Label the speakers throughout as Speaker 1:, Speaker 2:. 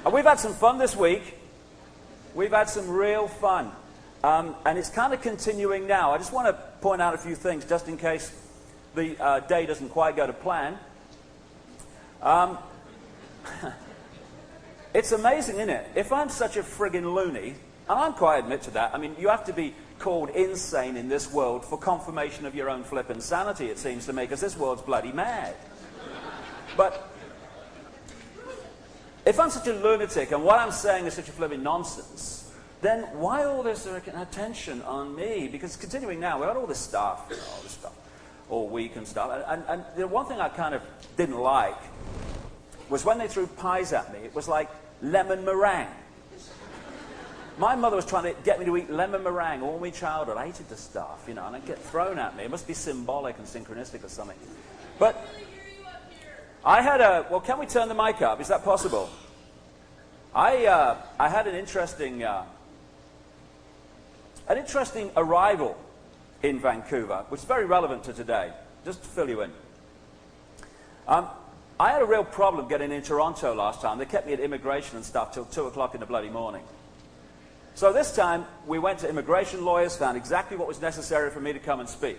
Speaker 1: And we've had some fun this week. We've had some real fun. And it's kind of continuing now. I just want to point out a few things, just in case the day doesn't quite go to plan. It's amazing, isn't it? If I'm such a friggin' loony, and I'm quite admit to that, I mean, you have to be called insane in this world for confirmation of your own flippin' sanity, it seems to me, because this world's bloody mad. But if I'm such a lunatic and what I'm saying is such a flippin' nonsense, then why all this attention on me? Because continuing now, we've got all this stuff, you know, all this stuff, all week and stuff. And the one thing I kind of didn't like was when they threw pies at me, it was like lemon meringue. My mother was trying to get me to eat lemon meringue all my childhood. I hated the stuff, you know, and it'd get thrown at me. It must be symbolic and synchronistic or something. But I had a... Well, can we turn the mic up? Is that possible? I had an interesting arrival in Vancouver, which is very relevant to today, just to fill you in. I had a real problem getting in Toronto last time. They kept me at immigration and stuff till 2 o'clock in the bloody morning. So this time, we went to immigration lawyers, found exactly what was necessary for me to come and speak.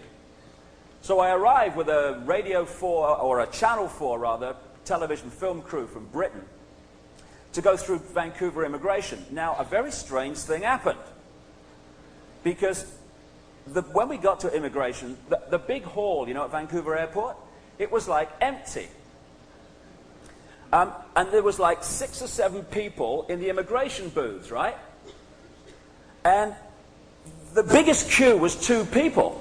Speaker 1: So I arrived with a Radio 4, or a Channel 4 rather, television film crew from Britain to go through Vancouver immigration. Now, a very strange thing happened. Because when we got to immigration, the big hall, you know, at Vancouver Airport, it was like empty. And there was like 6 or 7 people in the immigration booths, right? And the biggest queue was 2 people.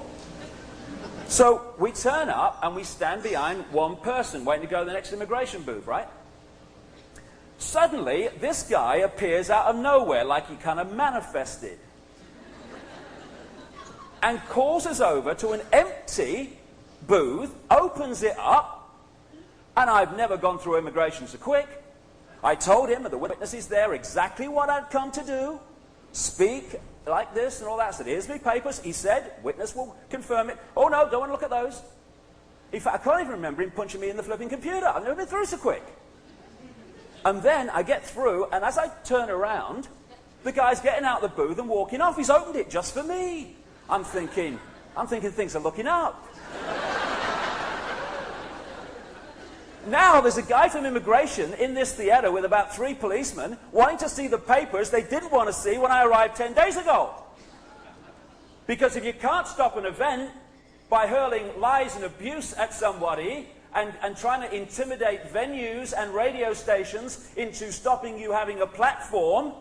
Speaker 1: So we turn up and we stand behind one person waiting to go to the next immigration booth, right? Suddenly, this guy appears out of nowhere like he kind of manifested. And calls us over to an empty booth, opens it up, and I've never gone through immigration so quick. I told him, and the witnesses there, exactly what I'd come to do. Speak like this and all that. I said, here's my papers. He said, witness will confirm it. Oh no, don't want to look at those. In fact, I can't even remember him punching me in the flipping computer. I've never been through so quick. And then I get through, and as I turn around, the guy's getting out of the booth and walking off. He's opened it just for me. I'm thinking things are looking up. Now there's a guy from immigration in this theater with about 3 policemen wanting to see the papers they didn't want to see when I arrived 10 days ago. Because if you can't stop an event by hurling lies and abuse at somebody and trying to intimidate venues and radio stations into stopping you having a platform,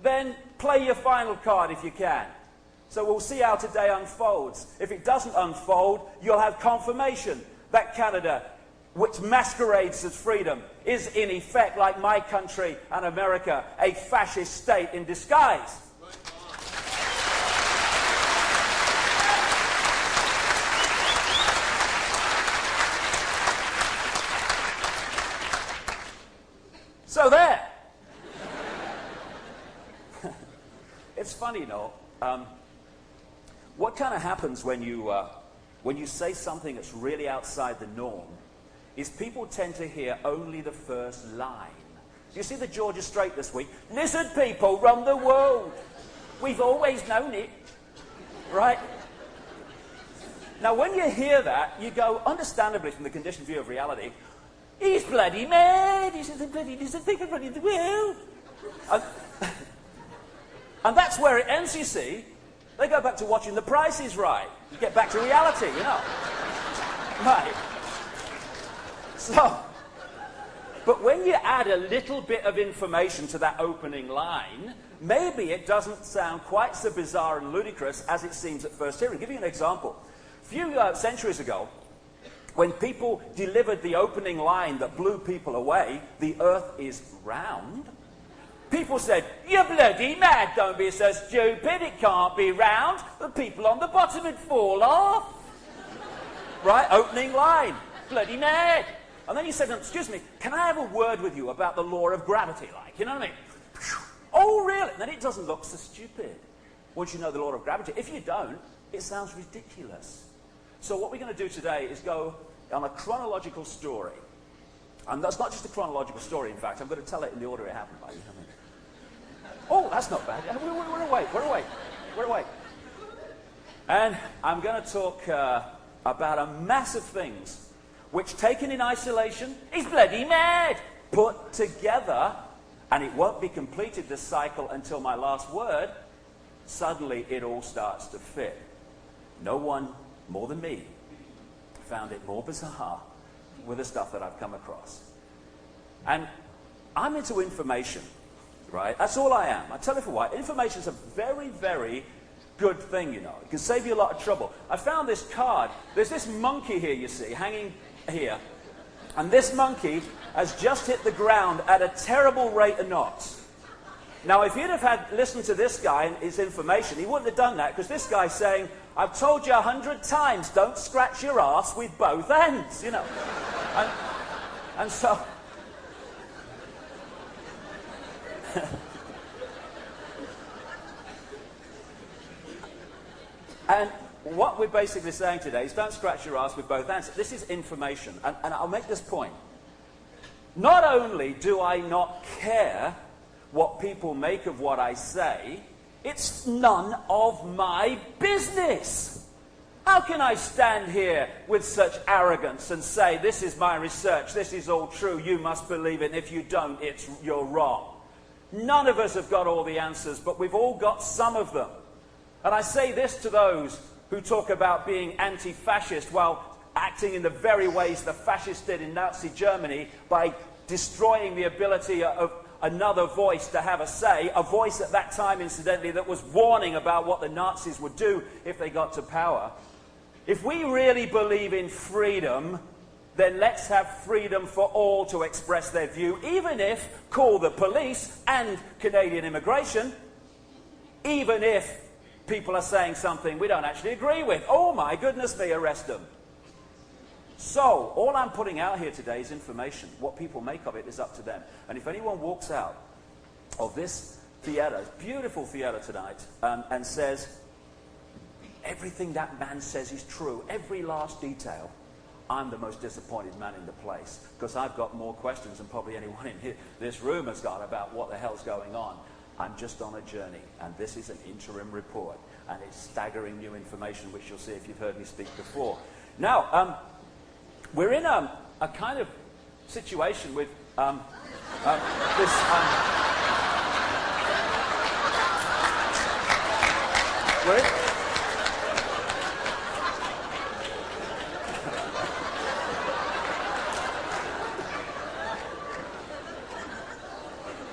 Speaker 1: then play your final card if you can. So we'll see how today unfolds. If it doesn't unfold, you'll have confirmation that Canada, which masquerades as freedom, is in effect, like my country and America, a fascist state in disguise. So there. It's funny, you know. What kind of happens when you say something that's really outside the norm is people tend to hear only the first line. You see the Georgia Strait this week? Lizard people run the world. We've always known it. Right? Now, when you hear that, you go, understandably from the conditioned view of reality, he's bloody mad. He's the bloody lizard people running the world. And that's where it ends, you see. They go back to watching The Price is Right. You get back to reality, you know. Right. So, but when you add a little bit of information to that opening line, maybe it doesn't sound quite so bizarre and ludicrous as it seems at first hearing. I'll give you an example. A few centuries ago, when people delivered the opening line that blew people away, the earth is round, people said, you're bloody mad, don't be so stupid, it can't be round, the people on the bottom would fall off. Right, opening line, bloody mad. And then you said, excuse me, can I have a word with you about the law of gravity, like, you know what I mean? Oh, really? And then it doesn't look so stupid once you know the law of gravity. If you don't, it sounds ridiculous. So what we're going to do today is go on a chronological story And that's not just a chronological story, in fact. I'm going to tell it in the order it happened. Oh, that's not bad. We're awake. And I'm going to talk about a mass of things which, taken in isolation, is bloody mad. Put together, and it won't be completed, this cycle, until my last word, suddenly it all starts to fit. No one more than me found it more bizarre with the stuff that I've come across. And I'm into information, right? That's all I am. I tell you for why. Information is a very, very good thing, you know. It can save you a lot of trouble. I found this card. There's this monkey here, you see, hanging here. And this monkey has just hit the ground at a terrible rate of knots. Now, if you'd have listened to this guy and his information, he wouldn't have done that, because this guy's saying, I've told you 100 times, don't scratch your ass with both ends, you know. And so... and what we're basically saying today is don't scratch your ass with both ends. This is information, and I'll make this point. Not only do I not care what people make of what I say, it's none of my business. How can I stand here with such arrogance and say, this is my research, this is all true, you must believe it, and if you don't, you're wrong. None of us have got all the answers, but we've all got some of them. And I say this to those who talk about being anti-fascist while acting in the very ways the fascists did in Nazi Germany by destroying the ability of another voice to have a say, a voice at that time, incidentally, that was warning about what the Nazis would do if they got to power. If we really believe in freedom, then let's have freedom for all to express their view, even if, call the police and Canadian immigration, even if people are saying something we don't actually agree with. Oh my goodness me, arrest them. So, all I'm putting out here today is information. What people make of it is up to them. And if anyone walks out of this theatre, beautiful theatre tonight, and says, everything that man says is true, every last detail, I'm the most disappointed man in the place, because I've got more questions than probably anyone in this room has got about what the hell's going on. I'm just on a journey, and this is an interim report, and it's staggering new information, which you'll see if you've heard me speak before. Now, we're in a kind of situation with this... we're in...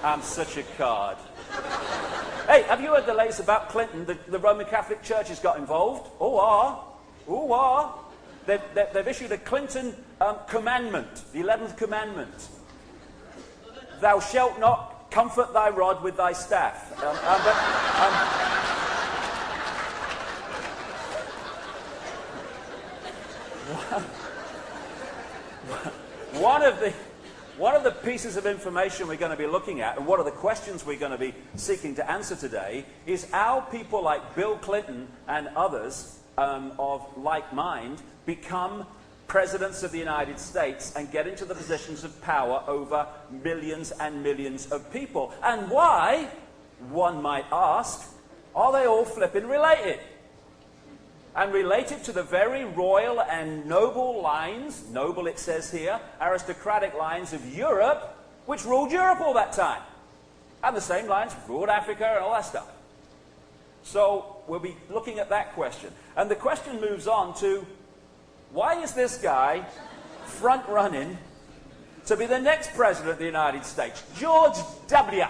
Speaker 1: I'm such a card. Hey, have you heard the latest about Clinton? The Roman Catholic Church has got involved. They've issued a Clinton commandment, the 11th commandment. Thou shalt not comfort thy rod with thy staff. One of the pieces of information we're going to be looking at, and one of the questions we're going to be seeking to answer today, is how people like Bill Clinton and others of like mind become presidents of the United States and get into the positions of power over millions and millions of people. And why, one might ask, are they all flipping related? And related to the very royal and noble lines, noble it says here, aristocratic lines of Europe, which ruled Europe all that time. And the same lines ruled Africa and all that stuff. So we'll be looking at that question. And the question moves on to, why is this guy front-running to be the next president of the United States? George W.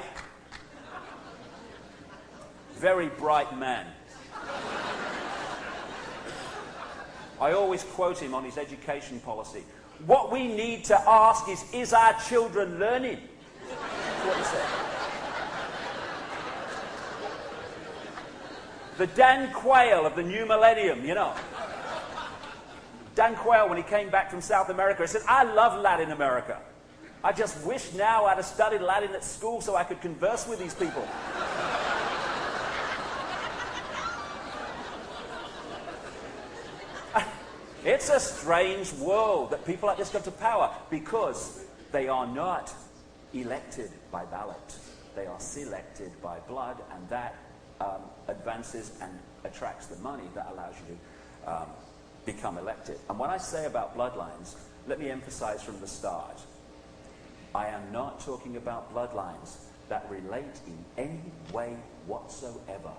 Speaker 1: Very bright man. I always quote him on his education policy. What we need to ask is our children learning? That's what he said. The Dan Quayle of the new millennium, you know. Dan Quayle, when he came back from South America, he said, I love Latin America. I just wish now I'd have studied Latin at school so I could converse with these people. It's a strange world that people like this come to power, because They are not elected by ballot. They are selected by blood, and that advances and attracts the money that allows you to become elected. And when I say about bloodlines, let me emphasize from the start, I am not talking about bloodlines that relate in any way whatsoever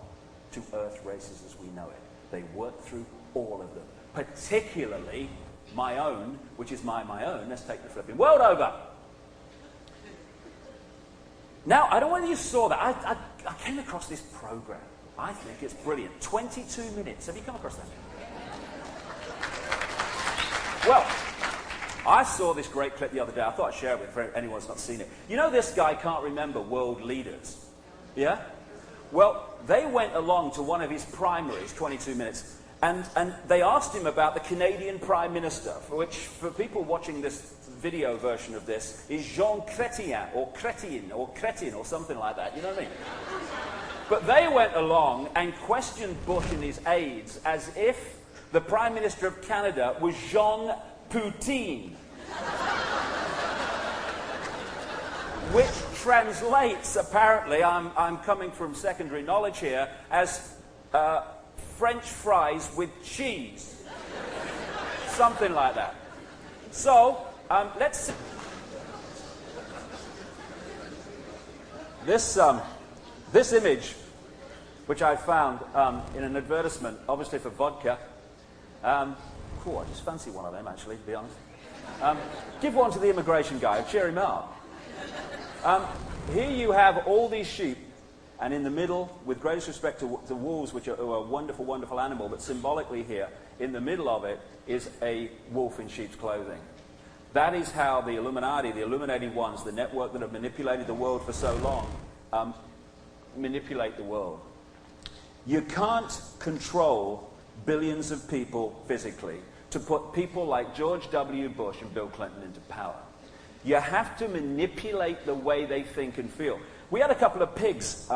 Speaker 1: to Earth races as we know it. They work through all of them, particularly my own, which is my own. Let's take the flipping world over. Now, I don't know whether you saw that. I came across this program. I think it's brilliant. 22 minutes. Have you come across that? Well, I saw this great clip the other day. I thought I'd share it with anyone who's not seen it. You know this guy can't remember world leaders? Yeah? Well, they went along to one of his primaries, 22 minutes, and they asked him about the Canadian Prime Minister, which, for people watching this video version of this, is Jean Chrétien, or Chrétien, or Chrétien, or something like that, you know what I mean? But they went along and questioned Bush and his aides as if the Prime Minister of Canada was Jean Poutine, which translates, apparently, I'm coming from secondary knowledge here, as French fries with cheese. Something like that. So, let's see. This image, which I found in an advertisement, obviously for vodka. Cool, I just fancy one of them, actually, to be honest. Give one to the immigration guy, cheer him up. Here you have all these sheep, and in the middle, with greatest respect to wolves, which are a wonderful, wonderful animal, but symbolically here, in the middle of it, is a wolf in sheep's clothing. That is how the Illuminati, the illuminating ones, the network that have manipulated the world for so long, manipulate the world. You can't control billions of people physically to put people like George W. Bush and Bill Clinton into power. You have to manipulate the way they think and feel. We had a couple of pigs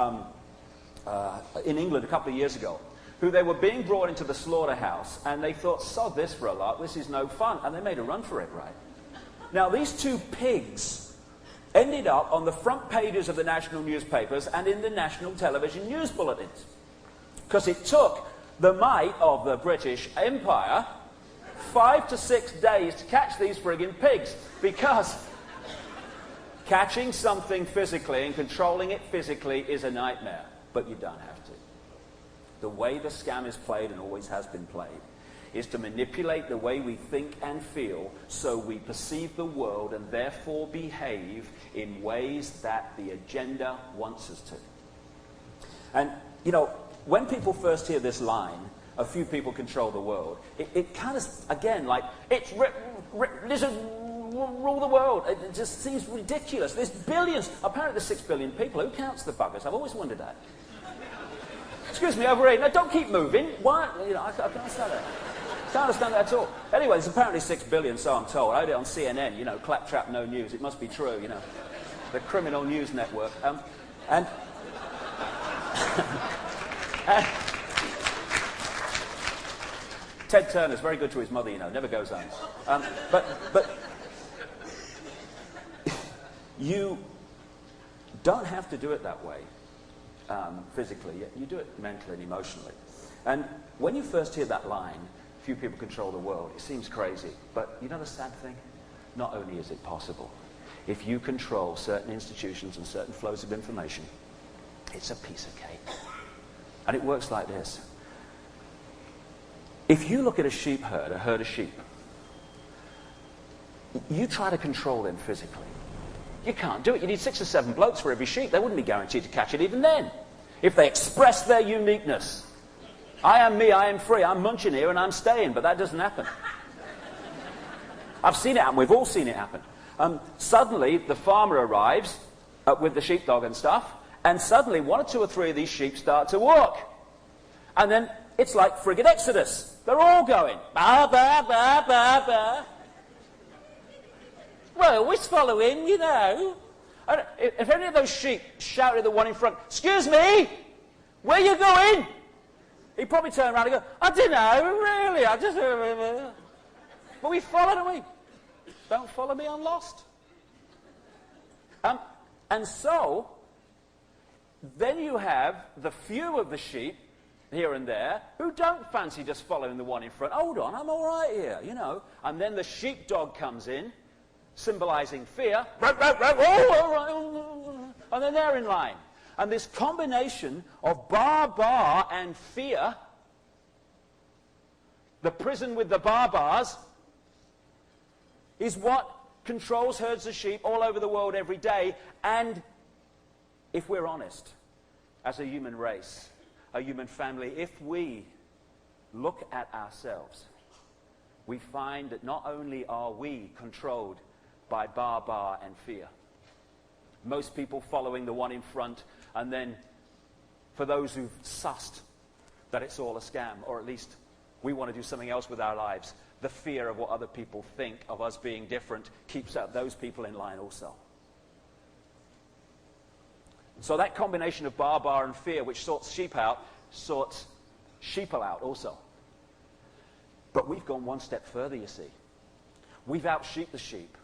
Speaker 1: in England a couple of years ago who they were being brought into the slaughterhouse, and they thought, sod this for a lot, this is no fun, and they made a run for it, right? Now, these two pigs ended up on the front pages of the national newspapers and in the national television news bulletins, because it took the might of the British Empire 5 to 6 days to catch these friggin' pigs, because catching something physically and controlling it physically is a nightmare, but you don't have to. The way the scam is played, and always has been played, is to manipulate the way we think and feel so we perceive the world and therefore behave in ways that the agenda wants us to. And, you know, when people first hear this line, a few people control the world, it kind of, again, like, it's rule the world. It just seems ridiculous. There's billions, apparently there's 6 billion people. Who counts the buggers? I've always wondered that. Excuse me, over here. No, don't keep moving. Why? You know, I can't understand that. Can't understand that at all. Anyway, there's apparently 6 billion, so I'm told. I heard it on CNN, you know, claptrap, no news. It must be true, you know. The criminal news network. And Ted Turner's very good to his mother, you know, never goes home. But you don't have to do it that way physically. You do it mentally and emotionally. And when you first hear that line, few people control the world, it seems crazy. But you know the sad thing? Not only is it possible, if you control certain institutions and certain flows of information, it's a piece of cake. And it works like this. If you look at a sheep herd, a herd of sheep, you try to control them physically. You can't do it. You need 6 or 7 blokes for every sheep. They wouldn't be guaranteed to catch it even then, if they express their uniqueness. I am me, I am free, I'm munching here and I'm staying, but that doesn't happen. I've seen it happen, we've all seen it happen. Suddenly, the farmer arrives with the sheepdog and stuff, and suddenly 1 or 2 or 3 of these sheep start to walk. And then it's like friggin' Exodus. They're all going, ba, ba, ba, ba, ba. Well, always following, you know. And if any of those sheep shouted at the one in front, excuse me, where you going? He'd probably turn around and go, I don't know, really, I just... But we follow, don't we? Don't follow me, I'm lost. And so, then you have the few of the sheep here and there who don't fancy just following the one in front. Hold on, I'm all right here, you know. And then the sheepdog comes in, symbolizing fear. And then they're in line. And this combination of bar and fear, the prison with the bars, is what controls herds of sheep all over the world every day. And if we're honest, as a human race, a human family, if we look at ourselves, we find that not only are we controlled by bar and fear, most people following the one in front, and then for those who've sussed that it's all a scam, or at least we want to do something else with our lives, the fear of what other people think of us being different keeps out those people in line also. So that combination of bar and fear, which sorts sheep out, sorts sheeple out also. But we've gone one step further, you see. We've out-sheeped the sheep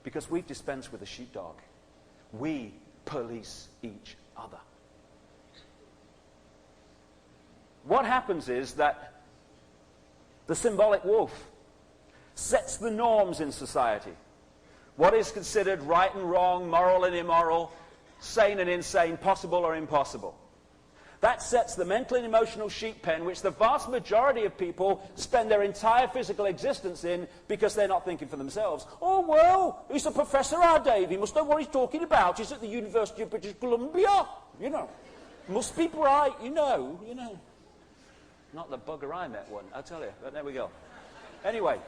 Speaker 1: because we've dispensed with the sheepdog. We police each other. What happens is that the symbolic wolf sets the norms in society. What is considered right and wrong, moral and immoral, sane and insane, possible or impossible. That sets the mental and emotional sheep pen, which the vast majority of people spend their entire physical existence in because they're not thinking for themselves. Oh, well, he's a professor, our Dave. He must know what he's talking about. He's at the University of British Columbia. You know, must be bright, you know. Not the bugger I met one, I'll tell you. But there we go. Anyway.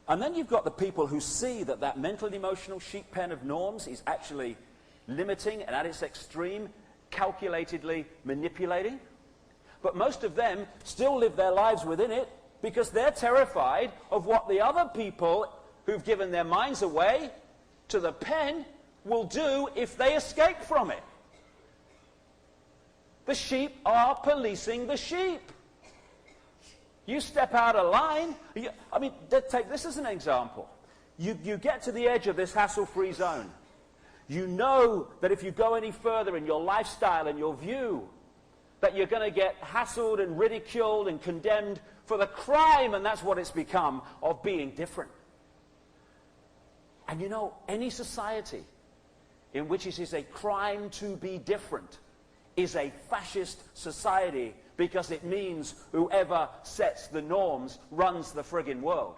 Speaker 1: And then you've got the people who see that that mental and emotional sheep pen of norms is actually limiting and at its extreme, calculatedly manipulating. But most of them still live their lives within it because they're terrified of what the other people who've given their minds away to the pen will do if they escape from it. The sheep are policing the sheep. You step out of line. Take this as an example. You get to the edge of this hassle-free zone. You know that if you go any further in your lifestyle and your view, that you're going to get hassled and ridiculed and condemned for the crime, and that's what it's become, of being different. And you know, any society in which it is a crime to be different is a fascist society, because it means whoever sets the norms runs the friggin' world.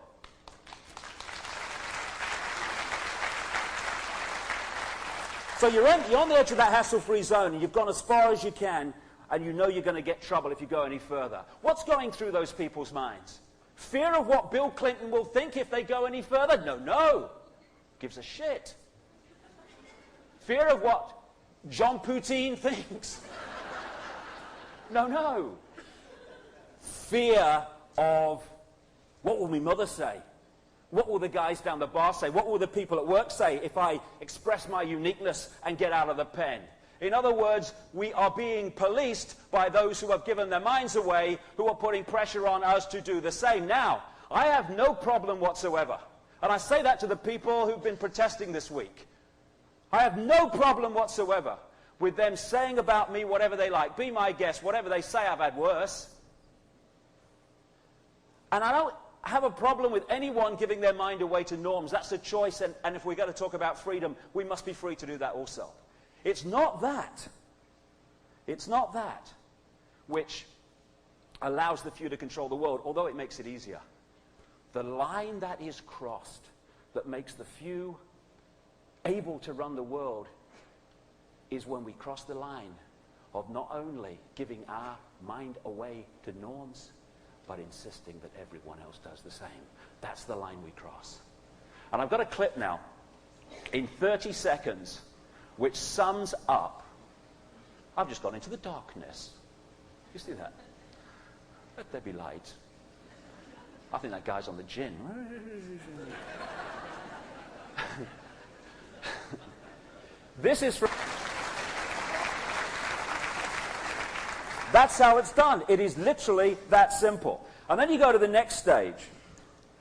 Speaker 1: So you're on the edge of that hassle-free zone, and you've gone as far as you can, and you know you're going to get trouble if you go any further. What's going through those people's minds? Fear of what Bill Clinton will think if they go any further? No. Gives a shit. Fear of what John Poutine thinks? No. Fear of what will my mother say? What will the guys down the bar say? What will the people at work say if I express my uniqueness and get out of the pen? In other words, we are being policed by those who have given their minds away, who are putting pressure on us to do the same. Now, I have no problem whatsoever, and I say that to the people who've been protesting this week. I have no problem whatsoever with them saying about me whatever they like. Be my guest. Whatever they say, I've had worse. And I don't have a problem with anyone giving their mind away to norms. That's a choice, and if we're going to talk about freedom, we must be free to do that also. It's not that which allows the few to control the world, although it makes it easier. The line that is crossed that makes the few able to run the world is when we cross the line of not only giving our mind away to norms, but insisting that everyone else does the same. That's the line we cross. And I've got a clip now, in 30 seconds, which sums up. I've just gone into the darkness. You see that? Let there be light. I think that guy's on the gin. This is from... That's how it's done. It is literally that simple. And then you go to the next stage.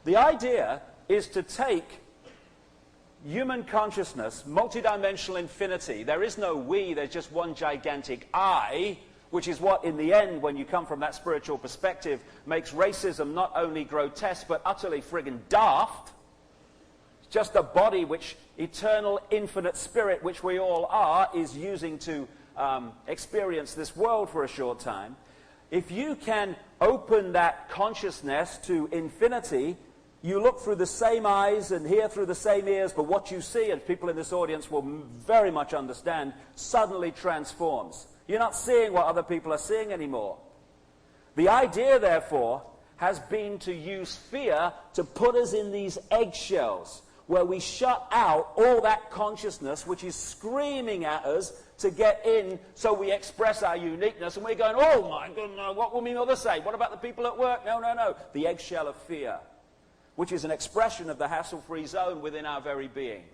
Speaker 1: The idea is to take human consciousness, multidimensional infinity. There is no we, there's just one gigantic I, which is what, in the end, when you come from that spiritual perspective, makes racism not only grotesque, but utterly friggin' daft. It's just a body which eternal, infinite spirit, which we all are, is using to experience this world for a short time. If you can open that consciousness to infinity, you look through the same eyes and hear through the same ears, but what you see, and people in this audience will very much understand, suddenly transforms. You're not seeing what other people are seeing anymore. The idea, therefore, has been to use fear to put us in these eggshells, where we shut out all that consciousness which is screaming at us to get in, so we express our uniqueness, and we're going, oh my goodness, what will my mother say? What about the people at work? No, no, no. The eggshell of fear, which is an expression of the hassle-free zone within our very being.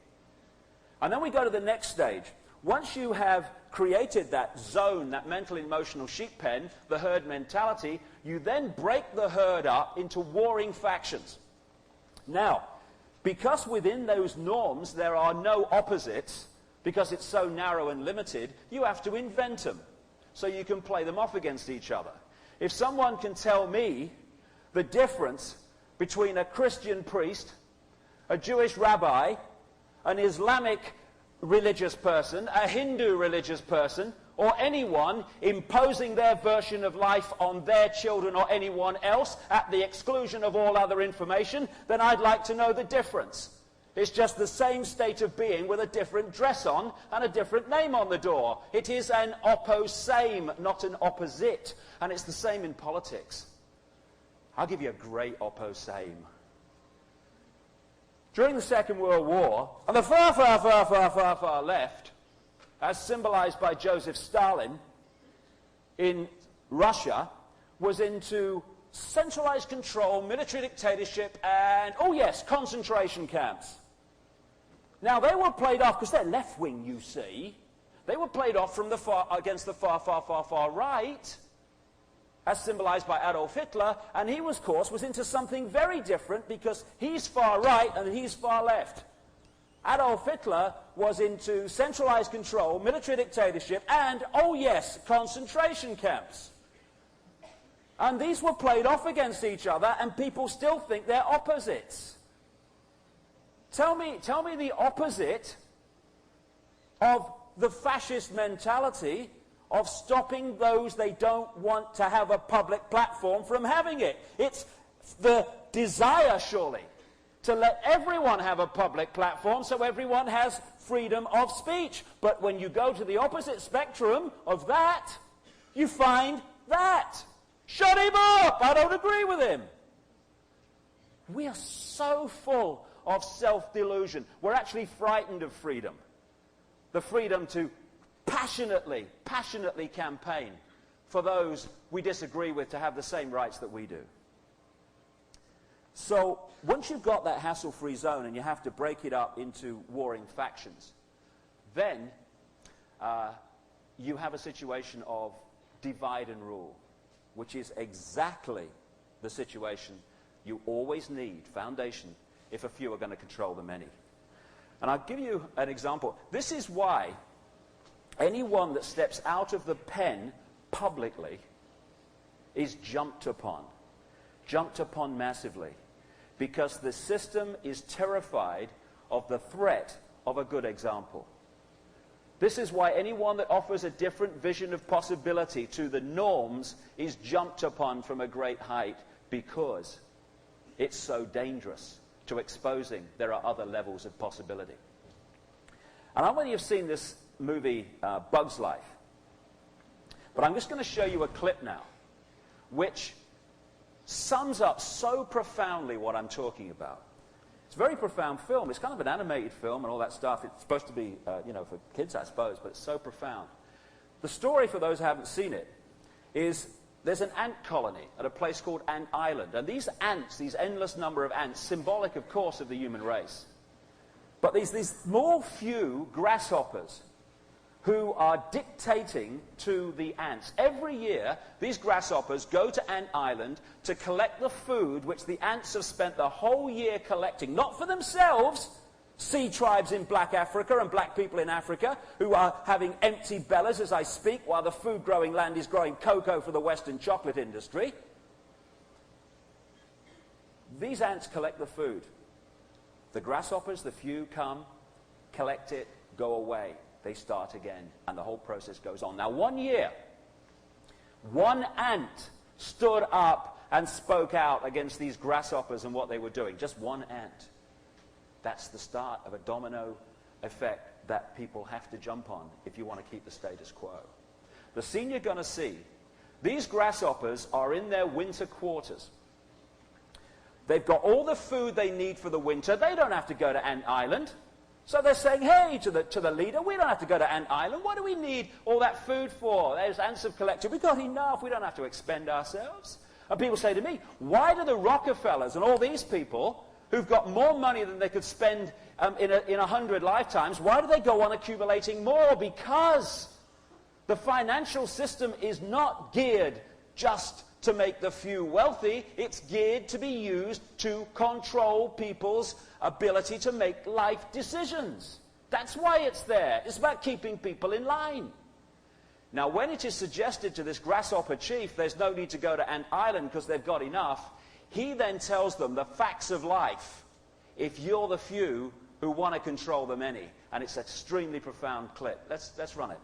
Speaker 1: And then we go to the next stage. Once you have created that zone, that mental emotional sheep pen, the herd mentality, you then break the herd up into warring factions. Now, because within those norms there are no opposites, because it's so narrow and limited, you have to invent them so you can play them off against each other. If someone can tell me the difference between a Christian priest, a Jewish rabbi, an Islamic religious person, a Hindu religious person, or anyone imposing their version of life on their children or anyone else at the exclusion of all other information, then I'd like to know the difference. It's just the same state of being with a different dress on and a different name on the door. It is an opposame, not an opposite. And it's the same in politics. I'll give you a great opposame. During the Second World War, on the far left, as symbolized by Joseph Stalin in Russia, was into centralized control, military dictatorship, and, oh yes, concentration camps. Now, they were played off, because they're left-wing, you see. They were played off from the far, against the far right, as symbolized by Adolf Hitler, and he, of course, was into something very different, because he's far right and he's far left. Adolf Hitler was into centralized control, military dictatorship, and, oh yes, concentration camps. And these were played off against each other, and people still think they're opposites. Tell me the opposite of the fascist mentality of stopping those they don't want to have a public platform from having it. It's the desire, surely, to let everyone have a public platform so everyone has freedom of speech. But when you go to the opposite spectrum of that, you find that. Shut him up! I don't agree with him. We are so full of self-delusion. We're actually frightened of freedom. The freedom to passionately campaign for those we disagree with to have the same rights that we do. So, once you've got that hassle-free zone and you have to break it up into warring factions, then you have a situation of divide and rule, which is exactly the situation you always need, foundation, if a few are going to control the many. And I'll give you an example. This is why anyone that steps out of the pen publicly is jumped upon massively, because the system is terrified of the threat of a good example. This is why anyone that offers a different vision of possibility to the norms is jumped upon from a great height, because it's so dangerous to exposing there are other levels of possibility. And I don't know whether you've seen this movie, Bug's Life, but I'm just going to show you a clip now, which sums up so profoundly what I'm talking about. It's a very profound film. It's kind of an animated film and all that stuff. It's supposed to be, for kids, I suppose, but it's so profound. The story, for those who haven't seen it, is there's an ant colony at a place called Ant Island. And these ants, these endless number of ants, symbolic, of course, of the human race. But these small few grasshoppers who are dictating to the ants. Every year, these grasshoppers go to Ant Island to collect the food which the ants have spent the whole year collecting. Not for themselves, Sea tribes in black Africa and black people in Africa who are having empty bellies as I speak while the food-growing land is growing cocoa for the Western chocolate industry. These ants collect the food. The grasshoppers, the few, come, collect it, go away. They start again, and the whole process goes on. Now, 1 year, one ant stood up and spoke out against these grasshoppers and what they were doing. Just one ant. That's the start of a domino effect that people have to jump on if you want to keep the status quo. The scene you're going to see, these grasshoppers are in their winter quarters. They've got all the food they need for the winter. They don't have to go to Ant Island. So they're saying, hey, to the leader, we don't have to go to Ant Island. What do we need all that food for? Those ants have collected. We've got enough. We don't have to expend ourselves. And people say to me, why do the Rockefellers and all these people who've got more money than they could spend in 100 lifetimes, why do they go on accumulating more? Because the financial system is not geared just to make the few wealthy. It's geared to be used to control people's ability to make life decisions. That's why it's there. It's about keeping people in line. Now, when it is suggested to this grasshopper chief there's no need to go to Ant Island because they've got enough, he then tells them the facts of life if you're the few who want to control the many. And it's an extremely profound clip. Let's run it.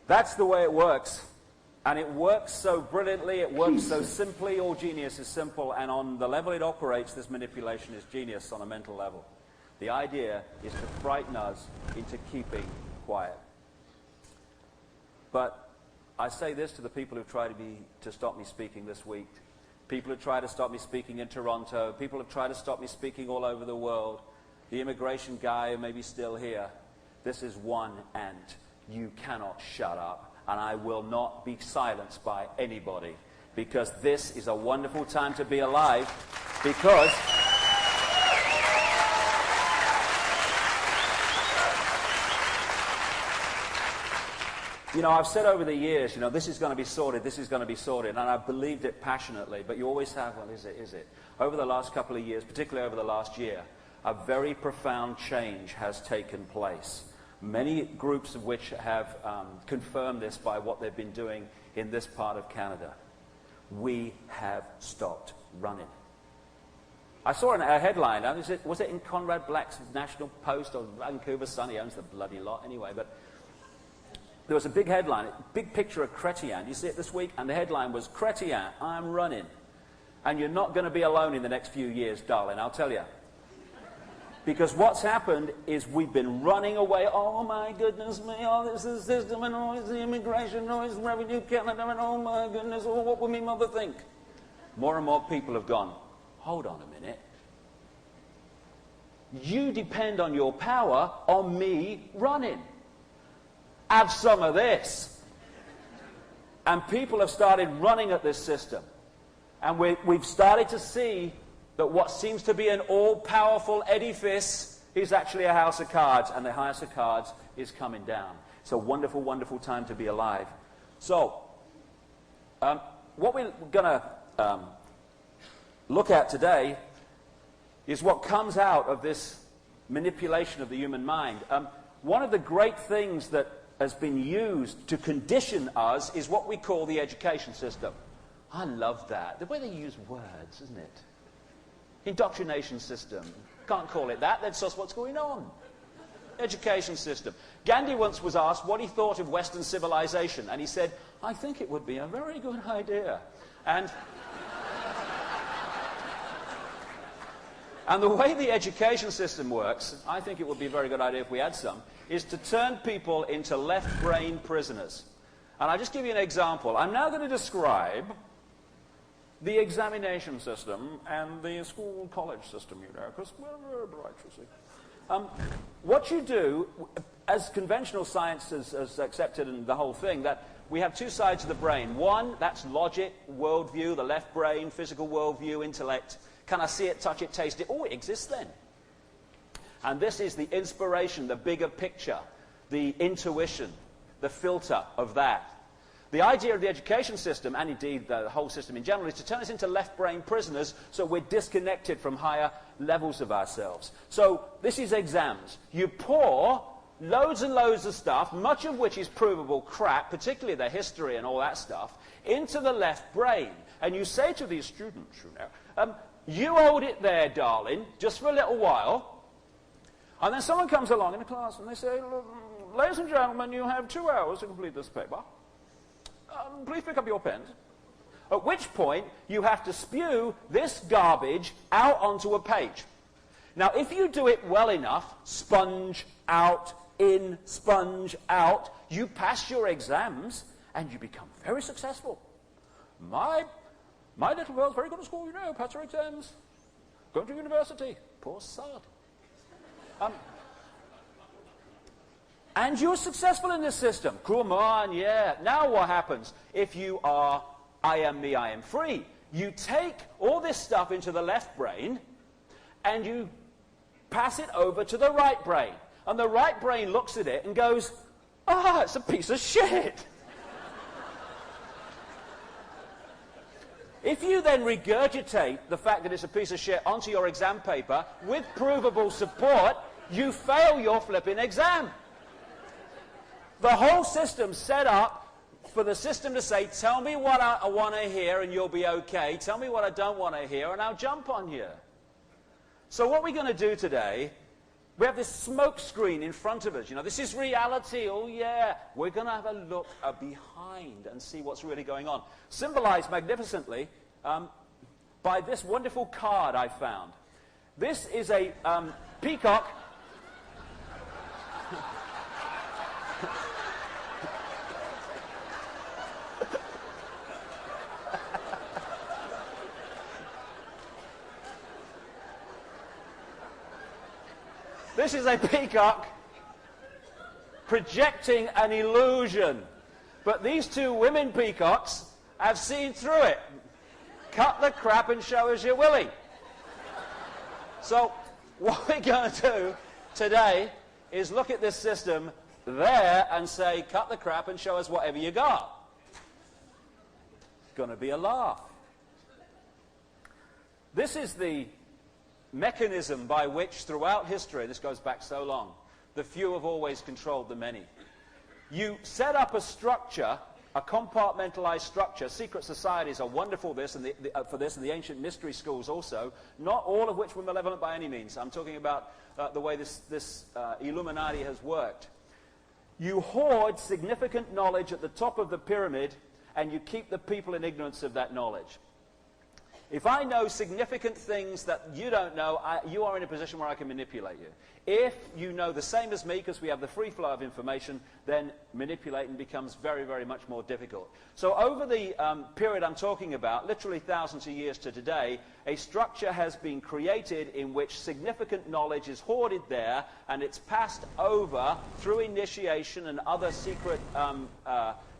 Speaker 1: That's the way it works. And it works so brilliantly, it works so simply. All genius is simple, and on the level it operates, this manipulation is genius on a mental level. The idea is to frighten us into keeping quiet. But I say this to the people who try to stop me speaking this week, people who try to stop me speaking in Toronto, people who try to stop me speaking all over the world, the immigration guy who may be still here. This is one ant. You cannot shut up, and I will not be silenced by anybody, because this is a wonderful time to be alive, because you know, I've said over the years, you know, this is going to be sorted, this is going to be sorted, and I've believed it passionately, but you always have, well, is it? Over the last couple of years, particularly over the last year, a very profound change has taken place. Many groups of which have confirmed this by what they've been doing in this part of Canada. We have stopped running. I saw a headline, was it in Conrad Black's National Post or Vancouver Sun? He owns the bloody lot anyway, but there was a big headline, a big picture of Chrétien. You see it this week? And the headline was, Chrétien, I'm running. And you're not going to be alone in the next few years, darling, I'll tell you. Because what's happened is we've been running away. Oh, my goodness me, oh, this is the system, and oh, it's the immigration, oh, it's Revenue Canada, and oh, my goodness, oh, what will my mother think? More and more people have gone, hold on a minute. You depend on your power on me running. Have some of this. And people have started running at this system. And we've started to see that what seems to be an all-powerful edifice is actually a house of cards, and the house of cards is coming down. It's a wonderful, wonderful time to be alive. So, what we're going to look at today is what comes out of this manipulation of the human mind. One of the great things that has been used to condition us is what we call the education system. I love that. The way they use words, isn't it? Indoctrination system. Can't call it that. That's just what's going on. Education system. Gandhi once was asked what he thought of Western civilization, and he said, I think it would be a very good idea. And the way the education system works, I think it would be a very good idea if we had some, is to turn people into left-brain prisoners. And I'll just give you an example. I'm now going to describe the examination system and the school college system, you know, because we're very bright, you see. What you do, as conventional science has accepted in the whole thing, that we have two sides of the brain. One, that's logic, worldview, the left brain, physical worldview, intellect. Can I see it, touch it, taste it? Oh, it exists then. And this is the inspiration, the bigger picture, the intuition, the filter of that. The idea of the education system, and indeed the whole system in general, is to turn us into left-brain prisoners so we're disconnected from higher levels of ourselves. So this is exams. You pour loads and loads of stuff, much of which is provable crap, particularly the history and all that stuff, into the left brain. And you say to these students, you hold it there, darling, just for a little while. And then someone comes along in the class and they say, ladies and gentlemen, you have 2 hours to complete this paper. Please pick up your pens. At which point, you have to spew this garbage out onto a page. Now, if you do it well enough, sponge out, in, sponge out, you pass your exams and you become very successful. My little girl's very good at school, you know, passed her exams, going to university. Poor sod. And you're successful in this system. Come on, yeah. Now what happens? If you are I am me, I am free, you take all this stuff into the left brain and you pass it over to the right brain. And the right brain looks at it and goes, ah, it's a piece of shit. If you then regurgitate the fact that it's a piece of shit onto your exam paper with provable support, you fail your flipping exam. The whole system's set up for the system to say, tell me what I want to hear and you'll be okay. Tell me what I don't want to hear and I'll jump on you. So what we're going to do today, we have this smoke screen in front of us. You know, this is reality. Oh, yeah. We're going to have a look behind and see what's really going on. Symbolized magnificently by this wonderful card I found. This is a peacock. This is a peacock projecting an illusion. But these two women peacocks have seen through it. Cut the crap and show us your willy. So what we're going to do today is look at this system there and say, cut the crap and show us whatever you got. It's going to be a laugh. This is the mechanism by which throughout history, this goes back so long, the few have always controlled the many. You set up a structure, a compartmentalized structure. Secret societies are wonderful for this, and the ancient mystery schools also, not all of which were malevolent by any means. I'm talking about the way this Illuminati has worked. You hoard significant knowledge at the top of the pyramid, and you keep the people in ignorance of that knowledge. If I know significant things that you don't know, you are in a position where I can manipulate you. If you know the same as me, because we have the free flow of information, then manipulating becomes very, very much more difficult. So over the period I'm talking about, literally thousands of years to today, a structure has been created in which significant knowledge is hoarded there, and it's passed over through initiation and other secret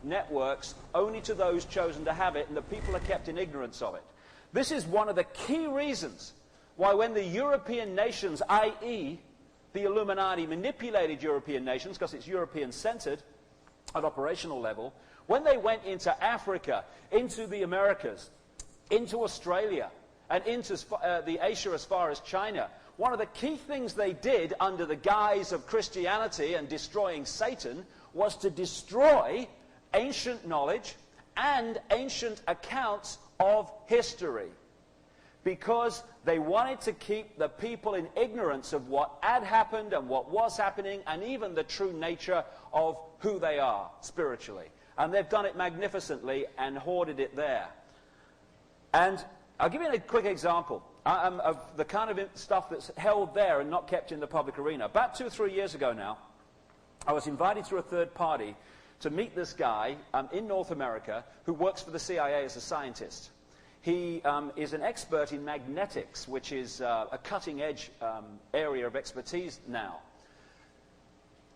Speaker 1: networks only to those chosen to have it, and the people are kept in ignorance of it. This is one of the key reasons why when the European nations, i.e. the Illuminati manipulated European nations, because it's European-centered at operational level, when they went into Africa, into the Americas, into Australia, and into the Asia as far as China, one of the key things they did under the guise of Christianity and destroying Satan was to destroy ancient knowledge and ancient accounts of history, because they wanted to keep the people in ignorance of what had happened and what was happening, and even the true nature of who they are spiritually. And they've done it magnificently and hoarded it there. And I'll give you a quick example of the kind of stuff that's held there and not kept in the public arena. About 2 or 3 years ago now, I was invited through a third party to meet this guy in North America who works for the CIA as a scientist. He is an expert in magnetics, which is a cutting-edge area of expertise now.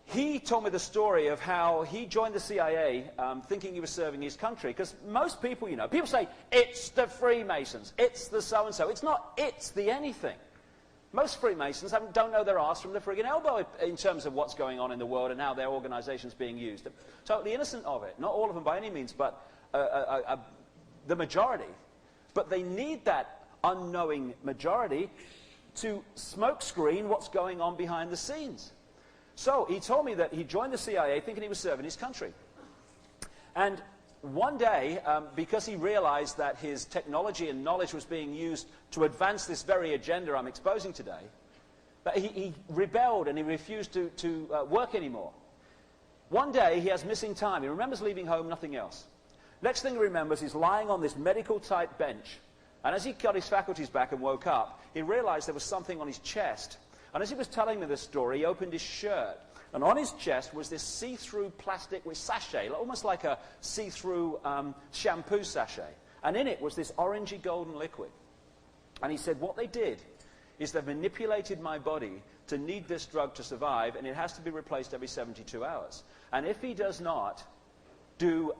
Speaker 1: He told me the story of how he joined the CIA thinking he was serving his country, because most people, you know, people say, it's the Freemasons, it's the so-and-so. It's not it's the anything. Most Freemasons don't know their arse from the friggin' elbow in terms of what's going on in the world and how their organization's being used. They're totally innocent of it. Not all of them by any means, but the majority. But they need that unknowing majority to smokescreen what's going on behind the scenes. So he told me that he joined the CIA thinking he was serving his country. And one day, because he realized that his technology and knowledge was being used to advance this very agenda I'm exposing today, that he rebelled and he refused to work anymore. One day, he has missing time. He remembers leaving home, nothing else. Next thing he remembers, he's lying on this medical-type bench. And as he got his faculties back and woke up, he realized there was something on his chest. And as he was telling me this story, he opened his shirt. And on his chest was this see-through plastic with sachet, almost like a see-through shampoo sachet. And in it was this orangey golden liquid. And he said, what they did is they've manipulated my body to need this drug to survive, and it has to be replaced every 72 hours. And if he does not do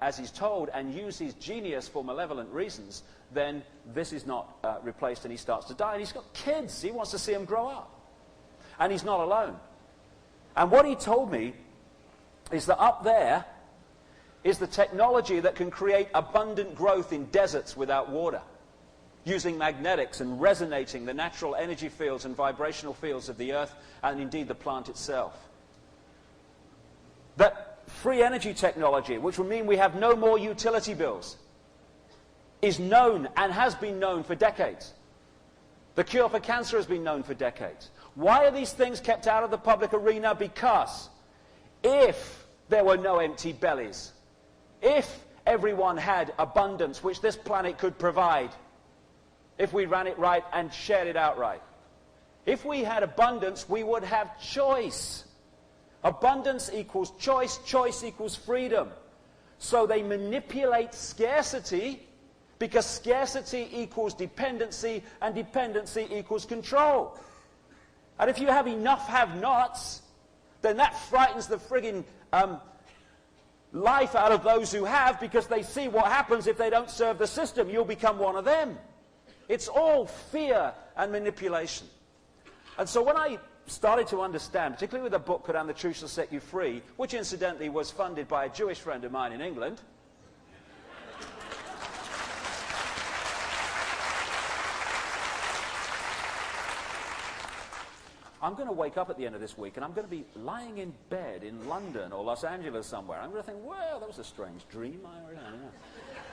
Speaker 1: as he's told and use his genius for malevolent reasons, then this is not replaced and he starts to die. And he's got kids. He wants to see them grow up. And he's not alone. And what he told me is that up there is the technology that can create abundant growth in deserts without water, using magnetics and resonating the natural energy fields and vibrational fields of the earth and indeed the plant itself. That free energy technology, which will mean we have no more utility bills, is known and has been known for decades. The cure for cancer has been known for decades. Why are these things kept out of the public arena? Because if there were no empty bellies, if everyone had abundance, which this planet could provide, if we ran it right and shared it outright, if we had abundance, we would have choice. Abundance equals choice, choice equals freedom. So they manipulate scarcity because scarcity equals dependency and dependency equals control. And if you have enough have-nots, then that frightens the friggin' life out of those who have, because they see what happens if they don't serve the system. You'll become one of them. It's all fear and manipulation. And so when I started to understand, particularly with a book called And the Truth Shall Set You Free, which incidentally was funded by a Jewish friend of mine in England, I'm going to wake up at the end of this week and I'm going to be lying in bed in London or Los Angeles somewhere. I'm going to think, well, that was a strange dream.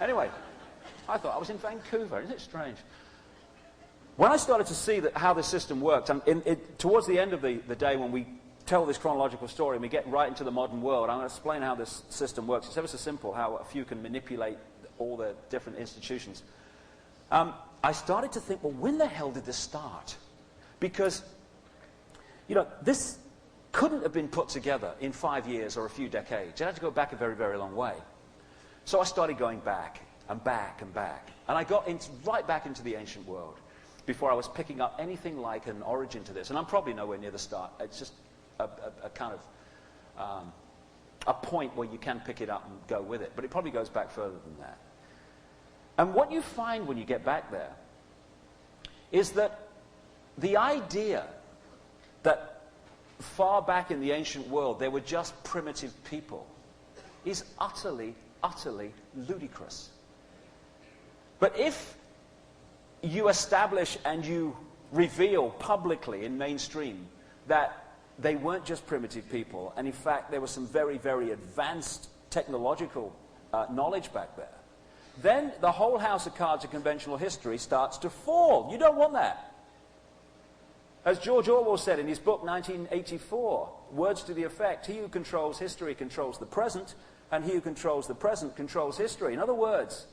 Speaker 1: Anyway, I thought I was in Vancouver. Isn't it strange? When I started to see how this system worked, towards the end of the day when we tell this chronological story and we get right into the modern world, I'm going to explain how this system works. It's ever so simple how a few can manipulate all the different institutions. I started to think, well, when the hell did this start? Because you know, this couldn't have been put together in 5 years or a few decades. It had to go back a very, very long way. So I started going back and back and back. And I got right back into the ancient world before I was picking up anything like an origin to this. And I'm probably nowhere near the start. It's just a kind of a point where you can pick it up and go with it. But it probably goes back further than that. And what you find when you get back there is that the idea that far back in the ancient world there were just primitive people is utterly, utterly ludicrous. But if you establish and you reveal publicly in mainstream that they weren't just primitive people, and in fact there was some very, very advanced technological knowledge back there, then the whole house of cards of conventional history starts to fall. You don't want that. As George Orwell said in his book 1984, words to the effect, he who controls history controls the present, and he who controls the present controls history. In other words,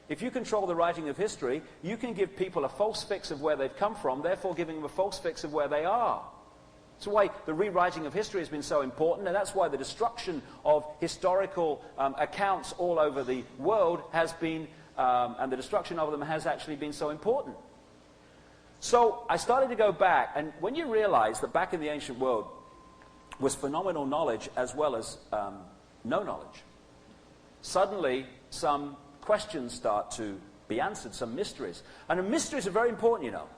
Speaker 1: if you control the writing of history, you can give people a false fix of where they've come from, therefore giving them a false fix of where they are. That's why the rewriting of history has been so important, and that's why the destruction of historical accounts all over the world has been, and the destruction of them has actually been so important. So I started to go back, and when you realize that back in the ancient world was phenomenal knowledge as well as no knowledge, suddenly some questions start to be answered, some mysteries. And the mysteries are very important, you know.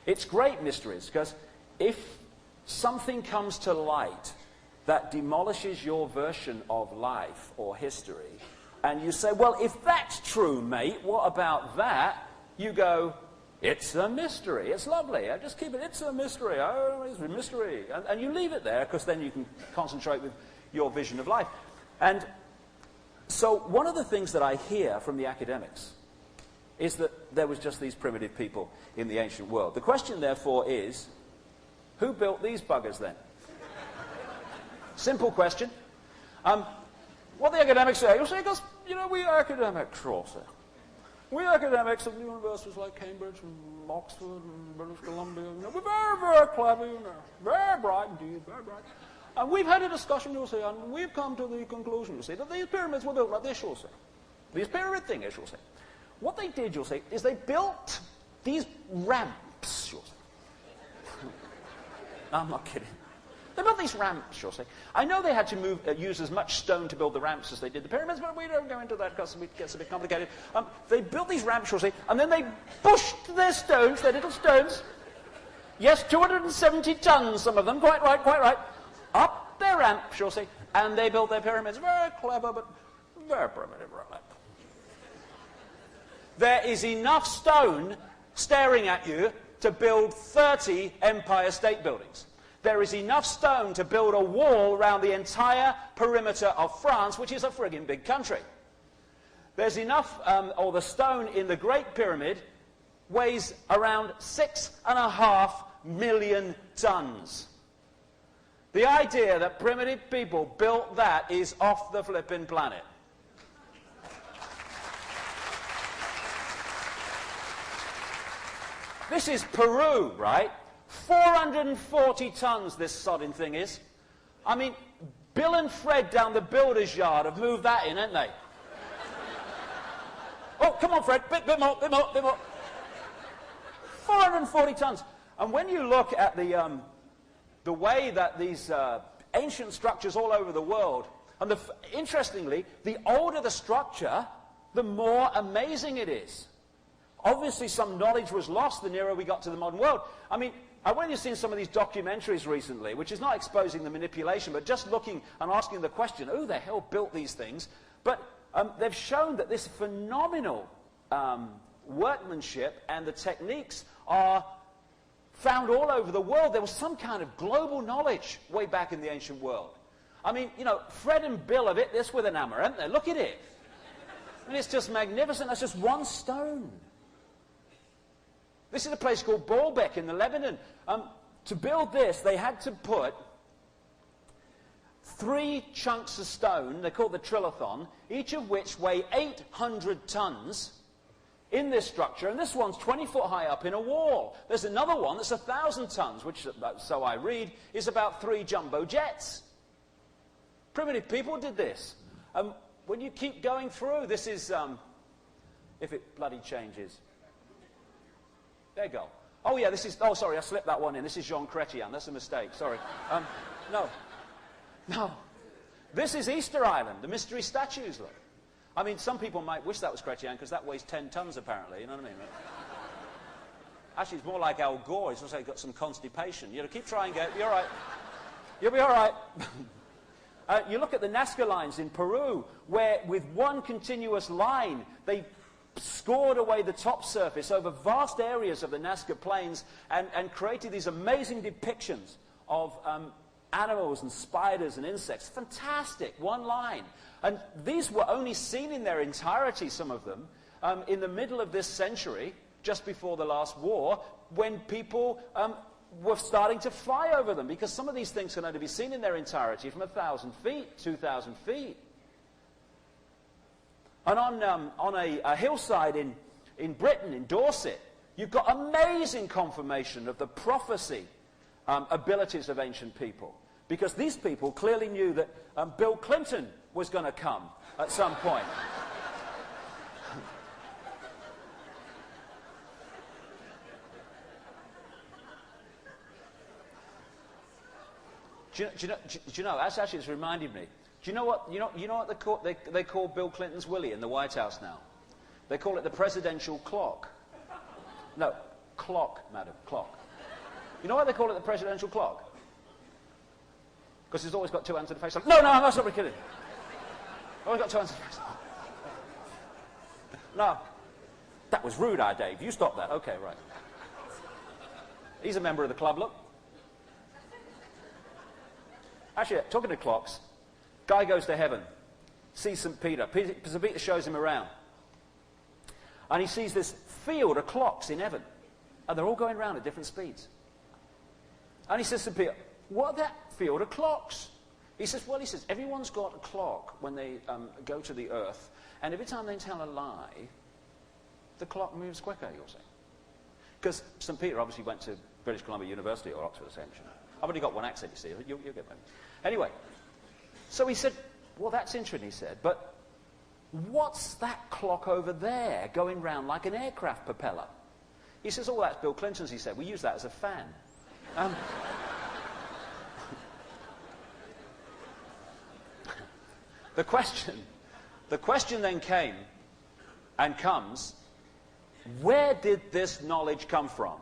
Speaker 1: It's great, mysteries, because if something comes to light that demolishes your version of life or history, and you say, well, if that's true, mate, what about that? You go, it's a mystery. It's lovely. I just keep it, it's a mystery. Oh, it's a mystery. And you leave it there, because then you can concentrate with your vision of life. And so one of the things that I hear from the academics is that there was just these primitive people in the ancient world. The question, therefore, is, who built these buggers then? Simple question. What the academics say, you'll say, because, you know, we academics also. We academics of universities like Cambridge and Oxford and British Columbia, you know, we're very, very clever, you know, very bright indeed, very bright. And we've had a discussion, you'll say, and we've come to the conclusion, you'll say, that these pyramids were built like this, you'll say. These pyramid things, you'll say. What they did, you'll say, is they built these ramps, you'll say. No, I'm not kidding. They built these ramps, you'll say. I know they had to use as much stone to build the ramps as they did the pyramids, but we don't go into that because it gets a bit complicated. They built these ramps, you'll say, and then they pushed their stones, their little stones, yes, 270 tons, some of them, quite right, up their ramps, you'll say, and they built their pyramids. Very clever, but very primitive, really. There is enough stone staring at you to build 30 Empire State Buildings. There is enough stone to build a wall around the entire perimeter of France, which is a friggin' big country. There's enough, or the stone in the Great Pyramid weighs around 6.5 million tons. The idea that primitive people built that is off the flippin' planet. This is Peru, right? 440 tons this sodding thing is. I mean, Bill and Fred down the builder's yard have moved that in, haven't they? Oh, come on, Fred, bit more. 440 tons. And when you look at the way that these ancient structures all over the world, and interestingly, the older the structure, the more amazing it is. Obviously, some knowledge was lost the nearer we got to the modern world. I mean, I've only seen some of these documentaries recently, which is not exposing the manipulation, but just looking and asking the question, who the hell built these things? But they've shown that this phenomenal workmanship and the techniques are found all over the world. There was some kind of global knowledge way back in the ancient world. I mean, you know, Fred and Bill have hit this with an hammer, haven't they? Look at it. And it's just magnificent. That's just one stone. This is a place called Baalbek in the Lebanon. To build this, they had to put 3 chunks of stone, they're called the trilithon, each of which weigh 800 tons in this structure, and this one's 20 foot high up in a wall. There's another one that's 1,000 tons, which, so I read, is about 3 jumbo jets. Primitive people did this. When you keep going through, this is, if it bloody changes. There you go. Oh, yeah, this is... Oh, sorry, I slipped that one in. This is Jean Chrétien. That's a mistake. Sorry. No. This is Easter Island, the mystery statues, look. I mean, some people might wish that was Chrétien because that weighs 10 tons, apparently. You know what I mean? Actually, it's more like Al Gore. He's also got some constipation. You know, keep trying, get. You're all right. You'll be all right. You look at the Nazca lines in Peru, where with one continuous line, they scored away the top surface over vast areas of the Nazca Plains and created these amazing depictions of animals and spiders and insects. Fantastic, one line. And these were only seen in their entirety, some of them, in the middle of this century, just before the last war, when people were starting to fly over them, because some of these things can only be seen in their entirety from 1,000 feet, 2,000 feet. And on a hillside in Britain, in Dorset, you've got amazing confirmation of the prophecy abilities of ancient people. Because these people clearly knew that Bill Clinton was going to come at some point. Do you know, that's actually, it's reminded me. Do you know what they call Bill Clinton's Willie in the White House now? They call it the presidential clock. No, clock, madam, clock. You know why they call it the presidential clock? Because it's always got two hands in the face. No, I'm not kidding. Always got two hands in the face. No. That was rude, Dave. You stop that. Okay, right. He's a member of the club, look. Actually, talking to clocks, guy goes to heaven, sees St. Peter. St. Peter shows him around. And he sees this field of clocks in heaven. And they're all going around at different speeds. And he says to Peter, what are that field of clocks? He says, well, everyone's got a clock when they go to the earth. And every time they tell a lie, the clock moves quicker, you'll see. Because St. Peter obviously went to British Columbia University or Oxford, essentially. I've only got one accent, you see. You'll get me. Anyway, so he said, well, that's interesting, he said, but what's that clock over there going round like an aircraft propeller? He says, oh, that's Bill Clinton's, he said. We use that as a fan. The question then came and comes, where did this knowledge come from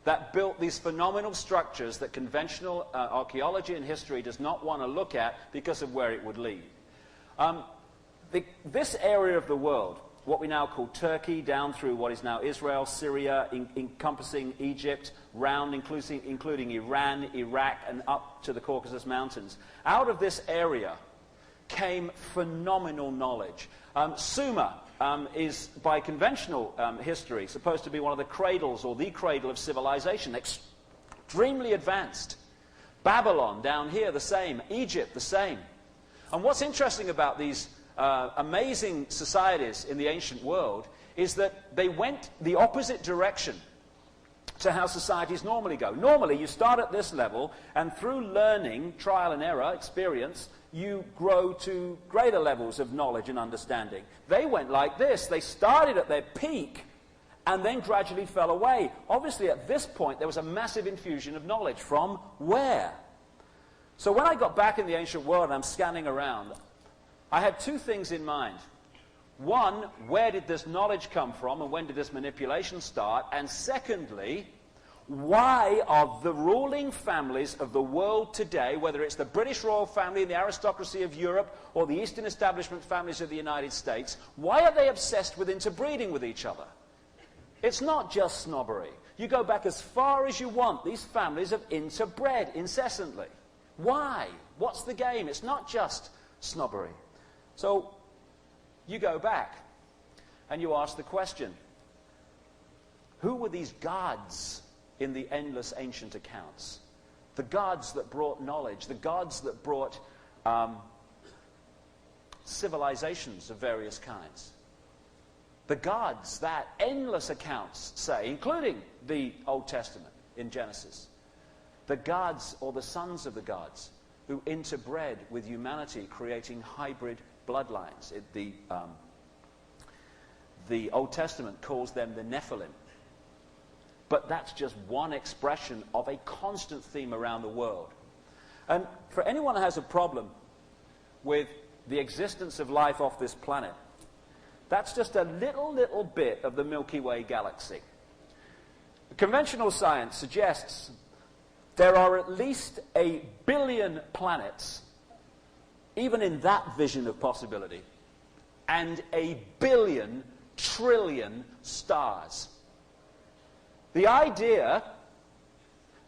Speaker 1: that built these phenomenal structures that conventional archaeology and history does not want to look at because of where it would lead? This area of the world, what we now call Turkey, down through what is now Israel, Syria, encompassing Egypt, round including Iran, Iraq, and up to the Caucasus Mountains. Out of this area came phenomenal knowledge. Sumer is, by conventional history, supposed to be one of the cradles or the cradle of civilization, extremely advanced. Babylon, down here, the same. Egypt, the same. And what's interesting about these amazing societies in the ancient world is that they went the opposite direction to how societies normally go. Normally, you start at this level, and through learning, trial and error, experience, you grow to greater levels of knowledge and understanding. They went like this. They started at their peak and then gradually fell away. Obviously, at this point, there was a massive infusion of knowledge. From where? So when I got back in the ancient world and I'm scanning around, I had two things in mind. One, where did this knowledge come from and when did this manipulation start? And secondly, why are the ruling families of the world today, whether it's the British royal family and the aristocracy of Europe or the Eastern establishment families of the United States, why are they obsessed with interbreeding with each other? It's not just snobbery. You go back as far as you want, these families have interbred incessantly. Why? What's the game? It's not just snobbery. So you go back and you ask the question, who were these gods in the endless ancient accounts? The gods that brought knowledge, the gods that brought civilizations of various kinds. The gods that endless accounts say, including the Old Testament in Genesis. The gods, or the sons of the gods, who interbred with humanity, creating hybrid bloodlines. The Old Testament calls them the Nephilim. But that's just one expression of a constant theme around the world. And for anyone who has a problem with the existence of life off this planet, that's just a little bit of the Milky Way galaxy. Conventional science suggests there are at least 1 billion planets, even in that vision of possibility, and 1 billion trillion stars. The idea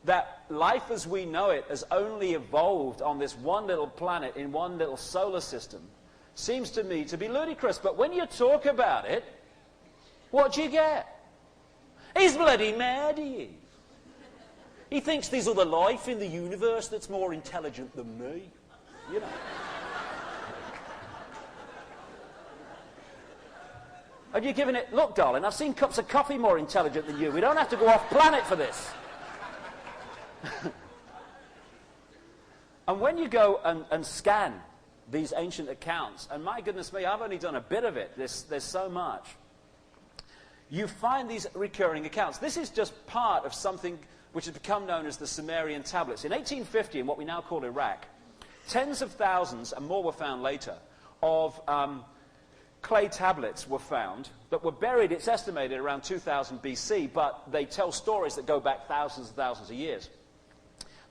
Speaker 1: that life as we know it has only evolved on this one little planet in one little solar system seems to me to be ludicrous. But when you talk about it, what do you get? He's bloody mad, he is. He thinks there's other life in the universe that's more intelligent than me. You know. And you're giving it, look, darling, I've seen cups of coffee more intelligent than you. We don't have to go off planet for this. And when you go and scan these ancient accounts, and my goodness me, I've only done a bit of it. There's so much. You find these recurring accounts. This is just part of something which has become known as the Sumerian tablets. In 1850, in what we now call Iraq, tens of thousands, and more were found later, of clay tablets were found that were buried, it's estimated, around 2000 BC, but they tell stories that go back thousands and thousands of years.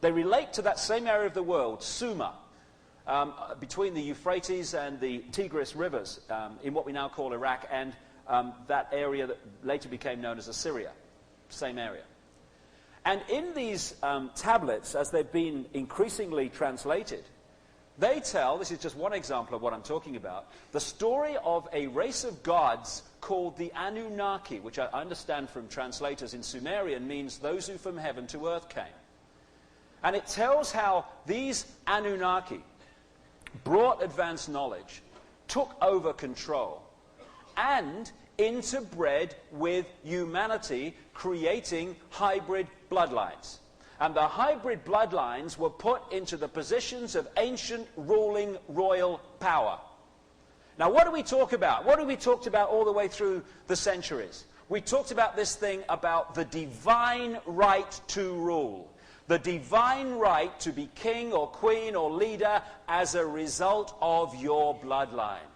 Speaker 1: They relate to that same area of the world, Sumer, between the Euphrates and the Tigris rivers, in what we now call Iraq, and that area that later became known as Assyria, same area. And in these tablets, as they've been increasingly translated, they tell, this is just one example of what I'm talking about, the story of a race of gods called the Anunnaki, which I understand from translators in Sumerian means those who from heaven to earth came. And it tells how these Anunnaki brought advanced knowledge, took over control, and interbred with humanity, creating hybrid bloodlines. And the hybrid bloodlines were put into the positions of ancient ruling royal power. Now, what do we talk about? What have we talked about all the way through the centuries? We talked about this thing about the divine right to rule. The divine right to be king or queen or leader as a result of your bloodline.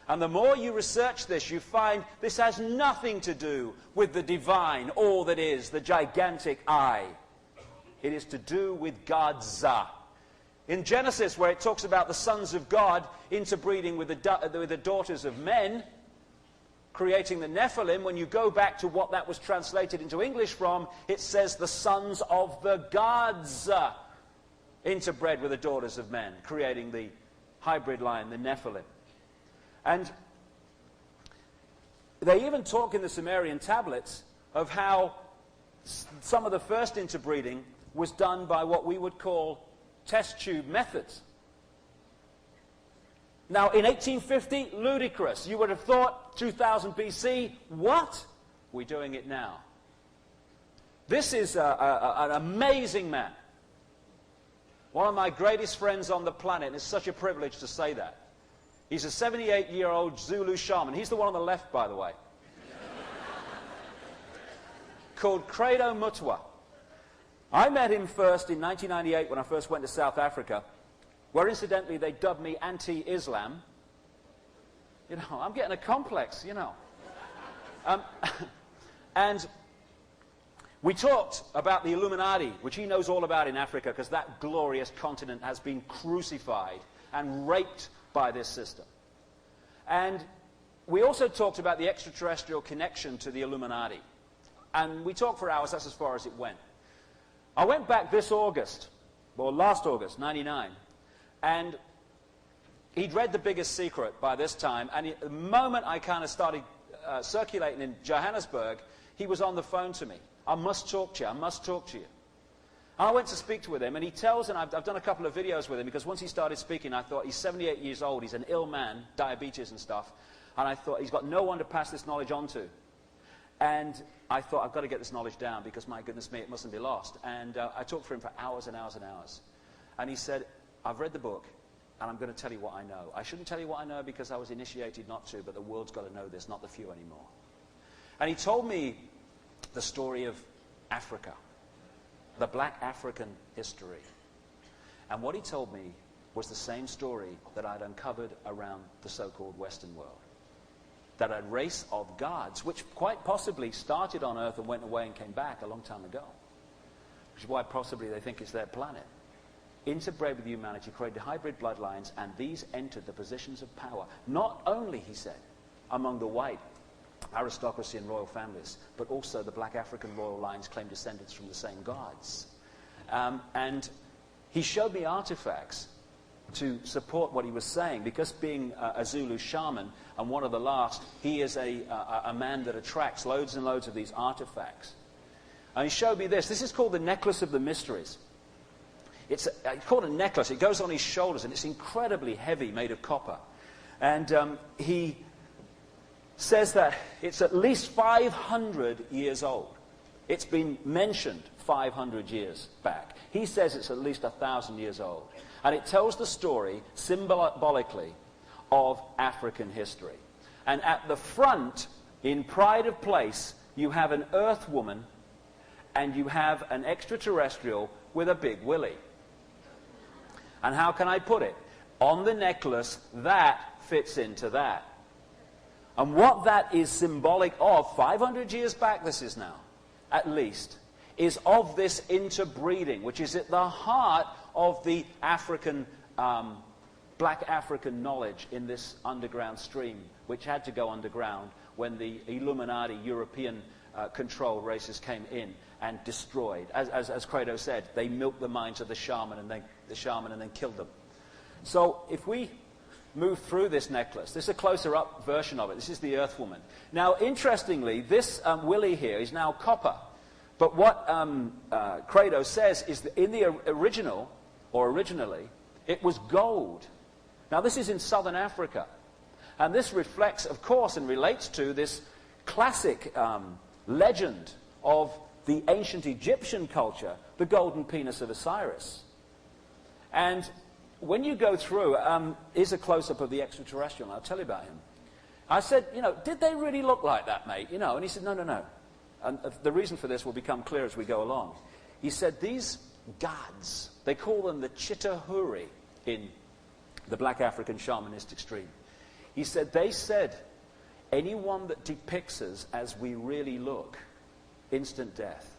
Speaker 1: And the more you research this, you find this has nothing to do with the divine, all that is, the gigantic I. It is to do with God's. In Genesis, where it talks about the sons of God interbreeding with the daughters of men, creating the Nephilim, when you go back to what that was translated into English from, it says the sons of the gods interbred with the daughters of men, creating the hybrid line, the Nephilim. And they even talk in the Sumerian tablets of how some of the first interbreeding was done by what we would call test tube methods. Now, in 1850, ludicrous. You would have thought 2000 BC, what? We're doing it now. This is an amazing man. One of my greatest friends on the planet, and it's such a privilege to say that. He's a 78-year-old Zulu shaman. He's the one on the left, by the way. Called Credo Mutwa. I met him first in 1998 when I first went to South Africa, where incidentally they dubbed me anti-Islam. You know, I'm getting a complex, you know. And we talked about the Illuminati, which he knows all about in Africa, because that glorious continent has been crucified and raped by this system. And we also talked about the extraterrestrial connection to the Illuminati. And we talked for hours, that's as far as it went. I went back this August, or last August, 99, and he'd read The Biggest Secret by this time, and the moment I kind of started circulating in Johannesburg, he was on the phone to me. I must talk to you, I must talk to you. And I went to speak with him, and he tells, and I've done a couple of videos with him, because once he started speaking, I thought, he's 78 years old, he's an ill man, diabetes and stuff, and I thought, he's got no one to pass this knowledge on to. And I thought, I've got to get this knowledge down, because my goodness me, it mustn't be lost. And I talked for him for hours and hours and hours. And he said, I've read the book, and I'm going to tell you what I know. I shouldn't tell you what I know because I was initiated not to, but the world's got to know this, not the few anymore. And he told me the story of Africa, the black African history. And what he told me was the same story that I'd uncovered around the so-called Western world. That a race of gods, which quite possibly started on Earth and went away and came back a long time ago, which is why possibly they think it's their planet, interbred with humanity, created hybrid bloodlines, and these entered the positions of power. Not only, he said, among the white aristocracy and royal families, but also the black African royal lines claim descendants from the same gods. And he showed me artifacts to support what he was saying, because being a Zulu shaman and one of the last, he is a man that attracts loads and loads of these artifacts. And he showed me this. This is called the Necklace of the Mysteries. It's called a necklace. It goes on his shoulders, and it's incredibly heavy, made of copper. And he says that it's at least 500 years old. It's been mentioned 500 years back. He says it's at least 1,000 years old. And it tells the story, symbolically, of African history. And at the front, in pride of place, you have an earth woman, and you have an extraterrestrial with a big willy. And how can I put it? On the necklace, that fits into that. And what that is symbolic of, 500 years back this is now, at least, is of this interbreeding, which is at the heart of the African, black African knowledge in this underground stream, which had to go underground when the Illuminati European controlled races came in and destroyed. As Credo said, they milked the minds of the shaman and then killed them. So if we move through this necklace, this is a closer up version of it. This is the Earth Woman. Now, interestingly, this willy here is now copper. But what Credo says is that in the original, or originally, it was gold. Now, this is in southern Africa. And this reflects, of course, and relates to this classic legend of the ancient Egyptian culture, the golden penis of Osiris. And when you go through, here's a close-up of the extraterrestrial, and I'll tell you about him. I said, did they really look like that, mate? And he said, no. And the reason for this will become clear as we go along. He said, these gods, they call them the Chitahuri in the black African shamanistic stream. He said, anyone that depicts us as we really look, instant death.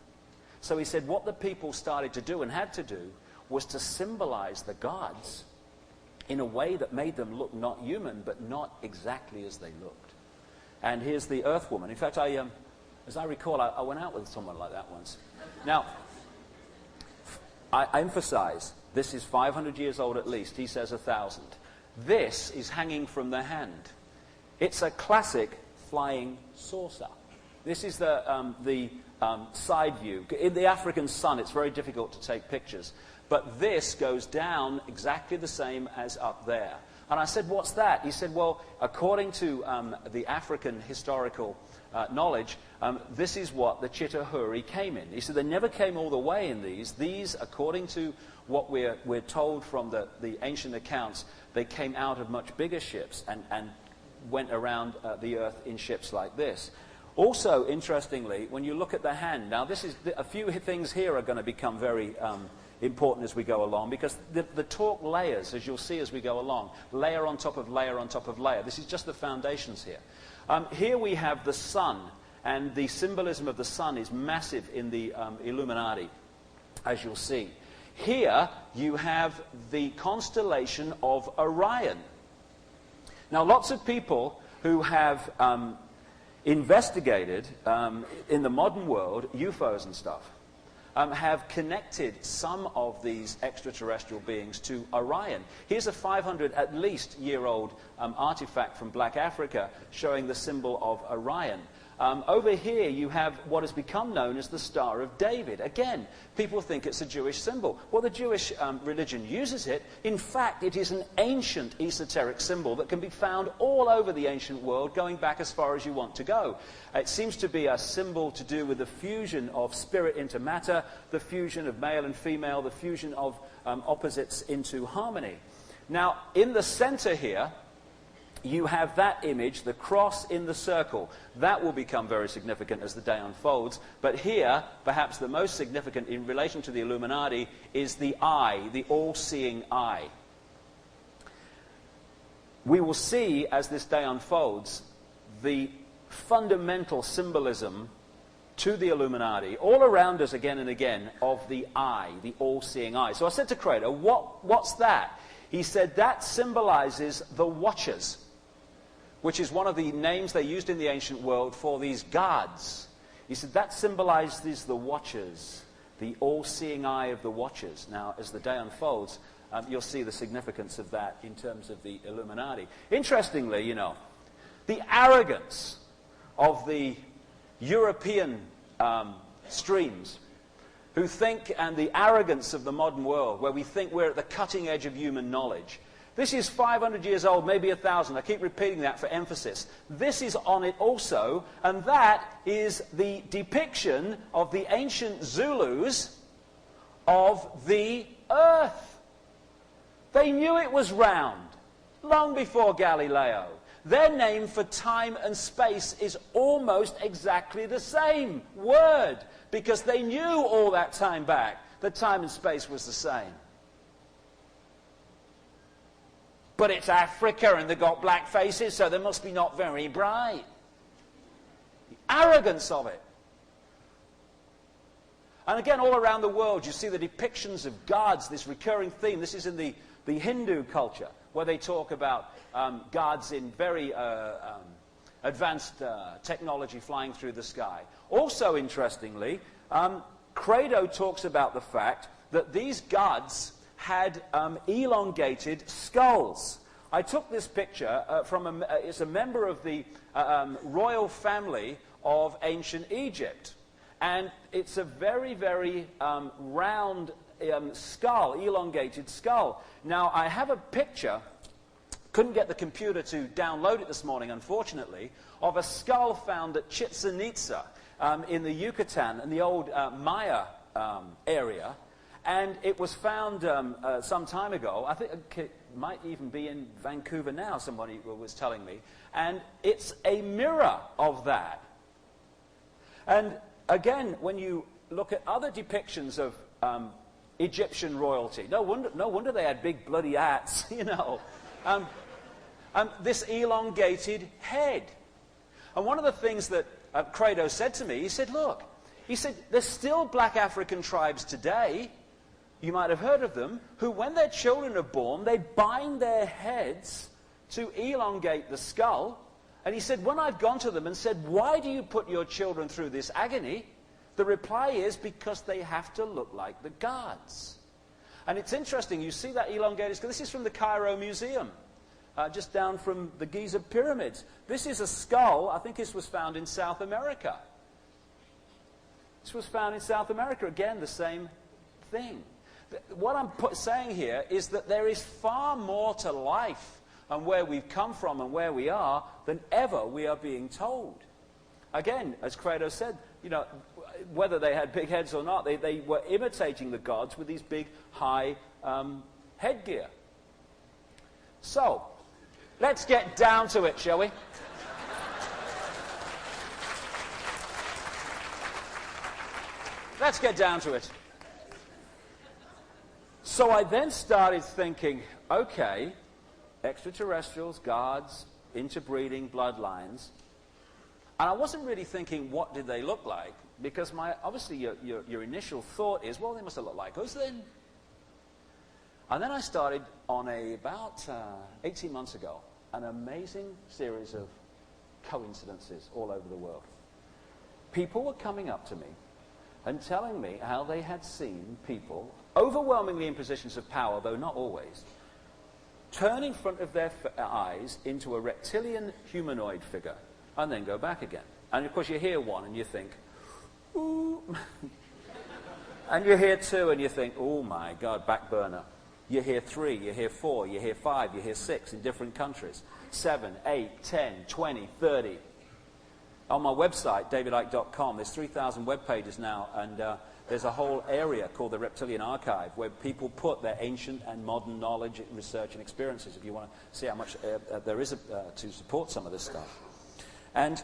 Speaker 1: So he said, what the people started to do and had to do was to symbolize the gods in a way that made them look not human, but not exactly as they looked. And here's the Earth Woman. In fact, as I recall, I went out with someone like that once. Now, I emphasize, this is 500 years old at least. He says 1,000. This is hanging from the hand. It's a classic flying saucer. This is the side view. In the African sun, it's very difficult to take pictures. But this goes down exactly the same as up there. And I said, what's that? He said, well, according to the African historical knowledge, this is what the Chitahuri came in. He said they never came all the way in these. These, according to what we're told from the ancient accounts, they came out of much bigger ships and went around the earth in ships like this. Also, interestingly, when you look at the hand, now this is a few things here are going to become very important as we go along, because the talk layers, as you'll see as we go along, layer on top of layer on top of layer. This is just the foundations here. Here we have the sun, and the symbolism of the sun is massive in the Illuminati, as you'll see. Here you have the constellation of Orion. Now, lots of people who have investigated in the modern world UFOs and stuff have connected some of these extraterrestrial beings to Orion. Here's a 500 at least year-old artifact from Black Africa showing the symbol of Orion. Over here you have what has become known as the Star of David. Again, people think it's a Jewish symbol. Well, the Jewish religion uses it. In fact, it is an ancient esoteric symbol that can be found all over the ancient world, going back as far as you want to go. It seems to be a symbol to do with the fusion of spirit into matter, the fusion of male and female, the fusion of opposites into harmony. Now, in the center here, you have that image, the cross in the circle. That will become very significant as the day unfolds. But here, perhaps the most significant in relation to the Illuminati is the eye, the all-seeing eye. We will see, as this day unfolds, the fundamental symbolism to the Illuminati, all around us again and again, of the eye, the all-seeing eye. So I said to Credo, what's that? He said, that symbolizes the Watchers, which is one of the names they used in the ancient world for these gods. He said that symbolizes the Watchers, the all-seeing eye of the Watchers. Now, as the day unfolds, you'll see the significance of that in terms of the Illuminati. Interestingly, the arrogance of the European streams who think, and the arrogance of the modern world, where we think we're at the cutting edge of human knowledge. This is 500 years old, maybe 1,000. I keep repeating that for emphasis. This is on it also, and that is the depiction of the ancient Zulus of the earth. They knew it was round, long before Galileo. Their name for time and space is almost exactly the same word, because they knew all that time back that time and space was the same. But it's Africa and they've got black faces, so they must be not very bright. The arrogance of it. And again, all around the world, you see the depictions of gods, this recurring theme. This is in the Hindu culture, where they talk about gods in very advanced technology flying through the sky. Also, interestingly, Credo talks about the fact that these gods had elongated skulls. I took this picture from it's a member of the royal family of ancient Egypt. And it's a very, very round skull, elongated skull. Now, I have a picture, couldn't get the computer to download it this morning, unfortunately, of a skull found at Chichen Itza in the Yucatan, in the old Maya area. And it was found some time ago. I think it might even be in Vancouver now, somebody was telling me. And it's a mirror of that. And again, when you look at other depictions of Egyptian royalty, no wonder they had big bloody hats, you know. This elongated head. And one of the things that Credo said to me, he said, look, he said, there's still black African tribes today, you might have heard of them, who when their children are born, they bind their heads to elongate the skull. And he said, when I've gone to them and said, why do you put your children through this agony? The reply is, because they have to look like the gods. And it's interesting, you see that elongated skull. This is from the Cairo Museum, just down from the Giza pyramids. This is a skull, I think this was found in South America. This was found in South America, again, the same thing. What I'm saying here is that there is far more to life and where we've come from and where we are than ever we are being told. Again, as Credo said, you know, whether they had big heads or not, they were imitating the gods with these big, high headgear. So, let's get down to it, shall we? Let's get down to it. So I then started thinking, okay, extraterrestrials, gods, interbreeding, bloodlines. And I wasn't really thinking, what did they look like? Because obviously your initial thought is, well, they must have looked like us then. And then I started on about 18 months ago, an amazing series of coincidences all over the world. People were coming up to me and telling me how they had seen people, overwhelmingly in positions of power, though not always, turn in front of their eyes into a reptilian humanoid figure and then go back again. And of course you hear one and you think, ooh. And you hear two and you think, oh my God, back burner. You hear 3, you hear 4, you hear 5, you hear 6 in different countries. 7, 8, 10, 20, 30. On my website, davidicke.com, there's 3,000 web pages now, and there's a whole area called the Reptilian Archive where people put their ancient and modern knowledge, research, and experiences, if you want to see how much there is to support some of this stuff. And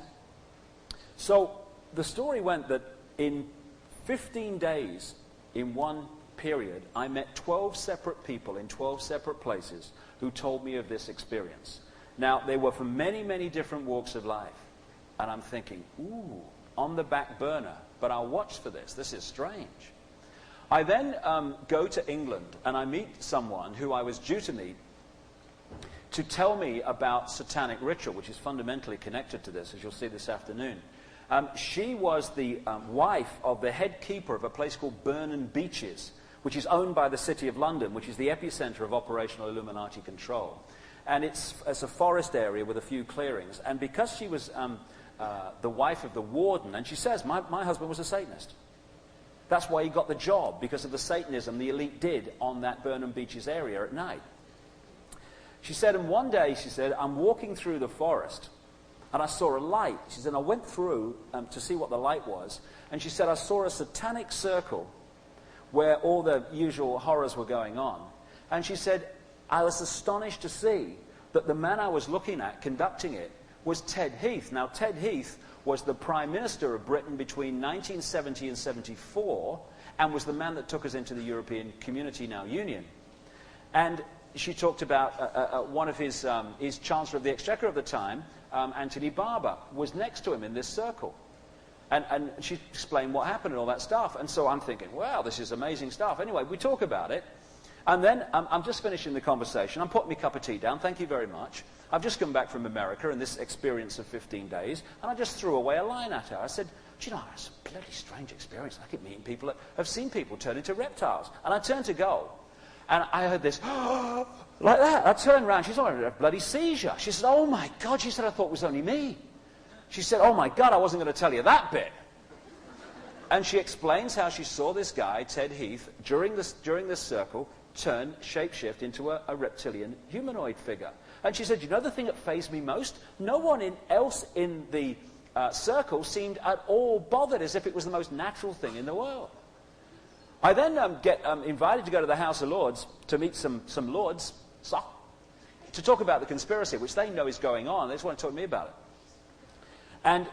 Speaker 1: so the story went that in 15 days, in one period, I met 12 separate people in 12 separate places who told me of this experience. Now, they were from many, many different walks of life. And I'm thinking, ooh, on the back burner, but I'll watch for this. This is strange. I then go to England and I meet someone who I was due to meet to tell me about satanic ritual, which is fundamentally connected to this, as you'll see this afternoon. She was the wife of the head keeper of a place called Burnham Beeches, which is owned by the City of London, which is the epicenter of operational Illuminati control. And it's a forest area with a few clearings. And because she was the wife of the warden, and she says, my husband was a Satanist. That's why he got the job, because of the Satanism the elite did on that Burnham Beeches area at night. She said, and one day, she said, I'm walking through the forest, and I saw a light. She said, I went through to see what the light was, and she said, I saw a satanic circle where all the usual horrors were going on. And she said, I was astonished to see that the man I was looking at conducting it was Ted Heath. Now, Ted Heath was the Prime Minister of Britain between 1970 and 74, and was the man that took us into the European Community, now Union. And she talked about one of his Chancellor of the Exchequer of the time, Anthony Barber, was next to him in this circle. And she explained what happened and all that stuff. And so I'm thinking, wow, this is amazing stuff. Anyway, we talk about it. And then I'm just finishing the conversation. I'm putting my cup of tea down. Thank you very much. I've just come back from America and this experience of 15 days. And I just threw away a line at her. I said, do you know, it's a bloody strange experience. I keep meeting people that have seen people turn into reptiles. And I turned to go. And I heard this, like that. I turned around. She's on a bloody seizure. She said, oh, my God. She said, I thought it was only me. She said, oh, my God, I wasn't going to tell you that bit. And she explains how she saw this guy, Ted Heath, during this circle, turn, shapeshift into a reptilian humanoid figure. And she said, you know the thing that fazed me most? No one else in the circle seemed at all bothered, as if it was the most natural thing in the world. I then get invited to go to the House of Lords to meet some lords to talk about the conspiracy, which they know is going on. They just want to talk to me about it. And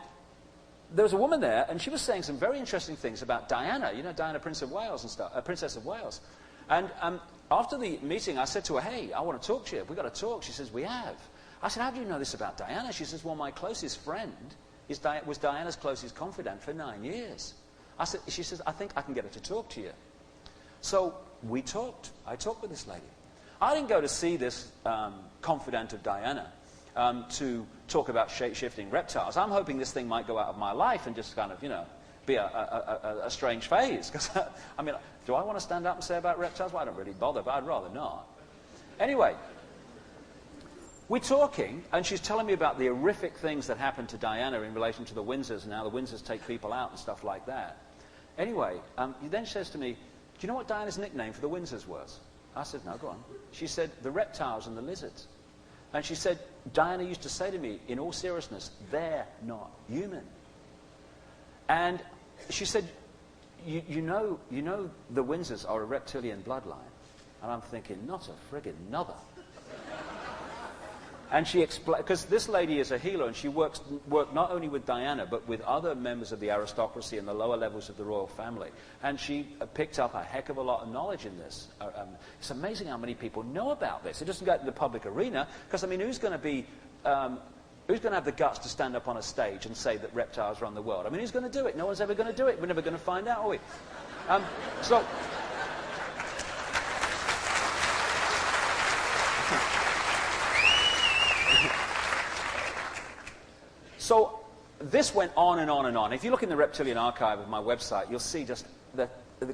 Speaker 1: there was a woman there, and she was saying some very interesting things about Diana. You know, Diana, Princess of Wales and stuff, Princess of Wales. And after the meeting, I said to her, hey, I want to talk to you. We've got to talk. She says, we have. I said, how do you know this about Diana? She says, well, my closest friend was Diana's closest confidant for 9 years. She says, I think I can get her to talk to you. So we talked. I talked with this lady. I didn't go to see this confidant of Diana to talk about shape-shifting reptiles. I'm hoping this thing might go out of my life and just kind of, you know, be a strange phase. Because, I mean, do I want to stand up and say about reptiles? Well, I don't really bother, but I'd rather not. Anyway, we're talking, and she's telling me about the horrific things that happened to Diana in relation to the Windsors, and how the Windsors take people out and stuff like that. Anyway, he then says to me, do you know what Diana's nickname for the Windsors was? I said, no, go on. She said, the reptiles and the lizards. And she said, Diana used to say to me, in all seriousness, they're not human. And she said, you know the Windsors are a reptilian bloodline. And I'm thinking, not a friggin' nother. And she explained, because this lady is a healer, and she worked not only with Diana, but with other members of the aristocracy and the lower levels of the royal family. And she picked up a heck of a lot of knowledge in this. It's amazing how many people know about this. It doesn't go to the public arena, because, I mean, who's going to have the guts to stand up on a stage and say that reptiles run the world? I mean, who's going to do it? No one's ever going to do it. We're never going to find out, are we? So this went on and on and on. If you look in the Reptilian Archive of my website, you'll see just the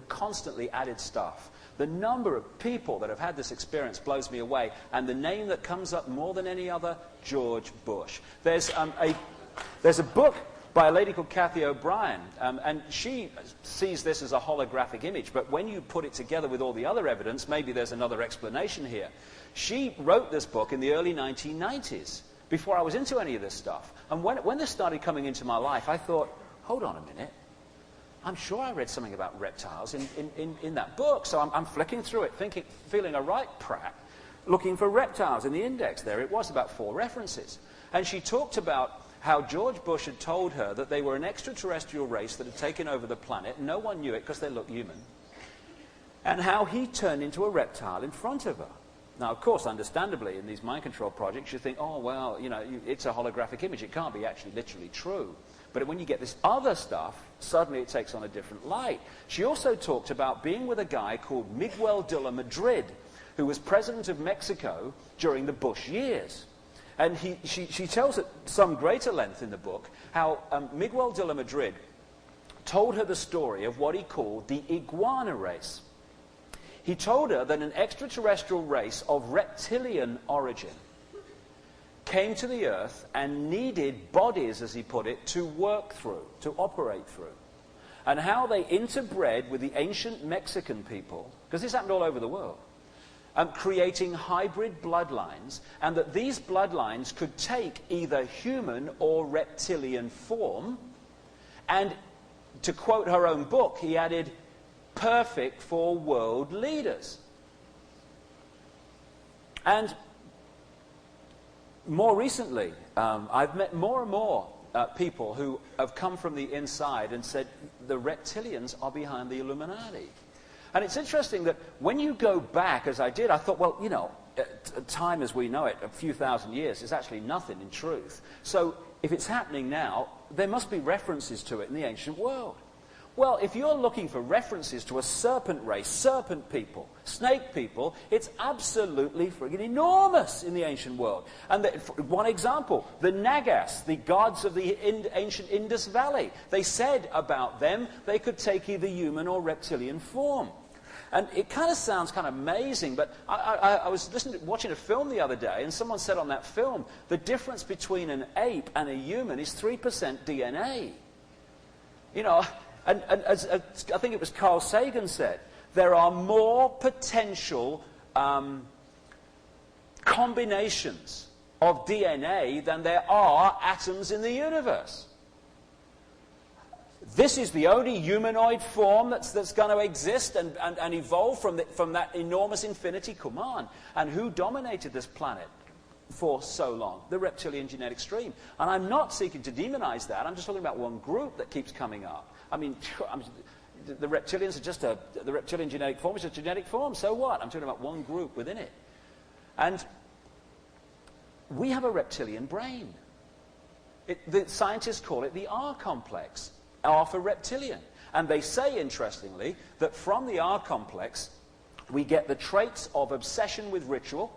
Speaker 1: constantly added stuff. The number of people that have had this experience blows me away. And the name that comes up more than any other, George Bush. There's a book by a lady called Kathy O'Brien, and she sees this as a holographic image. But when you put it together with all the other evidence, maybe there's another explanation here. She wrote this book in the early 1990s. Before I was into any of this stuff. And when this started coming into my life, I thought, hold on a minute. I'm sure I read something about reptiles in that book. So I'm flicking through it, feeling a right prat, looking for reptiles in the index. There it was, about 4 references. And she talked about how George Bush had told her that they were an extraterrestrial race that had taken over the planet. No one knew it because they looked human. And how he turned into a reptile in front of her. Now, of course, understandably, in these mind control projects, you think, oh, well, you know, it's a holographic image. It can't be actually literally true. But when you get this other stuff, suddenly it takes on a different light. She also talked about being with a guy called Miguel de la Madrid, who was president of Mexico during the Bush years. And she tells at some greater length in the book how Miguel de la Madrid told her the story of what he called the iguana race. He told her that an extraterrestrial race of reptilian origin came to the Earth and needed bodies, as he put it, to work through, to operate through. And how they interbred with the ancient Mexican people, because this happened all over the world, creating hybrid bloodlines, and that these bloodlines could take either human or reptilian form. And to quote her own book, he added, perfect for world leaders. And more recently, I've met more and more people who have come from the inside and said the reptilians are behind the Illuminati. And it's interesting that when you go back, as I did, I thought, well, you know, time as we know it, a few thousand years, is actually nothing in truth. So if it's happening now, there must be references to it in the ancient world. Well, if you're looking for references to a serpent race, serpent people, snake people, it's absolutely friggin' enormous in the ancient world. And one example, the Nagas, the gods of the ancient Indus Valley, they said about them they could take either human or reptilian form. And it kind of sounds kind of amazing, but I was watching a film the other day, and someone said on that film, the difference between an ape and a human is 3% DNA. You know, and as I think it was Carl Sagan said, there are more potential combinations of DNA than there are atoms in the universe. This is the only humanoid form that's going to exist and evolve from that enormous infinity. Come on. And who dominated this planet for so long? The reptilian genetic stream. And I'm not seeking to demonize that. I'm just talking about one group that keeps coming up. I mean, the reptilians are just the reptilian genetic form is a genetic form. So what? I'm talking about one group within it. And we have a reptilian brain. The scientists call it the R complex. R for reptilian. And they say, interestingly, that from the R complex, we get the traits of obsession with ritual,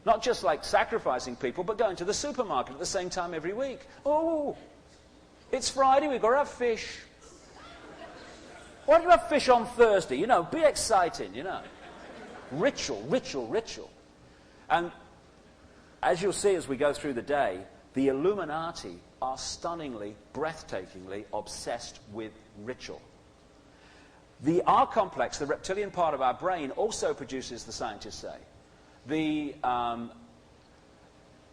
Speaker 1: not just like sacrificing people, but going to the supermarket at the same time every week. Oh, it's Friday, we've got to have fish. Why do you have fish on Thursday? You know, be exciting, you know. Ritual, ritual, ritual. And as you'll see as we go through the day, the Illuminati are stunningly, breathtakingly obsessed with ritual. The R complex, the reptilian part of our brain, also produces, the scientists say, the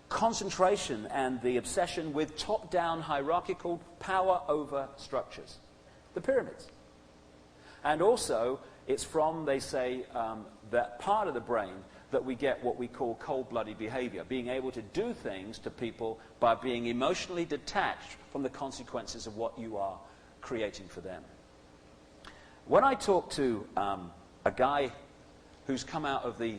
Speaker 1: concentration and the obsession with top-down hierarchical power over structures, the pyramids. And also, it's from, they say, that part of the brain that we get what we call cold-blooded behavior, being able to do things to people by being emotionally detached from the consequences of what you are creating for them. When I talk to a guy who's come out of the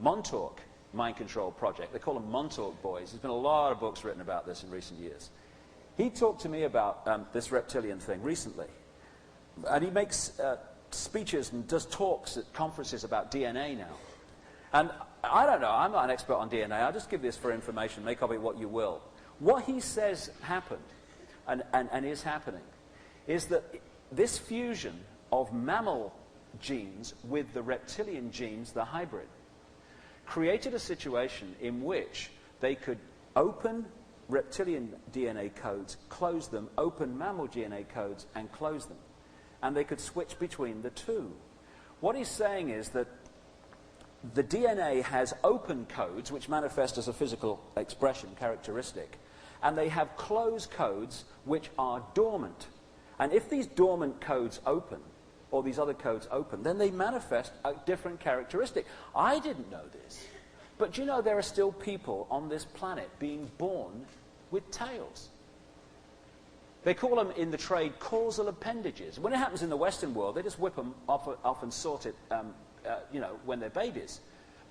Speaker 1: Montauk mind control project, they call them Montauk boys, there's been a lot of books written about this in recent years. He talked to me about this reptilian thing recently. And he makes speeches and does talks at conferences about DNA now. And I don't know, I'm not an expert on DNA, I'll just give this for information, make of it what you will. What he says happened, and is happening, is that this fusion of mammal genes with the reptilian genes, the hybrid, created a situation in which they could open reptilian DNA codes, close them, open mammal DNA codes, and close them. And they could switch between the two. What he's saying is that the DNA has open codes, which manifest as a physical expression, characteristic, and they have closed codes, which are dormant. And if these dormant codes open, or these other codes open, then they manifest a different characteristic. I didn't know this, but do you know there are still people on this planet being born with tails? They call them in the trade causal appendages. When it happens in the Western world, they just whip them off and sort it, when they're babies.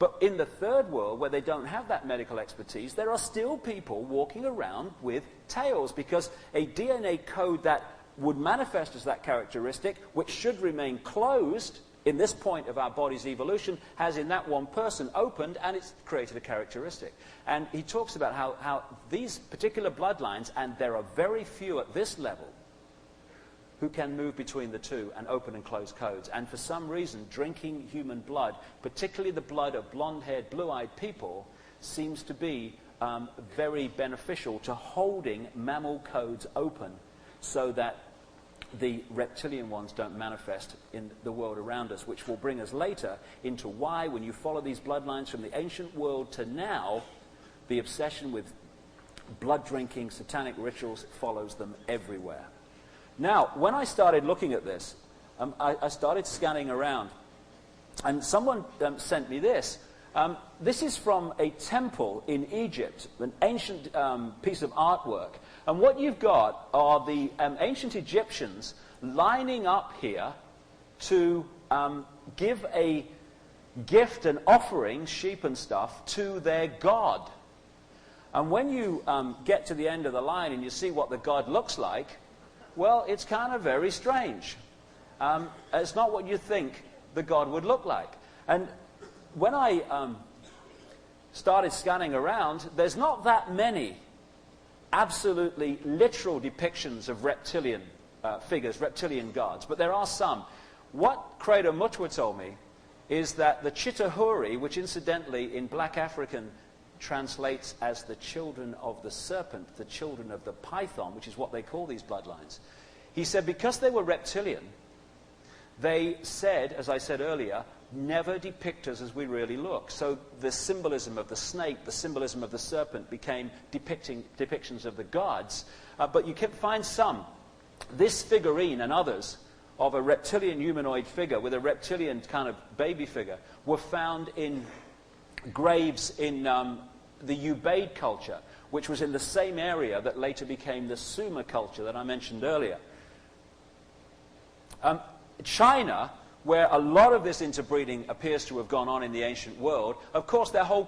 Speaker 1: But in the third world, where they don't have that medical expertise, there are still people walking around with tails, because a DNA code that would manifest as that characteristic, which should remain closed in this point of our body's evolution, has in that one person opened, and it's created a characteristic. And he talks about how these particular bloodlines, and there are very few at this level, who can move between the two and open and close codes. And for some reason, drinking human blood, particularly the blood of blonde-haired, blue-eyed people, seems to be very beneficial to holding mammal codes open so that the reptilian ones don't manifest in the world around us, which will bring us later into why, when you follow these bloodlines from the ancient world to now, the obsession with blood-drinking, satanic rituals follows them everywhere. Now, when I started looking at this, I started scanning around, and someone sent me this. This is from a temple in Egypt, an ancient piece of artwork. And what you've got are the ancient Egyptians lining up here to give a gift and offering sheep and stuff to their god. And when you get to the end of the line and you see what the god looks like, well, it's kind of very strange. It's not what you think the god would look like. And when I started scanning around, there's not that many absolutely literal depictions of reptilian figures, reptilian gods, but there are some. What Credo Mutwa told me is that the Chitahuri, which incidentally in Black African translates as the children of the serpent, the children of the python, which is what they call these bloodlines. He said because they were reptilian, they said, as I said earlier, never depict us as we really look. So the symbolism of the snake, the symbolism of the serpent became depictions of the gods. But you can find some. This figurine and others of a reptilian humanoid figure with a reptilian kind of baby figure were found in graves in the Ubaid culture, which was in the same area that later became the Sumer culture that I mentioned earlier. China, where a lot of this interbreeding appears to have gone on in the ancient world, of course their whole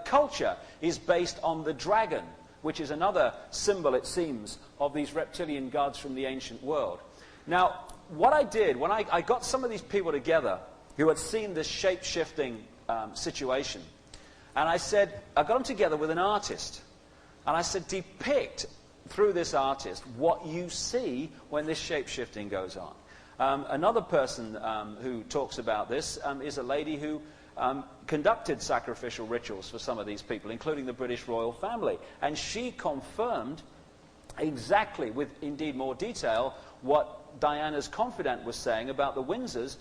Speaker 1: culture is based on the dragon, which is another symbol, it seems, of these reptilian gods from the ancient world. Now, what I did, when I got some of these people together who had seen this shape-shifting situation, and I got them together with an artist, and I said, depict through this artist what you see when this shape-shifting goes on. Another person who talks about this is a lady who conducted sacrificial rituals for some of these people, including the British royal family. And she confirmed exactly, with indeed more detail, what Diana's confidant was saying about the Windsors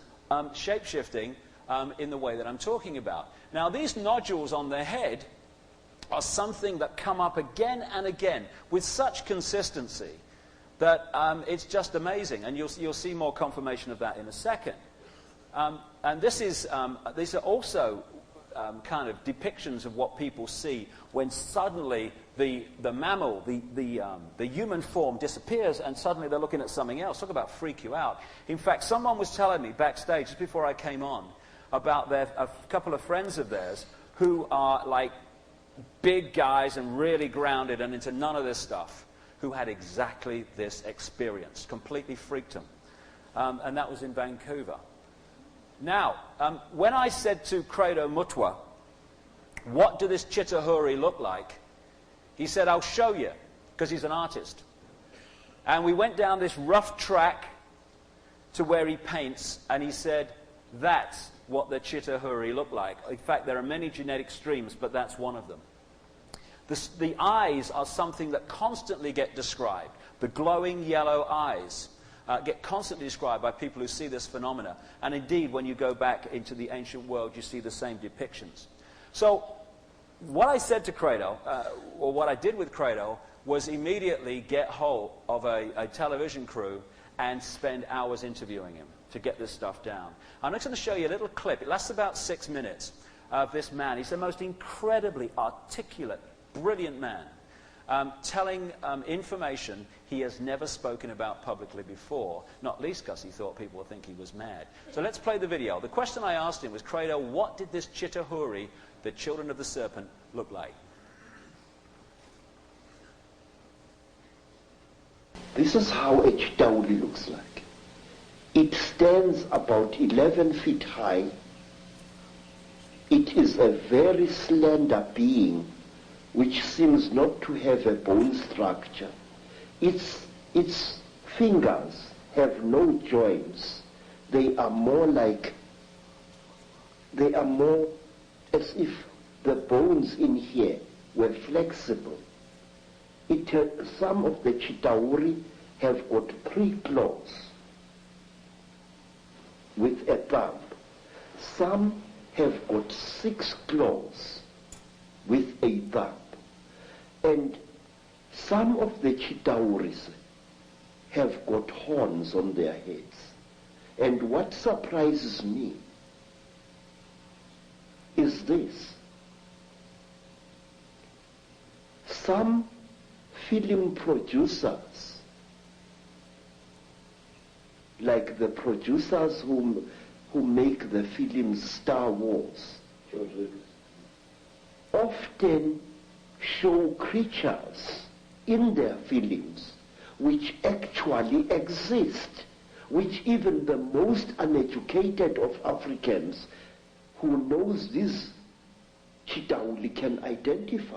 Speaker 1: shape-shifting in the way that I'm talking about. Now, these nodules on their head are something that come up again and again with such consistency that it's just amazing, and you'll see more confirmation of that in a second. And these are also kind of depictions of what people see when suddenly the mammal, the human form disappears, and suddenly they're looking at something else. Talk about freak you out. In fact, someone was telling me backstage just before I came on about a couple of friends of theirs who are like big guys and really grounded and into none of this stuff, who had exactly this experience, completely freaked them. And that was in Vancouver. Now, when I said to Credo Mutwa, what do this Chitahuri look like? He said, I'll show you, because he's an artist. And we went down this rough track to where he paints, and he said, that's what the Chitahuri look like. In fact, there are many genetic streams, but that's one of them. The eyes are something that constantly get described. The glowing yellow eyes get constantly described by people who see this phenomena. And indeed, when you go back into the ancient world, you see the same depictions. So what I said to Credo, or what I did with Credo, was immediately get hold of a television crew and spend hours interviewing him to get this stuff down. I'm just going to show you a little clip. It lasts about 6 minutes of this man. He's the most incredibly articulate, brilliant man, telling information he has never spoken about publicly before, not least because he thought people would think he was mad. So let's play the video. The question I asked him was, Credo, what did this Chitahuri, the children of the serpent, look like?
Speaker 2: This is how a Chitauri looks like. It stands about 11 feet high. It is a very slender being which seems not to have a bone structure. Its fingers have no joints. They are more as if the bones in here were flexible. Some of the Chitauri have got 3 claws with a thumb. Some have got 6 claws with a thumb. And some of the Chitauris have got horns on their heads. And what surprises me is this. Some film producers, like the producers who make the films Star Wars often show creatures in their films which actually exist, which even the most uneducated of Africans who knows this Chitauli can identify.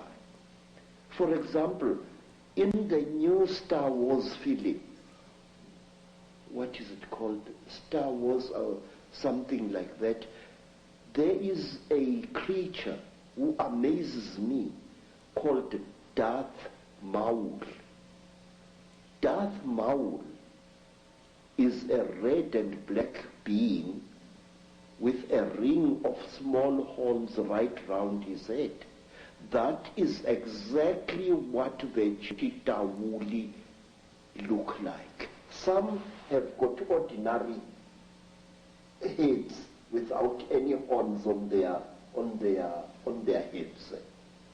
Speaker 2: For example, in the new Star Wars film, what is it called? Star Wars or something like that. There is a creature who amazes me called Darth Maul. Darth Maul is a red and black being with a ring of small horns right round his head. That is exactly what the Chitauli look like. Some have got ordinary heads without any horns on their heads.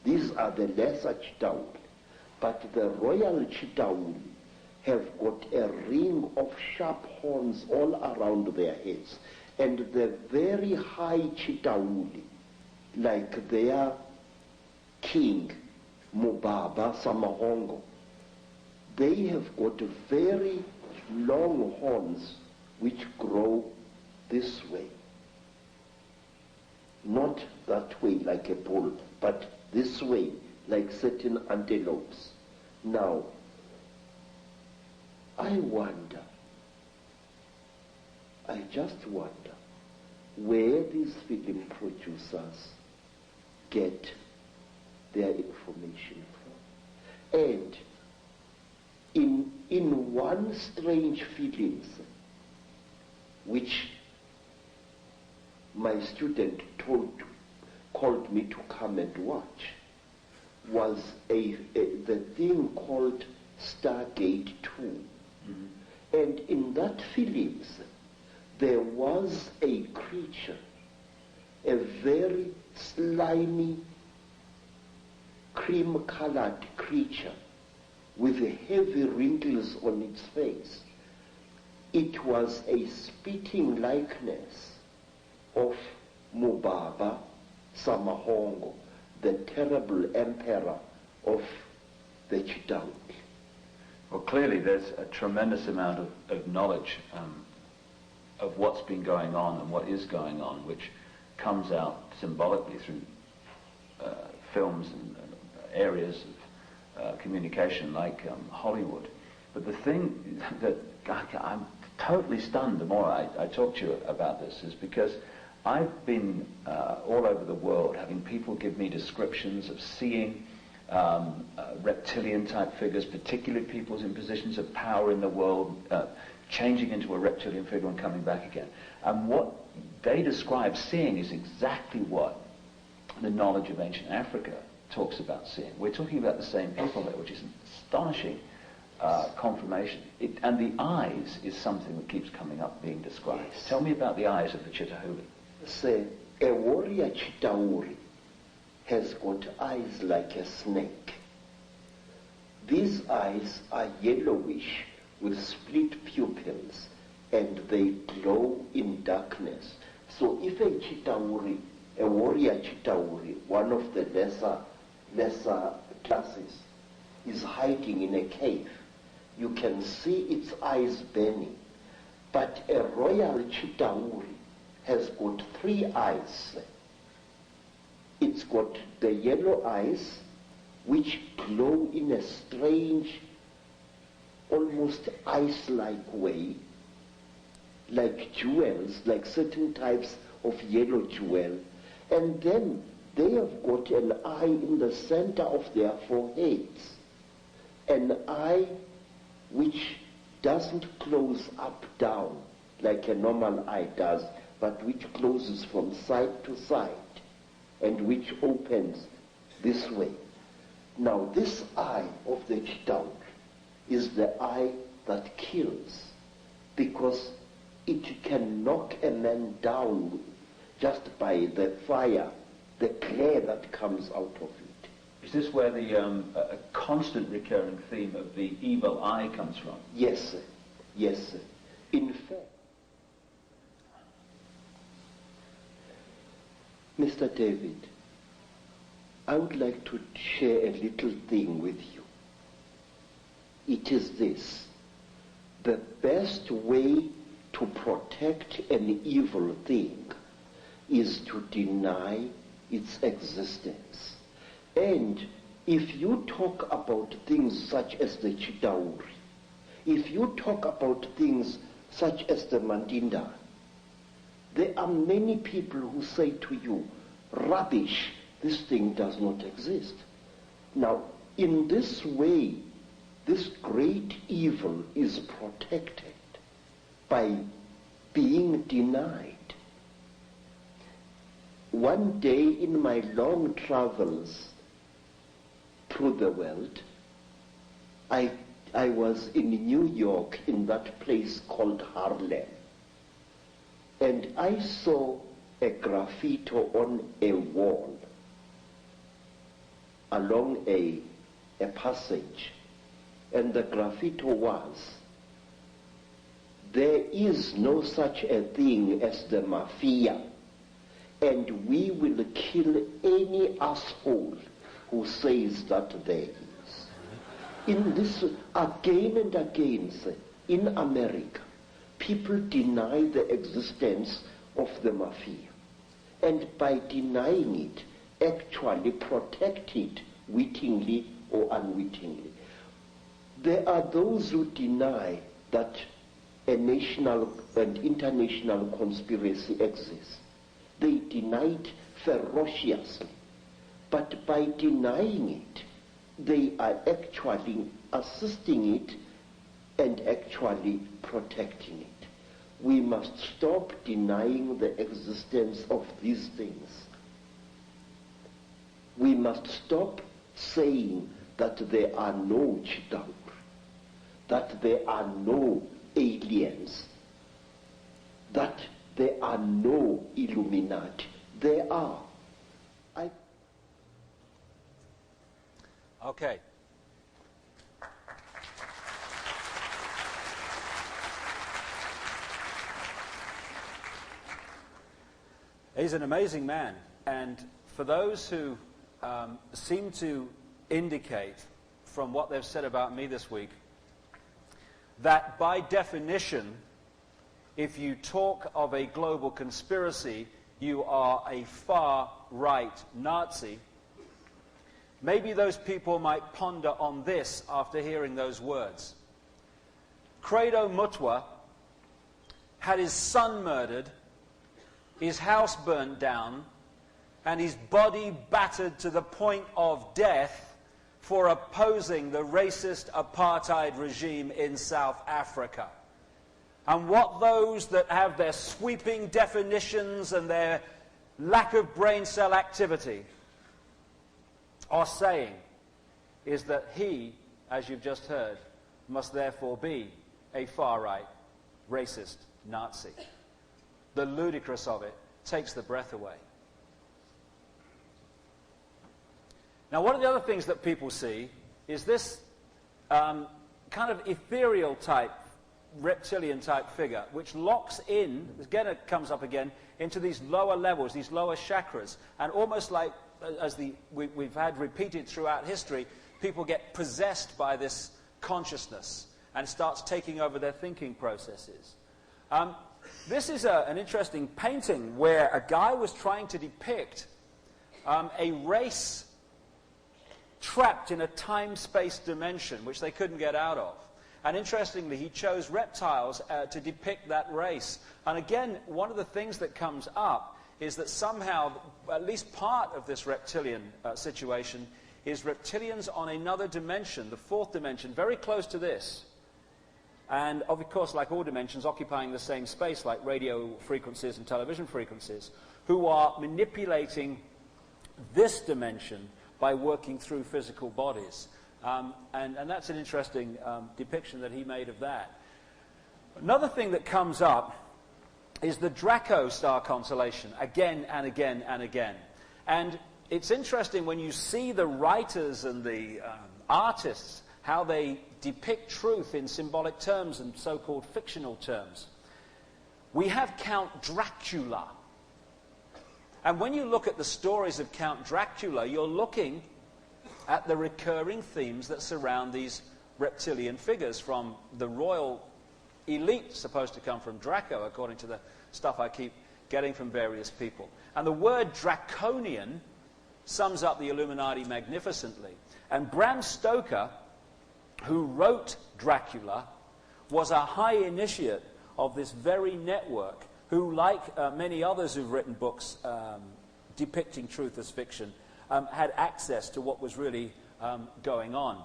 Speaker 2: These are the lesser Chitauli. But the royal Chitauli have got a ring of sharp horns all around their heads. And the very high Chitauli, like their king, Mubaba Samahongo, they have got very long horns which grow this way. Not that way like a bull, but this way like certain antelopes. Now, I just wonder where these film producers get their information from. And in one strange film, which my student called me to come and watch, was the thing called Stargate 2. Mm-hmm. And in that film, there was a creature, a very slimy, cream-colored creature with heavy wrinkles on its face. It was a spitting likeness of Mubaba Samahongo, the terrible emperor of the Chitauli.
Speaker 1: Well, clearly there's a tremendous amount of knowledge of what's been going on and what is going on, which comes out symbolically through films and areas of communication like Hollywood. But the thing that I'm totally stunned the more I talk to you about this is because I've been all over the world having people give me descriptions of seeing reptilian type figures, particularly people in positions of power in the world, changing into a reptilian figure and coming back again. And what they describe seeing is exactly what the knowledge of ancient Africa talks about seeing. We're talking about the same people there, which is an astonishing confirmation. And the eyes is something that keeps coming up being described. Yes. Tell me about the eyes of the Chitauri.
Speaker 2: Say, a warrior Chitauri has got eyes like a snake. These eyes are yellowish with split pupils, and they glow in darkness. So if a Chitauri, a warrior Chitauri, one of the lesser classes, is hiding in a cave, you can see its eyes burning. But a royal Chitauri has got 3 eyes. It's got the yellow eyes, which glow in a strange, almost ice-like way, like jewels, like certain types of yellow jewel. And then they have got an eye in the center of their foreheads, an eye which doesn't close up down like a normal eye does, but which closes from side to side and which opens this way. Now this eye of the Chitauri is the eye that kills, because it can knock a man down just by the fire, the glare that comes out of it.
Speaker 1: Is this where the a constant recurring theme of the evil eye comes from?
Speaker 2: Yes, sir. Yes, sir. In fact, Mr. David, I would like to share a little thing with you. It is this: the best way to protect an evil thing is to deny its existence. And if you talk about things such as the Chitauri, if you talk about things such as the Mandinda, there are many people who say to you, rubbish, this thing does not exist. Now, in this way, this great evil is protected by being denied. One day in my long travels through the world, I was in New York, in that place called Harlem, and I saw a graffiti on a wall along a passage, and the graffiti was, "There is no such a thing as the mafia, and we will kill any asshole who says that there is." In this, again and again, in America, people deny the existence of the mafia, and by denying it, actually protect it wittingly or unwittingly. There are those who deny that a national and international conspiracy exists. They deny it ferociously. But by denying it, they are actually assisting it and actually protecting it. We must stop denying the existence of these things. We must stop saying that there are no Chitauri, that there are no aliens, that there are no Illuminati. There are.
Speaker 1: Okay. He's an amazing man, and for those who seem to indicate from what they've said about me this week that by definition, if you talk of a global conspiracy, you are a far-right Nazi, maybe those people might ponder on this after hearing those words. Credo Mutwa had his son murdered, his house burnt down, and his body battered to the point of death for opposing the racist apartheid regime in South Africa. And what those that have their sweeping definitions and their lack of brain cell activity are saying is that he, as you've just heard, must therefore be a far-right, racist Nazi. The ludicrous of it takes the breath away. Now, one of the other things that people see is this kind of ethereal type, reptilian type figure, which locks in, again it comes up again, into these lower levels, these lower chakras, and almost like, as we've had repeated throughout history, people get possessed by this consciousness and starts taking over their thinking processes. This is an interesting painting where a guy was trying to depict a race trapped in a time-space dimension which they couldn't get out of. And interestingly, he chose reptiles to depict that race. And again, one of the things that comes up is that somehow, at least part of this reptilian situation, is reptilians on another dimension, the fourth dimension, very close to this. And of course, like all dimensions, occupying the same space, like radio frequencies and television frequencies, who are manipulating this dimension by working through physical bodies. And that's an interesting depiction that he made of that. Another thing that comes up is the Draco star constellation, again and again and again. And it's interesting when you see the writers and the artists, how they depict truth in symbolic terms and so-called fictional terms. We have Count Dracula, And when you look at the stories of Count Dracula, you're looking at the recurring themes that surround these reptilian figures, from the royal elite, supposed to come from Draco, according to the stuff I keep getting from various people. And the word draconian sums up the Illuminati magnificently. And Bram Stoker, who wrote Dracula, was a high initiate of this very network, who, like many others who've written books depicting truth as fiction, had access to what was really going on.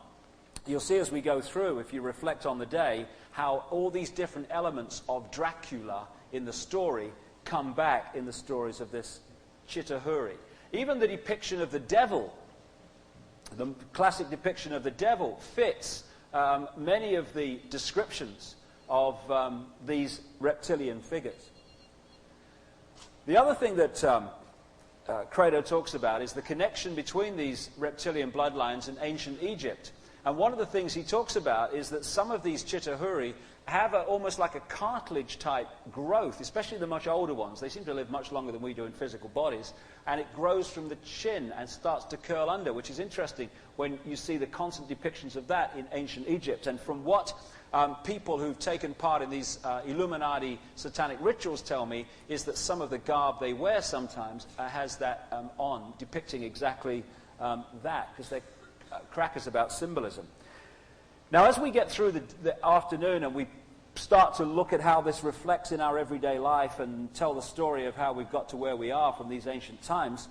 Speaker 1: You'll see as we go through, if you reflect on the day, how all these different elements of Dracula in the story come back in the stories of this Chitahuri. Even the depiction of the devil, the classic depiction of the devil, fits many of the descriptions of these reptilian figures. The other thing that Credo talks about is the connection between these reptilian bloodlines and ancient Egypt. And one of the things he talks about is that some of these Chitahuri have almost like a cartilage-type growth, especially the much older ones. They seem to live much longer than we do in physical bodies. And it grows from the chin and starts to curl under, which is interesting when you see the constant depictions of that in ancient Egypt. And from what people who've taken part in these Illuminati satanic rituals tell me, is that some of the garb they wear sometimes has that on, depicting exactly that, because they're crackers about symbolism. Now, as we get through the afternoon and we start to look at how this reflects in our everyday life and tell the story of how we've got to where we are from these ancient times,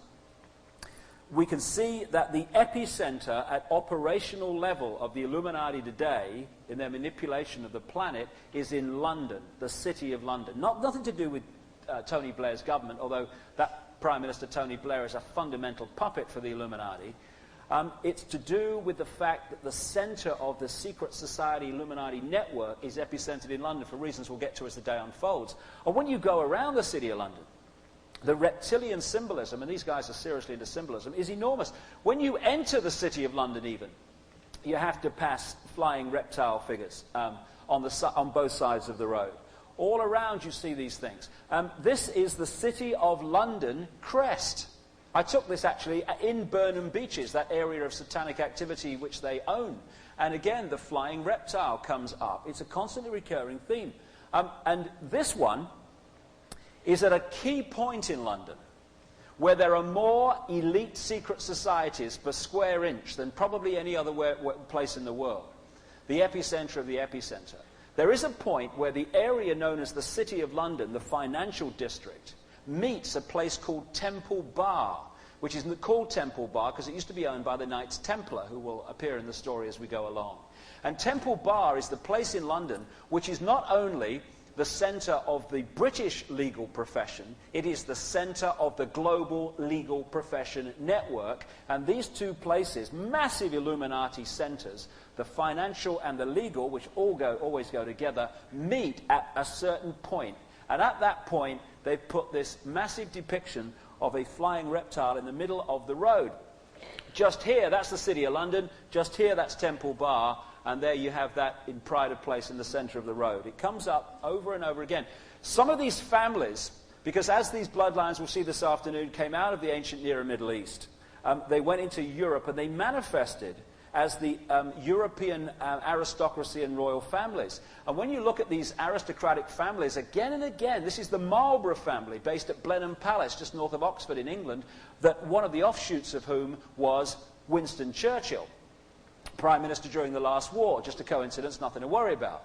Speaker 1: we can see that the epicenter at operational level of the Illuminati today, in their manipulation of the planet, is in London, the city of London. Nothing to do with Tony Blair's government, although that Prime Minister Tony Blair is a fundamental puppet for the Illuminati. It's to do with the fact that the center of the secret society Illuminati network is epicentered in London, for reasons we'll get to as the day unfolds. And when you go around the city of London, the reptilian symbolism, and these guys are seriously into symbolism, is enormous. When you enter the city of London even, you have to pass flying reptile figures on both sides of the road. All around you see these things. This is the City of London crest. I took this actually in Burnham Beaches, that area of satanic activity which they own. And again, the flying reptile comes up. It's a constantly recurring theme. And this one is at a key point in London where there are more elite secret societies per square inch than probably any other place in the world. The epicenter of the epicenter. There is a point where the area known as the City of London, the financial district, meets a place called Temple Bar, which is called Temple Bar because it used to be owned by the Knights Templar, who will appear in the story as we go along. And Temple Bar is the place in London which is not only the center of the British legal profession, it is the center of the global legal profession network. And these two places, massive Illuminati centers, the financial and the legal, which always go together, meet at a certain point. And at that point, they've put this massive depiction of a flying reptile in the middle of the road. Just here, that's the City of London. Just here, that's Temple Bar. And there you have that in pride of place in the center of the road. It comes up over and over again. Some of these families, because as these bloodlines we'll see this afternoon came out of the ancient Near Middle East, they went into Europe and they manifested as the European aristocracy and royal families. And when you look at these aristocratic families, again and again, this is the Marlborough family, based at Blenheim Palace, just north of Oxford in England, that one of the offshoots of whom was Winston Churchill, Prime Minister during the last war. Just a coincidence, nothing to worry about.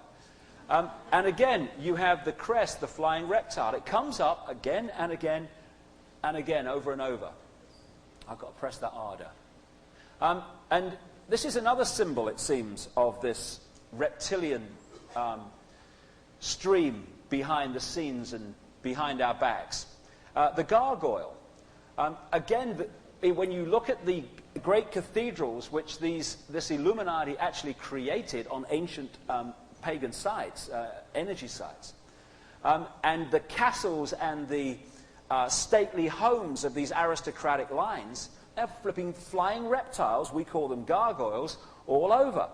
Speaker 1: And again, you have the crest, the flying reptile. It comes up again and again and again, over and over. I've got to press that harder. And this is another symbol, it seems, of this reptilian stream behind the scenes and behind our backs. The gargoyle. Again, when you look at the great cathedrals which this Illuminati actually created on ancient pagan sites, energy sites, and the castles and the stately homes of these aristocratic lines, they're flipping flying reptiles, we call them gargoyles, all over.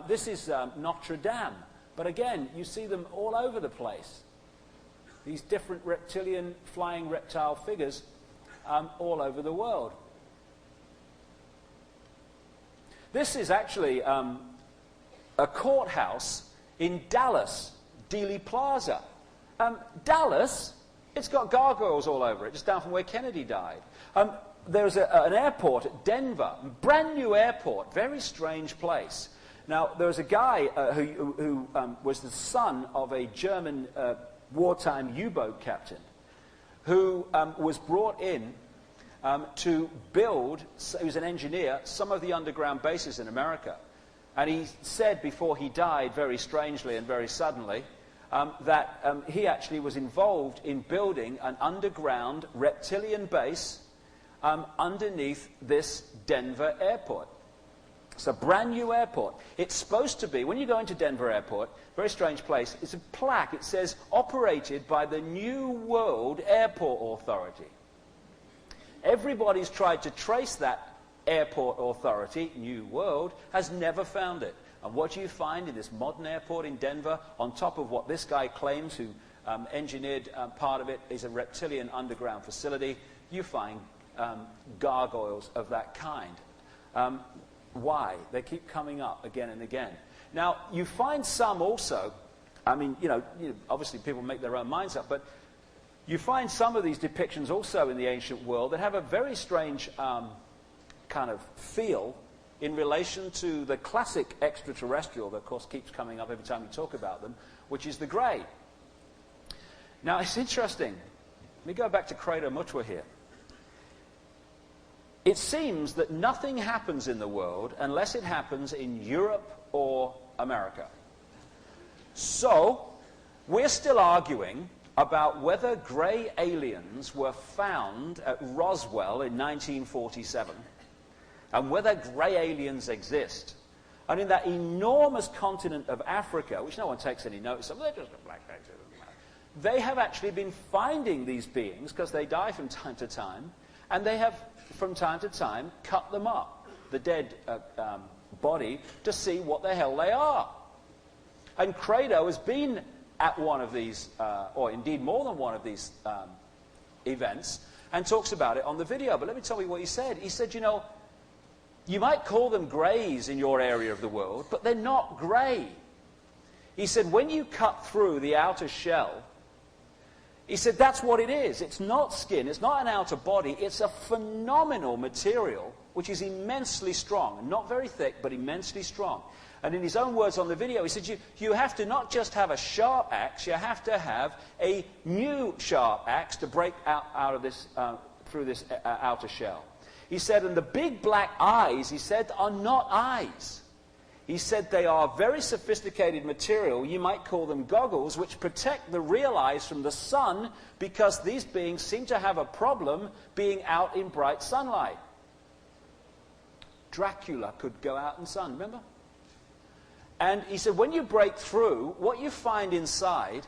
Speaker 1: This is Notre Dame, but again, you see them all over the place. These different reptilian flying reptile figures. all over the world. This is actually a courthouse in Dallas, Dealey Plaza. Dallas, it's got gargoyles all over it, just down from where Kennedy died. There's an airport at Denver, brand new airport, very strange place. Now, there was a guy who was the son of a German wartime U-boat captain who was brought in to build, he was an engineer, some of the underground bases in America. And he said before he died, very strangely and very suddenly, that he actually was involved in building an underground reptilian base underneath this Denver airport. It's a brand new airport. It's supposed to be, when you go into Denver Airport, very strange place, it's a plaque. It says, operated by the New World Airport Authority. Everybody's tried to trace that airport authority, New World, has never found it. And what do you find in this modern airport in Denver, on top of what this guy claims, who engineered part of it, is a reptilian underground facility? You find gargoyles of that kind. Why? They keep coming up again and again. Now, you find some also, I mean, obviously people make their own minds up, but you find some of these depictions also in the ancient world that have a very strange kind of feel in relation to the classic extraterrestrial that, of course, keeps coming up every time we talk about them, which is the grey. Now, it's interesting. Let me go back to Credo Mutwa here. It seems that nothing happens in the world unless it happens in Europe or America. So, we're still arguing about whether grey aliens were found at Roswell in 1947 and whether grey aliens exist. And in that enormous continent of Africa, which no one takes any notice of, they're just a black faces. They have actually been finding these beings, because they die from time to time, and they have, from time to time, cut them up, the dead body, to see what the hell they are. And Credo has been at one of these, or indeed more than one of these events, and talks about it on the video. But let me tell you what he said. He said, you might call them greys in your area of the world, but they're not grey. He said, when you cut through the outer shell, he said, that's what it is. It's not skin, it's not an outer body, it's a phenomenal material which is immensely strong. Not very thick, but immensely strong. And in his own words on the video, he said, you have to not just have a sharp axe, you have to have a new sharp axe to break out of this, through this outer shell. He said, and the big black eyes, he said, are not eyes. He said they are very sophisticated material, you might call them goggles, which protect the real eyes from the sun, because these beings seem to have a problem being out in bright sunlight. Dracula could go out in sun, remember? And he said, when you break through, what you find inside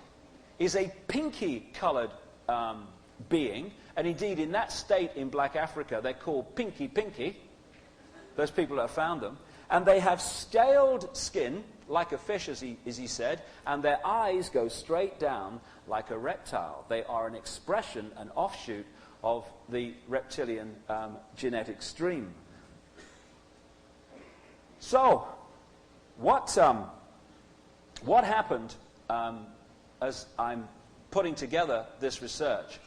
Speaker 1: is a pinky-coloured being. And indeed, in that state in Black Africa, they're called pinky, those people that have found them. And they have scaled skin, like a fish, as he said, and their eyes go straight down like a reptile. They are an expression, an offshoot of the reptilian genetic stream. So, what happened as I'm putting together this research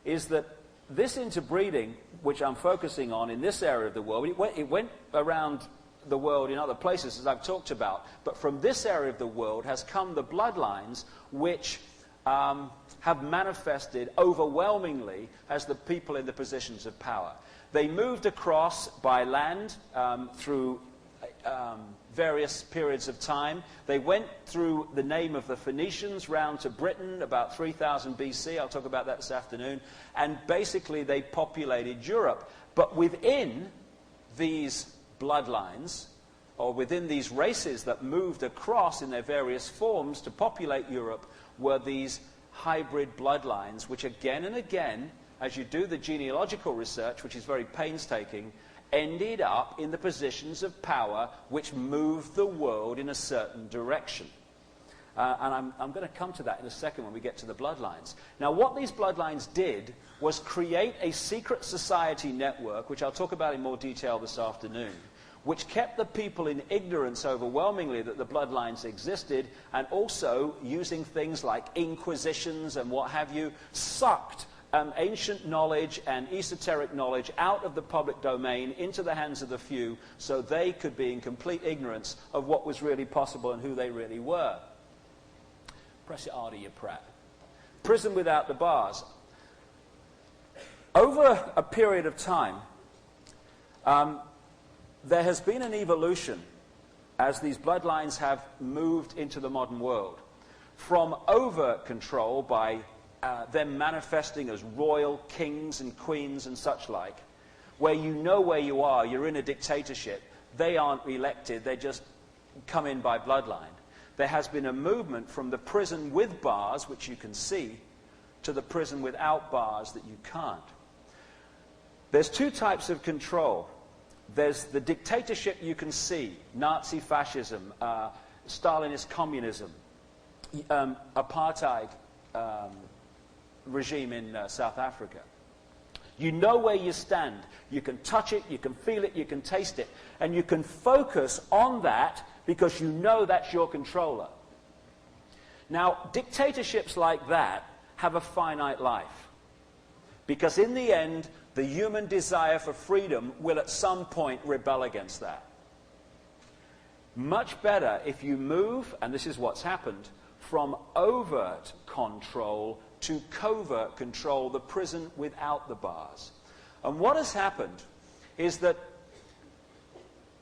Speaker 1: is that this interbreeding, which I'm focusing on in this area of the world, it went around the world in other places, as I've talked about, but from this area of the world has come the bloodlines which have manifested overwhelmingly as the people in the positions of power. They moved across by land through various periods of time. They went through the name of the Phoenicians round to Britain about 3000 BC. I'll talk about that this afternoon. And basically they populated Europe. But within these bloodlines, or within these races that moved across in their various forms to populate Europe, were these hybrid bloodlines, which again and again, as you do the genealogical research, which is very painstaking, ended up in the positions of power which moved the world in a certain direction. And I'm going to come to that in a second when we get to the bloodlines. Now, what these bloodlines did was create a secret society network, which I'll talk about in more detail this afternoon, which kept the people in ignorance overwhelmingly that the bloodlines existed, and also using things like inquisitions and what have you, sucked ancient knowledge and esoteric knowledge out of the public domain into the hands of the few so they could be in complete ignorance of what was really possible and who they really were. Press it harder, you prat. Prison without the bars. Over a period of time, there has been an evolution as these bloodlines have moved into the modern world from over-control by them manifesting as royal kings and queens and such like, where you know where you are, you're in a dictatorship, they aren't elected, they just come in by bloodline. There has been a movement from the prison with bars, which you can see, to the prison without bars that you can't. There's two types of control. There's the dictatorship you can see, Nazi fascism, Stalinist communism, apartheid regime in South Africa. You know where you stand. You can touch it, you can feel it, you can taste it, and you can focus on that because you know that's your controller. Now, dictatorships like that have a finite life, because in the end, the human desire for freedom will at some point rebel against that. Much better if you move, and this is what's happened, from overt control to covert control, the prison without the bars. And what has happened is that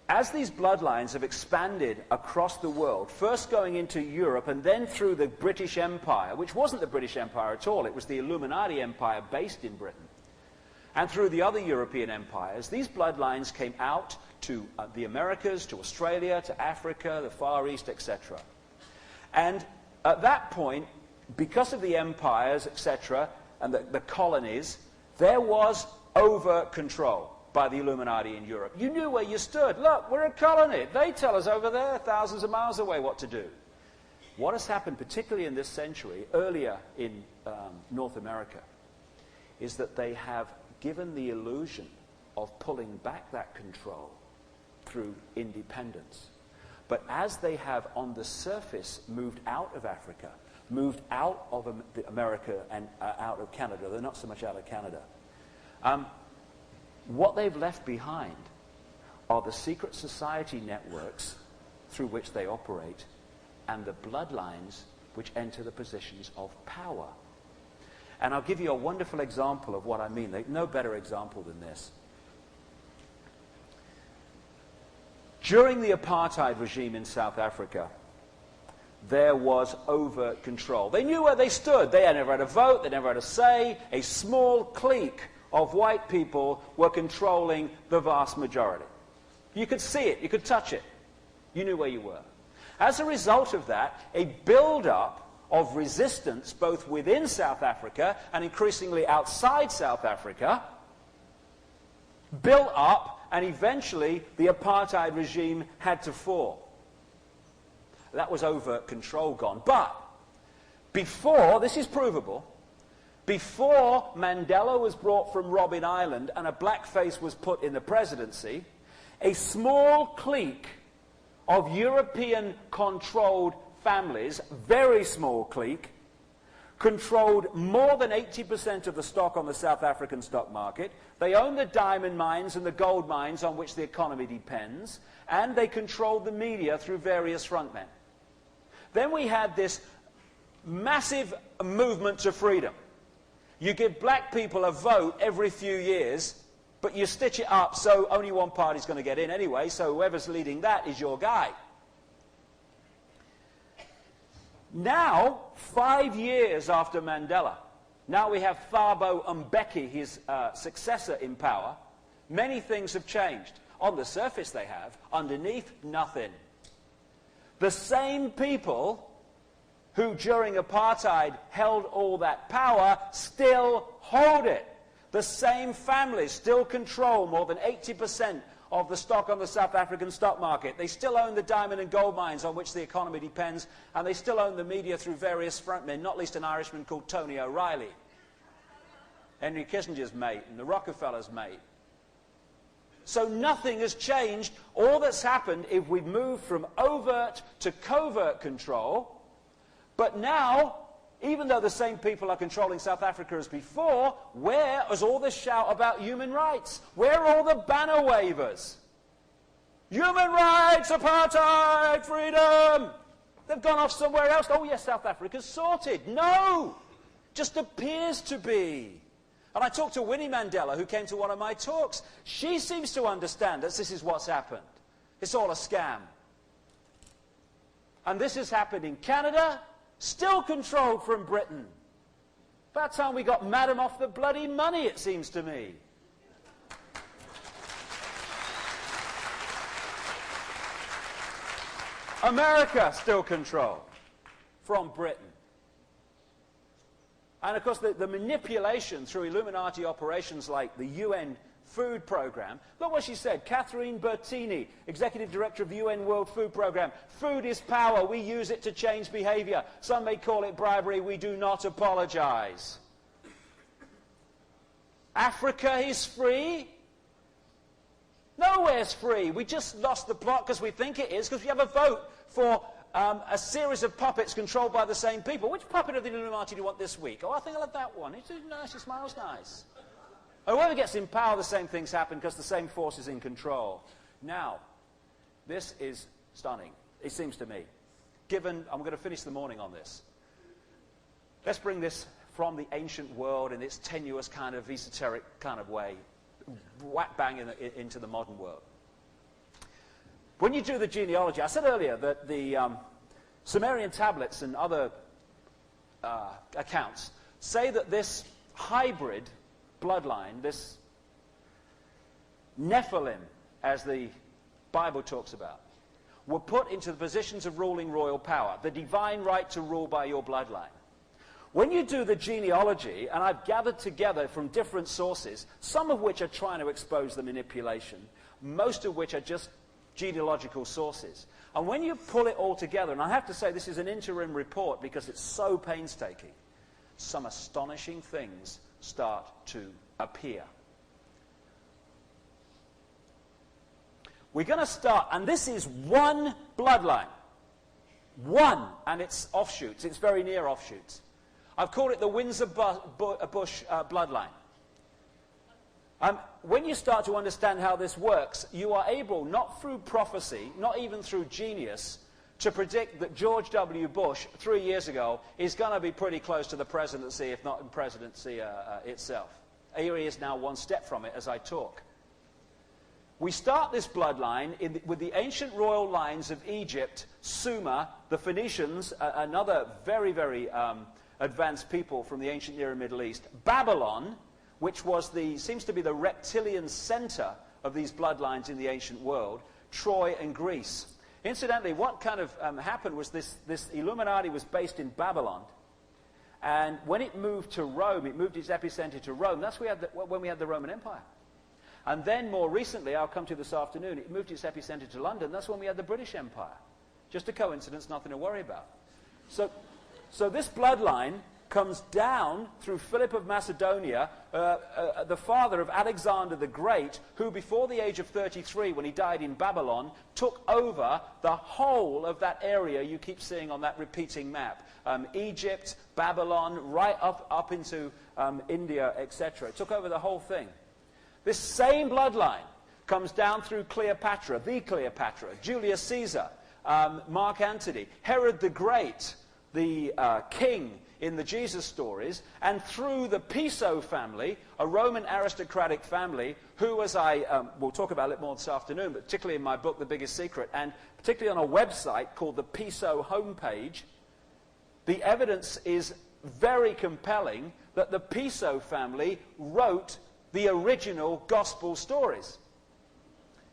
Speaker 1: as these bloodlines have expanded across the world, first going into Europe and then through the British Empire, which wasn't the British Empire at all, it was the Illuminati Empire based in Britain, and through the other European empires, these bloodlines came out to the Americas, to Australia, to Africa, the Far East, etc. And at that point, because of the empires, etc., and the colonies, there was over-control by the Illuminati in Europe. You knew where you stood. Look, we're a colony. They tell us over there, thousands of miles away, what to do. What has happened, particularly in this century, earlier in North America, is that they have given the illusion of pulling back that control through independence. But as they have, on the surface, moved out of Africa, moved out of America and out of Canada, they're not so much out of Canada, what they've left behind are the secret society networks through which they operate and the bloodlines which enter the positions of power. And I'll give you a wonderful example of what I mean. There's no better example than this. During the apartheid regime in South Africa, there was overt control. They knew where they stood. They had never had a vote, they never had a say. A small clique of white people were controlling the vast majority. You could see it, you could touch it. You knew where you were. As a result of that, a build-up of resistance both within South Africa and increasingly outside South Africa built up, and eventually the apartheid regime had to fall. That was overt control gone. But before, this is provable, before Mandela was brought from Robben Island and a blackface was put in the presidency, a small clique of European-controlled families, very small clique, controlled more than 80% of the stock on the South African stock market. They owned the diamond mines and the gold mines on which the economy depends, and they controlled the media through various frontmen. Then we had this massive movement to freedom. You give black people a vote every few years, but you stitch it up so only one party's going to get in anyway, so whoever's leading that is your guy. Now, 5 years after Mandela, now we have Thabo Mbeki, his successor in power. Many things have changed. On the surface they have, underneath, nothing. The same people who during apartheid held all that power still hold it. The same families still control more than 80% of the stock on the South African stock market. They still own the diamond and gold mines on which the economy depends, and they still own the media through various frontmen, not least an Irishman called Tony O'Reilly, Henry Kissinger's mate and the Rockefeller's mate. So nothing has changed. All that's happened is we've moved from overt to covert control, but now, even though the same people are controlling South Africa as before, where is all this shout about human rights? Where are all the banner wavers? Human rights, apartheid, freedom! They've gone off somewhere else. Oh yes, South Africa's sorted. No! Just appears to be. And I talked to Winnie Mandela, who came to one of my talks. She seems to understand that this is what's happened. It's all a scam. And this has happened in Canada, still controlled from Britain. About time we got Madam off the bloody money, it seems to me. America still controlled from Britain. And of course the manipulation through Illuminati operations like the UN Food Programme. Look what she said. Catherine Bertini, Executive Director of the UN World Food Programme. Food is power. We use it to change behaviour. Some may call it bribery. We do not apologise. Africa is free? Nowhere's free. We just lost the plot because we think it is, because we have a vote for a series of puppets controlled by the same people. Which puppet of the Illuminati do you want this week? Oh, I think I'll have that one. It's nice. He smiles nice. Whoever gets in power, the same things happen because the same force is in control. Now, this is stunning, it seems to me. Given, I'm going to finish the morning on this. Let's bring this from the ancient world in its tenuous kind of esoteric kind of way, whack bang into the modern world. When you do the genealogy, I said earlier that the Sumerian tablets and other accounts say that this hybrid bloodline, this Nephilim, as the Bible talks about, were put into the positions of ruling royal power, the divine right to rule by your bloodline. When you do the genealogy, and I've gathered together from different sources, some of which are trying to expose the manipulation, most of which are just genealogical sources. And when you pull it all together, and I have to say this is an interim report because it's so painstaking, some astonishing things start to appear. We're going to start, and this is one bloodline. One, and it's offshoots. It's very near offshoots. I've called it the Windsor-Bush bloodline. When you start to understand how this works, you are able, not through prophecy, not even through genius, to predict that George W. Bush, 3 years ago, is going to be pretty close to the presidency, if not in presidency itself. Here he is now one step from it as I talk. We start this bloodline with the ancient royal lines of Egypt, Sumer, the Phoenicians, another very, very advanced people from the ancient Near and Middle East, Babylon, which was seems to be the reptilian center of these bloodlines in the ancient world, Troy and Greece. Incidentally, what kind of happened was this Illuminati was based in Babylon, and when it moved to Rome, it moved its epicenter to Rome. That's when we had the Roman Empire. And then more recently, I'll come to this afternoon, it moved its epicenter to London. That's when we had the British Empire. Just a coincidence, nothing to worry about. So this bloodline comes down through Philip of Macedonia, the father of Alexander the Great, who before the age of 33, when he died in Babylon, took over the whole of that area you keep seeing on that repeating map. Egypt, Babylon, right up into India, etc. It took over the whole thing. This same bloodline comes down through Cleopatra, the Cleopatra, Julius Caesar, Mark Antony, Herod the Great, the king in the Jesus stories, and through the Piso family, a Roman aristocratic family, who, as we'll talk about it more this afternoon, but particularly in my book, The Biggest Secret, and particularly on a website called the Piso homepage, the evidence is very compelling that the Piso family wrote the original gospel stories.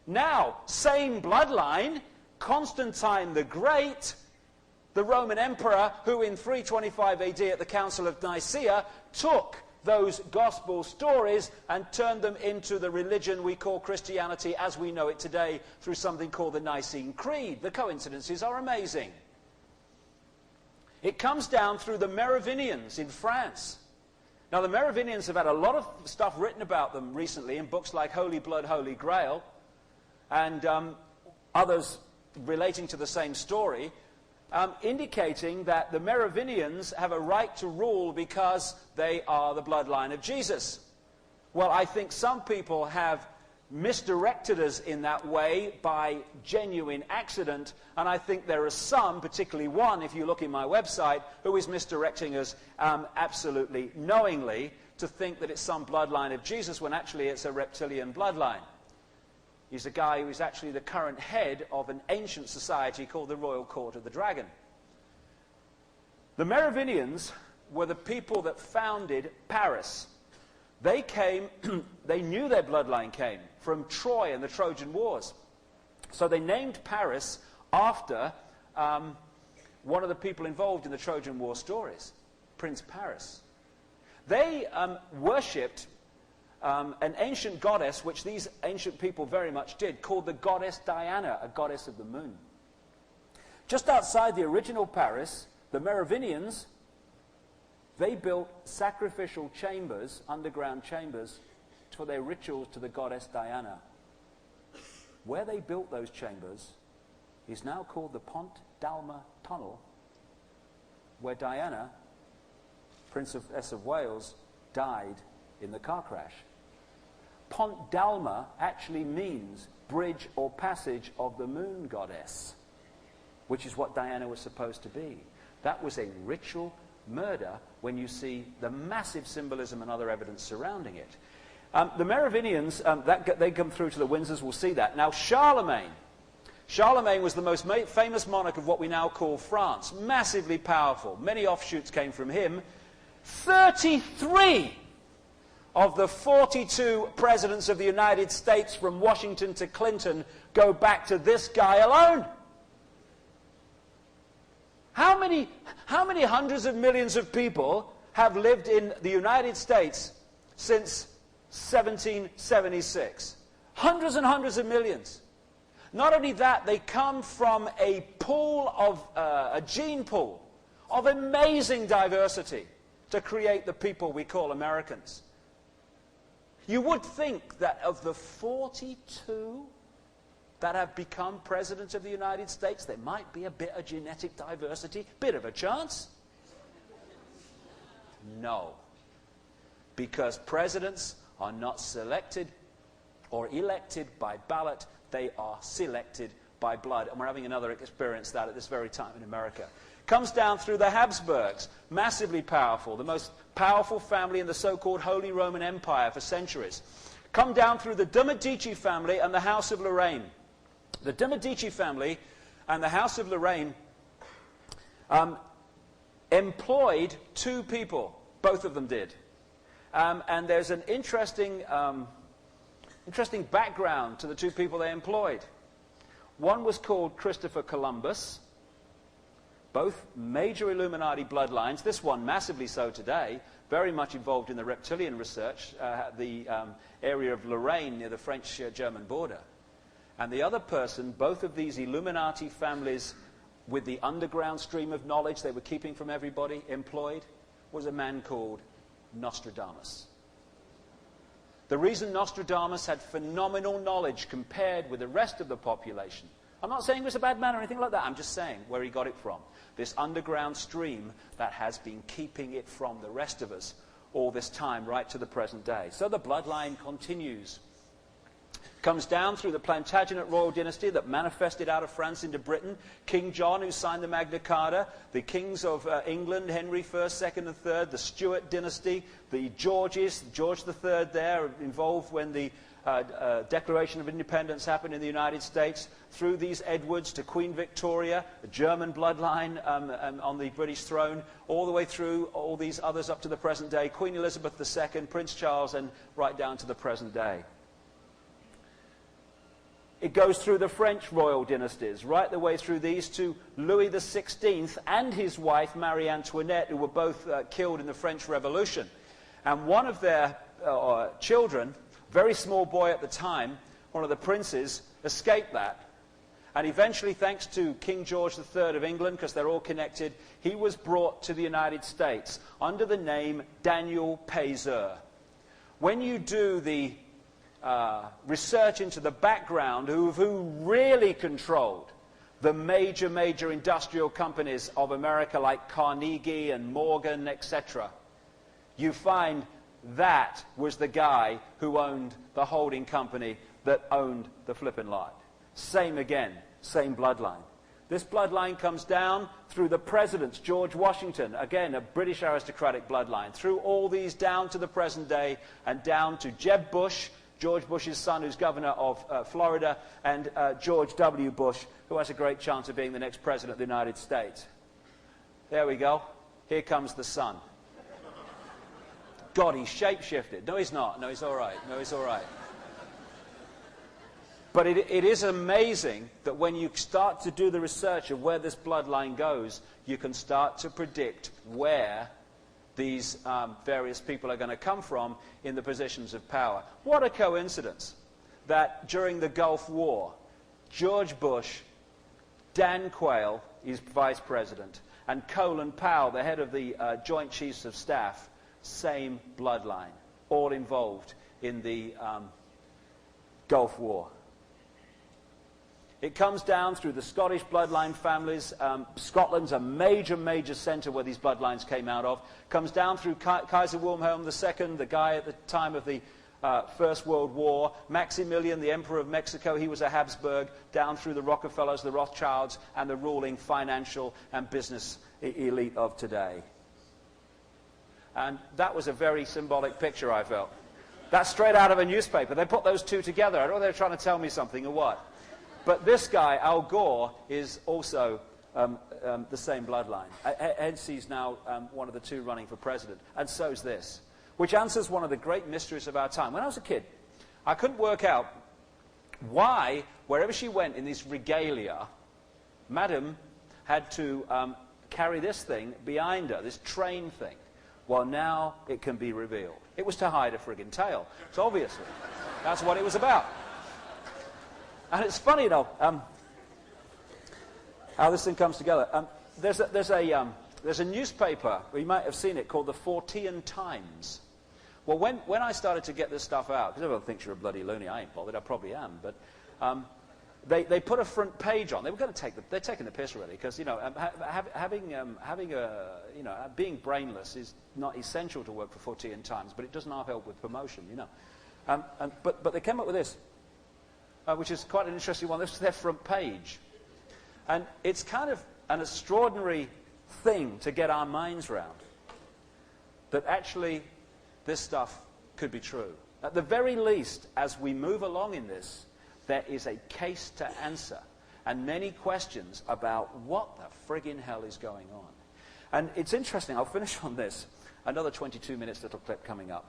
Speaker 1: Now, same bloodline, Constantine the Great, the Roman emperor who in 325 AD at the Council of Nicaea took those gospel stories and turned them into the religion we call Christianity as we know it today through something called the Nicene Creed. The coincidences are amazing. It comes down through the Merovingians in France. Now, the Merovingians have had a lot of stuff written about them recently in books like Holy Blood, Holy Grail, and others relating to the same story, indicating that the Merovingians have a right to rule because they are the bloodline of Jesus. Well, I think some people have misdirected us in that way by genuine accident, and I think there are some, particularly one, if you look in my website, who is misdirecting us absolutely knowingly to think that it's some bloodline of Jesus when actually it's a reptilian bloodline. He's a guy who is actually the current head of an ancient society called the Royal Court of the Dragon. The Merovingians were the people that founded Paris. They came, they knew their bloodline came from Troy and the Trojan Wars. So they named Paris after one of the people involved in the Trojan War stories, Prince Paris. They worshipped an ancient goddess, which these ancient people very much did, called the goddess Diana, a goddess of the moon. Just outside the original Paris, the Merovingians, they built sacrificial chambers, underground chambers, for their rituals to the goddess Diana. Where they built those chambers is now called the Pont d'Alma Tunnel, where Diana, Princess of Wales, died in the car crash. Pont d'Alma actually means bridge or passage of the moon goddess, which is what Diana was supposed to be. That was a ritual murder when you see the massive symbolism and other evidence surrounding it. The Merovingians, they come through to the Windsors, we'll see that. Now, Charlemagne was the most famous monarch of what we now call France. Massively powerful. Many offshoots came from him. 33 of the 42 presidents of the United States, from Washington to Clinton, go back to this guy alone. How many hundreds of millions of people have lived in the United States since 1776? Hundreds and hundreds of millions. Not only that, they come from a pool of, a gene pool of amazing diversity to create the people we call Americans. You would think that of the 42 that have become president of the United States, there might be a bit of genetic diversity, bit of a chance. No. Because presidents are not selected or elected by ballot, they are selected by blood. And we're having another experience that at this very time in America. Comes down through the Habsburgs, massively powerful, the most powerful family in the so-called Holy Roman Empire for centuries. Come down through the de' Medici family and the House of Lorraine. The de' Medici family and the House of Lorraine employed two people. Both of them did. And there's an interesting background to the two people they employed. One was called Christopher Columbus. Both major Illuminati bloodlines, this one massively so today, very much involved in the reptilian research, the area of Lorraine near the French-German border. And the other person, both of these Illuminati families with the underground stream of knowledge they were keeping from everybody employed, was a man called Nostradamus. The reason Nostradamus had phenomenal knowledge compared with the rest of the population, I'm not saying he was a bad man or anything like that, I'm just saying where he got it from. This underground stream that has been keeping it from the rest of us all this time, right to the present day. So the bloodline continues. Comes down through the Plantagenet royal dynasty that manifested out of France into Britain. King John, who signed the Magna Carta, the kings of England, Henry I, II, and III, the Stuart dynasty, the Georges, George III there, involved when the Declaration of Independence happened in the United States, through these Edwards to Queen Victoria, a German bloodline on the British throne, all the way through all these others up to the present day, Queen Elizabeth II, Prince Charles, and right down to the present day. It goes through the French royal dynasties, right the way through these to Louis XVI and his wife Marie Antoinette, who were both killed in the French Revolution. And one of their children, very small boy at the time, one of the princes, escaped that. And eventually, thanks to King George III of England, because they're all connected, he was brought to the United States under the name Daniel Peyser. When you do the research into the background of who really controlled the major industrial companies of America like Carnegie and Morgan, etc., you find that was the guy who owned the holding company that owned the flippin' lot. Same again, same bloodline. This bloodline comes down through the presidents, George Washington, again a British aristocratic bloodline, through all these down to the present day and down to Jeb Bush, George Bush's son who's governor of Florida, and George W. Bush, who has a great chance of being the next president of the United States. There we go. Here comes the son. God, he's shape-shifted. No, he's not. No, he's all right. No, he's all right. But it is amazing that when you start to do the research of where this bloodline goes, you can start to predict where these various people are going to come from in the positions of power. What a coincidence that during the Gulf War, George Bush, Dan Quayle, his vice president, and Colin Powell, the head of the Joint Chiefs of Staff, same bloodline, all involved in the Gulf War. It comes down through the Scottish bloodline families. Scotland's a major centre where these bloodlines came out of. Comes down through Kaiser Wilhelm II, the guy at the time of the First World War. Maximilian, the Emperor of Mexico, he was a Habsburg. Down through the Rockefellers, the Rothschilds, and the ruling financial and business elite of today. And that was a very symbolic picture, I felt. That's straight out of a newspaper. They put those two together. I don't know if they're trying to tell me something or what. But this guy, Al Gore, is also the same bloodline. Hence, he's now one of the two running for president. And so's this, which answers one of the great mysteries of our time. When I was a kid, I couldn't work out why, wherever she went in this regalia, Madam had to carry this thing behind her, this train thing. Well, now it can be revealed. It was to hide a friggin' tail. So obviously, that's what it was about. And it's funny, though, how this thing comes together. There's a newspaper, you might have seen it, called the Fortean Times. Well, when I started to get this stuff out, because everyone thinks you're a bloody loony, I ain't bothered, I probably am, but they put a front page on. They were going to they're taking the piss really, because being brainless is not essential to work for Fortean Times, but it does not help with promotion, you know. But they came up with this. Which is quite an interesting one. This is their front page. And it's kind of an extraordinary thing to get our minds around, that actually this stuff could be true. At the very least, as we move along in this, there is a case to answer and many questions about what the friggin' hell is going on. And it's interesting. I'll finish on this. Another 22-minute little clip coming up.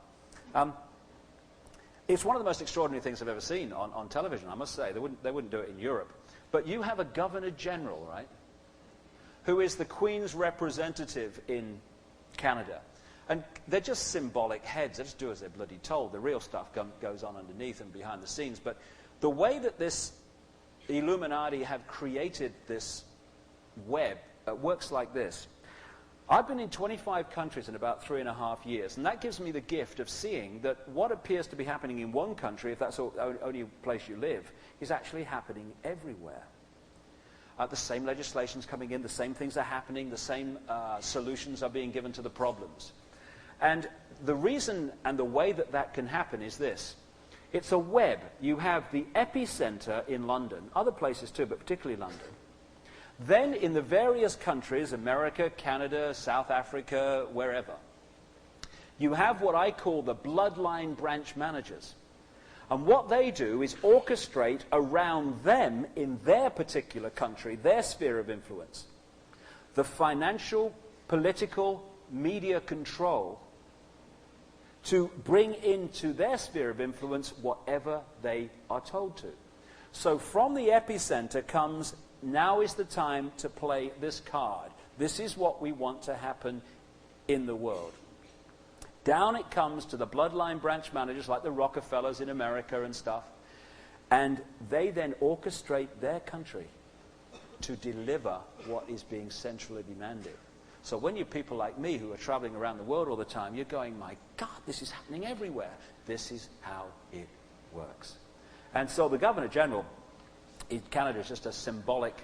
Speaker 1: It's one of the most extraordinary things I've ever seen on television, I must say. They wouldn't do it in Europe. But you have a Governor-General, right, who is the Queen's representative in Canada. And they're just symbolic heads. They just do as they're bloody told. The real stuff goes on underneath and behind the scenes. But the way that this Illuminati have created this web works like this. I've been in 25 countries in about 3.5 years, and that gives me the gift of seeing that what appears to be happening in one country, if that's the only place you live, is actually happening everywhere. The same legislation's coming in, the same things are happening, the same solutions are being given to the problems. And the reason and the way that that can happen is this. It's a web. You have the epicenter in London, other places too, but particularly London. Then in the various countries, America, Canada, South Africa, wherever, you have what I call the bloodline branch managers. And what they do is orchestrate around them in their particular country, their sphere of influence, the financial, political, media control to bring into their sphere of influence whatever they are told to. So from the epicenter comes, now is the time to play this card. This is what we want to happen in the world. Down it comes to the bloodline branch managers like the Rockefellers in America and stuff. And they then orchestrate their country to deliver what is being centrally demanded. So when you people like me who are traveling around the world all the time, you're going, my God, this is happening everywhere. This is how it works. And so the Governor General in Canada is just a symbolic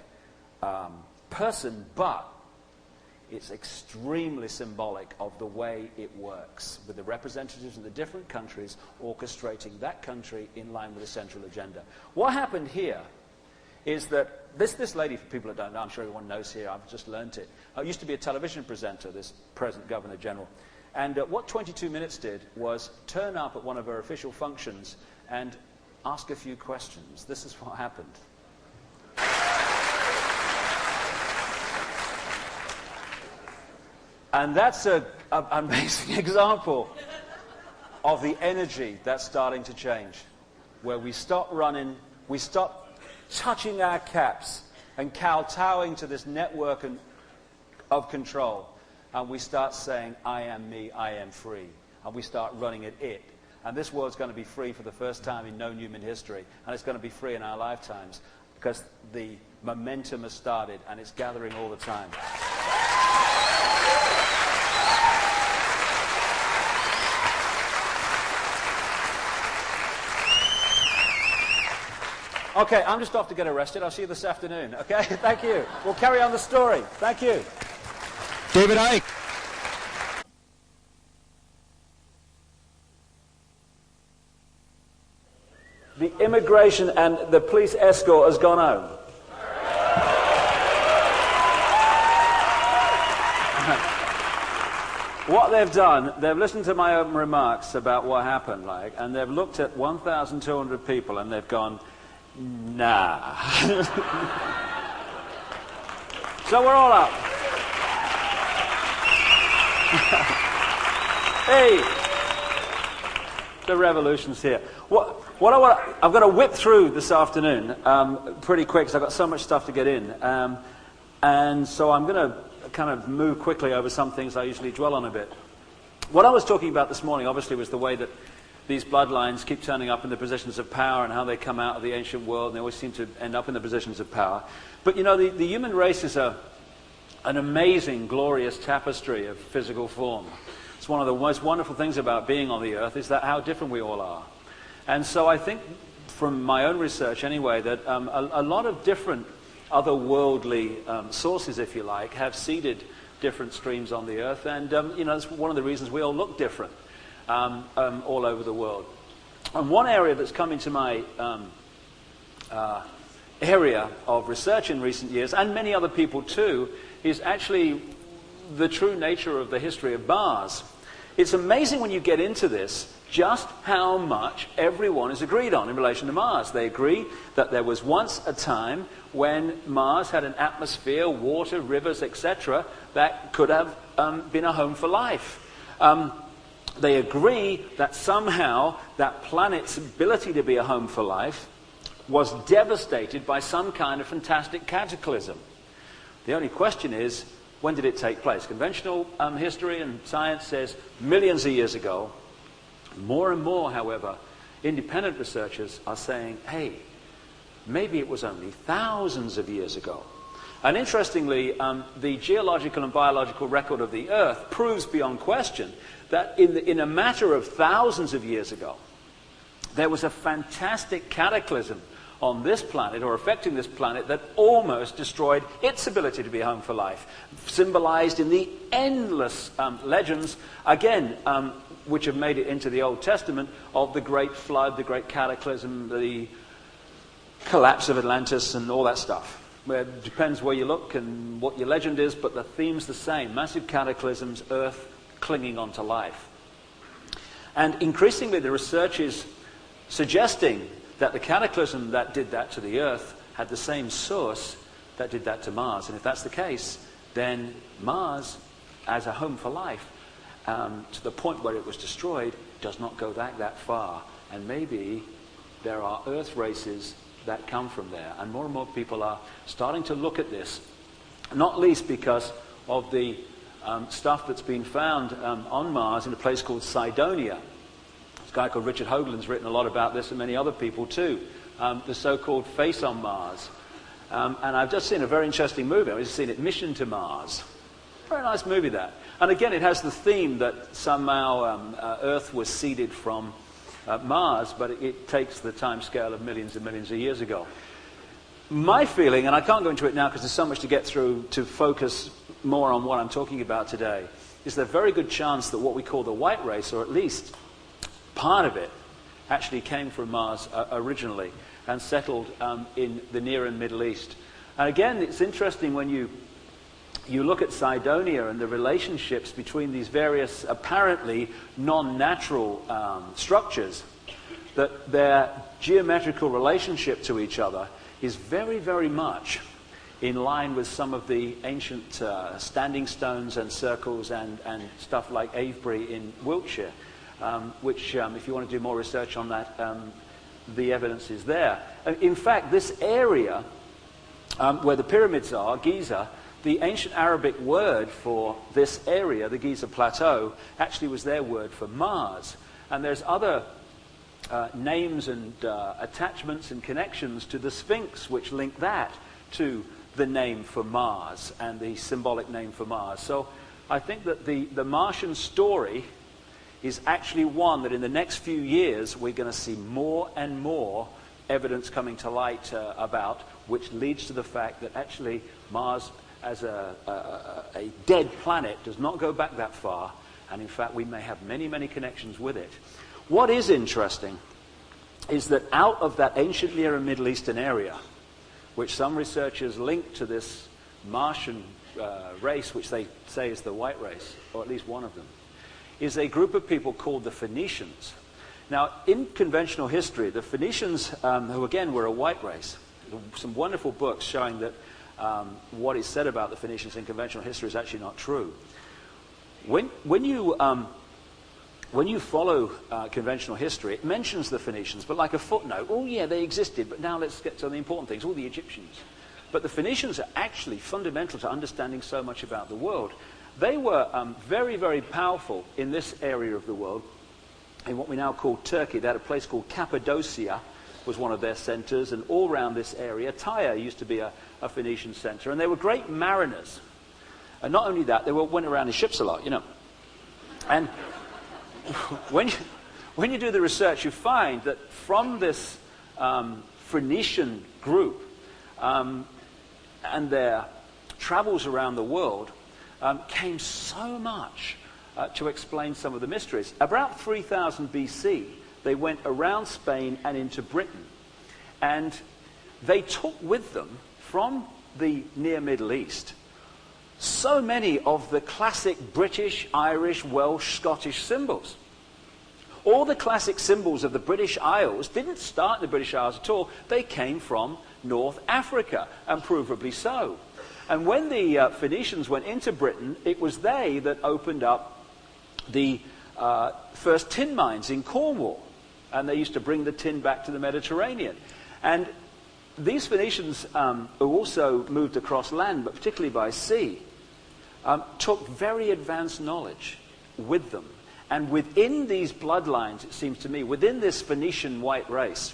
Speaker 1: person, but it's extremely symbolic of the way it works, with the representatives of the different countries orchestrating that country in line with the central agenda. What happened here is that this lady, for people that don't know, I'm sure everyone knows here, I've just learnt it, used to be a television presenter, this present Governor General. And what 22 Minutes did was turn up at one of her official functions and ask a few questions. This is what happened. And that's an amazing example of the energy that's starting to change, where we stop running, we stop touching our caps and kowtowing to this network of control, and we start saying, I am me, I am free, and we start running at it. And this world's going to be free for the first time in known human history, and it's going to be free in our lifetimes, because the momentum has started, and it's gathering all the time. Okay, I'm just off to get arrested. I'll see you this afternoon. Okay, thank you. We'll carry on the story. Thank you.
Speaker 3: David Icke.
Speaker 1: The immigration and the police escort has gone home. What they've done, they've listened to my open remarks about what happened, and they've looked at 1,200 people and they've gone, nah. So we're all up. Hey, the revolution's here. What I want, I've got to whip through this afternoon pretty quick because I've got so much stuff to get in, and so I'm going to kind of move quickly over some things I usually dwell on a bit. What I was talking about this morning, obviously, was the way that these bloodlines keep turning up in the positions of power and how they come out of the ancient world, and they always seem to end up in the positions of power. But, you know, the human race is an amazing, glorious tapestry of physical form. It's one of the most wonderful things about being on the earth is that how different we all are. And so I think, from my own research anyway, that a lot of different otherworldly sources, if you like, have seeded different streams on the earth. And, you know, it's one of the reasons we all look different. All over the world. And one area that's come into my area of research in recent years, and many other people too, is actually the true nature of the history of Mars. It's amazing when you get into this just how much everyone is agreed on in relation to Mars. They agree that there was once a time when Mars had an atmosphere, water, rivers, etc., that could have been a home for life. They agree that somehow that planet's ability to be a home for life was devastated by some kind of fantastic cataclysm. The only question is, when did it take place? Conventional history and science says millions of years ago. More and more, however, independent researchers are saying, hey, maybe it was only thousands of years ago. And interestingly, the geological and biological record of the Earth proves beyond question that in a matter of thousands of years ago, there was a fantastic cataclysm on this planet, or affecting this planet, that almost destroyed its ability to be a home for life, symbolized in the endless legends, again, which have made it into the Old Testament, of the great flood, the great cataclysm, the collapse of Atlantis, and all that stuff. Where it depends where you look and what your legend is, but the theme's the same. Massive cataclysms, Earth clinging onto life. And increasingly the research is suggesting that the cataclysm that did that to the Earth had the same source that did that to Mars. And if that's the case, then Mars, as a home for life, to the point where it was destroyed, does not go that far. And maybe there are Earth races that come from there. And more people are starting to look at this, not least because of the stuff that's been found on Mars in a place called Cydonia. This guy called Richard Hoagland's written a lot about this, and many other people too. The so-called Face on Mars. And I've just seen a very interesting movie. I've just seen it, Mission to Mars. Very nice movie, that. And again, it has the theme that somehow Earth was seeded from Mars, but it takes the time scale of millions and millions of years ago. My feeling, and I can't go into it now because there's so much to get through to focus more on what I'm talking about today, is there's a very good chance that what we call the white race, or at least part of it, actually came from Mars originally and settled in the Near and Middle East. And again, it's interesting when you look at Cydonia and the relationships between these various apparently non-natural structures, that their geometrical relationship to each other is very, very much in line with some of the ancient standing stones and circles and stuff like Avebury in Wiltshire, which, if you want to do more research on that, the evidence is there. In fact, this area where the pyramids are, Giza, the ancient Arabic word for this area, the Giza Plateau, actually was their word for Mars. And there's other names and attachments and connections to the Sphinx which link that to the name for Mars and the symbolic name for Mars. So I think that the Martian story is actually one that in the next few years we're going to see more and more evidence coming to light about, which leads to the fact that actually Mars as a dead planet does not go back that far, and in fact we may have many, many connections with it. What is interesting is that out of that ancient Near and Middle Eastern area, which some researchers link to this Martian race, which they say is the white race, or at least one of them, is a group of people called the Phoenicians. Now, in conventional history, the Phoenicians, who again were a white race, some wonderful books showing that what is said about the Phoenicians in conventional history is actually not true. When you follow conventional history, it mentions the Phoenicians, but like a footnote. Oh yeah, they existed, but now let's get to the important things, all the Egyptians. But the Phoenicians are actually fundamental to understanding so much about the world. They were very, very powerful in this area of the world, in what we now call Turkey. They had a place called Cappadocia, was one of their centers, and all around this area, Tyre used to be a Phoenician center, and they were great mariners. And not only that, they went around in ships a lot, you know. And when you do the research, you find that from this Phoenician group and their travels around the world came so much to explain some of the mysteries. About 3000 BC, they went around Spain and into Britain. And they took with them from the near Middle East so many of the classic British, Irish, Welsh, Scottish symbols. All the classic symbols of the British Isles didn't start in the British Isles at all. They came from North Africa, and provably so. And when the Phoenicians went into Britain, it was they that opened up the first tin mines in Cornwall. And they used to bring the tin back to the Mediterranean. And these Phoenicians, who also moved across land, but particularly by sea, took very advanced knowledge with them. And within these bloodlines, it seems to me, within this Phoenician white race,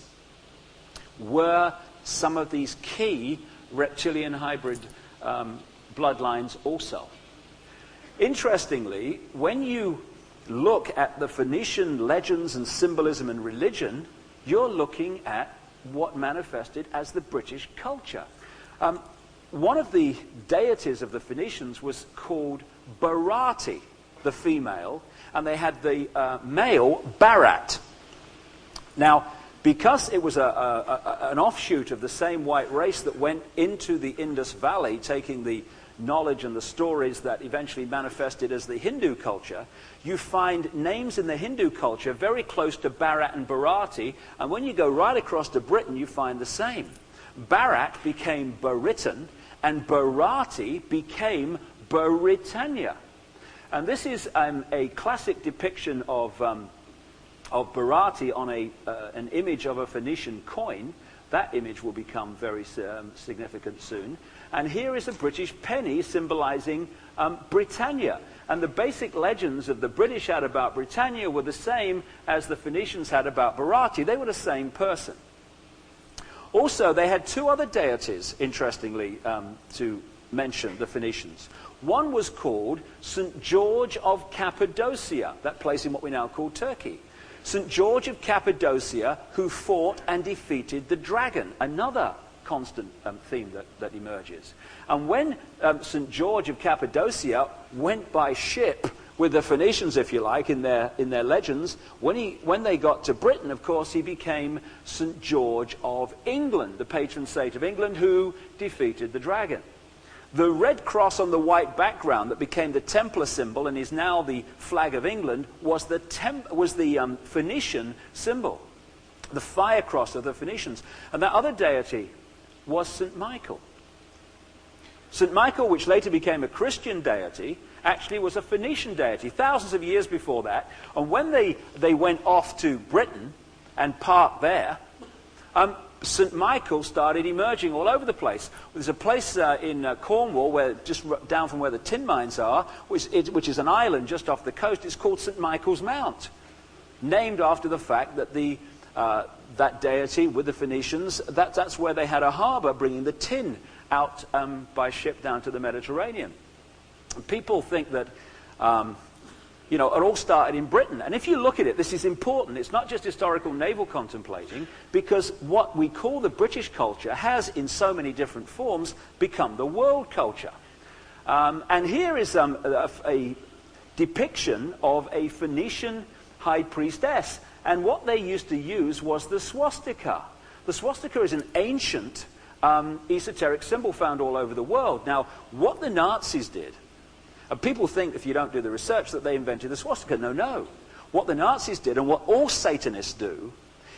Speaker 1: were some of these key reptilian hybrid bloodlines also. Interestingly, when you look at the Phoenician legends and symbolism and religion, you're looking at what manifested as the British culture. One of the deities of the Phoenicians was called Barati, the female, and they had the male Barat. Now, because it was an offshoot of the same white race that went into the Indus Valley, taking the knowledge and the stories that eventually manifested as the Hindu culture, you find names in the Hindu culture very close to Bharat and Bharati, and when you go right across to Britain, you find the same. Bharat became Baritan, and Bharati became Baritania. And this is a classic depiction of Bharati on an image of a Phoenician coin, That image will become very significant soon. And here is a British penny symbolizing Britannia. And the basic legends of the British had about Britannia were the same as the Phoenicians had about Barati. They were the same person. Also, they had two other deities, interestingly, to mention, the Phoenicians. One was called St. George of Cappadocia, that place in what we now call Turkey. St. George of Cappadocia, who fought and defeated the dragon, another constant theme that emerges. And when St. George of Cappadocia went by ship with the Phoenicians, if you like, in their legends, when they got to Britain, of course, he became St. George of England, the patron saint of England, who defeated the dragon. The red cross on the white background that became the Templar symbol and is now the flag of England was the Phoenician symbol, the fire cross of the Phoenicians. And that other deity was St. Michael. St. Michael, which later became a Christian deity, actually was a Phoenician deity thousands of years before that. And when they went off to Britain and parked there, St. Michael started emerging all over the place. There's a place in Cornwall, where just down from where the tin mines are, which is an island just off the coast. It's called St. Michael's Mount, named after the fact that that deity with the Phoenicians, that's where they had a harbour bringing the tin out by ship down to the Mediterranean. And people think that it all started in Britain. And if you look at it, this is important. It's not just historical naval contemplating, because what we call the British culture has, in so many different forms, become the world culture. And here is a depiction of a Phoenician high priestess. And what they used to use was the swastika. The swastika is an ancient esoteric symbol found all over the world. Now, what the Nazis did, and people think, if you don't do the research, that they invented the swastika. No. What the Nazis did, and what all Satanists do,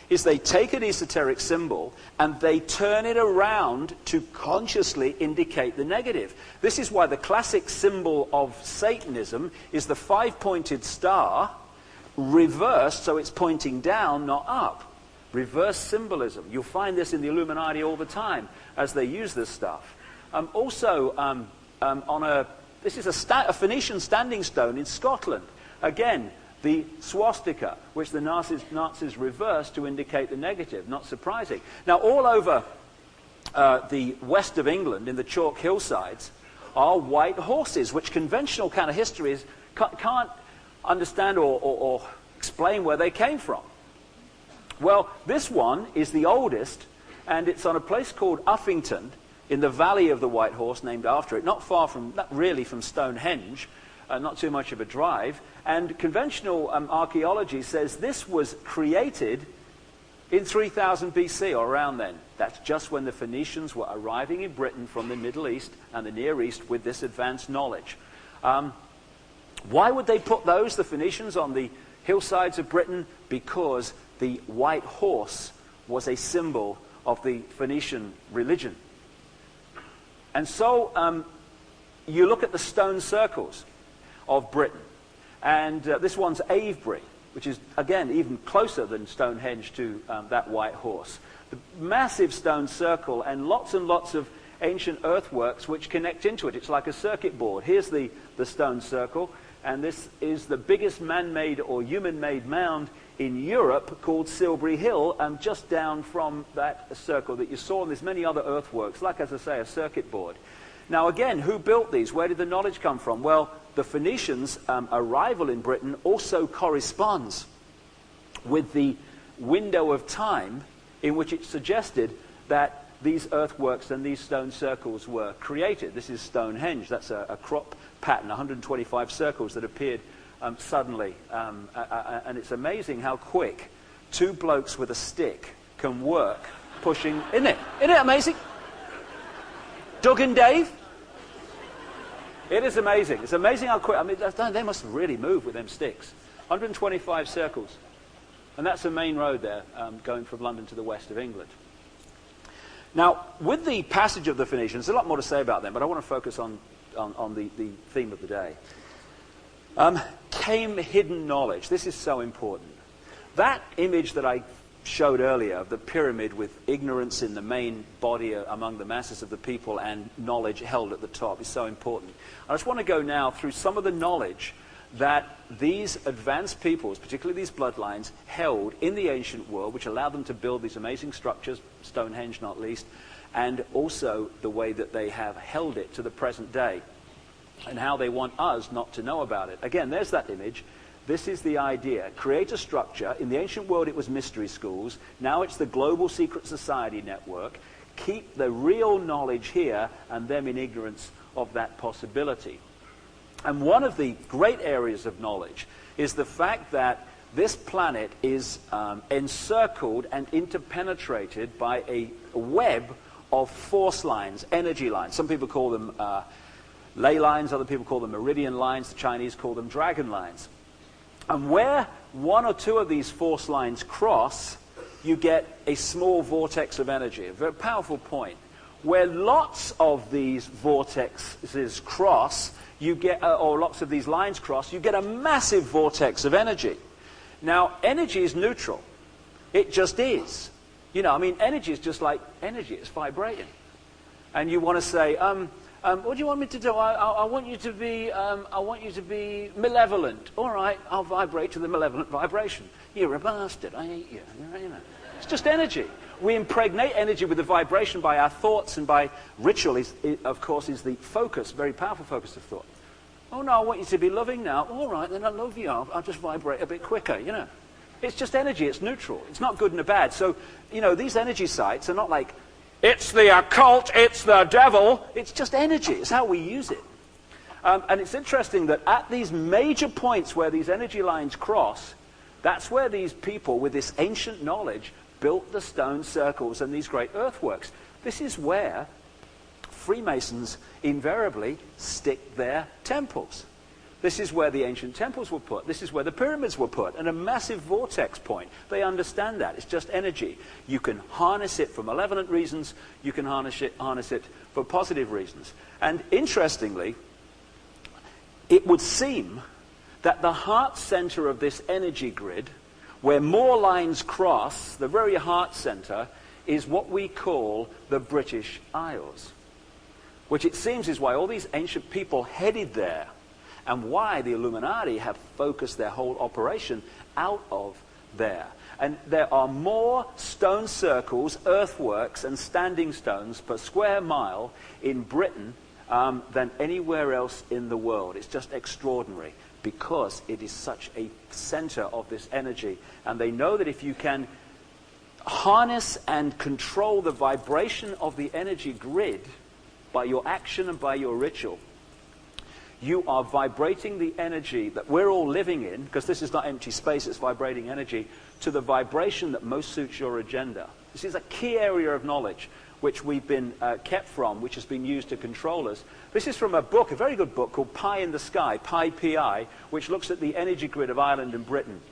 Speaker 1: is they take an esoteric symbol and they turn it around to consciously indicate the negative. This is why the classic symbol of Satanism is the five-pointed star, reversed, so it's pointing down, not up. Reverse symbolism. You'll find this in the Illuminati all the time as they use this stuff. This is a Phoenician standing stone in Scotland. Again, the swastika, which the Nazis reversed to indicate the negative. Not surprising. Now, all over the west of England, in the chalk hillsides, are white horses, which conventional kind of histories can't understand or explain where they came from. Well, this one is the oldest, and it's on a place called Uffington, in the Valley of the White Horse, named after it, not really from Stonehenge, not too much of a drive. And conventional archaeology says this was created in 3000 BC or around then. That's just when the Phoenicians were arriving in Britain from the Middle East and the Near East with this advanced knowledge. Why would they put the Phoenicians, on the hillsides of Britain? Because the white horse was a symbol of the Phoenician religion. And so you look at the stone circles of Britain, and this one's Avebury, which is, again, even closer than Stonehenge to that white horse. The massive stone circle and lots of ancient earthworks which connect into it. It's like a circuit board. Here's the stone circle, and this is the biggest man-made or human-made mound in Europe, called Silbury Hill, just down from that circle that you saw. And there's many other earthworks, like, as I say, a circuit board. Now, again, who built these? Where did the knowledge come from? Well, the Phoenicians' arrival in Britain also corresponds with the window of time in which it suggested that these earthworks and these stone circles were created. This is Stonehenge. That's a crop pattern, 125 circles that appeared suddenly. And it's amazing how quick two blokes with a stick can work pushing. Isn't it amazing? Doug and Dave? It is amazing. It's amazing how quick. I mean, they must really move with them sticks. 125 circles. And that's the main road there, going from London to the west of England. Now, with the passage of the Phoenicians, there's a lot more to say about them, but I want to focus on the theme of the day. Came hidden knowledge. This is so important. That image that I showed earlier of the pyramid with ignorance in the main body among the masses of the people and knowledge held at the top is so important. I just want to go now through some of the knowledge that these advanced peoples, particularly these bloodlines, held in the ancient world, which allowed them to build these amazing structures, Stonehenge not least, and also the way that they have held it to the present day, and how they want us not to know about it. Again, there's that image. This is the idea. Create a structure. In the ancient world, it was mystery schools. Now it's the global secret society network. Keep the real knowledge here and them in ignorance of that possibility. And one of the great areas of knowledge is the fact that this planet is encircled and interpenetrated by a web of force lines, energy lines. Some people call them ley lines, other people call them meridian lines, the Chinese call them dragon lines. And where one or two of these force lines cross, you get a small vortex of energy, a very powerful point. Where lots of these vortexes cross, you get, or lots of these lines cross, you get a massive vortex of energy. Now, energy is neutral. It just is. You know, I mean, energy is just like energy. It's vibrating. And you want to say, what do you want me to do? I want you to be malevolent. All right, I'll vibrate to the malevolent vibration. You're a bastard. I hate you. You know. It's just energy. We impregnate energy with the vibration by our thoughts and by ritual, of course, is the focus, very powerful focus of thought. Oh, no, I want you to be loving now. All right, then I love you. I'll just vibrate a bit quicker, you know. It's just energy. It's neutral. It's not good and bad. So, you know, these energy sites are not like, it's the occult, it's the devil. It's just energy. It's how we use it. And it's interesting that at these major points where these energy lines cross, that's where these people with this ancient knowledge built the stone circles and these great earthworks. This is where Freemasons invariably stick their temples. This is where the ancient temples were put. This is where the pyramids were put, and a massive vortex point. They understand that. It's just energy. You can harness it for malevolent reasons. You can harness it for positive reasons. And interestingly, it would seem that the heart center of this energy grid, where more lines cross, the very heart center, is what we call the British Isles, which it seems is why all these ancient people headed there, and why the Illuminati have focused their whole operation out of there. And there are more stone circles, earthworks, and standing stones per square mile in Britain than anywhere else in the world. It's just extraordinary, because it is such a center of this energy. And they know that if you can harness and control the vibration of the energy grid by your action and by your ritual, you are vibrating the energy that we're all living in, because this is not empty space, it's vibrating energy, to the vibration that most suits your agenda. This is a key area of knowledge which we've been kept from, which has been used to control us. This is from a book, a very good book called Pie in the Sky, Pi Pi, which looks at the energy grid of Ireland and Britain.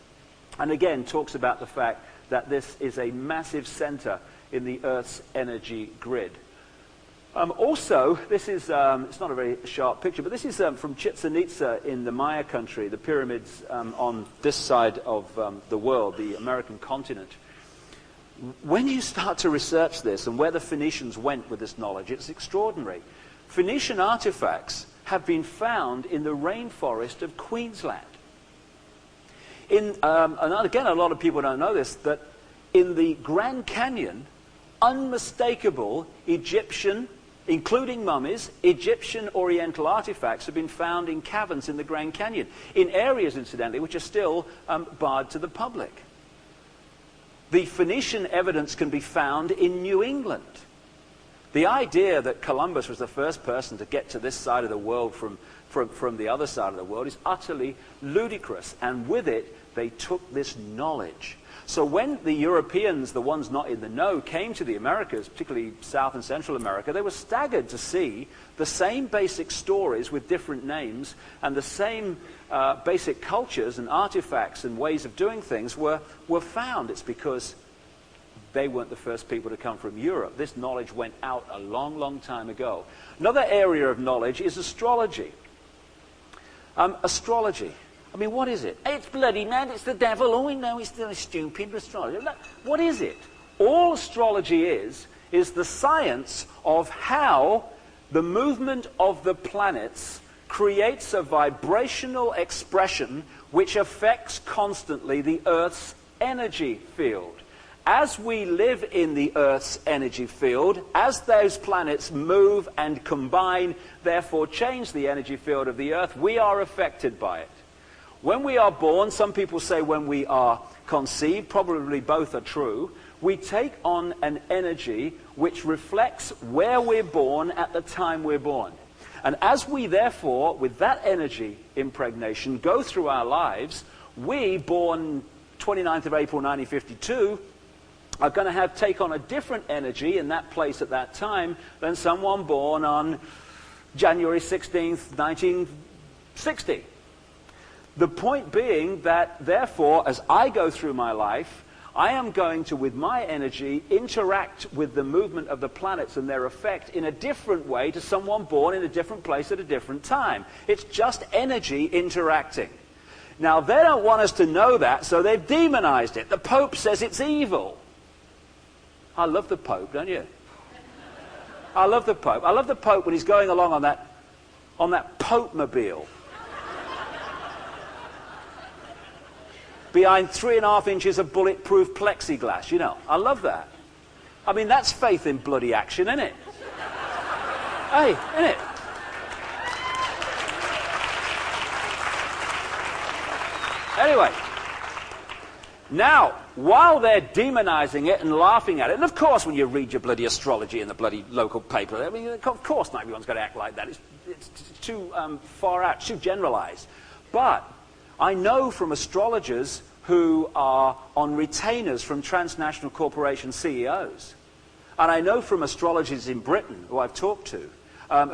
Speaker 1: And again, talks about the fact that this is a massive center in the Earth's energy grid. Also, this is, it's not a very sharp picture, but this is from Chichen Itza in the Maya country, the pyramids on this side of the world, the American continent. When you start to research this and where the Phoenicians went with this knowledge, it's extraordinary. Phoenician artifacts have been found in the rainforest of Queensland. And again, a lot of people don't know this, that in the Grand Canyon, unmistakable Egyptian, including mummies, Egyptian Oriental artifacts have been found in caverns in the Grand Canyon, in areas, incidentally, which are still barred to the public. The Phoenician evidence can be found in New England. The idea that Columbus was the first person to get to this side of the world from the other side of the world is utterly ludicrous. And with it, they took this knowledge. So when the Europeans, the ones not in the know, came to the Americas, particularly South and Central America, they were staggered to see the same basic stories with different names, and the same basic cultures and artifacts and ways of doing things were found. It's because they weren't the first people to come from Europe. This knowledge went out a long, long time ago. Another area of knowledge is astrology. Astrology. I mean, what is it? It's bloody mad, it's the devil. Oh, we know it's the stupid astrology. What is it? All astrology is the science of how the movement of the planets creates a vibrational expression which affects constantly the Earth's energy field. As we live in the Earth's energy field, as those planets move and combine, therefore change the energy field of the Earth, we are affected by it. When we are born, some people say when we are conceived, probably both are true, we take on an energy which reflects where we're born at the time we're born. And as we therefore, with that energy impregnation, go through our lives, we, born 29th of April 1952, are going to take on a different energy in that place at that time than someone born on January 16th, 1960. The point being that, therefore, as I go through my life, I am going to, with my energy, interact with the movement of the planets and their effect in a different way to someone born in a different place at a different time. It's just energy interacting. Now, they don't want us to know that, so they've demonized it. The Pope says it's evil. I love the Pope, don't you? I love the Pope. I love the Pope when he's going along on that Pope-mobile. Behind 3.5 inches of bulletproof plexiglass, you know. I love that. I mean, that's faith in bloody action, isn't it? Hey, isn't it? Anyway, now, while they're demonizing it and laughing at it, and of course when you read your bloody astrology in the bloody local paper, I mean, of course not everyone's going to act like that. It's too far out, too generalized. But I know from astrologers who are on retainers from transnational corporation CEOs, and I know from astrologers in Britain who I've talked to,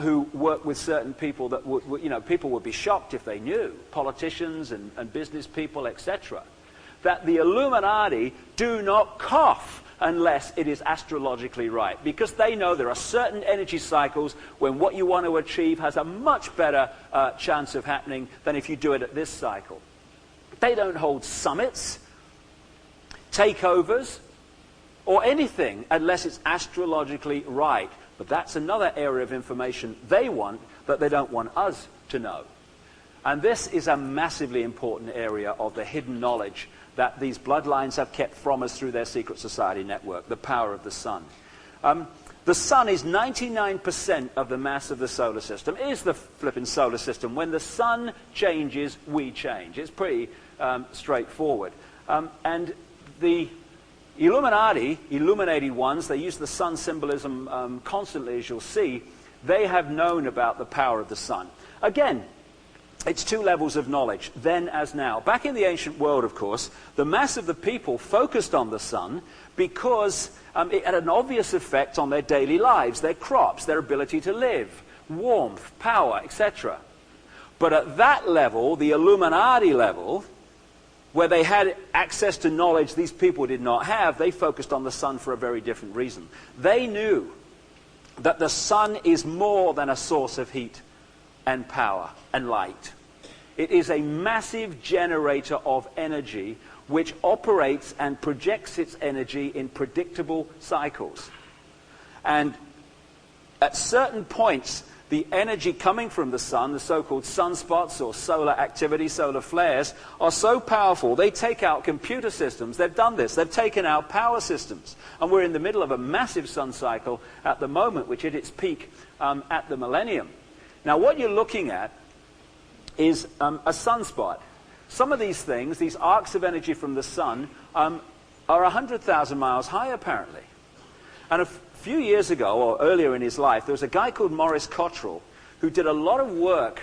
Speaker 1: who work with certain people that people would be shocked if they knew, politicians and business people, etc., that the Illuminati do not cough unless it is astrologically right, because they know there are certain energy cycles when what you want to achieve has a much better chance of happening than if you do it at this cycle. They don't hold summits, takeovers, or anything unless it's astrologically right. But that's another area of information they want that they don't want us to know. And this is a massively important area of the hidden knowledge that these bloodlines have kept from us through their secret society network, the power of the sun. The sun is 99% of the mass of the solar system. It is the flipping solar system. When the sun changes, we change. It's pretty straightforward. And the Illuminati, illuminated ones, they use the sun symbolism constantly, as you'll see. They have known about the power of the sun. Again, it's two levels of knowledge, then as now. Back in the ancient world, of course, the mass of the people focused on the sun because it had an obvious effect on their daily lives, their crops, their ability to live, warmth, power, etc. But at that level, the Illuminati level, where they had access to knowledge these people did not have, they focused on the sun for a very different reason. They knew that the sun is more than a source of heat and power and light. It is a massive generator of energy which operates and projects its energy in predictable cycles. And at certain points, the energy coming from the sun, the so-called sunspots or solar activity, solar flares, are so powerful they take out computer systems. They've done this. They've taken out power systems. And we're in the middle of a massive sun cycle at the moment, which hit its peak at the millennium. Now, what you're looking at is a sunspot. Some of these things, these arcs of energy from the sun, are 100,000 miles high, apparently. And a few years ago, or earlier in his life, there was a guy called Maurice Cottrell who did a lot of work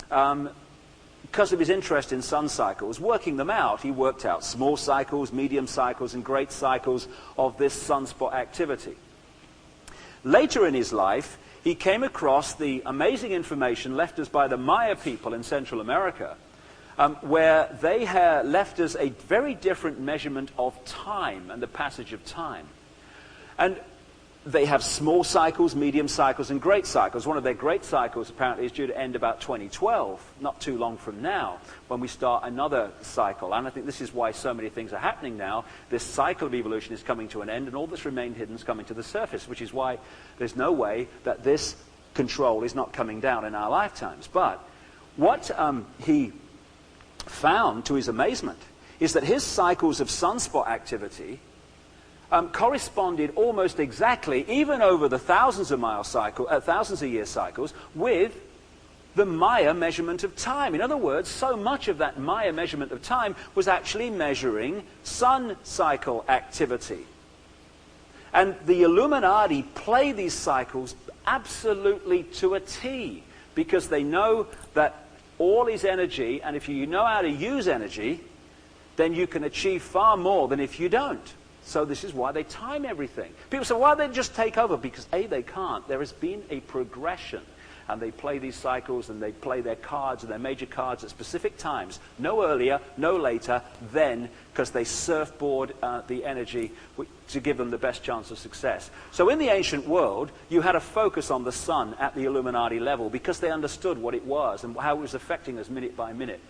Speaker 1: because of his interest in sun cycles, working them out. He worked out small cycles, medium cycles, and great cycles of this sunspot activity. Later in his life, he came across the amazing information left us by the Maya people in Central America, where they left us a very different measurement of time and the passage of time. And they have small cycles, medium cycles, and great cycles. One of their great cycles apparently is due to end about 2012, not too long from now, when we start another cycle. And I think this is why so many things are happening now. This cycle of evolution is coming to an end, and all that's remained hidden is coming to the surface, which is why there's no way that this control is not coming down in our lifetimes. But what he found, to his amazement, is that his cycles of sunspot activity corresponded almost exactly, even over the thousands of year cycles, with the Maya measurement of time. In other words, so much of that Maya measurement of time was actually measuring sun cycle activity. And the Illuminati play these cycles absolutely to a T, because they know that all is energy, and if you know how to use energy, then you can achieve far more than if you don't. So this is why they time everything. People say, why don't they just take over? Because A, they can't. There has been a progression. And they play these cycles, and they play their cards, and their major cards at specific times. No earlier, no later, then, because they surfboard the energy to give them the best chance of success. So in the ancient world, you had a focus on the sun at the Illuminati level, because they understood what it was and how it was affecting us minute by minute.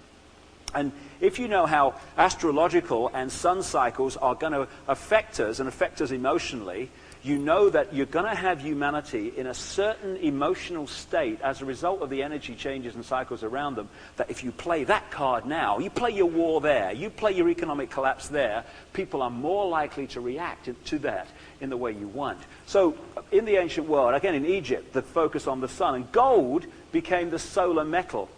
Speaker 1: And if you know how astrological and sun cycles are going to affect us and affect us emotionally, you know that you're going to have humanity in a certain emotional state as a result of the energy changes and cycles around them, that if you play that card now, you play your war there, you play your economic collapse there, people are more likely to react to that in the way you want. So in the ancient world, again in Egypt, the focus on the sun, and gold became the solar metal.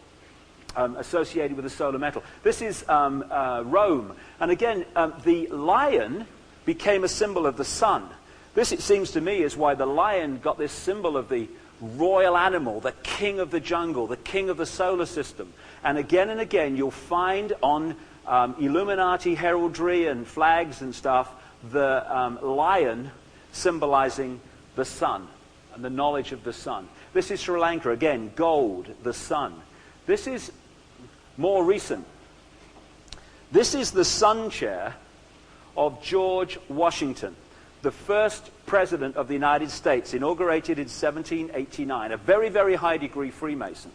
Speaker 1: Associated with the solar metal. This is Rome. And again, the lion became a symbol of the sun. This, it seems to me, is why the lion got this symbol of the royal animal, the king of the jungle, the king of the solar system. And again, you'll find on Illuminati heraldry and flags and stuff, the lion symbolizing the sun and the knowledge of the sun. This is Sri Lanka. Again, gold, the sun. This is more recent. This is the sun chair of George Washington, the first president of the United States, inaugurated in 1789, a very, very high degree Freemason.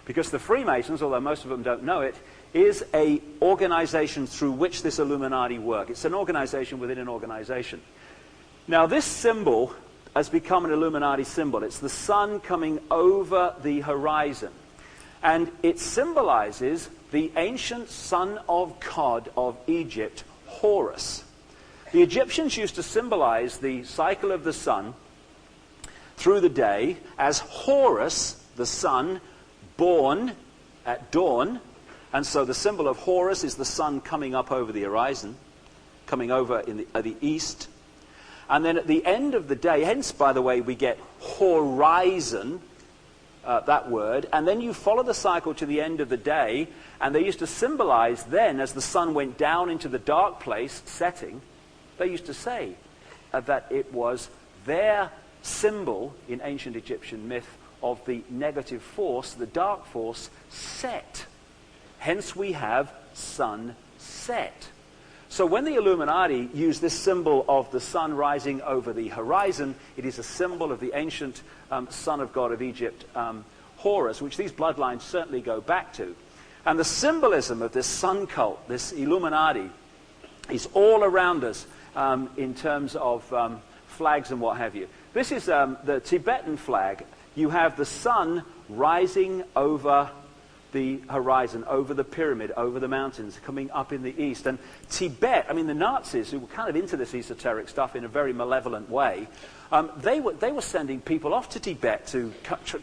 Speaker 1: Because the Freemasons, although most of them don't know it, is an organization through which this Illuminati work. It's an organization within an organization. Now this symbol has become an Illuminati symbol. It's the sun coming over the horizon. And it symbolizes the ancient son of God of Egypt, Horus. The Egyptians used to symbolize the cycle of the sun through the day as Horus, the sun, born at dawn. And so the symbol of Horus is the sun coming up over the horizon, coming over in the east. And then at the end of the day, hence, by the way, we get horizon, that word, and then you follow the cycle to the end of the day, and they used to symbolize then, as the sun went down into the dark place, setting, they used to say that it was their symbol in ancient Egyptian myth of the negative force, the dark force, set. Hence we have sunset. So when the Illuminati use this symbol of the sun rising over the horizon, it is a symbol of the ancient son of God of Egypt, Horus, which these bloodlines certainly go back to. And the symbolism of this sun cult, this Illuminati, is all around us in terms of flags and what have you. This is the Tibetan flag. You have the sun rising over the horizon, over the pyramid, over the mountains, coming up in the east. And Tibet, I mean, the Nazis, who were kind of into this esoteric stuff in a very malevolent way, they were sending people off to Tibet to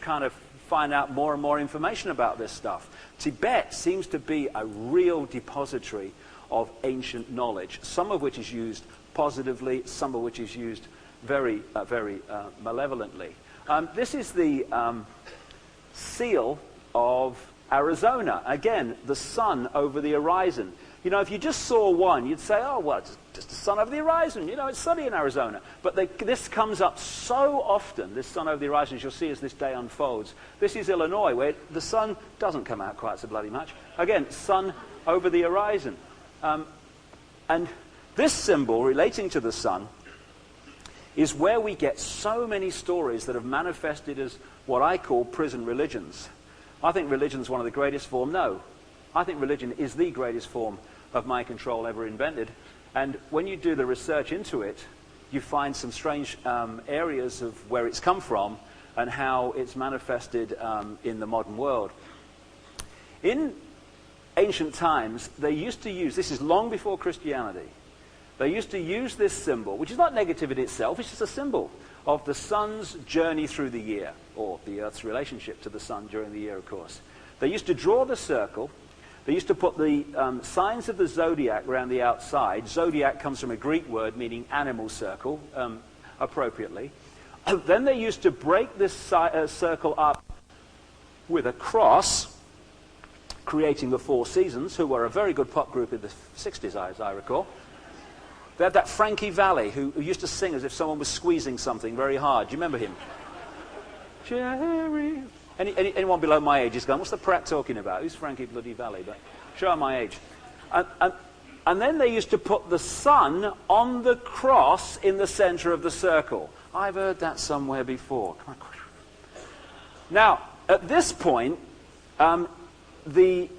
Speaker 1: kind of find out more and more information about this stuff. Tibet seems to be a real depository of ancient knowledge, some of which is used positively, some of which is used very, very malevolently. This is the seal of Arizona. Again, the sun over the horizon. You know, if you just saw one, you'd say, oh, well, it's just the sun over the horizon. You know, it's sunny in Arizona. But this comes up so often, this sun over the horizon, as you'll see as this day unfolds. This is Illinois, where the sun doesn't come out quite so bloody much. Again, sun over the horizon. And this symbol relating to the sun is where we get so many stories that have manifested as what I call prison religions. I think religion is one of the greatest forms. No, I think religion is the greatest form of mind control ever invented. And when you do the research into it, you find some strange areas of where it's come from and how it's manifested in the modern world. In ancient times, they used to use, this is long before Christianity, they used to use this symbol, which is not negative in itself, it's just a symbol of the sun's journey through the year, or the earth's relationship to the sun during the year, of course. They used to draw the circle. They used to put the signs of the zodiac around the outside. Zodiac comes from a Greek word meaning animal circle, appropriately. Then they used to break this circle up with a cross, creating the Four Seasons, who were a very good pop group in the 60s, as I recall. They had that Frankie Valli, who used to sing as if someone was squeezing something very hard. Do you remember him? Jerry. Anyone below my age is going, what's the prat talking about? Who's Frankie bloody Valli? But show my age. And then they used to put the sun on the cross in the center of the circle. I've heard that somewhere before. Now, at this point, the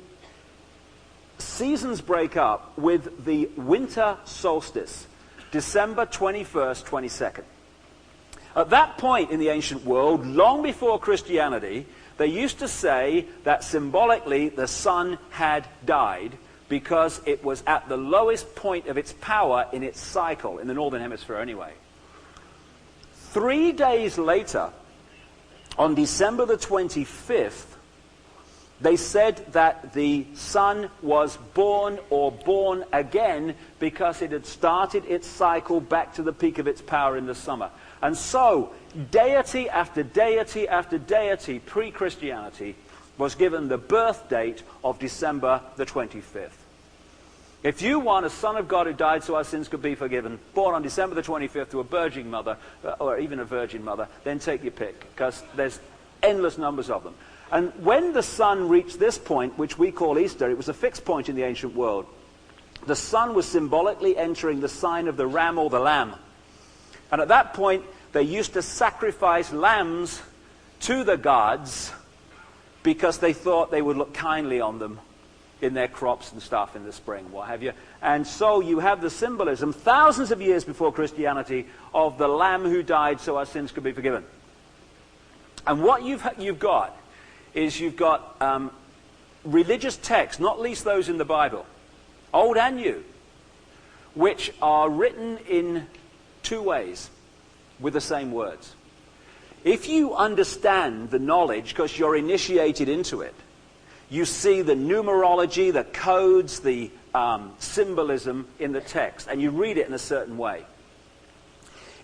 Speaker 1: seasons break up with the winter solstice, December 21st, 22nd. At that point in the ancient world, long before Christianity, they used to say that symbolically the sun had died because it was at the lowest point of its power in its cycle, in the northern hemisphere anyway. 3 days later, on December the 25th, they said that the sun was born or born again because it had started its cycle back to the peak of its power in the summer. And so, deity after deity after deity pre-Christianity was given the birth date of December the 25th. If you want a son of God who died so our sins could be forgiven, born on December the 25th to a virgin mother, or even a virgin mother, then take your pick, because there's endless numbers of them. And when the sun reached this point, which we call Easter, it was a fixed point in the ancient world. The sun was symbolically entering the sign of the ram or the lamb. And at that point, they used to sacrifice lambs to the gods because they thought they would look kindly on them in their crops and stuff in the spring, what have you. And so you have the symbolism, thousands of years before Christianity, of the lamb who died so our sins could be forgiven. And what you've got is you've got religious texts, not least those in the Bible, Old and New, which are written in two ways with the same words. If you understand the knowledge because you're initiated into it, you see the numerology, the codes, the symbolism in the text, and you read it in a certain way.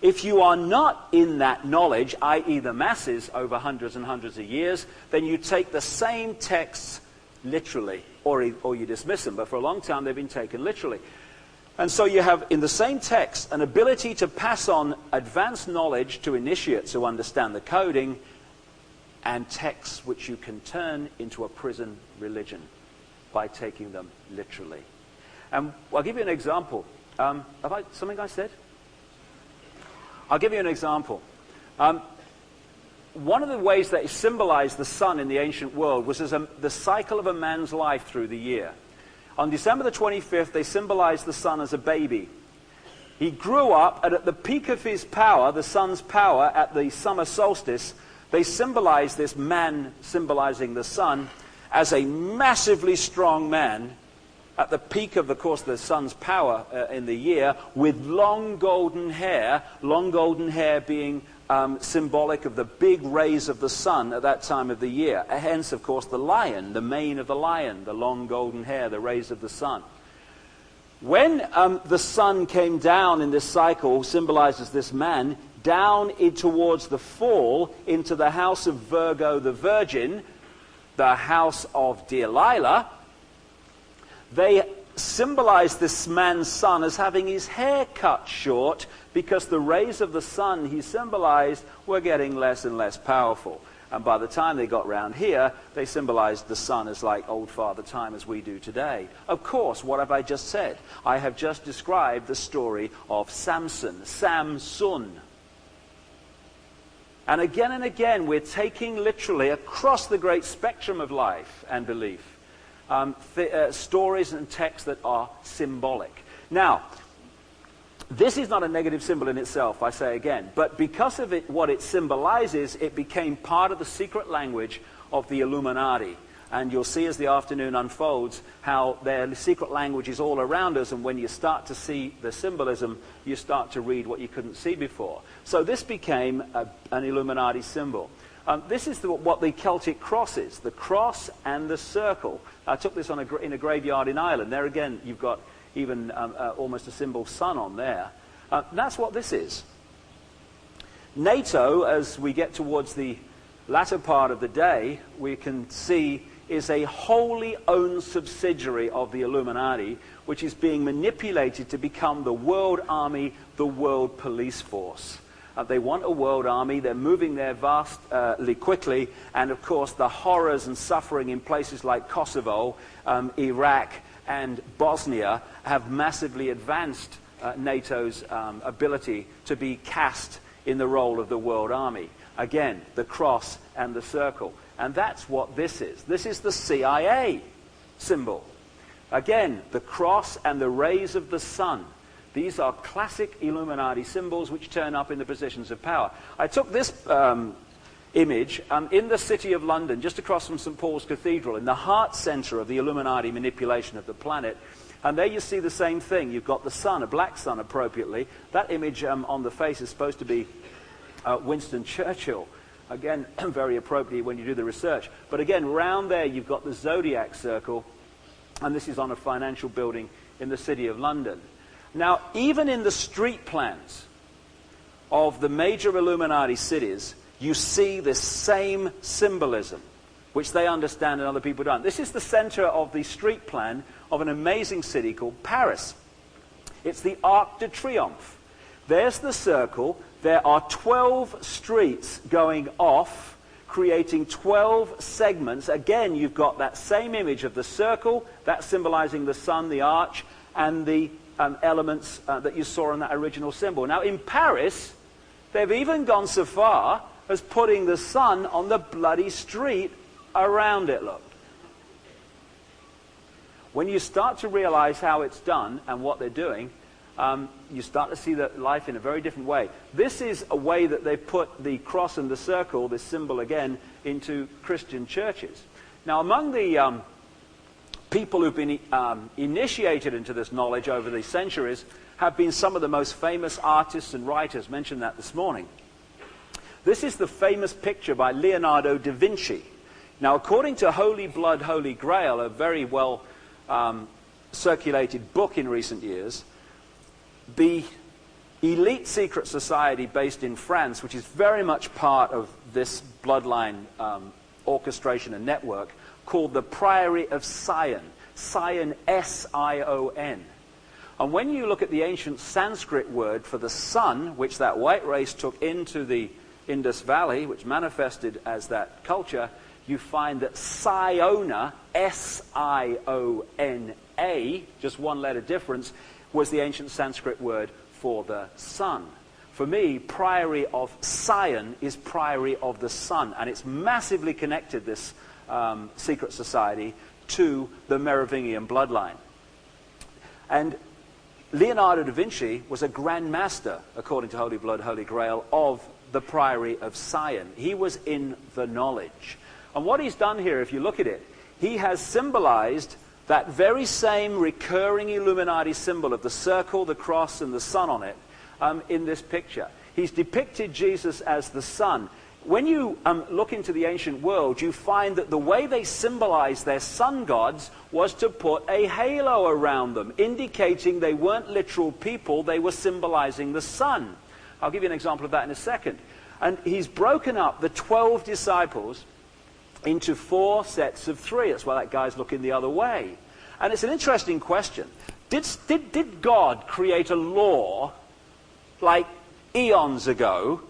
Speaker 1: If you are not in that knowledge, i.e. the masses over hundreds and hundreds of years, then you take the same texts literally, or you dismiss them, but for a long time they've been taken literally. And so you have, in the same text, an ability to pass on advanced knowledge to initiates who understand the coding, and texts which you can turn into a prison religion by taking them literally. And I'll give you an example. Something I said? I'll give you an example. One of the ways that it symbolized the sun in the ancient world was as the cycle of a man's life through the year. On December the 25th, they symbolized the sun as a baby. He grew up, and at the peak of his power, the sun's power, at the summer solstice, they symbolized this man, symbolizing the sun, as a massively strong man at the peak of, course, the sun's power in the year, with long golden hair being symbolic of the big rays of the sun at that time of the year. Hence, of course, the lion, the mane of the lion, the long golden hair, the rays of the sun. When the sun came down in this cycle, symbolizes this man, down towards the fall into the house of Virgo the Virgin, the house of Delilah, they symbolized this man's son as having his hair cut short because the rays of the sun he symbolized were getting less and less powerful. And by the time they got round here, they symbolized the sun as like old Father Time as we do today. Of course, what have I just said? I have just described the story of Samson. Samson. And again, we're taking literally across the great spectrum of life and belief, stories and texts that are symbolic. Now, this is not a negative symbol in itself, I say again, but because of what it symbolizes, it became part of the secret language of the Illuminati. And you'll see as the afternoon unfolds how their secret language is all around us, and when you start to see the symbolism, you start to read what you couldn't see before. So this became an Illuminati symbol. This is what the Celtic cross is, the cross and the circle. I took this in a graveyard in Ireland. There again, you've got even almost a symbol sun on there. That's what this is. NATO, as we get towards the latter part of the day, we can see is a wholly owned subsidiary of the Illuminati, which is being manipulated to become the world army, the world police force. They want a world army. They're moving there vastly quickly. And, of course, the horrors and suffering in places like Kosovo, Iraq, and Bosnia have massively advanced NATO's ability to be cast in the role of the world army. Again, the cross and the circle. And that's what this is. This is the CIA symbol. Again, the cross and the rays of the sun. These are classic Illuminati symbols which turn up in the positions of power. I took this image in the city of London, just across from St. Paul's Cathedral, in the heart center of the Illuminati manipulation of the planet. And there you see the same thing. You've got the sun, a black sun appropriately. That image on the face is supposed to be Winston Churchill. Again, very appropriate when you do the research. But again, round there you've got the zodiac circle, and this is on a financial building in the city of London. Now, even in the street plans of the major Illuminati cities, you see this same symbolism, which they understand and other people don't. This is the center of the street plan of an amazing city called Paris. It's the Arc de Triomphe. There's the circle. There are 12 streets going off, creating 12 segments. Again, you've got that same image of the circle, that symbolizing the sun, the arch, and the elements that you saw in that original symbol. Now, in Paris, they've even gone so far as putting the sun on the bloody street around it, look. When you start to realize how it's done and what they're doing, you start to see that life in a very different way. This is a way that they put the cross and the circle, this symbol again, into Christian churches. Now, among the people who've been initiated into this knowledge over the centuries have been some of the most famous artists and writers. Mentioned that this morning. This is the famous picture by Leonardo da Vinci. Now, according to Holy Blood, Holy Grail, a very well circulated book in recent years, the elite secret society based in France, which is very much part of this bloodline orchestration and network, called the Priory of Sion. Sion, S-I-O-N. And when you look at the ancient Sanskrit word for the sun, which that white race took into the Indus Valley, which manifested as that culture, you find that Siona, S-I-O-N-A, just one letter difference, was the ancient Sanskrit word for the sun. For me, Priory of Sion is Priory of the sun, and it's massively connected, this secret society, to the Merovingian bloodline. And Leonardo da Vinci was a Grand Master, according to Holy Blood, Holy Grail, of the Priory of Sion. He was in the knowledge. And what he's done here, if you look at it, he has symbolized that very same recurring Illuminati symbol of the circle, the cross, and the sun on it in this picture. He's depicted Jesus as the sun. When you look into the ancient world, you find that the way they symbolized their sun gods was to put a halo around them, indicating they weren't literal people, they were symbolizing the sun. I'll give you an example of that in a second. And he's broken up the 12 disciples into 4 sets of 3. That's why that guy's looking the other way. And it's an interesting question. Did God create a law like eons ago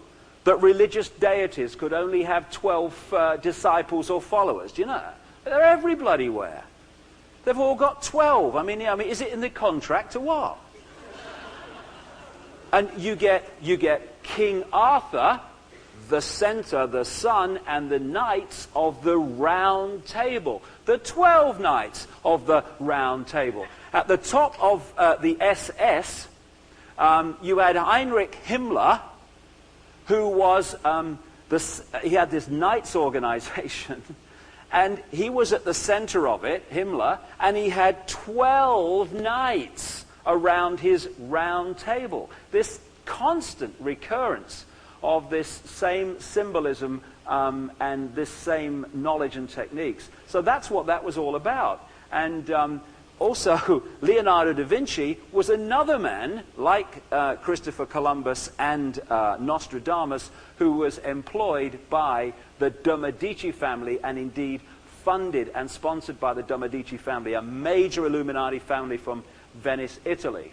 Speaker 1: that religious deities could only have 12 disciples or followers? Do you know? They're every bloody where. They've all got 12. I mean, is it in the contract or what? And you get King Arthur, the center, the sun, and the knights of the round table. The 12 knights of the round table. At the top of the SS, you had Heinrich Himmler, who was, he had this knights organization, and he was at the center of it, Himmler, and he had 12 knights around his round table. This constant recurrence of this same symbolism and this same knowledge and techniques. So that's what that was all about. And also, Leonardo da Vinci was another man, like Christopher Columbus and Nostradamus, who was employed by the de' Medici family and indeed funded and sponsored by the de' Medici family, a major Illuminati family from Venice, Italy.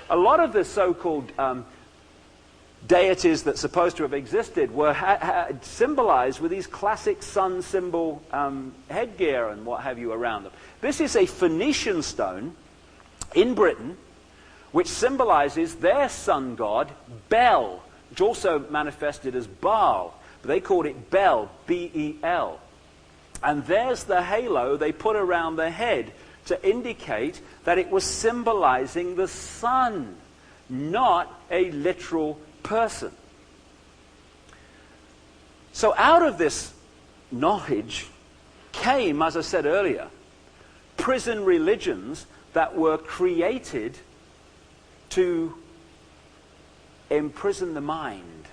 Speaker 1: A lot of the so-called deities that supposed to have existed were symbolized with these classic sun symbol headgear and what have you around them. This is a Phoenician stone in Britain which symbolizes their sun god, Bel, which also manifested as Baal, but they called it Bel, B-E-L. And there's the halo they put around the head to indicate that it was symbolizing the sun, not a literal person. So out of this knowledge came, as I said earlier, prison religions that were created to imprison the mind.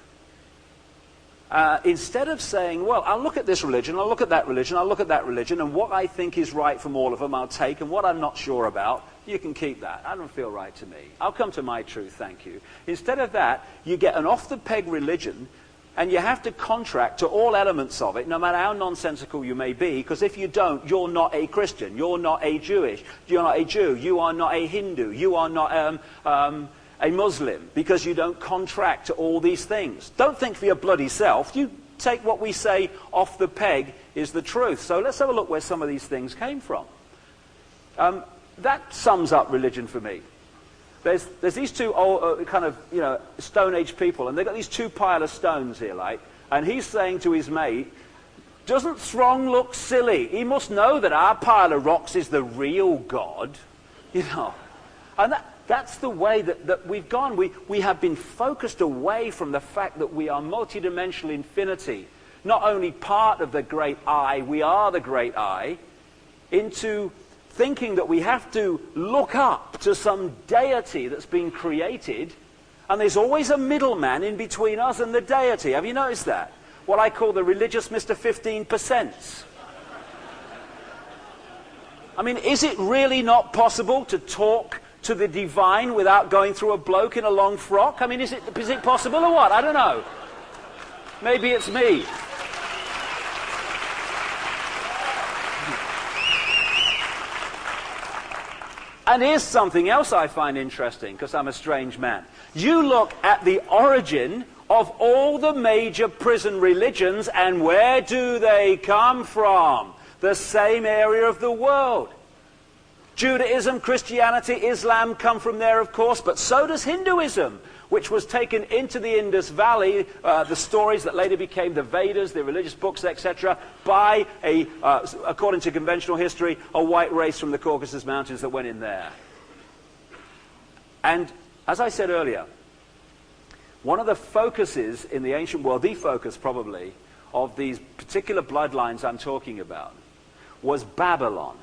Speaker 1: Instead of saying, well, I'll look at this religion, I'll look at that religion, I'll look at that religion, and what I think is right from all of them I'll take, and what I'm not sure about, you can keep that. I don't feel right to me. I'll come to my truth, thank you. Instead of that, you get an off-the-peg religion, and you have to contract to all elements of it, no matter how nonsensical you may be, because if you don't, you're not a Christian, you're not a Jewish, you're not a Jew, you are not a Hindu, you are not a Muslim, because you don't contract to all these things. Don't think for your bloody self. You take what we say off the peg is the truth. So let's have a look where some of these things came from. That sums up religion for me. There's these two old, kind of, Stone Age people, and they've got these two pile of stones here, like, and he's saying to his mate, doesn't Throng look silly? He must know that our pile of rocks is the real God, And that's the way that we've gone. We have been focused away from the fact that we are multidimensional infinity, not only part of the great I, we are the great I, into thinking that we have to look up to some deity that's been created, and there's always a middleman in between us and the deity. Have you noticed that? What I call the religious Mr. 15%. I mean, is it really not possible to talk to the divine without going through a bloke in a long frock? I mean, is it possible or what? I don't know. Maybe it's me. And here's something else I find interesting, because I'm a strange man. You look at the origin of all the major prison religions, and where do they come from? The same area of the world. Judaism, Christianity, Islam come from there, of course, but so does Hinduism, which was taken into the Indus Valley, the stories that later became the Vedas, the religious books, etc., by, according to conventional history, a white race from the Caucasus Mountains that went in there. And, as I said earlier, one of the focuses in the ancient world, the focus probably, of these particular bloodlines I'm talking about, was Babylon.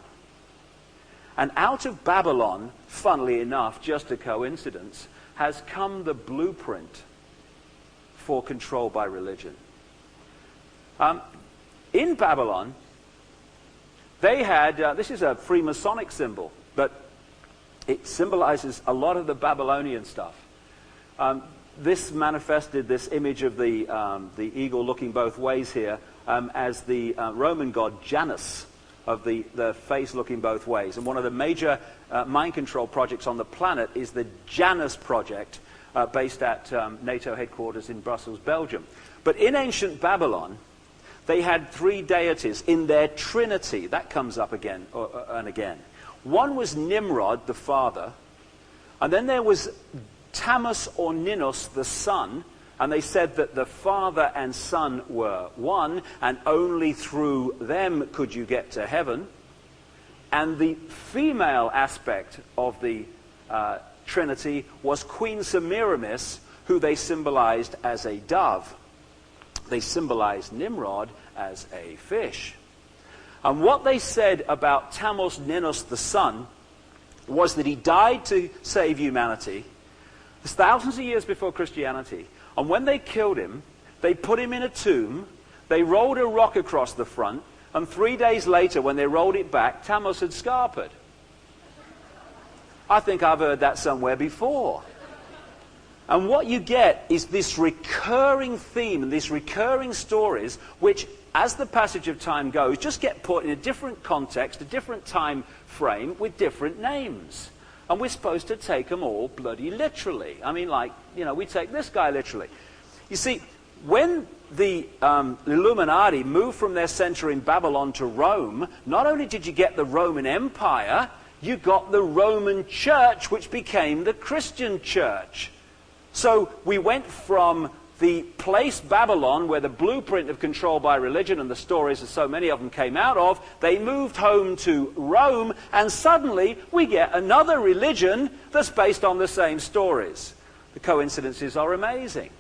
Speaker 1: And out of Babylon, funnily enough, just a coincidence, has come the blueprint for control by religion. In Babylon, they had, this is a Freemasonic symbol, but it symbolizes a lot of the Babylonian stuff. This manifested this image of the eagle looking both ways here as the Roman god Janus, of the face looking both ways. And one of the major mind control projects on the planet is the Janus Project, based at NATO headquarters in Brussels, Belgium. But in ancient Babylon, they had three deities in their trinity. That comes up again and again. One was Nimrod, the father, and then there was Tammuz or Ninus, the son, And they said that the Father and Son were one, and only through them could you get to heaven. And the female aspect of the Trinity was Queen Semiramis, who they symbolized as a dove. They symbolized Nimrod as a fish. And what they said about Tammuz Ninus, the sun, was that he died to save humanity. It's thousands of years before Christianity. And when they killed him, they put him in a tomb, they rolled a rock across the front, and 3 days later, when they rolled it back, Tammuz had scarpered. I think I've heard that somewhere before. And what you get is this recurring theme and these recurring stories, which, as the passage of time goes, just get put in a different context, a different time frame, with different names. And we're supposed to take them all bloody literally. I mean, like, we take this guy literally. You see, when the Illuminati moved from their center in Babylon to Rome, not only did you get the Roman Empire, you got the Roman Church, which became the Christian Church. So we went from the place Babylon, where the blueprint of control by religion and the stories that so many of them came out of, they moved home to Rome, and suddenly we get another religion that's based on the same stories. The coincidences are amazing.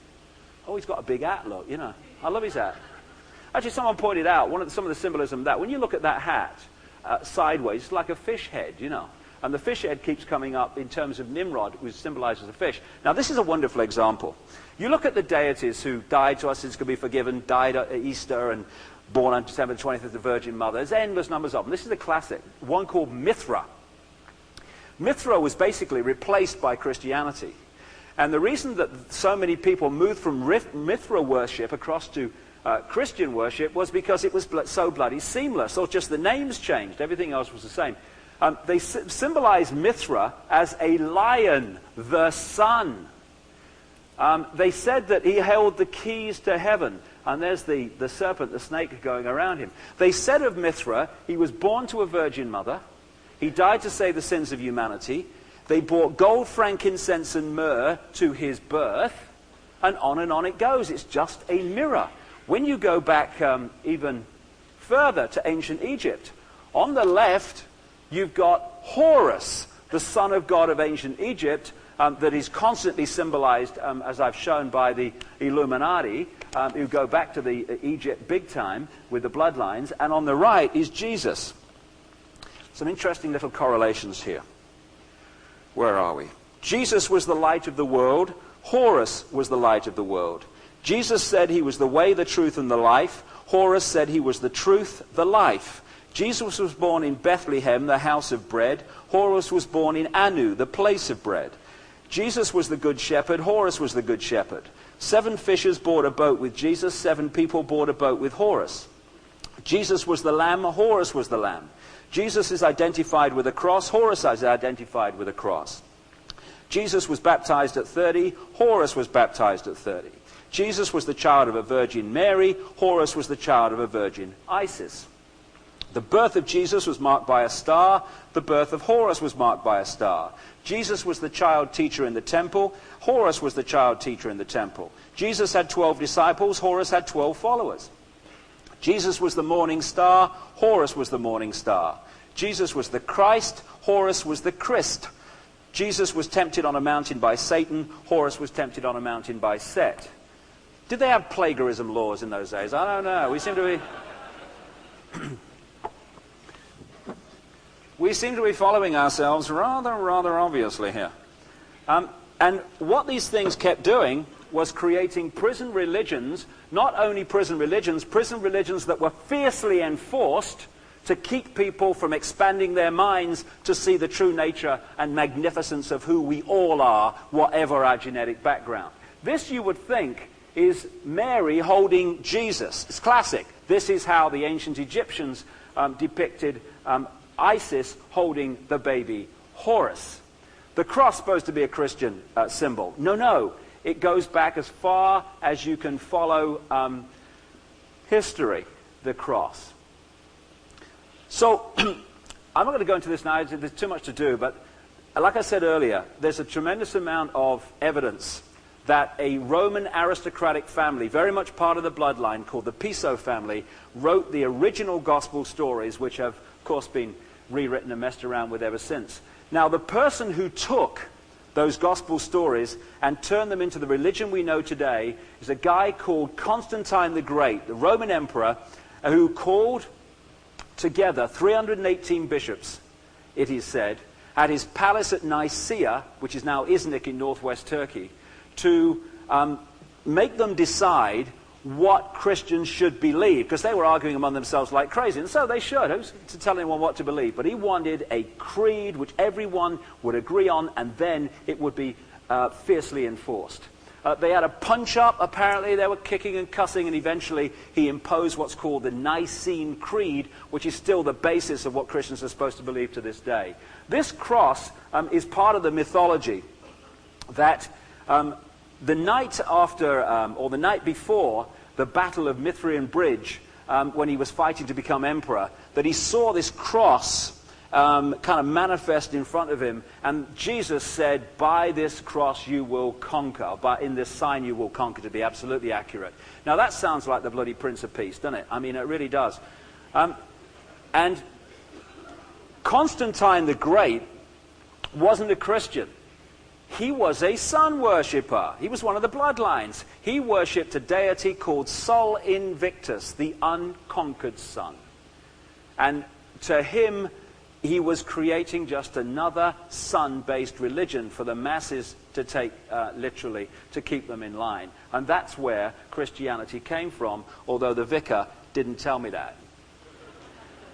Speaker 1: Oh, he's got a big hat, look, I love his hat. Actually, someone pointed out some of the symbolism of that. When you look at that hat sideways, it's like a fish head, And the fish head keeps coming up in terms of Nimrod, which symbolizes a fish. Now, this is a wonderful example. You look at the deities who died so our sins could be forgiven, died at Easter, and born on December 20th, the Virgin Mother. There's endless numbers of them. This is a classic, one called Mithra. Mithra was basically replaced by Christianity. And the reason that so many people moved from Mithra worship across to Christian worship was because it was so bloody seamless, or just the names changed. Everything else was the same. They symbolize Mithra as a lion, the sun. They said that he held the keys to heaven. And there's the serpent, the snake, going around him. They said of Mithra, he was born to a virgin mother. He died to save the sins of humanity. They brought gold, frankincense, and myrrh to his birth. And on it goes. It's just a mirror. When you go back even further to ancient Egypt, on the left, you've got Horus, the son of God of ancient Egypt, that is constantly symbolized, as I've shown, by the Illuminati, who go back to the Egypt big time with the bloodlines. And on the right is Jesus. Some interesting little correlations here. Where are we? Jesus was the light of the world. Horus was the light of the world. Jesus said he was the way, the truth, and the life. Horus said he was the truth, the life. Jesus was born in Bethlehem, the house of bread. Horus was born in Anu, the place of bread. Jesus was the good shepherd. Horus was the good shepherd. 7 fishers board a boat with Jesus. 7 people board a boat with Horus. Jesus was the lamb. Horus was the lamb. Jesus is identified with a cross. Horus is identified with a cross. Jesus was baptized at 30. Horus was baptized at 30. Jesus was the child of a Virgin Mary. Horus was the child of a Virgin Isis. The birth of Jesus was marked by a star. The birth of Horus was marked by a star. Jesus was the child teacher in the temple. Horus was the child teacher in the temple. Jesus had 12 disciples. Horus had 12 followers. Jesus was the morning star. Horus was the morning star. Jesus was the Christ. Horus was the Christ. Jesus was tempted on a mountain by Satan. Horus was tempted on a mountain by Set. Did they have plagiarism laws in those days? I don't know. We seem to be following ourselves rather obviously here. And what these things kept doing was creating prison religions, not only prison religions that were fiercely enforced to keep people from expanding their minds to see the true nature and magnificence of who we all are, whatever our genetic background. This, you would think, is Mary holding Jesus. It's classic. This is how the ancient Egyptians depicted Isis holding the baby Horus. The cross supposed to be a Christian symbol. No. It goes back as far as you can follow history, the cross. So, I'm not going to go into this now. There's too much to do. But like I said earlier, there's a tremendous amount of evidence that a Roman aristocratic family, very much part of the bloodline, called the Piso family, wrote the original gospel stories, which have, of course, been rewritten and messed around with ever since. Now, the person who took those gospel stories and turned them into the religion we know today is a guy called Constantine the Great, the Roman emperor, who called together 318 bishops, it is said, at his palace at Nicaea, which is now Iznik in northwest Turkey, to make them decide what Christians should believe, because they were arguing among themselves like crazy, and so they should. Who's to tell anyone what to believe? But he wanted a creed which everyone would agree on, and then it would be fiercely enforced. They had a punch-up, apparently. They were kicking and cussing, and eventually he imposed what's called the Nicene Creed, which is still the basis of what Christians are supposed to believe to this day. This cross is part of the mythology that the night after, or the night before the Battle of Mithrian Bridge, when he was fighting to become emperor, that he saw this cross kind of manifest in front of him, and Jesus said, by this cross you will conquer, in this sign you will conquer, to be absolutely accurate. Now that sounds like the bloody Prince of Peace, doesn't it? I mean, it really does. And Constantine the Great wasn't a Christian. He was a sun worshipper. He was one of the bloodlines. He worshipped a deity called Sol Invictus, the unconquered sun. And to him, he was creating just another sun-based religion for the masses to take literally, to keep them in line. And that's where Christianity came from, although the vicar didn't tell me that.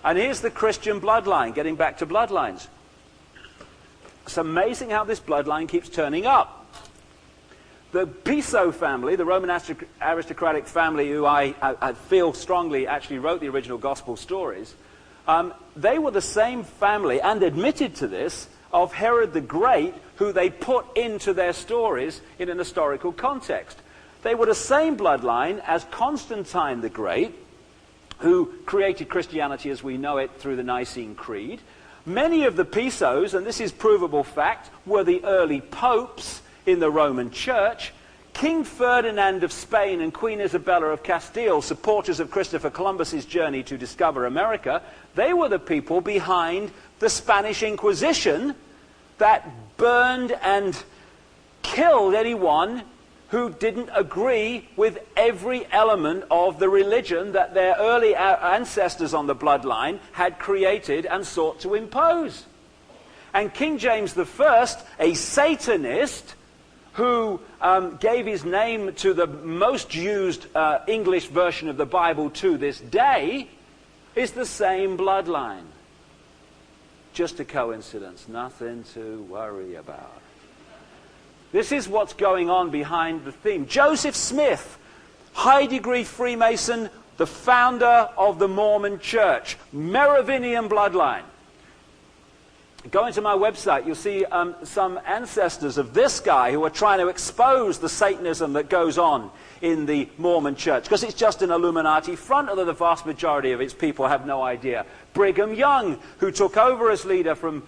Speaker 1: And here's the Christian bloodline, getting back to bloodlines. It's amazing how this bloodline keeps turning up. The Piso family, the Roman aristocratic family who I feel strongly actually wrote the original gospel stories, they were the same family, and admitted to this, of Herod the Great, who they put into their stories in an historical context. They were the same bloodline as Constantine the Great, who created Christianity as we know it through the Nicene Creed. Many of the Pisos, and this is provable fact, were the early popes in the Roman Church. King Ferdinand of Spain and Queen Isabella of Castile, supporters of Christopher Columbus's journey to discover America, they were the people behind the Spanish Inquisition that burned and killed anyone who didn't agree with every element of the religion that their early ancestors on the bloodline had created and sought to impose. And King James I, a Satanist, who gave his name to the most used English version of the Bible to this day, is the same bloodline. Just a coincidence, nothing to worry about. This is what's going on behind the theme. Joseph Smith, high-degree Freemason, the founder of the Mormon Church, Merovingian bloodline. Go into my website, you'll see some ancestors of this guy who are trying to expose the Satanism that goes on in the Mormon Church, because it's just an Illuminati front, although the vast majority of its people have no idea. Brigham Young, who took over as leader from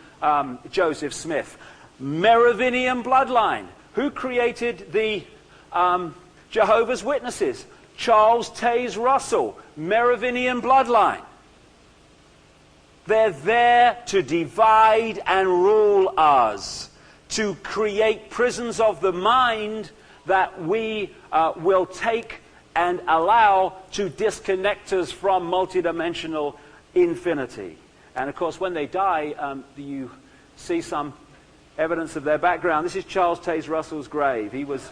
Speaker 1: Joseph Smith. Merovingian bloodline. Who created the Jehovah's Witnesses? Charles Taze Russell. Merovingian bloodline. They're there to divide and rule us, to create prisons of the mind that we will take and allow to disconnect us from multidimensional infinity. And of course, when they die, you see some evidence of their background. This is Charles Taze Russell's grave. He was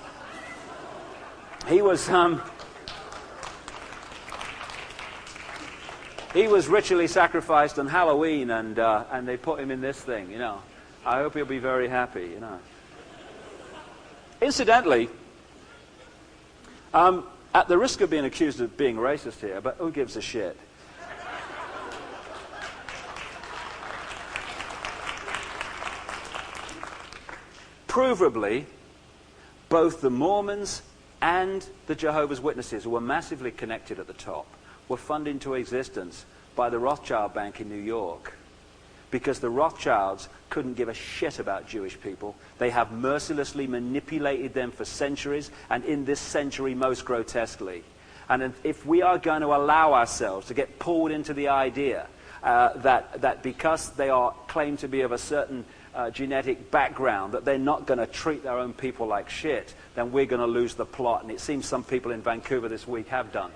Speaker 1: ritually sacrificed on Halloween, and they put him in this thing, you know. I hope he'll be very happy, you know. Incidentally, at the risk of being accused of being racist here, but who gives a shit? Provably, both the Mormons and the Jehovah's Witnesses, who were massively connected at the top, were funded into existence by the Rothschild Bank in New York. because the Rothschilds couldn't give a shit about Jewish people. They have mercilessly manipulated them for centuries, and in this century most grotesquely. And if we are going to allow ourselves to get pulled into the idea that because they are claimed to be of a certain genetic background, that they're not going to treat their own people like shit, then we're going to lose the plot. And it seems some people in Vancouver this week have done.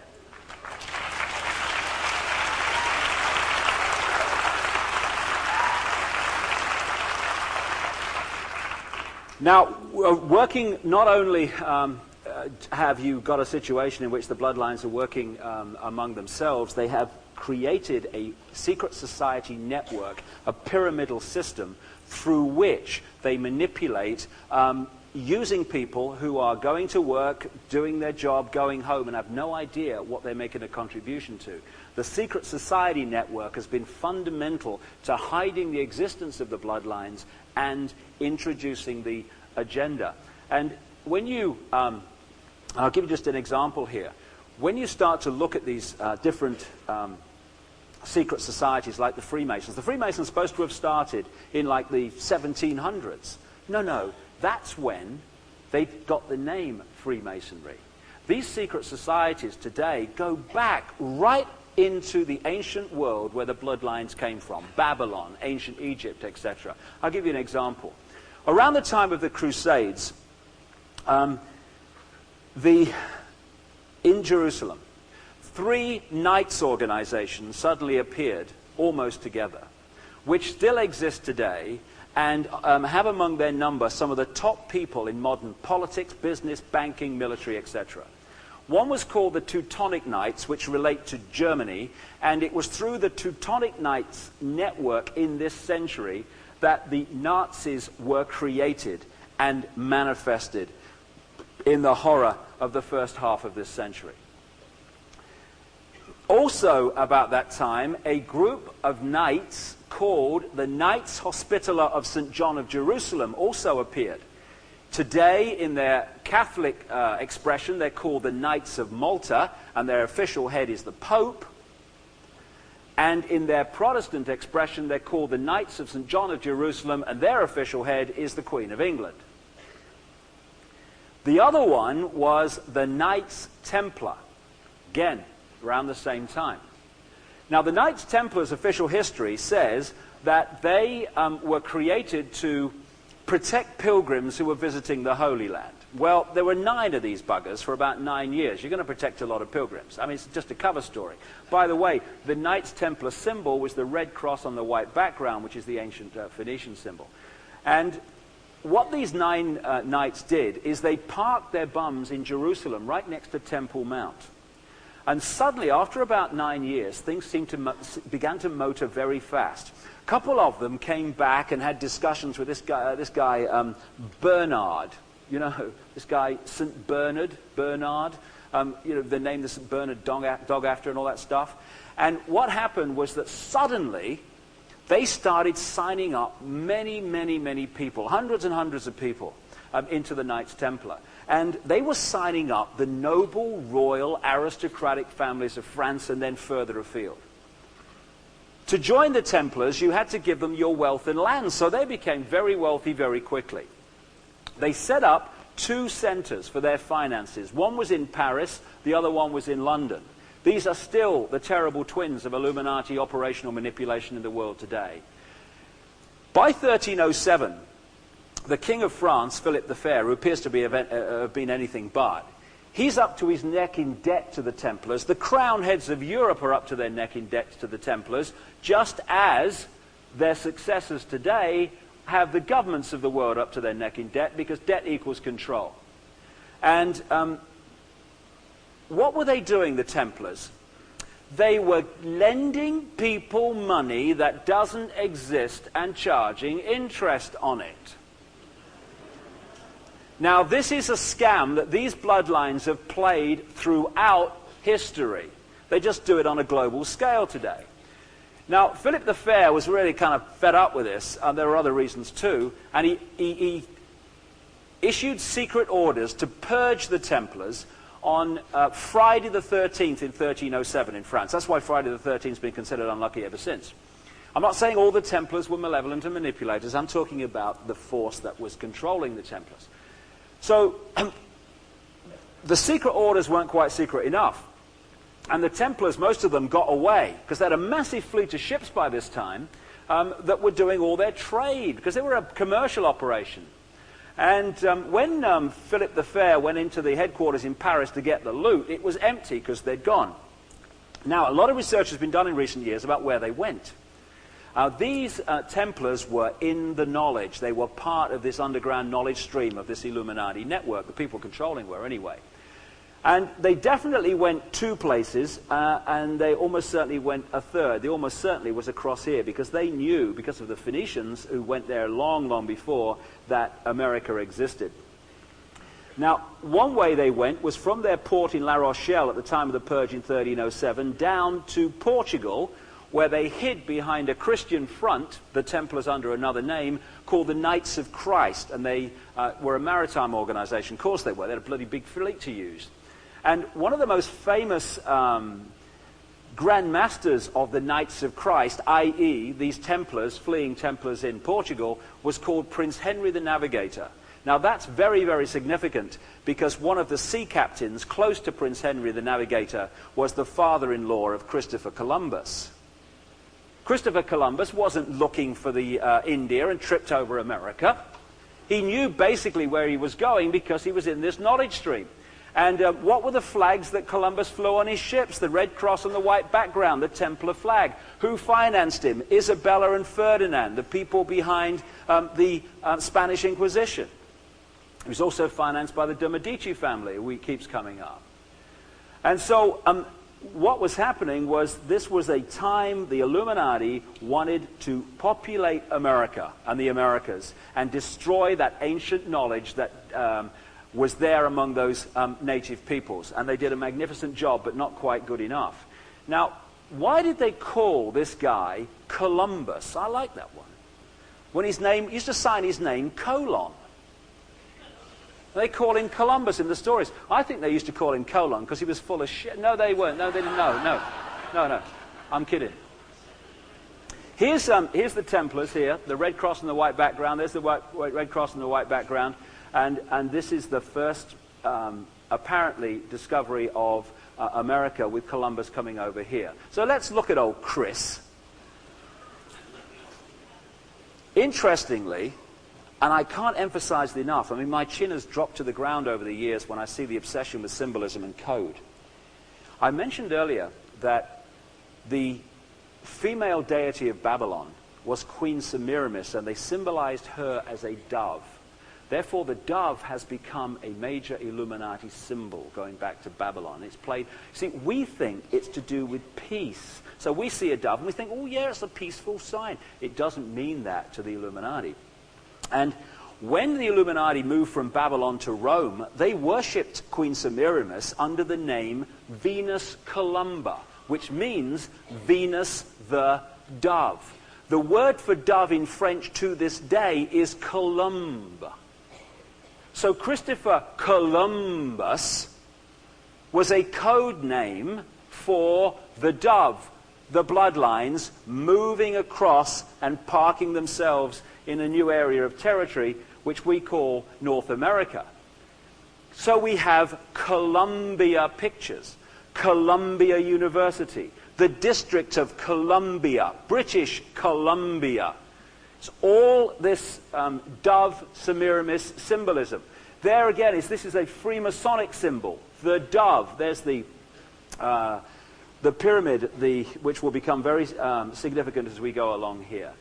Speaker 1: Now, working not only have you got a situation in which the bloodlines are working among themselves, they have created a secret society network, a pyramidal system through which they manipulate using people who are going to work, doing their job, going home, and have no idea what they're making a contribution to. The secret society network has been fundamental to hiding the existence of the bloodlines and introducing the agenda. And when you, I'll give you just an example here. When you start to look at these different secret societies like the Freemasons are supposed to have started in like the 1700s. No, that's when they got the name Freemasonry. These secret societies today go back right into the ancient world where the bloodlines came from, Babylon, ancient Egypt, etc. I'll give you an example. Around the time of the Crusades, in Jerusalem, 3 Knights organizations suddenly appeared almost together, which still exist today and have among their number some of the top people in modern politics, business, banking, military, etc. One was called the Teutonic Knights, which relate to Germany, and it was through the Teutonic Knights network in this century that the Nazis were created and manifested in the horror of the first half of this century. Also about that time, a group of knights called the Knights Hospitaller of St. John of Jerusalem also appeared. Today, in their Catholic expression, they're called the Knights of Malta, and their official head is the Pope. And in their Protestant expression, they're called the Knights of St. John of Jerusalem, and their official head is the Queen of England. The other one was the Knights Templar, again, around the same time. Now, the Knights Templars' official history says that they were created to protect pilgrims who were visiting the Holy Land. Well, there were 9 of these buggers for about 9 years. You're going to protect a lot of pilgrims. I mean, it's just a cover story. By the way, the Knights Templar symbol was the red cross on the white background, which is the ancient Phoenician symbol. And what these 9 knights did is they parked their bums in Jerusalem, right next to Temple Mount. And suddenly, after about 9 years, things began to motor very fast. A couple of them came back and had discussions with this guy Bernard. You know, this guy St. Bernard, you know, the name the St. Bernard dog after and all that stuff. And what happened was that suddenly they started signing up many people, hundreds and hundreds of people, into the Knights Templar. And they were signing up the noble, royal, aristocratic families of France and then further afield. To join the Templars, you had to give them your wealth and land, so they became very wealthy very quickly. They set up 2 centers for their finances. One was in Paris, the other one was in London. These are still the terrible twins of Illuminati operational manipulation in the world today. By 1307, the King of France, Philip the Fair, who appears to have been anything but, he's up to his neck in debt to the Templars. The crown heads of Europe are up to their neck in debt to the Templars, just as their successors today have the governments of the world up to their neck in debt, because debt equals control. And what were they doing, the Templars? They were lending people money that doesn't exist and charging interest on it. Now, this is a scam that these bloodlines have played throughout history. They just do it on a global scale today. Now, Philip the Fair was really kind of fed up with this, and there are other reasons too, and he issued secret orders to purge the Templars on Friday the 13th in 1307 in France. That's why Friday the 13th has been considered unlucky ever since. I'm not saying all the Templars were malevolent and manipulators. I'm talking about the force that was controlling the Templars. So the secret orders weren't quite secret enough. And the Templars, most of them, got away, because they had a massive fleet of ships by this time that were doing all their trade, because they were a commercial operation. And when Philip the Fair went into the headquarters in Paris to get the loot, it was empty because they'd gone. Now, a lot of research has been done in recent years about where they went. These Templars were in the knowledge. They were part of this underground knowledge stream of this Illuminati network. The people controlling were anyway. And they definitely went 2 places, and they almost certainly went a third. They almost certainly was across here, because they knew, because of the Phoenicians who went there long, long before, that America existed. Now, one way they went was from their port in La Rochelle at the time of the Purge in 1307 down to Portugal, where they hid behind a Christian front, the Templars under another name, called the Knights of Christ. And they were a maritime organization. Of course they were. They had a bloody big fleet to use. And one of the most famous Grand Masters of the Knights of Christ, i.e. these Templars, fleeing Templars in Portugal, was called Prince Henry the Navigator. Now that's very, very significant, because one of the sea captains close to Prince Henry the Navigator was the father-in-law of Christopher Columbus. Christopher Columbus wasn't looking for the India and tripped over America. He knew basically where he was going because he was in this knowledge stream. And what were the flags that Columbus flew on his ships? The red cross on the white background, the Templar flag. Who financed him? Isabella and Ferdinand, the people behind the Spanish Inquisition. He was also financed by the de Medici family, who keeps coming up. And so what was happening was, this was a time the Illuminati wanted to populate America and the Americas and destroy that ancient knowledge that was there among those native peoples. And they did a magnificent job, but not quite good enough. Now, why did they call this guy Columbus? I like that one. When his name, used to sign his name colon. They call him Columbus in the stories. I think they used to call him colon because he was full of shit. No, they weren't. No, they didn't. No. I'm kidding. Here's the Templars here, the red cross on the white background. There's the red cross on the white background. And this is the first, apparently, discovery of America, with Columbus coming over here. So let's look at old Chris. Interestingly, and I can't emphasize it enough, I mean, my chin has dropped to the ground over the years when I see the obsession with symbolism and code. I mentioned earlier that the female deity of Babylon was Queen Semiramis, and they symbolized her as a dove. Therefore, the dove has become a major Illuminati symbol going back to Babylon. It's played... See, we think it's to do with peace. So we see a dove and we think, oh yeah, it's a peaceful sign. It doesn't mean that to the Illuminati. And when the Illuminati moved from Babylon to Rome, they worshipped Queen Semiramis under the name Venus Columba, which means Venus the dove. The word for dove in French to this day is colombe. So Christopher Columbus was a code name for the dove, the bloodlines moving across and parking themselves in a new area of territory, which we call North America. So we have Columbia Pictures, Columbia University, the District of Columbia, British Columbia. It's all this dove Semiramis symbolism. There again, this is a Freemasonic symbol. The dove, there's the pyramid, which will become very significant as we go along here.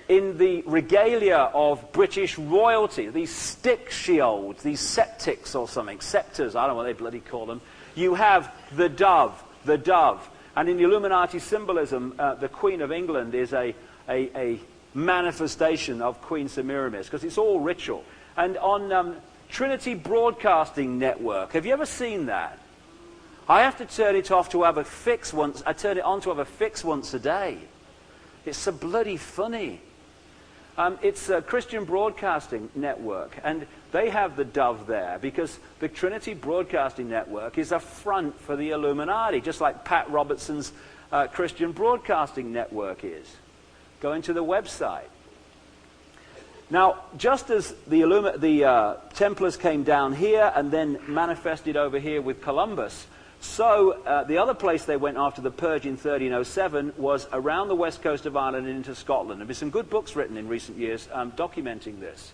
Speaker 1: In the regalia of British royalty, these stick shields, these septics or something, scepters, I don't know what they bloody call them, you have the dove, the dove. And in the Illuminati symbolism, the Queen of England is a manifestation of Queen Semiramis, because it's all ritual. And on Trinity Broadcasting Network, have you ever seen that? I have to turn it off to have a fix once. I turn it on to have a fix once a day. It's so bloody funny. It's a Christian Broadcasting Network, and they have the dove there because the Trinity Broadcasting Network is a front for the Illuminati, just like Pat Robertson's Christian Broadcasting Network is. Go into the website. Now, just as the Templars came down here and then manifested over here with Columbus, so the other place they went after the purge in 1307 was around the west coast of Ireland and into Scotland. There have been some good books written in recent years documenting this.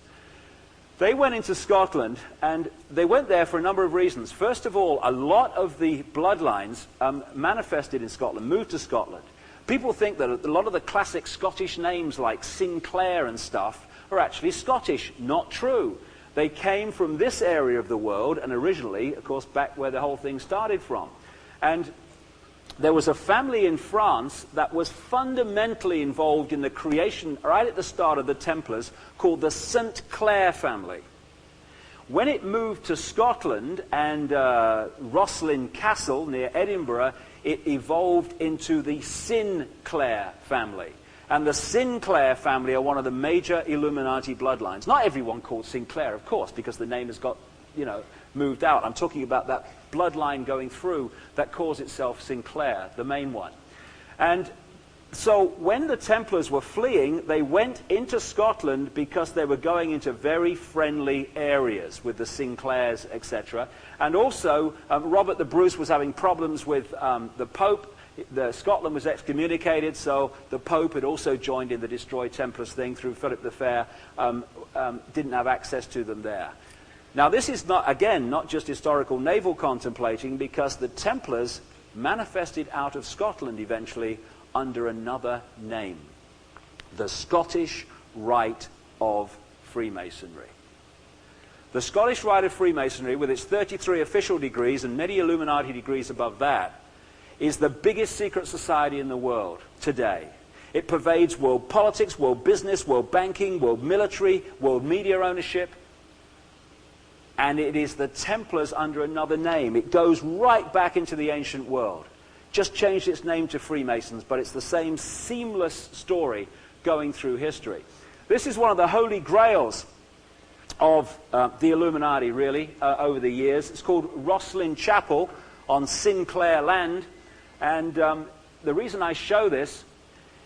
Speaker 1: They went into Scotland, and they went there for a number of reasons. First of all, a lot of the bloodlines manifested in Scotland, moved to Scotland. People think that a lot of the classic Scottish names like Sinclair and stuff are actually Scottish. Not true. They came from this area of the world, and originally, of course, back where the whole thing started from. And there was a family in France that was fundamentally involved in the creation, right at the start of the Templars, called the St. Clair family. When it moved to Scotland and Rosslyn Castle near Edinburgh, it evolved into the Sinclair family. And the Sinclair family are one of the major Illuminati bloodlines. Not everyone called Sinclair, of course, because the name has got, moved out. I'm talking about that bloodline going through that calls itself Sinclair, the main one. And so when the Templars were fleeing, they went into Scotland because they were going into very friendly areas with the Sinclairs, etc. And also, Robert the Bruce was having problems with the Pope. Scotland was excommunicated, so the Pope had also joined in the Destroy Templars thing through Philip the Fair, didn't have access to them there. Now this is not just historical naval contemplating, because the Templars manifested out of Scotland eventually under another name, the Scottish Rite of Freemasonry. The Scottish Rite of Freemasonry, with its 33 official degrees and many Illuminati degrees above that, is the biggest secret society in the world today. It pervades world politics, world business, world banking, world military, world media ownership. And it is the Templars under another name. It goes right back into the ancient world. Just changed its name to Freemasons, but it's the same seamless story going through history. This is one of the holy grails of the Illuminati, really, over the years. It's called Rosslyn Chapel on Sinclair land. And the reason I show this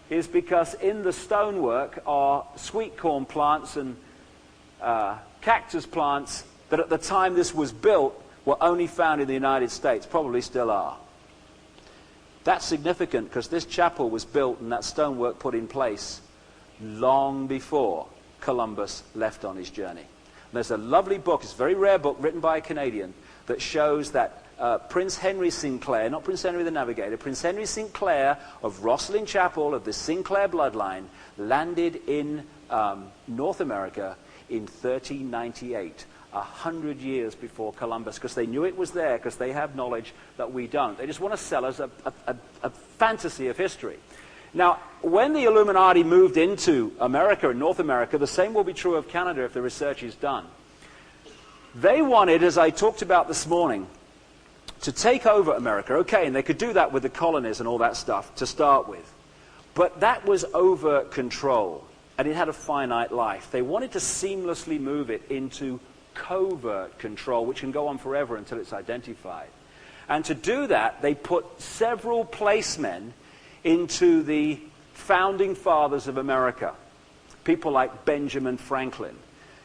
Speaker 1: is because in the stonework are sweet corn plants and cactus plants that at the time this was built were only found in the United States, probably still are. That's significant because this chapel was built and that stonework put in place long before Columbus left on his journey. And there's a lovely book, it's a very rare book written by a Canadian, that shows that Prince Henry Sinclair, not Prince Henry the Navigator, Prince Henry Sinclair of Rosslyn Chapel, of the Sinclair bloodline, landed in North America in 1398, 100 years before Columbus, because they knew it was there, because they have knowledge that we don't. They just want to sell us a fantasy of history. Now, when the Illuminati moved into America and North America, the same will be true of Canada if the research is done. They wanted, as I talked about this morning, to take over America. Okay, and they could do that with the colonies and all that stuff to start with. But that was over control, and it had a finite life. They wanted to seamlessly move it into covert control, which can go on forever until it's identified. And to do that, they put several placemen into the founding fathers of America, people like Benjamin Franklin,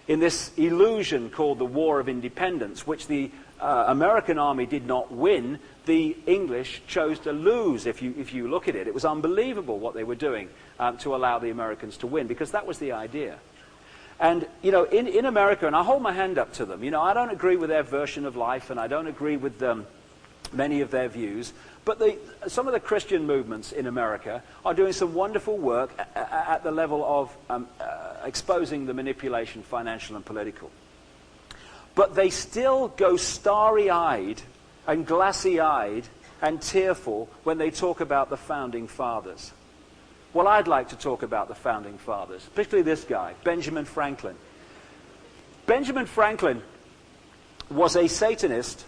Speaker 1: in this illusion called the War of Independence, which the American army did not win. The English chose to lose. If you look at it, it was unbelievable what they were doing to allow the Americans to win, because that was the idea. And, in America, and I hold my hand up to them, I don't agree with their version of life, and I don't agree with many of their views, but some of the Christian movements in America are doing some wonderful work at the level of exposing the manipulation, financial and political. But they still go starry-eyed and glassy-eyed and tearful when they talk about the founding fathers. Well, I'd like to talk about the founding fathers, particularly this guy, Benjamin Franklin. Benjamin Franklin was a Satanist,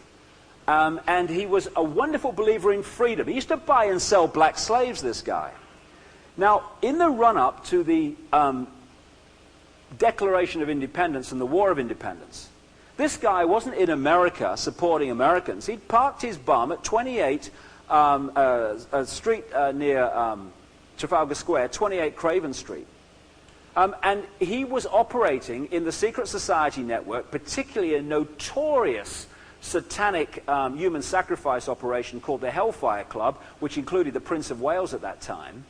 Speaker 1: and he was a wonderful believer in freedom. He used to buy and sell black slaves, this guy. Now, in the run-up to the Declaration of Independence and the War of Independence, this guy wasn't in America supporting Americans. He'd parked his bum at 28 a street near Trafalgar Square, 28 Craven Street. And he was operating in the secret society network, particularly a notorious satanic human sacrifice operation called the Hellfire Club, which included the Prince of Wales at that time.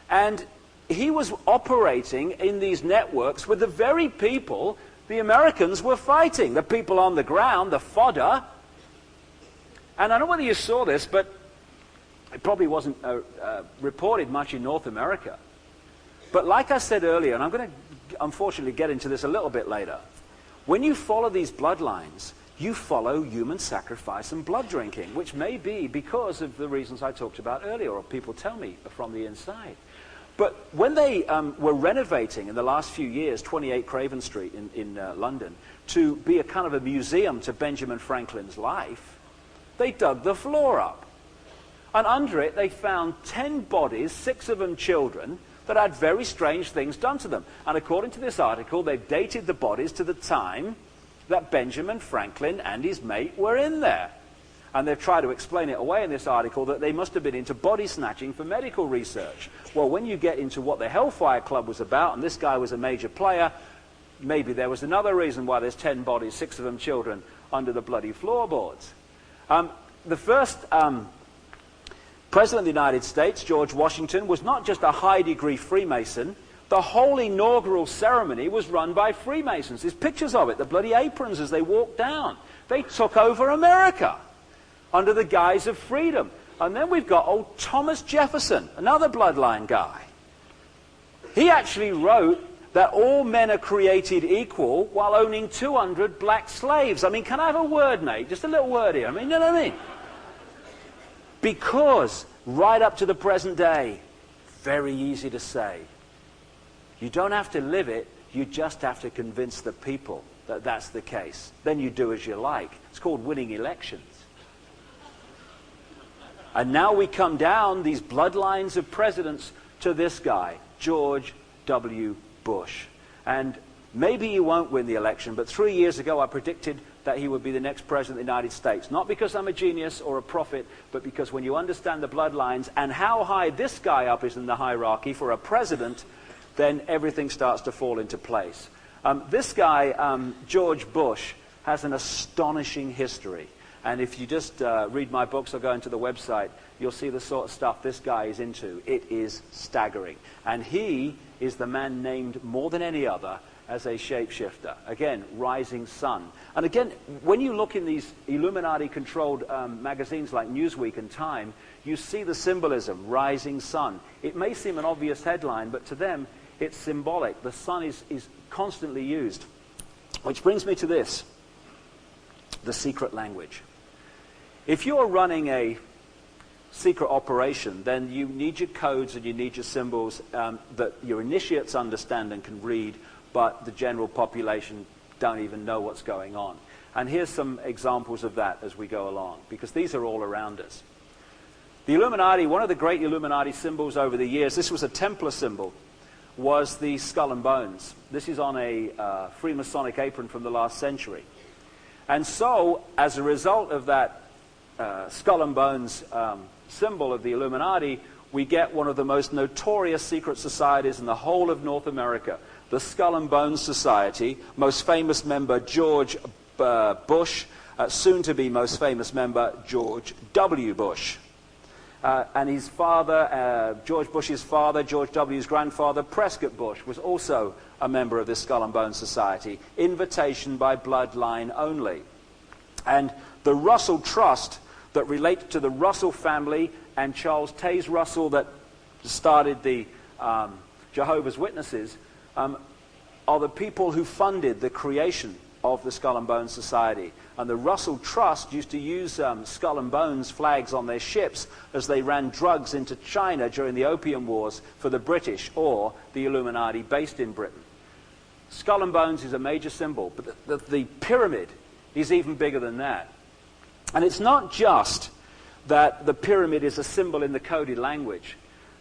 Speaker 1: And he was operating in these networks with the very people the Americans were fighting, the people on the ground, the fodder. And I don't know whether you saw this, but it probably wasn't reported much in North America. But like I said earlier, and I'm going to unfortunately get into this a little bit later, when you follow these bloodlines, you follow human sacrifice and blood drinking, which may be because of the reasons I talked about earlier, or people tell me from the inside. But when they were renovating in the last few years 28 Craven Street in London to be a kind of a museum to Benjamin Franklin's life, they dug the floor up. And under it they found 10 bodies, 6 of them children, that had very strange things done to them. And according to this article, they've dated the bodies to the time that Benjamin Franklin and his mate were in there. And they've tried to explain it away in this article that they must have been into body snatching for medical research. Well, when you get into what the Hellfire Club was about, and this guy was a major player, maybe there was another reason why there's 10 bodies, 6 of them children, under the bloody floorboards. The first President of the United States, George Washington, was not just a high-degree Freemason. The whole inaugural ceremony was run by Freemasons. There's pictures of it, the bloody aprons as they walked down. They took over America under the guise of freedom. And then we've got old Thomas Jefferson, another bloodline guy. He actually wrote that all men are created equal while owning 200 black slaves. I mean, can I have a word, mate? Just a little word here. I mean, you know what I mean? Because right up to the present day, very easy to say. You don't have to live it, you just have to convince the people that that's the case. Then you do as you like. It's called winning elections. And now we come down these bloodlines of presidents to this guy, George W. Bush. And maybe he won't win the election, but 3 years ago I predicted that he would be the next president of the United States. Not because I'm a genius or a prophet, but because when you understand the bloodlines and how high this guy up is in the hierarchy for a president, then everything starts to fall into place. This guy, George Bush, has an astonishing history. And if you just read my books or go into the website, you'll see the sort of stuff this guy is into. It is staggering. And he is the man named more than any other as a shapeshifter. Again, rising sun. And again, when you look in these Illuminati-controlled magazines like Newsweek and Time, you see the symbolism, rising sun. It may seem an obvious headline, but to them, it's symbolic. The sun is constantly used. Which brings me to this, the secret language. If you're running a secret operation, then you need your codes and you need your symbols that your initiates understand and can read, but the general population don't even know what's going on. And here's some examples of that as we go along, because these are all around us. The Illuminati, one of the great Illuminati symbols over the years, this was a Templar symbol, was the skull and bones. This is on a Freemasonic apron from the last century. And so, as a result of that skull and bones symbol of the Illuminati, we get one of the most notorious secret societies in the whole of North America, the Skull and Bones Society. Most famous member George Bush, soon to be most famous member George W. Bush. And his father, George Bush's father, George W.'s grandfather, Prescott Bush, was also a member of this Skull and Bones Society. Invitation by bloodline only. And the Russell Trust that relates to the Russell family and Charles Taze Russell that started the Jehovah's Witnesses are the people who funded the creation of the Skull and Bones Society. And the Russell Trust used to use Skull and Bones flags on their ships as they ran drugs into China during the Opium Wars for the British or the Illuminati based in Britain. Skull and Bones is a major symbol, but the pyramid is even bigger than that. And it's not just that the pyramid is a symbol in the coded language.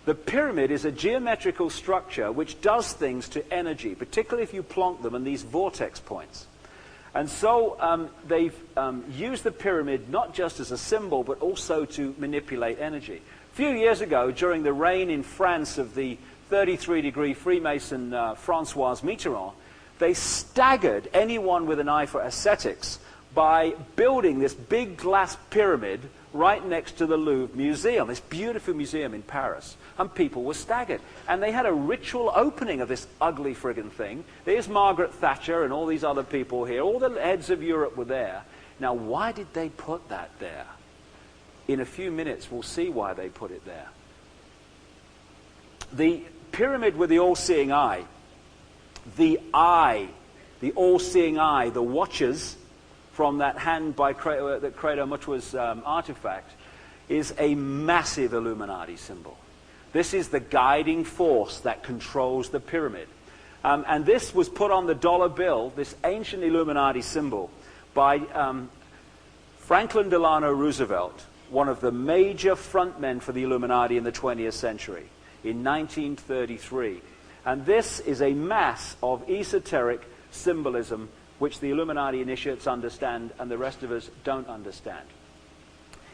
Speaker 1: The pyramid is a geometrical structure which does things to energy, particularly if you plonk them in these vortex points. And so they've used the pyramid not just as a symbol, but also to manipulate energy. A few years ago, during the reign in France of the 33-degree Freemason François Mitterrand, they staggered anyone with an eye for aesthetics by building this big glass pyramid right next to the Louvre Museum, this beautiful museum in Paris. And people were staggered. And they had a ritual opening of this ugly friggin' thing. There's Margaret Thatcher and all these other people here. All the heads of Europe were there. Now, why did they put that there? In a few minutes, we'll see why they put it there. The pyramid with the all-seeing eye, the all-seeing eye, the watchers from that hand by that Credo Mutwa's artifact, is a massive Illuminati symbol. This is the guiding force that controls the pyramid. And this was put on the dollar bill, this ancient Illuminati symbol, by Franklin Delano Roosevelt, one of the major frontmen for the Illuminati in the 20th century, in 1933. And this is a mass of esoteric symbolism which the Illuminati initiates understand and the rest of us don't understand.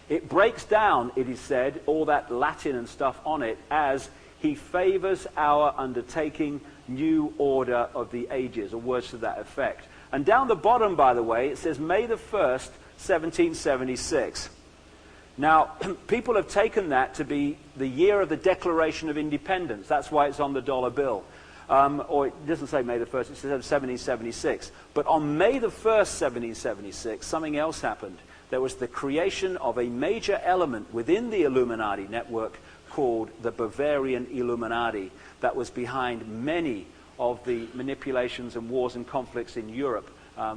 Speaker 1: It breaks down, it is said, all that Latin and stuff on it as he favors our undertaking new order of the ages, or words to that effect. And down the bottom, by the way, it says May the 1st, 1776. Now, people have taken that to be the year of the Declaration of Independence. That's why it's on the dollar bill. Or it doesn't say May the 1st, it says 1776. But on May the 1st, 1776, something else happened. There was the creation of a major element within the Illuminati network called the Bavarian Illuminati that was behind many of the manipulations and wars and conflicts in Europe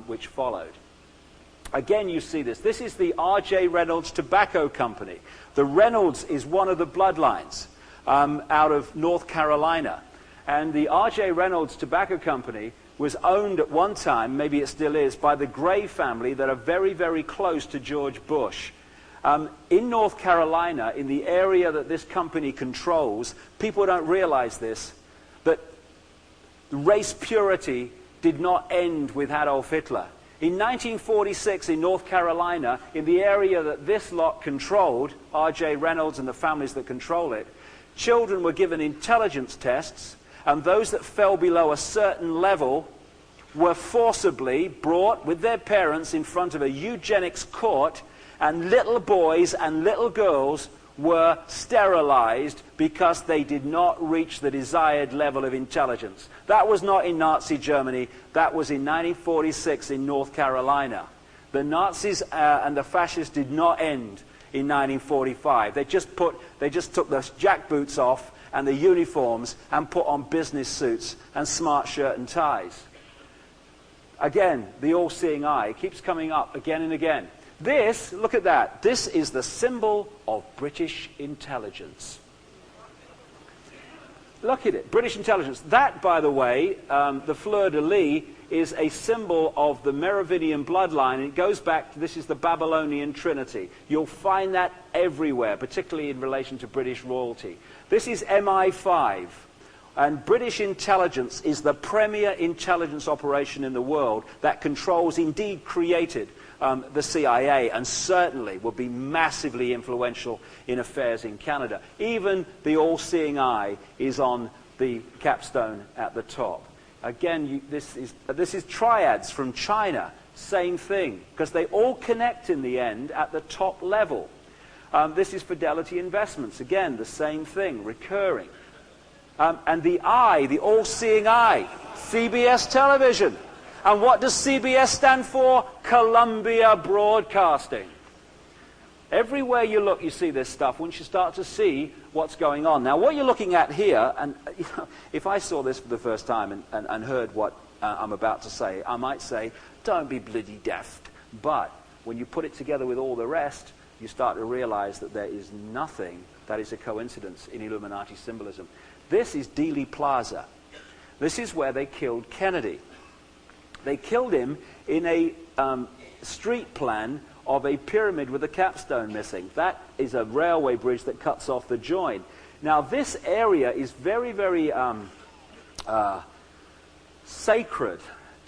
Speaker 1: which followed. Again, you see this. This is the R.J. Reynolds Tobacco Company. The Reynolds is one of the bloodlines out of North Carolina. And the R.J. Reynolds Tobacco Company was owned at one time, maybe it still is, by the Gray family that are very, very close to George Bush. In North Carolina, in the area that this company controls, people don't realize this, that race purity did not end with Adolf Hitler. In 1946, in North Carolina, in the area that this lot controlled, R.J. Reynolds and the families that control it, children were given intelligence tests, and those that fell below a certain level were forcibly brought with their parents in front of a eugenics court, and little boys and little girls were sterilized because they did not reach the desired level of intelligence. That was not in Nazi Germany. That was in 1946 in North Carolina. The Nazis and the fascists did not end in 1945. They just took the jackboots off and the uniforms and put on business suits and smart shirt and ties. Again, the all-seeing eye keeps coming up again and again. This, look at that, this is the symbol of British intelligence. Look at it, British intelligence. That, by the way, the fleur-de-lis, is a symbol of the Merovingian bloodline, and it goes back to, this is the Babylonian Trinity. You'll find that everywhere, particularly in relation to British royalty. This is MI5, and British intelligence is the premier intelligence operation in the world that controls, indeed created, the CIA, and certainly will be massively influential in affairs in Canada. Even the all-seeing eye is on the capstone at the top. Again, this is triads from China, same thing, because they all connect in the end at the top level. This is Fidelity Investments, again, the same thing, recurring. And the eye, the all-seeing eye, CBS television. And what does CBS stand for? Columbia Broadcasting. Everywhere you look, you see this stuff once you start to see what's going on. Now, what you're looking at here, and you know, if I saw this for the first time and heard what I'm about to say, I might say, don't be bloody daft. But when you put it together with all the rest, you start to realize that there is nothing that is a coincidence in Illuminati symbolism. This is Dealey Plaza. This is where they killed Kennedy. They killed him in a street plan of a pyramid with a capstone missing. That is a railway bridge that cuts off the join. Now, this area is very, very sacred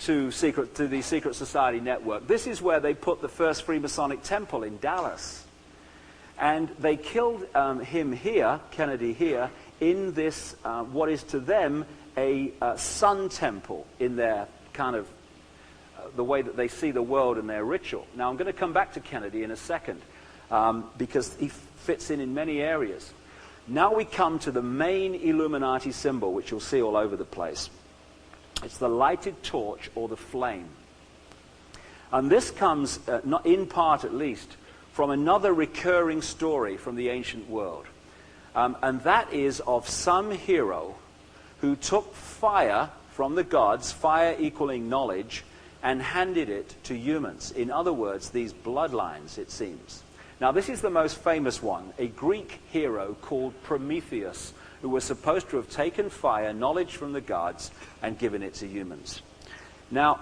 Speaker 1: to the Secret Society network. This is where they put the first Freemasonic temple in Dallas. And they killed him here, Kennedy here, in this, what is to them, a sun temple in their kind of, the way that they see the world and their ritual. Now, I'm going to come back to Kennedy in a second, because he fits in many areas. Now we come to the main Illuminati symbol, which you'll see all over the place. It's the lighted torch, or the flame. And this comes, not in part at least, from another recurring story from the ancient world. And that is of some hero who took fire from the gods, fire equaling knowledge, and handed it to humans. In other words, these bloodlines, it seems. Now, this is the most famous one, a Greek hero called Prometheus, who was supposed to have taken fire, knowledge from the gods, and given it to humans. Now,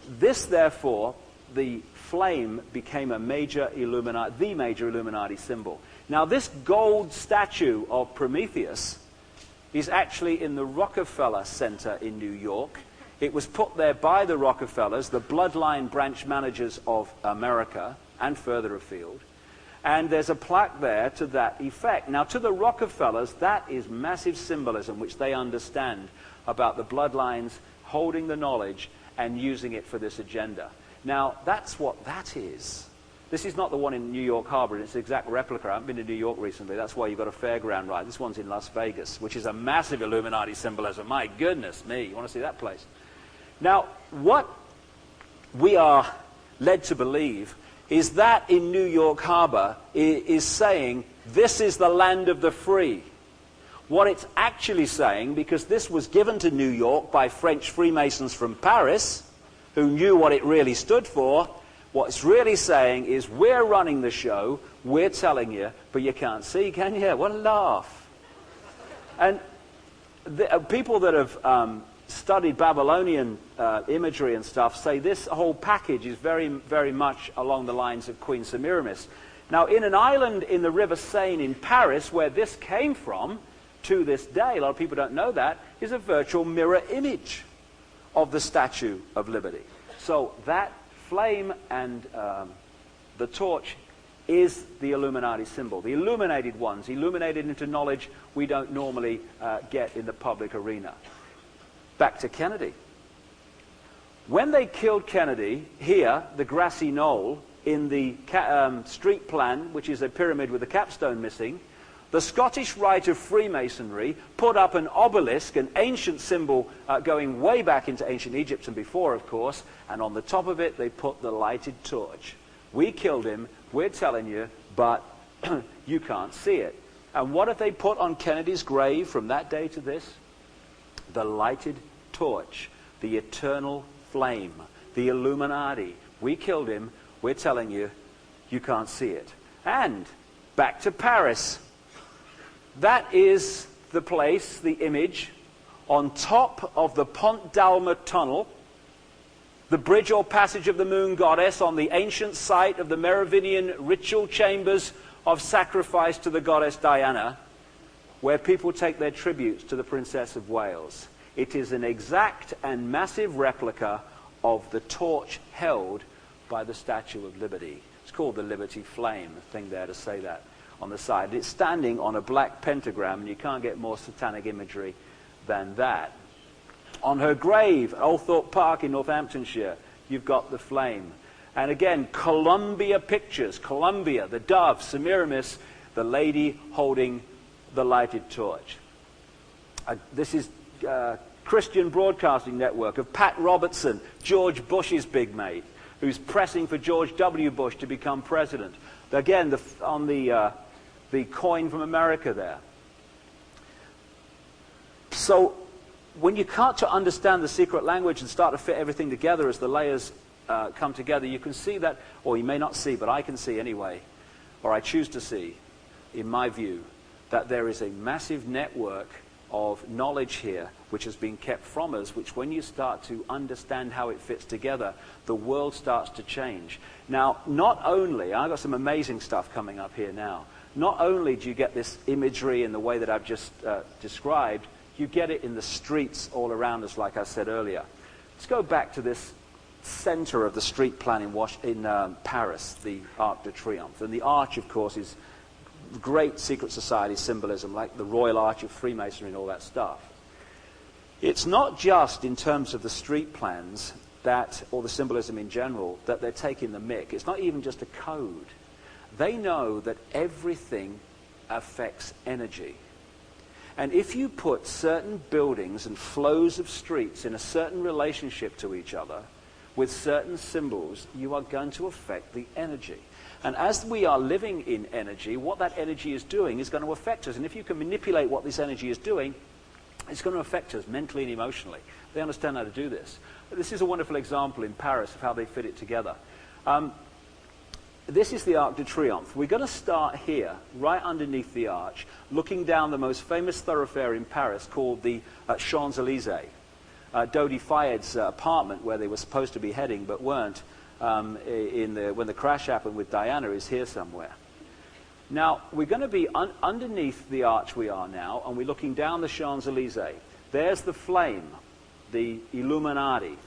Speaker 1: this, therefore, the flame became the major Illuminati symbol. Now, this gold statue of Prometheus is actually in the Rockefeller Center in New York. It was put there by the Rockefellers, the bloodline branch managers of America, and further afield. And there's a plaque there to that effect. Now, to the Rockefellers, that is massive symbolism, which they understand about the bloodlines holding the knowledge and using it for this agenda. Now, that's what that is. This is not the one in New York Harbor. It's an exact replica. I haven't been to New York recently. That's why you've got a fairground ride. This one's in Las Vegas, which is a massive Illuminati symbolism. My goodness me. You want to see that place? Now, what we are led to believe is that in New York Harbor is saying, this is the land of the free. What it's actually saying, because this was given to New York by French Freemasons from Paris, who knew what it really stood for, what it's really saying is, we're running the show, we're telling you, but you can't see, can you? What a laugh. And people that have studied Babylonian imagery and stuff say this whole package is very, very much along the lines of Queen Semiramis. Now, in an island in the River Seine in Paris, where this came from, to this day, a lot of people don't know that, is a virtual mirror image of the Statue of Liberty. So that flame and the torch is the Illuminati symbol. The illuminated ones, illuminated into knowledge we don't normally get in the public arena. Back to Kennedy. When they killed Kennedy here, the grassy knoll, in the street plan, which is a pyramid with a capstone missing, the Scottish Rite of Freemasonry put up an obelisk, an ancient symbol going way back into ancient Egypt and before, of course, and on the top of it they put the lighted torch. We killed him, we're telling you, but you can't see it. And what have they put on Kennedy's grave from that day to this? The lighted torch, the eternal flame, the Illuminati. We killed him, we're telling you, you can't see it. And back to Paris. That is the place, the image, on top of the Pont d'Alma tunnel, the bridge or passage of the moon goddess on the ancient site of the Merovingian ritual chambers of sacrifice to the goddess Diana, where people take their tributes to the Princess of Wales. It is an exact and massive replica of the torch held by the Statue of Liberty. It's called the Liberty Flame, the thing there to say that on the side. It's standing on a black pentagram, and you can't get more satanic imagery than that. On her grave, Oldthorpe Park in Northamptonshire, you've got the flame. And again, Columbia pictures, Columbia, the dove, Semiramis, the lady holding the lighted torch. This is Christian Broadcasting Network of Pat Robertson, George Bush's big mate, who's pressing for George W. Bush to become president. Again, on the coin from America there. So when you start to understand the secret language and start to fit everything together as the layers come together, you can see that, or you may not see, but I can see anyway, or I choose to see, in my view, that there is a massive network of knowledge here which has been kept from us, which when you start to understand how it fits together, the world starts to change. Now, not only, I've got some amazing stuff coming up here now, not only do you get this imagery in the way that I've just described, you get it in the streets all around us, like I said earlier. Let's go back to this center of the street plan in Paris, the Arc de Triomphe. And the arch, of course, is great secret society symbolism, like the Royal Arch of Freemasonry and all that stuff. It's not just in terms of the street plans that, or the symbolism in general, that they're taking the mick. It's not even just a code. They know that everything affects energy. And if you put certain buildings and flows of streets in a certain relationship to each other, with certain symbols, you are going to affect the energy. And as we are living in energy, what that energy is doing is going to affect us. And if you can manipulate what this energy is doing, it's going to affect us mentally and emotionally. They understand how to do this. This is a wonderful example in Paris of how they fit it together. This is the Arc de Triomphe. We're going to start here, right underneath the arch, looking down the most famous thoroughfare in Paris called the Champs-Élysées. Dodi Fayed's apartment, where they were supposed to be heading but weren't, when the crash happened with Diana, is here somewhere. Now, we're going to be underneath the arch we are now, and we're looking down the Champs-Élysées. There's the flame, the Illuminati.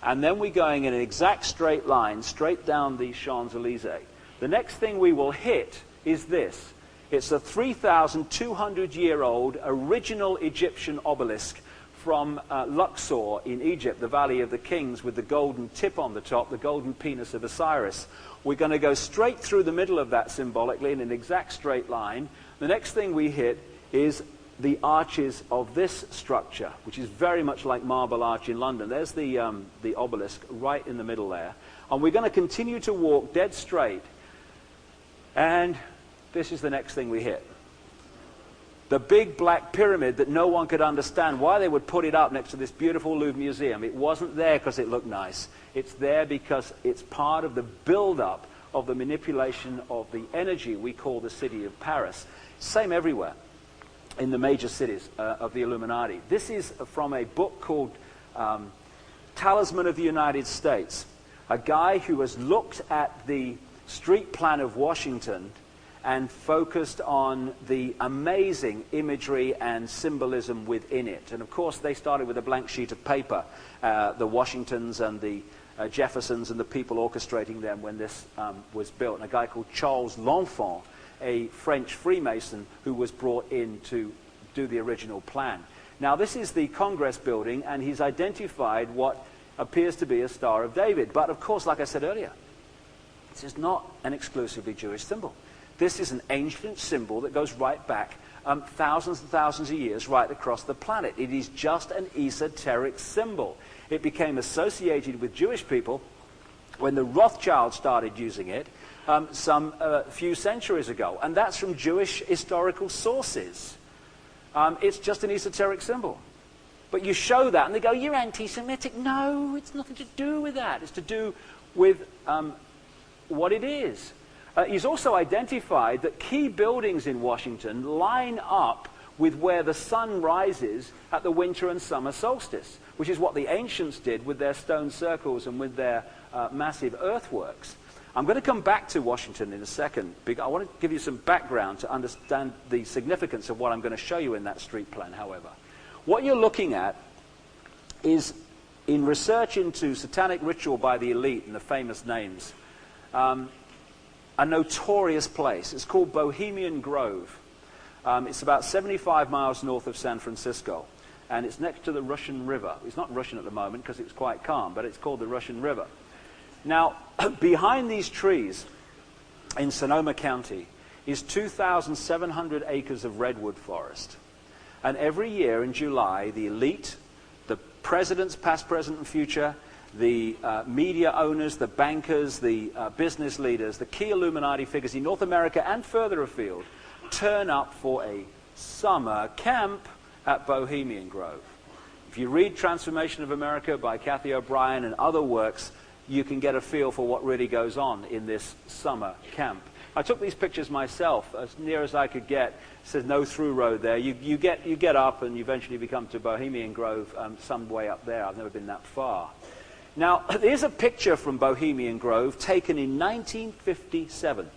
Speaker 1: And then we're going in an exact straight line, straight down the Champs-Élysées. The next thing we will hit is this. It's a 3,200-year-old original Egyptian obelisk from Luxor in Egypt, the Valley of the Kings, with the golden tip on the top, the golden penis of Osiris. We're going to go straight through the middle of that symbolically in an exact straight line. The next thing we hit is the arches of this structure, which is very much like Marble Arch in London. There's the obelisk right in the middle there. And we're going to continue to walk dead straight. And this is the next thing we hit. The big black pyramid that no one could understand why they would put it up next to this beautiful Louvre museum. It wasn't there because it looked nice. It's there because it's part of the build-up of the manipulation of the energy we call the city of Paris. Same everywhere in the major cities of the Illuminati. This is from a book called Talisman of the United States. A guy who has looked at the street plan of Washington and focused on the amazing imagery and symbolism within it. And of course, they started with a blank sheet of paper, the Washingtons and the Jeffersons and the people orchestrating them when this was built. And a guy called Charles L'Enfant, a French Freemason who was brought in to do the original plan. Now, this is the Congress building, and he's identified what appears to be a Star of David. But of course, like I said earlier, this is not an exclusively Jewish symbol. This is an ancient symbol that goes right back thousands and thousands of years right across the planet. It is just an esoteric symbol. It became associated with Jewish people when the Rothschilds started using it some few centuries ago. And that's from Jewish historical sources. It's just an esoteric symbol. But you show that and they go, you're anti-Semitic. No, it's nothing to do with that. It's to do with what it is. He's also identified that key buildings in Washington line up with where the sun rises at the winter and summer solstice, which is what the ancients did with their stone circles and with their massive earthworks. I'm going to come back to Washington in a second, because I want to give you some background to understand the significance of what I'm going to show you in that street plan, however. What you're looking at is, in research into satanic ritual by the elite and the famous names, a notorious place. It's called Bohemian Grove. It's about 75 miles north of San Francisco, and it's next to the Russian River. It's not Russian at the moment because it's quite calm, but it's called the Russian River. Now, behind these trees in Sonoma County is 2,700 acres of redwood forest. And every year in July, the elite, the presidents, past, present, and future, the media owners, the bankers, the business leaders, the key Illuminati figures in North America and further afield turn up for a summer camp at Bohemian Grove. If you read Transformation of America by Kathy O'Brien and other works, you can get a feel for what really goes on in this summer camp. I took these pictures myself, as near as I could get. It says no through road there. You get up and you eventually become to Bohemian Grove some way up there. I've never been that far. Now, here's a picture from Bohemian Grove taken in 1957.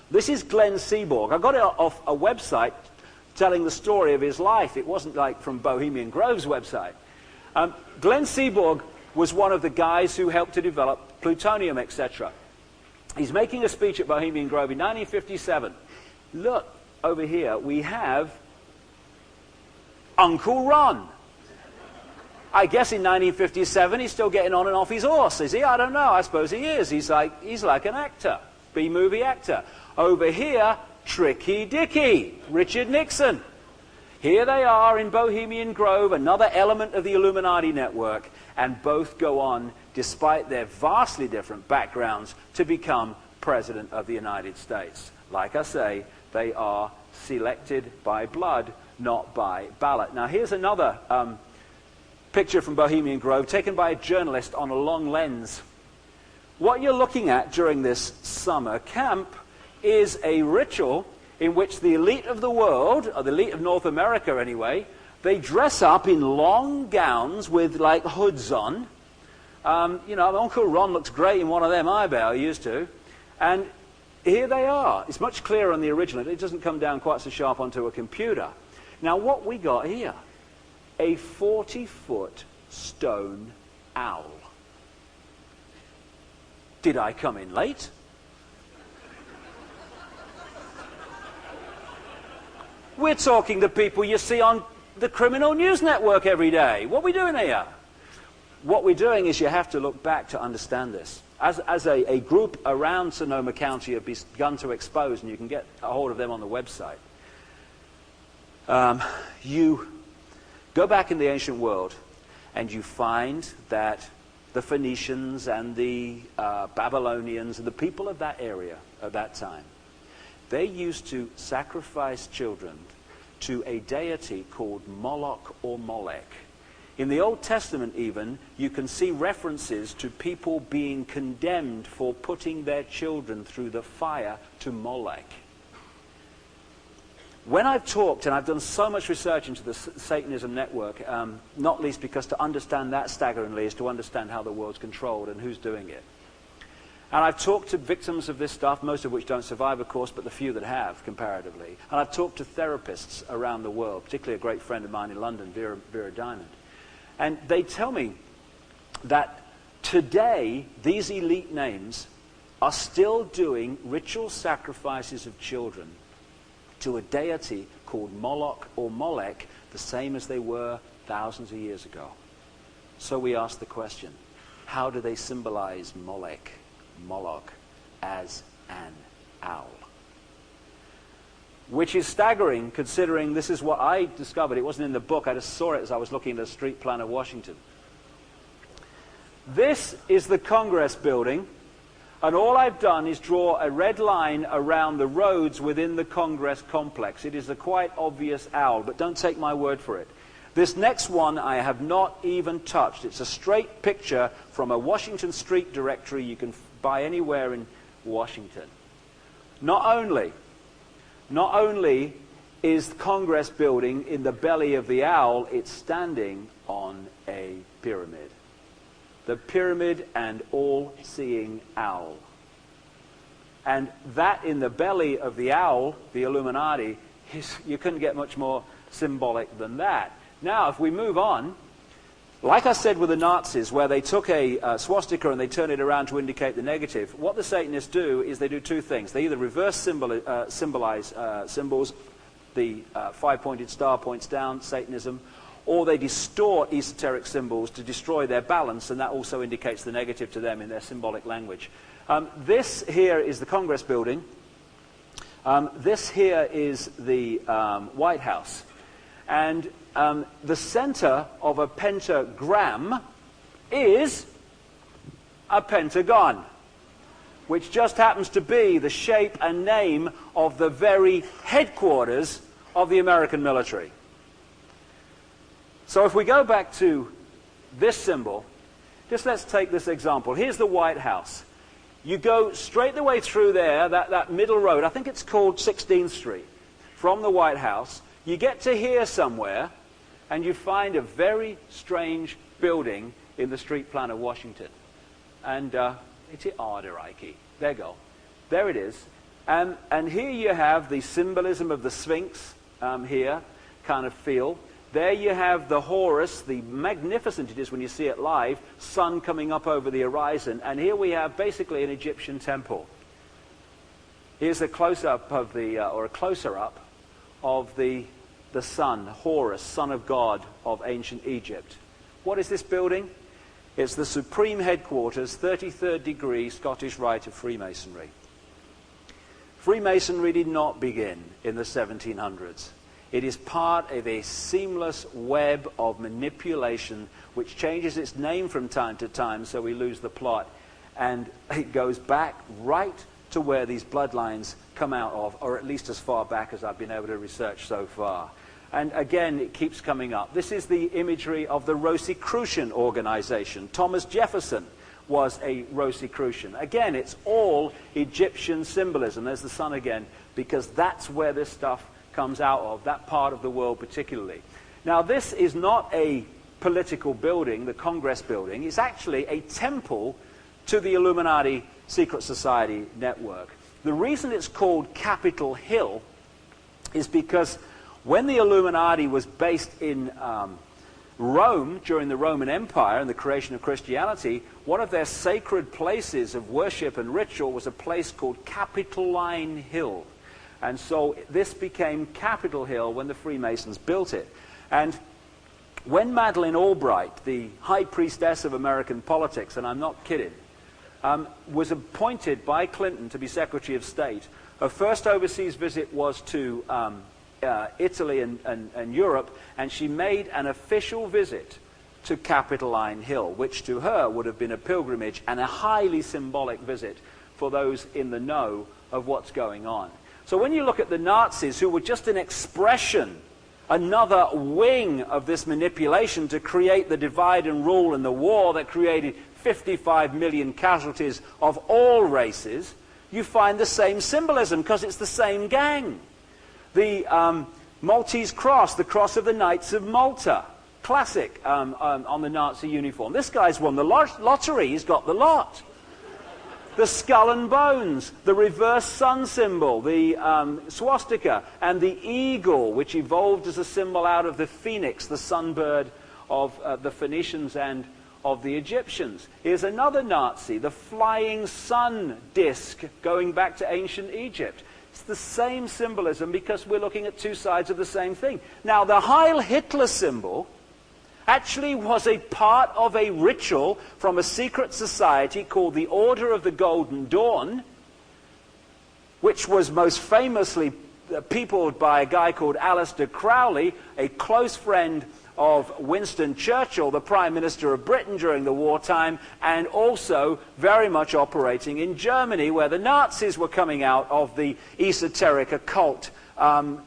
Speaker 1: This is Glenn Seaborg. I got it off a website telling the story of his life. It wasn't like from Bohemian Grove's website. Glenn Seaborg was one of the guys who helped to develop plutonium, etc. He's making a speech at Bohemian Grove in 1957. Look, over here we have Uncle Ron. I guess in 1957 he's still getting on and off his horse, is he? I don't know. I suppose he is. He's like an actor, B-movie actor. Over here, Tricky Dicky, Richard Nixon. Here they are in Bohemian Grove, another element of the Illuminati network, and both go on, despite their vastly different backgrounds, to become President of the United States. Like I say, they are selected by blood, not by ballot. Now here's another picture from Bohemian Grove, taken by a journalist on a long lens. What you're looking at during this summer camp is a ritual in which the elite of the world, or the elite of North America anyway, they dress up in long gowns with like hoods on. You know, Uncle Ron looks great in one of them, I bet, he used to. And here they are. It's much clearer on the original. It doesn't come down quite so sharp onto a computer. Now what we got here, a 40-foot stone owl. Did I come in late? We're talking to people you see on the Criminal News Network every day. What are we doing here? What we're doing is you have to look back to understand this. As a group around Sonoma County have begun to expose, and you can get a hold of them on the website, you go back in the ancient world and you find that the Phoenicians and the Babylonians and the people of that area at that time, they used to sacrifice children to a deity called Moloch or Molech. In the Old Testament even, you can see references to people being condemned for putting their children through the fire to Molech. When I've talked, and I've done so much research into the Satanism network, not least because to understand that staggeringly is to understand how the world's controlled and who's doing it. And I've talked to victims of this stuff, most of which don't survive, of course, but the few that have, comparatively. And I've talked to therapists around the world, particularly a great friend of mine in London, Vera Diamond. And they tell me that today, these elite names are still doing ritual sacrifices of children to a deity called Moloch or Molech, the same as they were thousands of years ago. So we ask the question, how do they symbolize Moloch as an owl? Which is staggering, considering this is what I discovered. It wasn't in the book, I just saw it as I was looking at the street plan of Washington. This is the Congress building, and all I've done is draw a red line around the roads within the Congress complex. It is a quite obvious owl, but don't take my word for it. This next one I have not even touched. It's a straight picture from a Washington Street directory you can buy anywhere in Washington. Not only is the Congress building in the belly of the owl, it's standing on a pyramid. The pyramid and all-seeing owl. And that in the belly of the owl, the Illuminati, you couldn't get much more symbolic than that. Now, if we move on, like I said with the Nazis, where they took a swastika and they turn it around to indicate the negative, what the Satanists do is they do two things. They either reverse symbolize symbols, the five-pointed star points down, Satanism, or they distort esoteric symbols to destroy their balance, and that also indicates the negative to them in their symbolic language. This here is the Congress building. This here is the White House. And the center of a pentagram is a pentagon, which just happens to be the shape and name of the very headquarters of the American military. So if we go back to this symbol, just let's take this example. Here's the White House. You go straight the way through there, that middle road, I think it's called 16th Street, from the White House. You get to here somewhere, and you find a very strange building in the street plan of Washington. And it's Icke. There you go. There it is. And here you have the symbolism of the Sphinx here, kind of feel. There you have the Horus, the magnificent it is when you see it live, sun coming up over the horizon. And here we have basically an Egyptian temple. Here's a close-up of the, or a closer-up of the sun, Horus, son of God of ancient Egypt. What is this building? It's the supreme headquarters, 33rd degree Scottish Rite of Freemasonry. Freemasonry did not begin in the 1700s. It is part of a seamless web of manipulation which changes its name from time to time so we lose the plot. And it goes back right to where these bloodlines come out of, or at least as far back as I've been able to research so far. And again, it keeps coming up. This is the imagery of the Rosicrucian organization. Thomas Jefferson was a Rosicrucian. Again, it's all Egyptian symbolism. There's the sun again, because that's where this stuff comes out of, that part of the world particularly. Now, this is not a political building, the Congress building. It's actually a temple to the Illuminati Secret Society network. The reason it's called Capitol Hill is because when the Illuminati was based in Rome during the Roman Empire and the creation of Christianity, one of their sacred places of worship and ritual was a place called Capitoline Hill. And so this became Capitol Hill when the Freemasons built it. And when Madeleine Albright, the high priestess of American politics, and I'm not kidding, was appointed by Clinton to be Secretary of State, her first overseas visit was to Italy and Europe, and she made an official visit to Capitoline Hill, which to her would have been a pilgrimage and a highly symbolic visit for those in the know of what's going on. So when you look at the Nazis, who were just an expression, another wing of this manipulation to create the divide and rule and the war that created 55 million casualties of all races, you find the same symbolism because it's the same gang. The Maltese cross, the cross of the Knights of Malta, classic on the Nazi uniform. This guy's won the lottery, he's got the lot. The skull and bones, the reverse sun symbol, the swastika, and the eagle, which evolved as a symbol out of the phoenix, the sunbird of the Phoenicians and of the Egyptians. Here's another Nazi, the flying sun disc, going back to ancient Egypt. It's the same symbolism because we're looking at two sides of the same thing. Now, the Heil Hitler symbol actually was a part of a ritual from a secret society called the Order of the Golden Dawn, which was most famously peopled by a guy called Aleister Crowley, a close friend of Winston Churchill, the Prime Minister of Britain during the wartime, and also very much operating in Germany, where the Nazis were coming out of the esoteric occult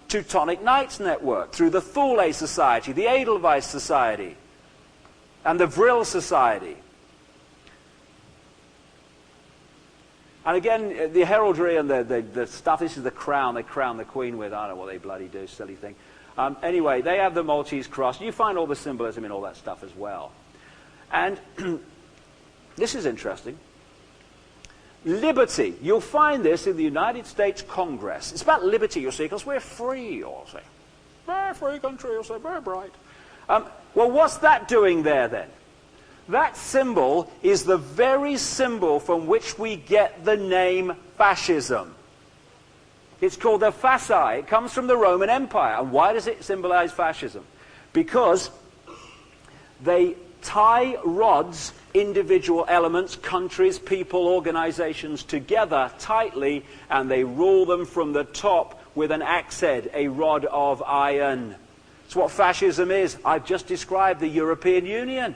Speaker 1: Teutonic Knights network through the Thule Society, the Edelweiss Society, and the Vril Society. And again, the heraldry and the stuff, this is the crown they crown the queen with. I don't know what they bloody do, silly thing. Anyway, they have the Maltese cross. You find all the symbolism in all that stuff as well. And this is interesting. Liberty. You'll find this in the United States Congress. It's about liberty, you'll see, because we're free, you'll see. Very free country, you'll say, very bright. Well, what's that doing there, then? That symbol is the very symbol from which we get the name fascism. It's called the fasci. It comes from the Roman Empire. And why does it symbolize fascism? Because they tie rods, individual elements, countries, people, organizations together tightly, and they rule them from the top with an axe head, a rod of iron. It's what fascism is. I've just described the European Union.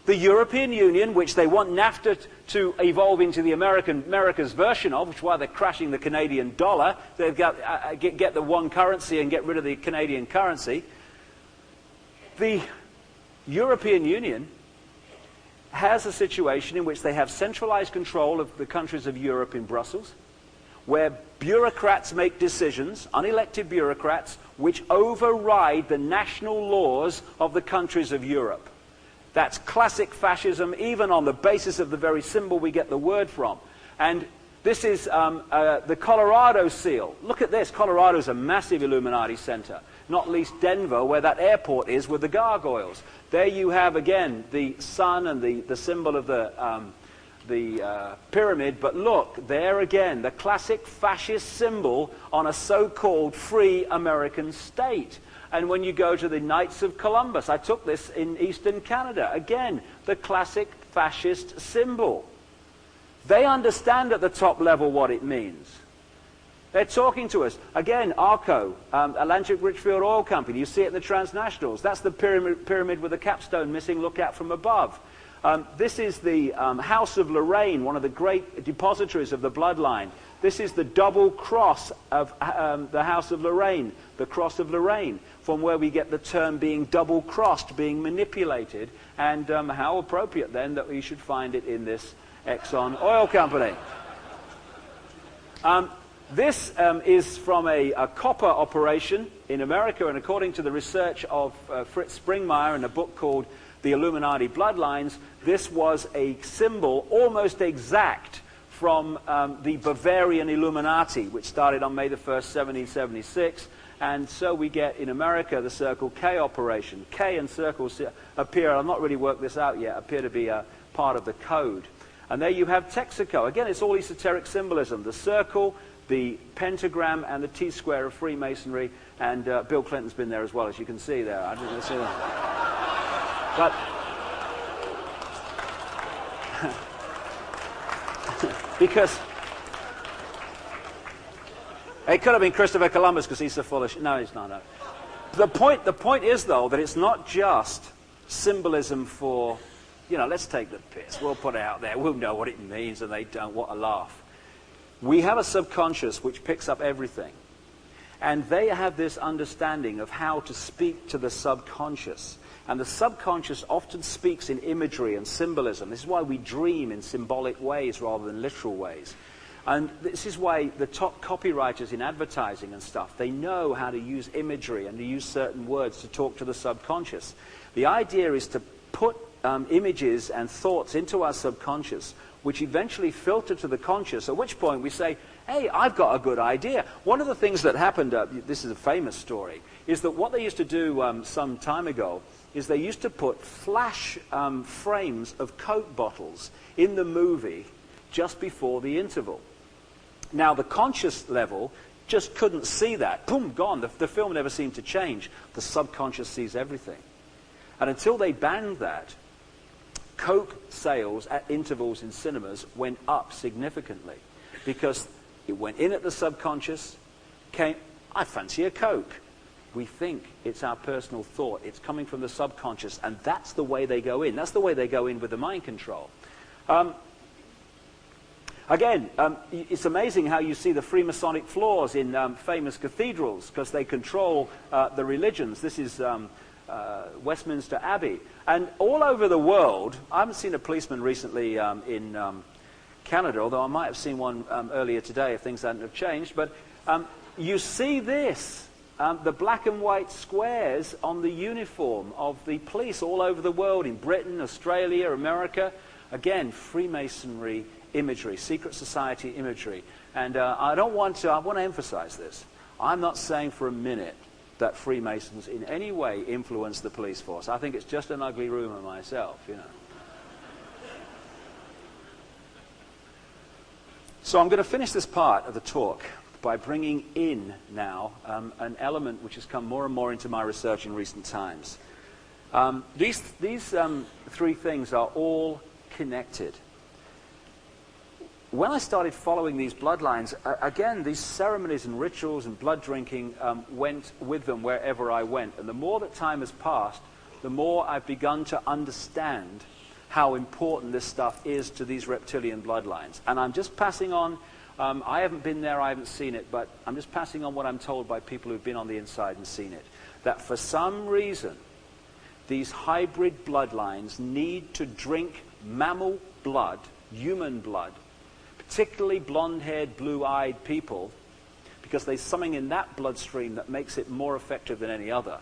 Speaker 1: The European Union, which they want NAFTA to evolve into the America's version of, which is why they're crashing the Canadian dollar. They've got get the one currency and get rid of the Canadian currency. The European Union has a situation in which they have centralized control of the countries of Europe in Brussels, where bureaucrats make decisions, unelected bureaucrats, which override the national laws of the countries of Europe. That's classic fascism, even on the basis of the very symbol we get the word from. And this is the Colorado seal. Look at this. Colorado is a massive Illuminati center. not least Denver, where that airport is with the gargoyles. There you have, again, the sun and the symbol of the pyramid, but look, there again, the classic fascist symbol on a so-called free American state. And when you go to the Knights of Columbus, I took this in Eastern Canada, again, the classic fascist symbol. They understand at the top level what it means. They're talking to us. Again, ARCO, Atlantic Richfield Oil Company, you see it in the transnationals. That's the pyramid with the capstone missing, look out from above. This is the House of Lorraine, one of the great depositories of the bloodline. This is the double cross of the House of Lorraine, the cross of Lorraine, from where we get the term being double-crossed, being manipulated, and how appropriate then that we should find it in this Exxon oil company. This is from a copper operation in America, and according to the research of Fritz Springmeier in a book called The Illuminati Bloodlines, this was a symbol almost exact from the Bavarian Illuminati, which started on May the 1st, 1776. And so we get in America the Circle K operation. K and circles appear, I've not really worked this out yet, appear to be a part of the code. And there you have Texaco. Again, it's all esoteric symbolism. The circle, the pentagram, and the T-square of Freemasonry. And Bill Clinton's been there as well, as you can see there. I didn't see that. But because it could have been Christopher Columbus because he's so full of shit. No, he's not. No. The point is, though, that it's not just symbolism for, let's take the piss. We'll put it out there. We'll know what it means, and they don't. What a laugh. We have a subconscious which picks up everything. And they have this understanding of how to speak to the subconscious. And the subconscious often speaks in imagery and symbolism. This is why we dream in symbolic ways rather than literal ways. And this is why the top copywriters in advertising and stuff, they know how to use imagery and to use certain words to talk to the subconscious. The idea is to put images and thoughts into our subconscious, which eventually filter to the conscious, at which point we say, hey, I've got a good idea. One of the things that happened, this is a famous story, is that what they used to do some time ago is they used to put flash frames of Coke bottles in the movie just before the interval. Now, the conscious level just couldn't see that. Boom, gone. The film never seemed to change. The subconscious sees everything. And until they banned that, Coke sales at intervals in cinemas went up significantly because it went in at the subconscious, came, I fancy a Coke. We think it's our personal thought. It's coming from the subconscious, and that's the way they go in. That's the way they go in with the mind control. Again, it's amazing how you see the Freemasonic floors in famous cathedrals because they control the religions. This is Westminster Abbey. And all over the world, I haven't seen a policeman recently in Canada, although I might have seen one earlier today if things hadn't have changed. But you see this, the black and white squares on the uniform of the police all over the world, in Britain, Australia, America. Again, Freemasonry imagery, secret society imagery. And I want to emphasize this. I'm not saying for a minute that Freemasons in any way influence the police force. I think it's just an ugly rumor myself, So I'm going to finish this part of the talk by bringing in now an element which has come more and more into my research in recent times. These three things are all connected. When I started following these bloodlines, again, these ceremonies and rituals and blood drinking went with them wherever I went. And the more that time has passed, the more I've begun to understand how important this stuff is to these reptilian bloodlines. And I'm just passing on, I haven't been there, I haven't seen it, but I'm just passing on what I'm told by people who've been on the inside and seen it. That for some reason, these hybrid bloodlines need to drink mammal blood, human blood, particularly blonde-haired, blue-eyed people, because there's something in that bloodstream that makes it more effective than any other,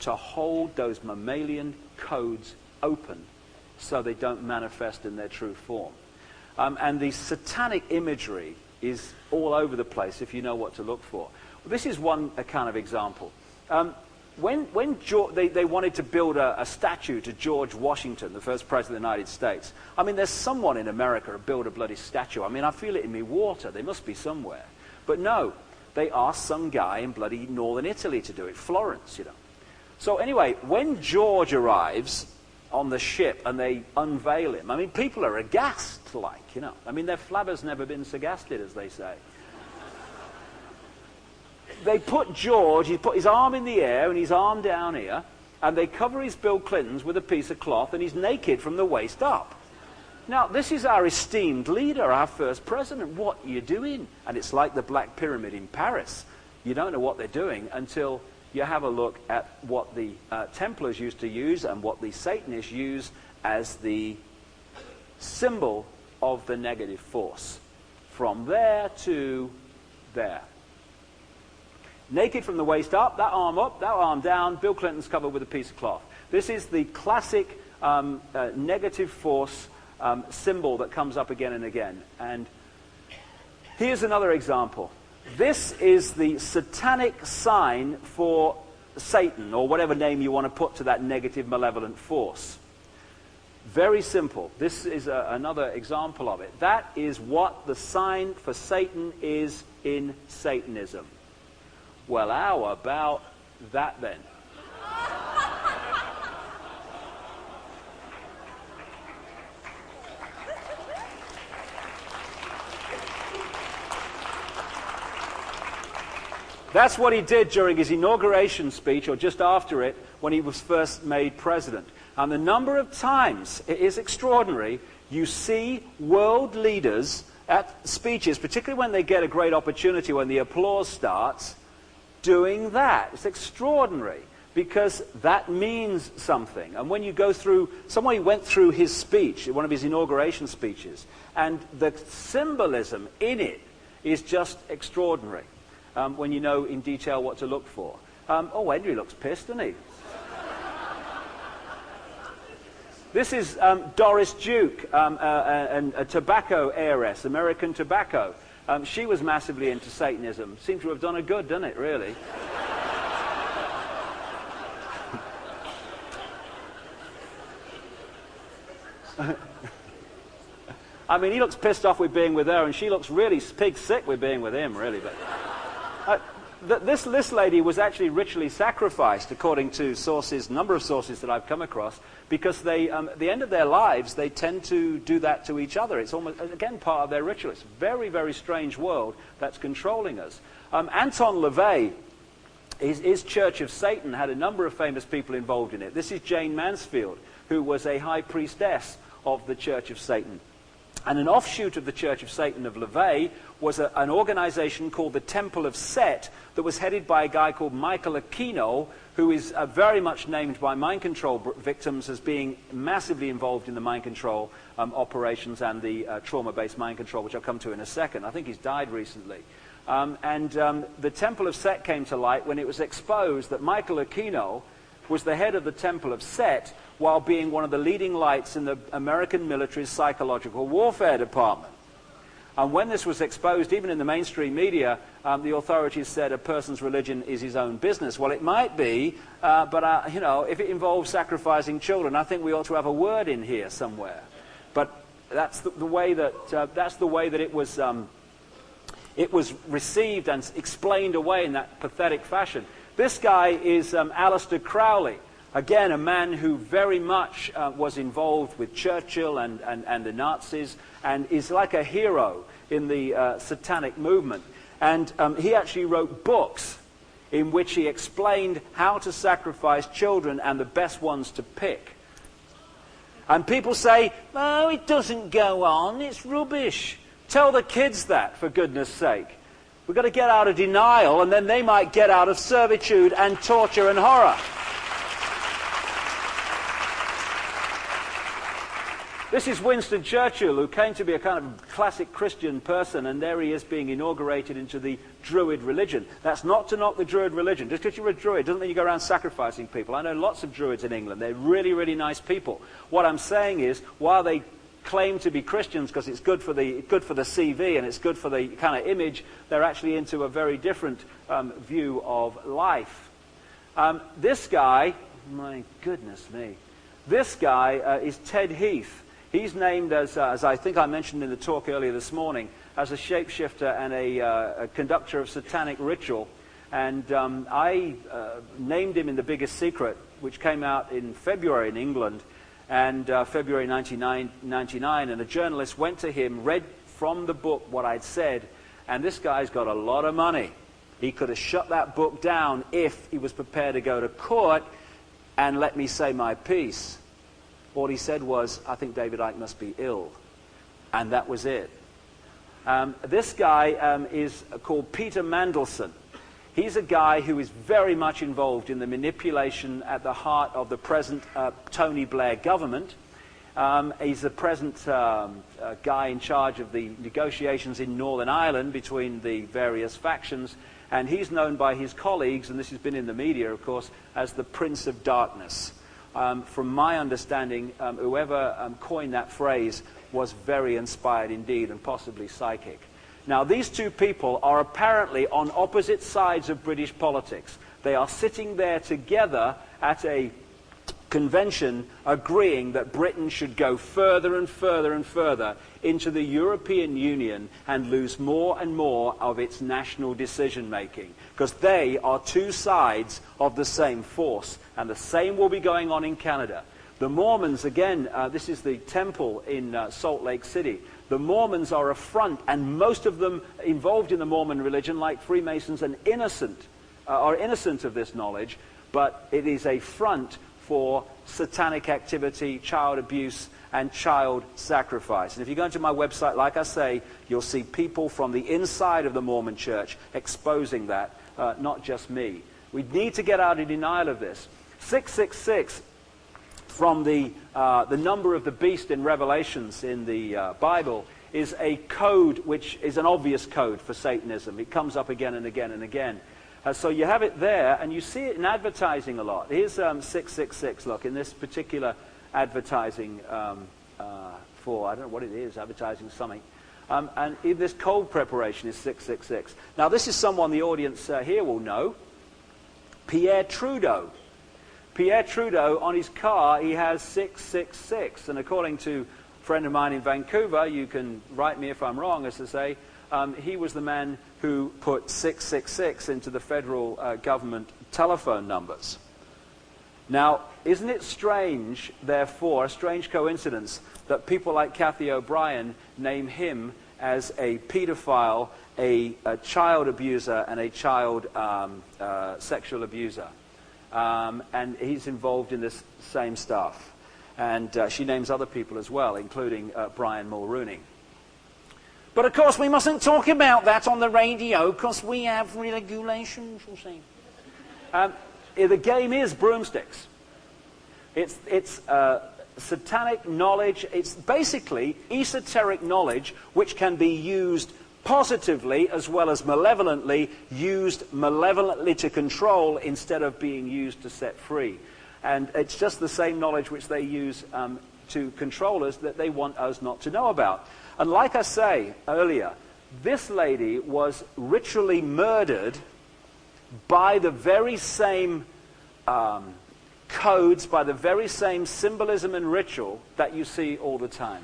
Speaker 1: to hold those mammalian codes open so they don't manifest in their true form. And the satanic imagery is all over the place if you know what to look for. Well, this is one kind of example. They wanted to build a statue to George Washington, the first president of the United States. I mean, there's someone in America who built a bloody statue. I mean, I feel it in me water. They must be somewhere. But no, they asked some guy in bloody northern Italy to do it, Florence, you know. So anyway, when George arrives on the ship and they unveil him, I mean, people are aghast, like, you know. I mean, their flabber's never been so gasted, as they say. They put George, he put his arm in the air and his arm down here, and they cover his Bill Clinton's with a piece of cloth, and he's naked from the waist up. Now, this is our esteemed leader, our first president. What are you doing? And it's like the Black Pyramid in Paris. You don't know what they're doing until you have a look at what the Templars used to use and what the Satanists use as the symbol of the negative force. From there to there. Naked from the waist up, that arm down, Bill Clinton's covered with a piece of cloth. This is the classic negative force symbol that comes up again and again. And here's another example. This is the satanic sign for Satan, or whatever name you want to put to that negative malevolent force. Very simple. This is another example of it. That is what the sign for Satan is in Satanism. Well, how about that then? That's what he did during his inauguration speech, or just after it, when he was first made president. And the number of times, it is extraordinary, you see world leaders at speeches, particularly when they get a great opportunity, when the applause starts, doing that. It's extraordinary, because that means something. And when you go through, somebody went through his speech, one of his inauguration speeches, and the symbolism in it is just extraordinary, when you know in detail what to look for. Oh, Henry looks pissed, doesn't he? This is Doris Duke, a tobacco heiress, American tobacco. She was massively into Satanism. Seems to have done her good, doesn't it, really? I mean, he looks pissed off with being with her, and she looks really pig sick with being with him, really. But this lady was actually ritually sacrificed, according to sources, number of sources that I've come across, because they, at the end of their lives, they tend to do that to each other. It's almost, again, part of their ritual. It's a very, very strange world that's controlling us. Anton LaVey, his Church of Satan had a number of famous people involved in it. This is Jane Mansfield, who was a high priestess of the Church of Satan. And an offshoot of the Church of Satan of LaVey was an organization called the Temple of Set that was headed by a guy called Michael Aquino, who is very much named by mind control victims as being massively involved in the mind control operations and the trauma-based mind control, which I'll come to in a second. I think he's died recently. The Temple of Set came to light when it was exposed that Michael Aquino was the head of the Temple of Set while being one of the leading lights in the American military's psychological warfare department. And when this was exposed, even in the mainstream media, the authorities said a person's religion is his own business. Well, it might be, but you know, if it involves sacrificing children, I think we ought to have a word in here somewhere. But that's the way that it was received and explained away in that pathetic fashion. This guy is Aleister Crowley. Again, a man who very much was involved with Churchill and the Nazis, and is like a hero in the satanic movement. And he actually wrote books in which he explained how to sacrifice children and the best ones to pick. And people say, oh, it doesn't go on, it's rubbish. Tell the kids that, for goodness sake. We've got to get out of denial, and then they might get out of servitude and torture and horror. This is Winston Churchill, who came to be a kind of classic Christian person, and there he is being inaugurated into the Druid religion. That's not to knock the Druid religion. Just because you're a Druid doesn't mean you go around sacrificing people. I know lots of Druids in England. They're really, really nice people. What I'm saying is, while they claim to be Christians because it's good for the CV and it's good for the kind of image, they're actually into a very different view of life. This guy, my goodness me, this guy is Ted Heath. He's named as I think I mentioned in the talk earlier this morning, as a shapeshifter and a conductor of satanic ritual. And I named him in The Biggest Secret, which came out in February in England, and February 1999. And a journalist went to him, read from the book what I'd said, and this guy's got a lot of money. He could have shut that book down if he was prepared to go to court and let me say my piece. All he said was, I think David Icke must be ill. And that was it. This guy is called Peter Mandelson. He's a guy who is very much involved in the manipulation at the heart of the present Tony Blair government. He's the present guy in charge of the negotiations in Northern Ireland between the various factions. And he's known by his colleagues, and this has been in the media, of course, as the Prince of Darkness. From my understanding, whoever coined that phrase was very inspired indeed, and possibly psychic. Now, these two people are apparently on opposite sides of British politics. They are sitting there together at a convention agreeing that Britain should go further and further and further into the European Union and lose more and more of its national decision-making, because they are two sides of the same force, and the same will be going on in Canada. The Mormons, again, this is the temple in Salt Lake City. The Mormons are a front, and most of them involved in the Mormon religion, like Freemasons, are innocent of this knowledge, but it is a front for satanic activity, child abuse, and child sacrifice. And if you go into my website, like I say, you'll see people from the inside of the Mormon church exposing that, not just me. We need to get out of denial of this. 666, from the number of the beast in Revelations in the Bible, is a code which is an obvious code for Satanism. It comes up again and again and again. So you have it there, and you see it in advertising a lot. Here's 666, look, in this particular advertising for, I don't know what it is, advertising something. And in this cold preparation is 666. Now, this is someone the audience here will know, Pierre Trudeau. Pierre Trudeau, on his car, he has 666. And according to a friend of mine in Vancouver, you can write me if I'm wrong, as to say, he was the man who put 666 into the federal government telephone numbers. Now, isn't it strange, therefore, a strange coincidence, that people like Kathy O'Brien name him as a pedophile, a child abuser, and a child sexual abuser? And he's involved in this same stuff. And she names other people as well, including Brian Mulrooney. But of course, we mustn't talk about that on the radio, because we have regulations, you see. The game is broomsticks. It's satanic knowledge. It's basically esoteric knowledge which can be used positively as well as malevolently, used malevolently to control instead of being used to set free. And it's just the same knowledge which they use to control us that they want us not to know about. And like I say earlier, this lady was ritually murdered by the very same codes, by the very same symbolism and ritual that you see all the time.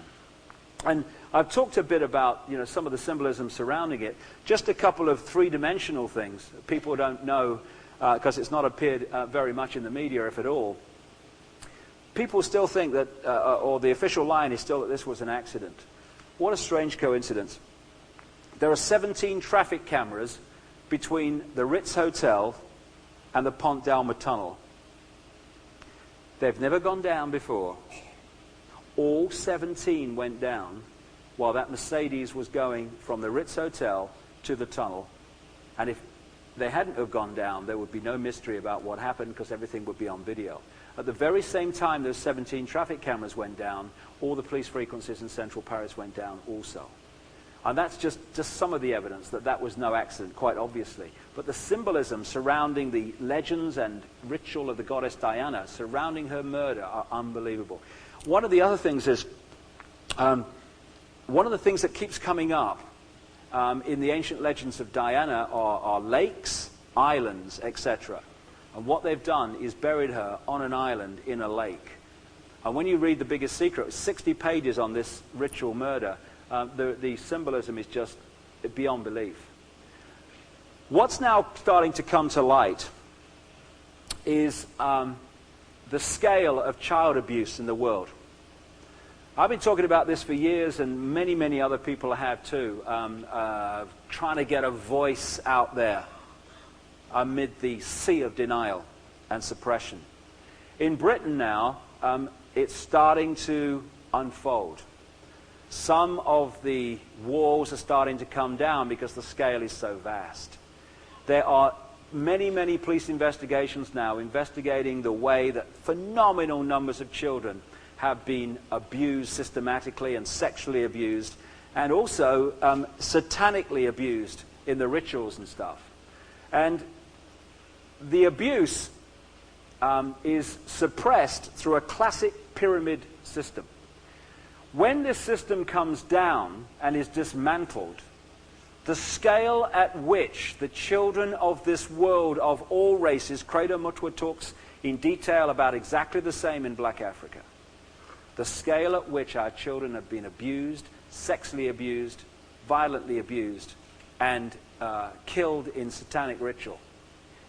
Speaker 1: And I've talked a bit about, some of the symbolism surrounding it. Just a couple of three-dimensional things people don't know, because it's not appeared very much in the media, if at all. People still think that, or the official line is still that this was an accident. What a strange coincidence. There are 17 traffic cameras between the Ritz Hotel and the Pont d'Alma Tunnel. They've never gone down before. All 17 went down while that Mercedes was going from the Ritz Hotel to the tunnel. And if they hadn't have gone down, there would be no mystery about what happened, because everything would be on video. At the very same time those 17 traffic cameras went down, all the police frequencies in central Paris went down also. And that's just some of the evidence that that was no accident, quite obviously. But the symbolism surrounding the legends and ritual of the goddess Diana, surrounding her murder, are unbelievable. One of the other things is, one of the things that keeps coming up in the ancient legends of Diana are lakes, islands, etc. And what they've done is buried her on an island in a lake. And when you read The Biggest Secret, 60 pages on this ritual murder, the symbolism is just beyond belief. What's now starting to come to light is the scale of child abuse in the world. I've been talking about this for years, and many, many other people have too, trying to get a voice out there amid the sea of denial and suppression. In Britain now, it's starting to unfold. Some of the walls are starting to come down because the scale is so vast. There are many, many police investigations now investigating the way that phenomenal numbers of children have been abused systematically and sexually abused, and also satanically abused in the rituals and stuff. And the abuse is suppressed through a classic pyramid system. When this system comes down and is dismantled, the scale at which the children of this world of all races, Credo Mutwa talks in detail about exactly the same in Black Africa, the scale at which our children have been abused, sexually abused, violently abused, and killed in satanic ritual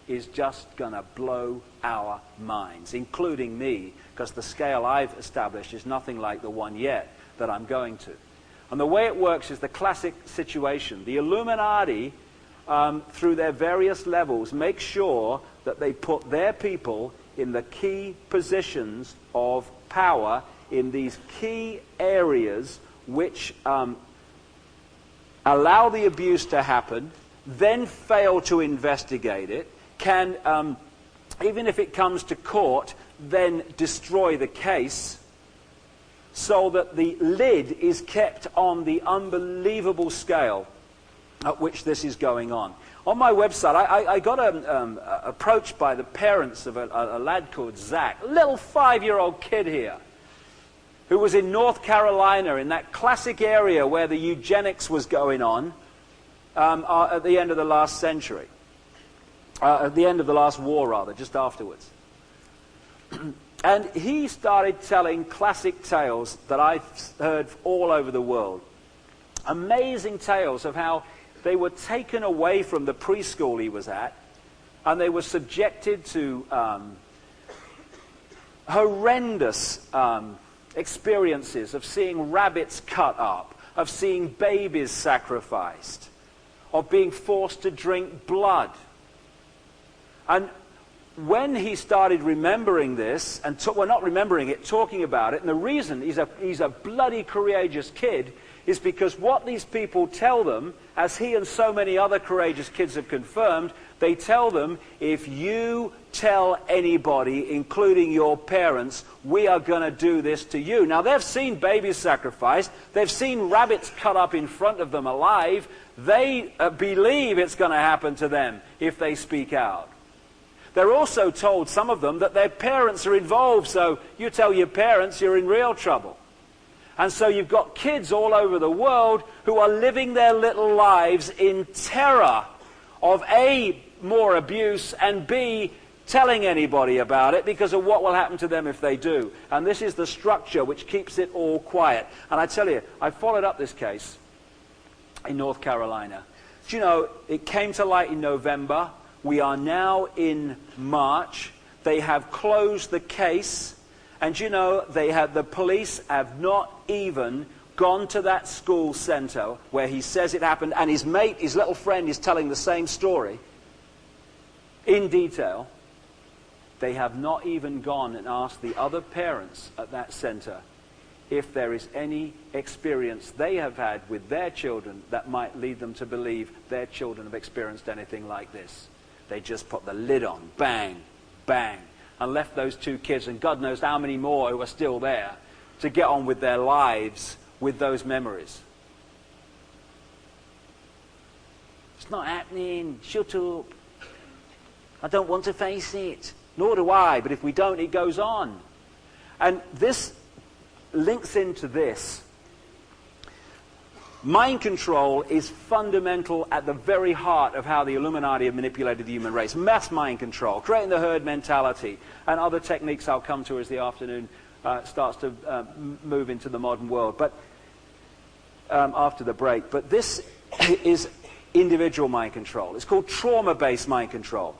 Speaker 1: is just going to blow our minds, including me, because the scale I've established is nothing like the one yet that I'm going to. And the way it works is the classic situation. The Illuminati, through their various levels, make sure that they put their people in the key positions of power in these key areas which allow the abuse to happen, then fail to investigate it, can, even if it comes to court, then destroy the case, so that the lid is kept on the unbelievable scale at which this is going on. On my website, I got approached by the parents of a lad called Zach, a little 5-year-old kid here, who was in North Carolina, in that classic area where the eugenics was going on at the end of the last century. At the end of the last war, rather, just afterwards. And he started telling classic tales that I've heard all over the world. Amazing tales of how they were taken away from the preschool he was at, and they were subjected to horrendous experiences of seeing rabbits cut up, of seeing babies sacrificed, of being forced to drink blood. And when he started remembering this, and well, not remembering it, talking about it, and the reason he's a bloody courageous kid is because what these people tell them, as he and so many other courageous kids have confirmed, they tell them, if you tell anybody, including your parents, we are going to do this to you. Now, they've seen babies sacrificed. They've seen rabbits cut up in front of them alive. They believe it's going to happen to them if they speak out. They're also told, some of them, that their parents are involved, so you tell your parents you're in real trouble. And so you've got kids all over the world who are living their little lives in terror of A, more abuse, and B, telling anybody about it because of what will happen to them if they do. And this is the structure which keeps it all quiet. And I tell you, I followed up this case in North Carolina. Do you know, it came to light in November. We are now in March. They have closed the case. And you know, the police have not even gone to that school center where he says it happened, and his mate, his little friend, is telling the same story in detail. They have not even gone and asked the other parents at that center if there is any experience they have had with their children that might lead them to believe their children have experienced anything like this. They just put the lid on, bang, bang, and left those two kids, and God knows how many more who are still there, to get on with their lives with those memories. It's not happening. Shut up. I don't want to face it. Nor do I, but if we don't, it goes on. And this links into this. mind control is fundamental at the very heart of how the Illuminati have manipulated the human race. Mass mind control, creating the herd mentality, and other techniques I'll come to as the afternoon starts to move into the modern world. But after the break. But this is individual mind control. It's called trauma-based mind control.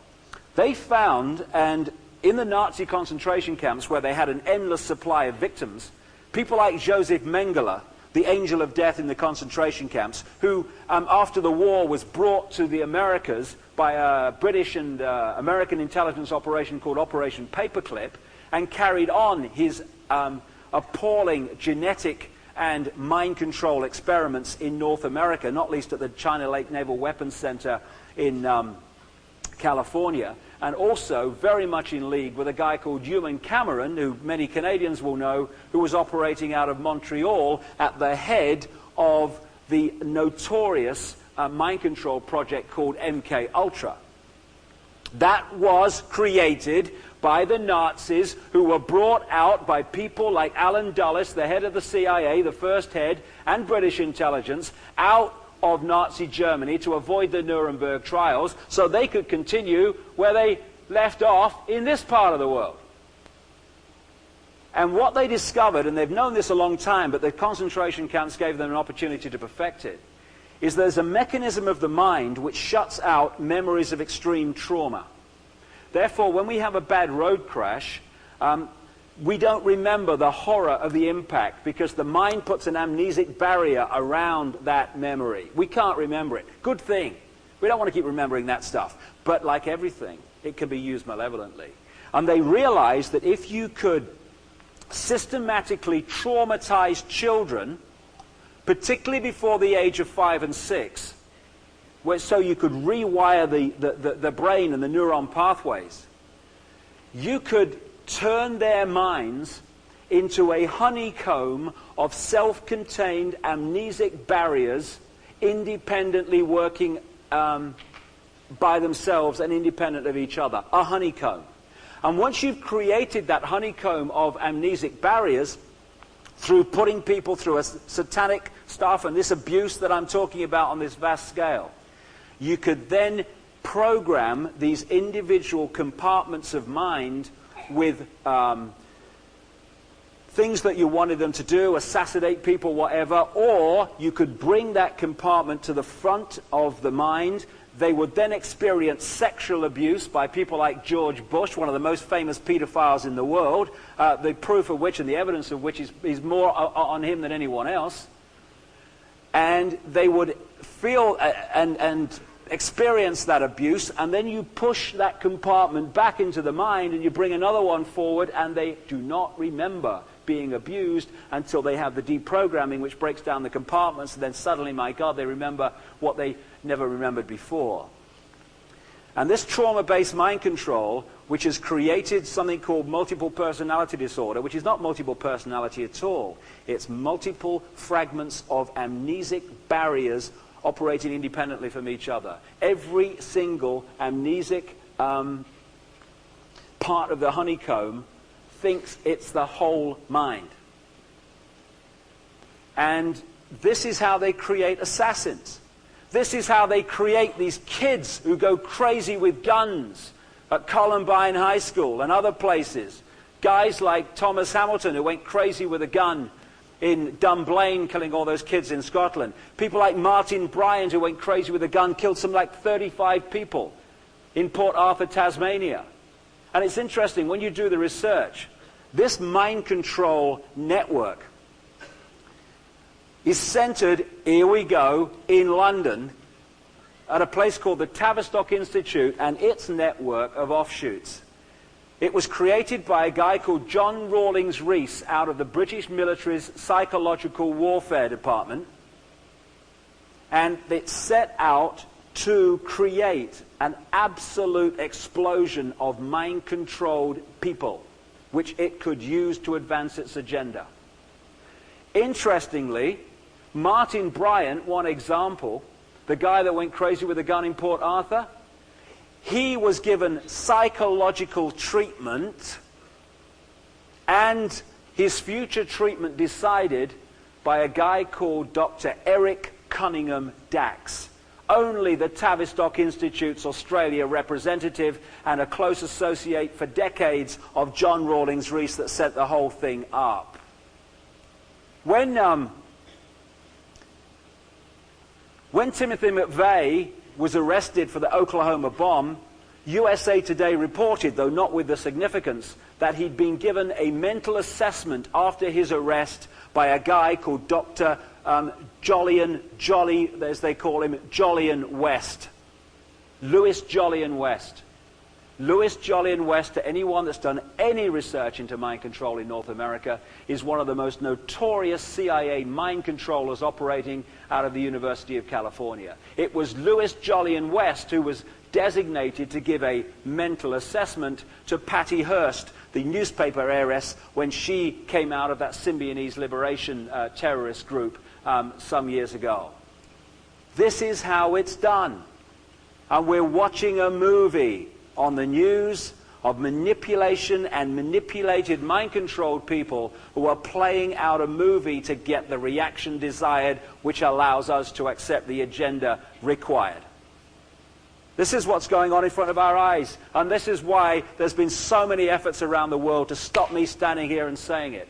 Speaker 1: They found, and in the Nazi concentration camps where they had an endless supply of victims, people like Joseph Mengele, the angel of death in the concentration camps, who after the war was brought to the Americas by a British and American intelligence operation called Operation Paperclip, and carried on his appalling genetic and mind control experiments in North America, not least at the China Lake Naval Weapons Center in California, and also very much in league with a guy called Ewan Cameron, who many Canadians will know, who was operating out of Montreal at the head of the notorious mind control project called MK Ultra. That was created by the Nazis, who were brought out by people like Alan Dulles, the head of the CIA, the first head, and British intelligence, out of Nazi Germany to avoid the Nuremberg trials, so they could continue where they left off in this part of the world. And what they discovered, and they've known this a long time, but the concentration camps gave them an opportunity to perfect it, is there's a mechanism of the mind which shuts out memories of extreme trauma. Therefore, when we have a bad road crash, we don't remember the horror of the impact because the mind puts an amnesic barrier around that memory. We can't remember it. Good thing. We don't want to keep remembering that stuff. But like everything, it can be used malevolently. And they realized that if you could systematically traumatize children, particularly before the age of 5 and 6, so you could rewire the brain and the neuron pathways, you could turn their minds into a honeycomb of self-contained amnesic barriers independently working by themselves and independent of each other. A honeycomb. And once you've created that honeycomb of amnesic barriers through putting people through a satanic stuff and this abuse that I'm talking about on this vast scale, you could then program these individual compartments of mind with things that you wanted them to do, assassinate people, whatever, or you could bring that compartment to the front of the mind. They would then experience sexual abuse by people like George Bush, one of the most famous pedophiles in the world, the proof of which and the evidence of which is more on him than anyone else. And they would feel and experience that abuse, and then you push that compartment back into the mind and you bring another one forward, and they do not remember being abused until they have the deprogramming, which breaks down the compartments, and then suddenly, my God, they remember what they never remembered before. And this trauma-based mind control, which has created something called multiple personality disorder, which is not multiple personality at all. It's multiple fragments of amnesic barriers operating independently from each other. Every single amnesic part of the honeycomb thinks it's the whole mind. And this is how they create assassins. This is how they create these kids who go crazy with guns at Columbine High School and other places. Guys like Thomas Hamilton, who went crazy with a gun in Dunblane, killing all those kids in Scotland. People like Martin Bryant, who went crazy with a gun, killed some like 35 people in Port Arthur, Tasmania. And it's interesting, when you do the research, this mind control network is centered, here we go, in London, at a place called the Tavistock Institute and its network of offshoots. It was created by a guy called John Rawlings Rees out of the British military's Psychological Warfare Department. And it set out to create an absolute explosion of mind-controlled people, which it could use to advance its agenda. Interestingly, Martin Bryant, one example, the guy that went crazy with a gun in Port Arthur, he was given psychological treatment, and his future treatment decided by a guy called Dr. Eric Cunningham Dax. Only the Tavistock Institute's Australia representative and a close associate for decades of John Rawlings Rees that set the whole thing up. When Timothy McVeigh was arrested for the Oklahoma bomb, USA Today reported, though not with the significance, that he'd been given a mental assessment after his arrest by a guy called Dr. Jolyon West. Louis Jolyon West. Louis Jolyon West, to anyone that's done any research into mind control in North America, is one of the most notorious CIA mind controllers operating out of the University of California. It was Louis Jolyon West who was designated to give a mental assessment to Patty Hearst, the newspaper heiress, when she came out of that Symbionese liberation terrorist group some years ago. This is how it's done. And we're watching a movie on the news of manipulation and manipulated, mind-controlled people who are playing out a movie to get the reaction desired, which allows us to accept the agenda required. This is what's going on in front of our eyes, and this is why there's been so many efforts around the world to stop me standing here and saying it.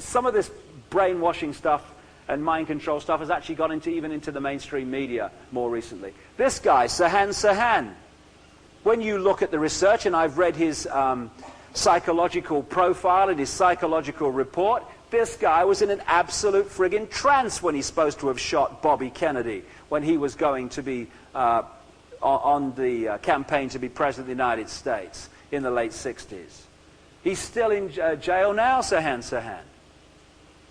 Speaker 1: Some of this brainwashing stuff and mind control stuff has actually got even into the mainstream media more recently. This guy, Sirhan, when you look at the research, and I've read his psychological profile and his psychological report, this guy was in an absolute friggin' trance when he's supposed to have shot Bobby Kennedy when he was going to be on the campaign to be President of the United States in the late 60s. He's still in jail now, Sirhan.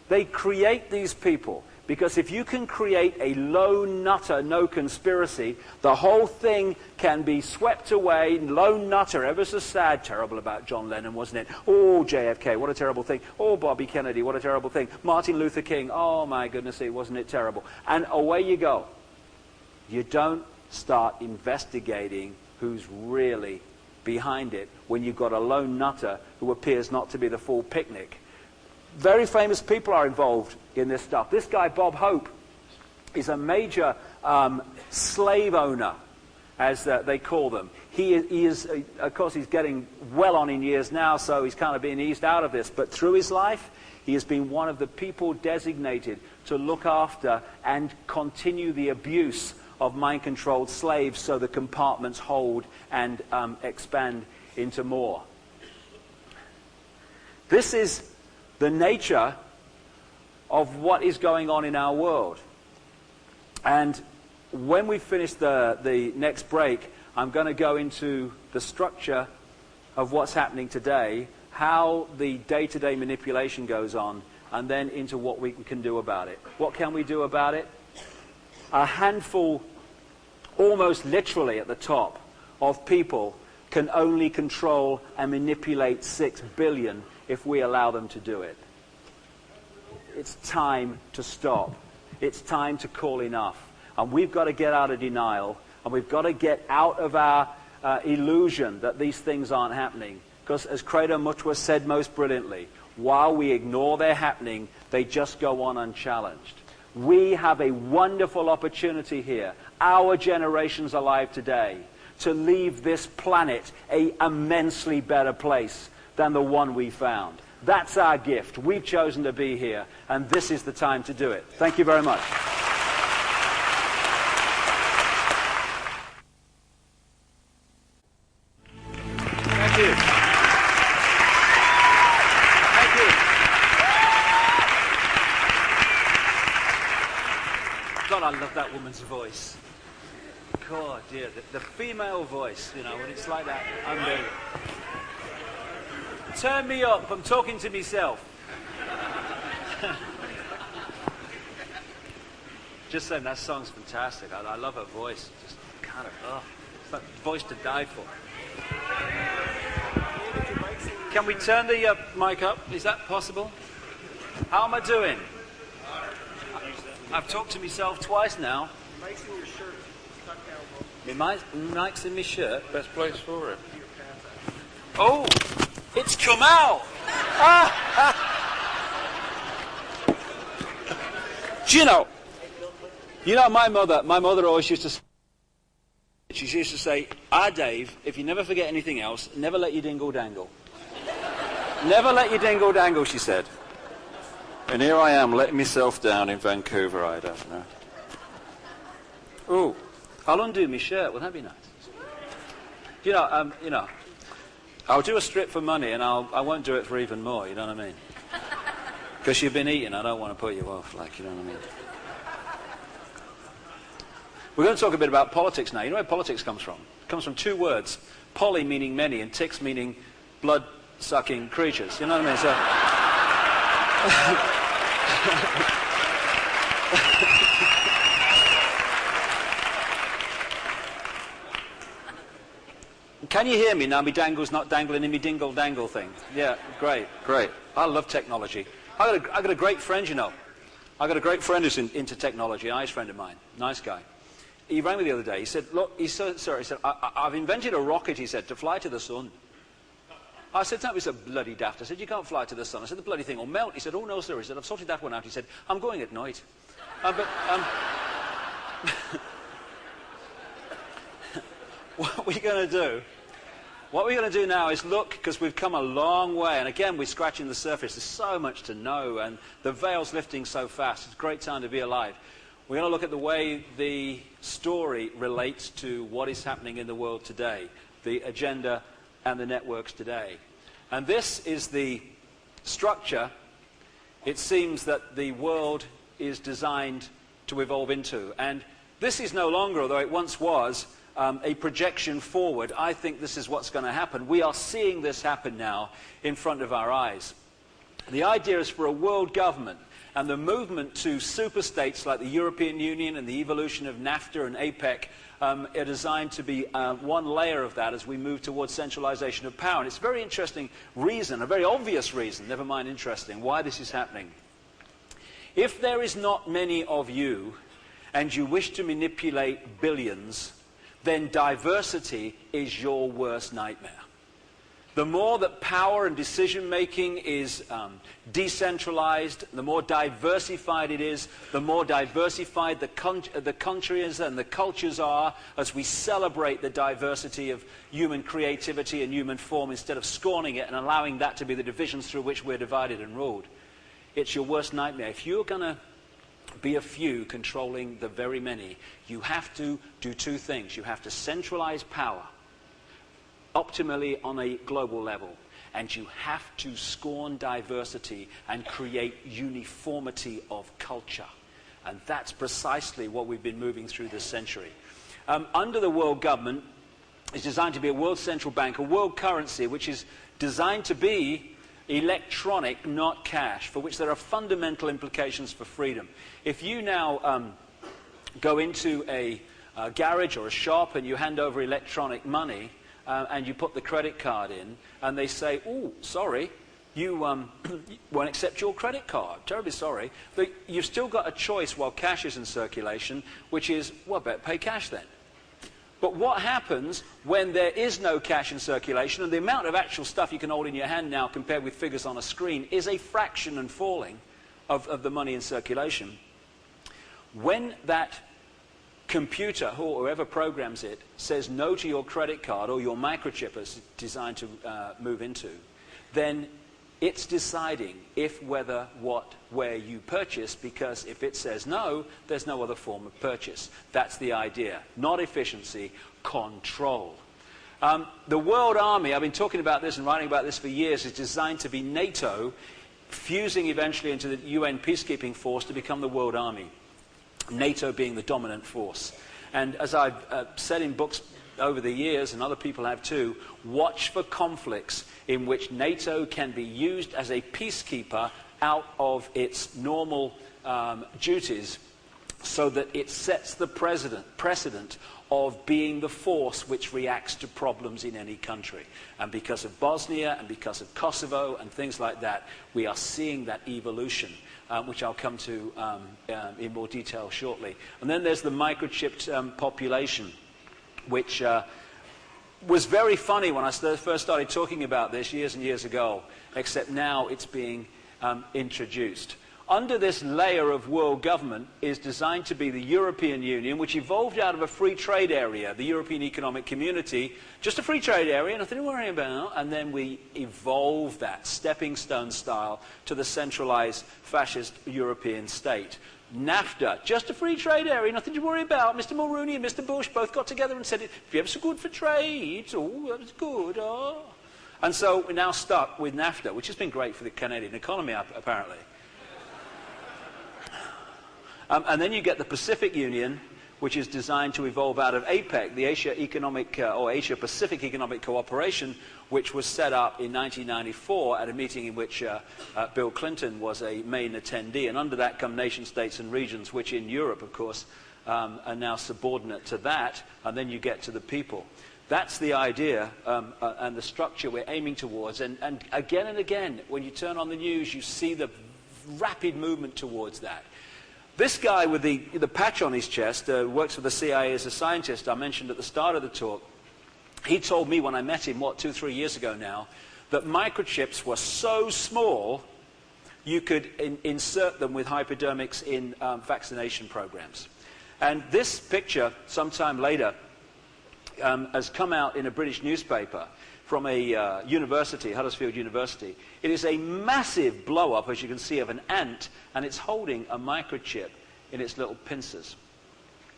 Speaker 1: They create these people because if you can create a lone nutter, no conspiracy, the whole thing can be swept away. Lone nutter, ever so sad, terrible about John Lennon, wasn't it? Oh, JFK, what a terrible thing. Oh, Bobby Kennedy, what a terrible thing. Martin Luther King, oh my goodness, wasn't it terrible? And away you go. You don't start investigating who's really behind it when you've got a lone nutter who appears not to be the full picnic. Very famous people are involved in this stuff. This guy, Bob Hope, is a major slave owner, as they call them. He is, of course, he's getting well on in years now, so he's kind of being eased out of this. But through his life, he has been one of the people designated to look after and continue the abuse of mind-controlled slaves so the compartments hold and expand into more. This is the nature of what is going on in our world. And when we finish the next break, I'm going to go into the structure of what's happening today, how the day-to-day manipulation goes on, and then into what we can do about it. What can we do about it? A handful, almost literally at the top, of people can only control and manipulate 6 billion if we allow them to do it. It's time to stop. It's time to call enough. And we've got to get out of denial, and we've got to get out of our illusion that these things aren't happening. Because as Credo Mutwa said most brilliantly, while we ignore their happening, they just go on unchallenged. We have a wonderful opportunity here, our generations alive today, to leave this planet an immensely better place than the one we found. That's our gift. We've chosen to be here, and this is the time to do it. Thank you very much. Thank you. Thank you. God, I love that woman's voice. God, dear, the female voice, you know, when it's like that, unbelievable. Turn me up, I'm talking to myself. Just saying, that song's fantastic. I love her voice. Just kind of, it's that voice to die for. Can we turn the mic up? Is that possible? How am I doing? I've talked to myself twice now.
Speaker 4: Mike's in your shirt.
Speaker 1: My mic's in my shirt.
Speaker 4: Best place for it.
Speaker 1: Oh, it's come out. Do you know, You know, my mother always used to... She used to say, Dave, if you never forget anything else, never let your dingle dangle. Never let your dingle dangle, she said. And here I am, letting myself down in Vancouver, I don't know. Ooh, I'll undo my shirt. Would that be nice? You know, I'll do a strip for money, and I won't do it for even more, you know what I mean? Because you've been eating, I don't want to put you off, like, you know what I mean? We're going to talk a bit about politics now. You know where politics comes from? It comes from two words. Poly meaning many, and ticks meaning blood-sucking creatures. You know what I mean? So... Can you hear me now? Me dangle's not dangling in me dingle-dangle thing. Yeah, great, great. I love technology. I got a great friend, you know. I got a great friend who's into technology, a nice friend of mine. Nice guy. He rang me the other day. He said, look, he said, I've invented a rocket, he said, to fly to the sun. I said, that was so bloody daft. I said, you can't fly to the sun. I said, the bloody thing will melt. He said, oh, no, sir. He said, I've sorted that one out. He said, I'm going at night. What we're going to do... What we're going to do now is look, because we've come a long way, and again, we're scratching the surface. There's so much to know, and the veil's lifting so fast. It's a great time to be alive. We're going to look at the way the story relates to what is happening in the world today, the agenda and the networks today. And this is the structure, it seems, that the world is designed to evolve into. And this is no longer, although it once was, a projection forward. I think this is what's going to happen. We are seeing this happen now in front of our eyes. The idea is for a world government, and the movement to superstates like the European Union and the evolution of NAFTA and APEC are designed to be one layer of that as we move towards centralization of power. And it's a very interesting reason, a very obvious reason, never mind interesting, why this is happening. If there is not many of you, and you wish to manipulate billions, then diversity is your worst nightmare. The more that power and decision-making is decentralized, the more diversified it is, the more diversified the countries and the cultures are as we celebrate the diversity of human creativity and human form instead of scorning it and allowing that to be the divisions through which we're divided and ruled. It's your worst nightmare. If you're going to be a few controlling the very many, you have to do two things. You have to centralize power optimally on a global level, and you have to scorn diversity and create uniformity of culture. And that's precisely what we've been moving through this century. Under the world government, it's designed to be a world central bank, a world currency, which is designed to be electronic, not cash, for which there are fundamental implications for freedom. If you now go into a garage or a shop and you hand over electronic money and you put the credit card in and they say, oh, sorry, you won't accept your credit card, terribly sorry, but you've still got a choice while cash is in circulation, which is, well, better pay cash then. But what happens when there is no cash in circulation, and the amount of actual stuff you can hold in your hand now compared with figures on a screen is a fraction and falling of the money in circulation? When that computer, or whoever programs it, says no to your credit card, or your microchip is designed to move into, then it's deciding if, whether, what, where you purchase, because if it says no, there's no other form of purchase. That's the idea. Not efficiency, control. The World Army, I've been talking about this and writing about this for years, is designed to be NATO, fusing eventually into the UN peacekeeping force to become the World Army. NATO being the dominant force. And as I've said in books over the years, and other people have too, watch for conflicts in which NATO can be used as a peacekeeper out of its normal duties, so that it sets the precedent of being the force which reacts to problems in any country. And because of Bosnia and because of Kosovo and things like that, we are seeing that evolution, which I'll come to in more detail shortly. And then there's the microchipped population, which was very funny when I first started talking about this years and years ago, except now it's being introduced. under this layer of world government is designed to be the European Union, which evolved out of a free trade area, the European Economic Community, just a free trade area, nothing to worry about, and then we evolved that, stepping stone style, to the centralized fascist European state. NAFTA, just a free trade area, nothing to worry about. Mr. Mulroney and Mr. Bush both got together and said, if you're ever so good for trade, oh, that's good, oh. And so we're now stuck with NAFTA, which has been great for the Canadian economy, apparently. And then you get the Pacific Union, which is designed to evolve out of APEC, the Asia-Pacific Economic Cooperation, which was set up in 1994 at a meeting in which Bill Clinton was a main attendee. And under that come nation states and regions, which in Europe, of course, are now subordinate to that. And then you get to the people. That's the idea and the structure we're aiming towards. And again, when you turn on the news, you see the rapid movement towards that. This guy with the patch on his chest works for the CIA as a scientist I mentioned at the start of the talk. He told me when I met him, 2-3 years ago now, that microchips were so small you could insert them with hypodermics in vaccination programs. And this picture, sometime later, has come out in a British newspaper from a university, Huddersfield University. It is a massive blow-up, as you can see, of an ant, and it's holding a microchip in its little pincers.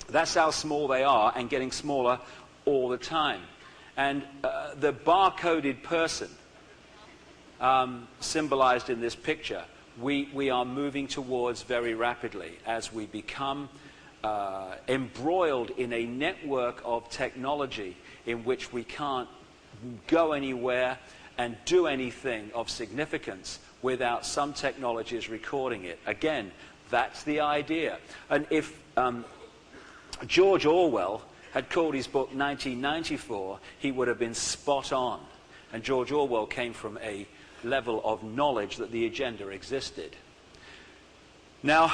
Speaker 1: That's how small they are, and getting smaller all the time. And the barcoded person, symbolized in this picture, we are moving towards very rapidly as we become embroiled in a network of technology in which we can't go anywhere and do anything of significance without some technologies recording it. Again, that's the idea. And if George Orwell had called his book 1994, he would have been spot on. And George Orwell came from a level of knowledge that the agenda existed. Now,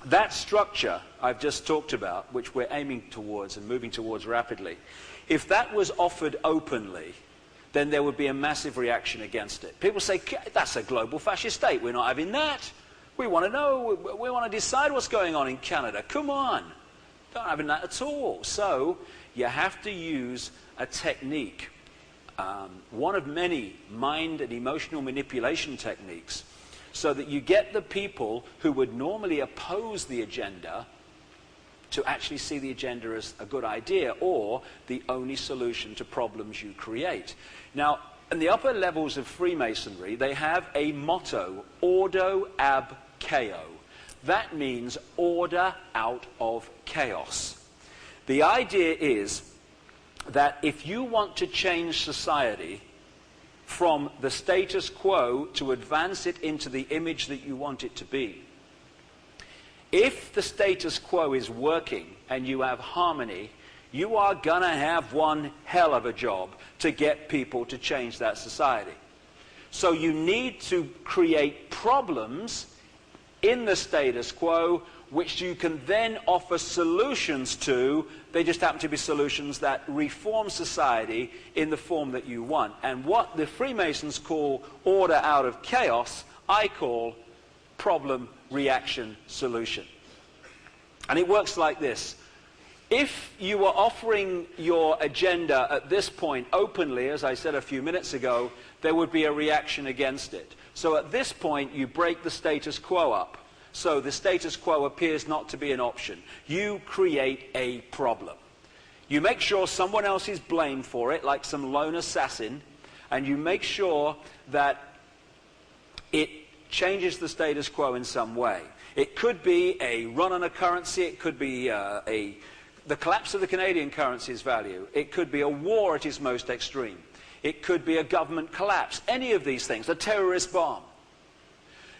Speaker 1: that structure I've just talked about, which we're aiming towards and moving towards rapidly, if that was offered openly, then there would be a massive reaction against it. People say, that's a global fascist state, we're not having that. We want to know, we want to decide what's going on in Canada. Come on. Not having that at all. So you have to use a technique, one of many mind and emotional manipulation techniques, so that you get the people who would normally oppose the agenda to actually see the agenda as a good idea or the only solution to problems you create. Now, in the upper levels of Freemasonry, they have a motto, Ordo ab Chaos. That means order out of chaos. The idea is that if you want to change society from the status quo to advance it into the image that you want it to be, if the status quo is working and you have harmony, you are going to have one hell of a job to get people to change that society. So you need to create problems in the status quo which you can then offer solutions to. They just happen to be solutions that reform society in the form that you want. And what the Freemasons call order out of chaos, I call problem, reaction, solution. And it works like this. If you were offering your agenda at this point openly, as I said a few minutes ago, there would be a reaction against it. So at this point, you break the status quo up. So the status quo appears not to be an option. You create a problem. You make sure someone else is blamed for it, like some lone assassin, and you make sure that it changes the status quo in some way. It could be a run on a currency, it could be the collapse of the Canadian currency's value, it could be a war at its most extreme, it could be a government collapse, any of these things, a terrorist bomb.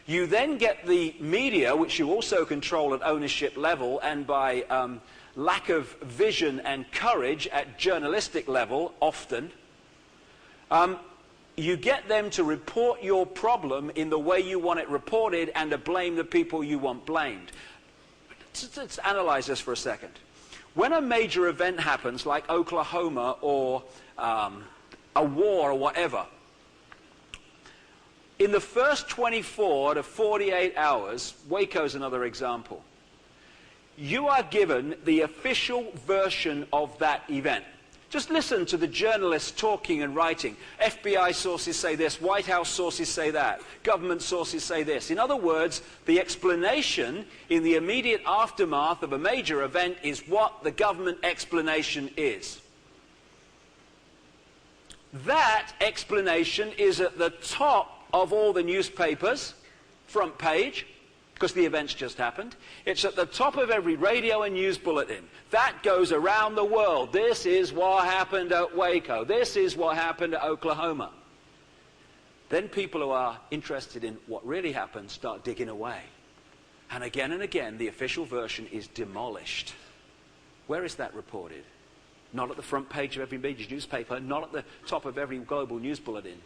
Speaker 1: You then get the media, which you also control at ownership level, and by lack of vision and courage at journalistic level, often, you get them to report your problem in the way you want it reported and to blame the people you want blamed. Let's analyze this for a second. When a major event happens, like Oklahoma or a war or whatever, in the first 24 to 48 hours, Waco's another example, you are given the official version of that event. Just listen to the journalists talking and writing. FBI sources say this, White House sources say that, government sources say this. In other words, the explanation in the immediate aftermath of a major event is what the government explanation is. That explanation is at the top of all the newspapers, front page, because the event's just happened. It's at the top of every radio and news bulletin. That goes around the world. This is what happened at Waco. This is what happened at Oklahoma. Then people who are interested in what really happened start digging away. And again, the official version is demolished. Where is that reported? Not at the front page of every major newspaper, not at the top of every global news bulletin.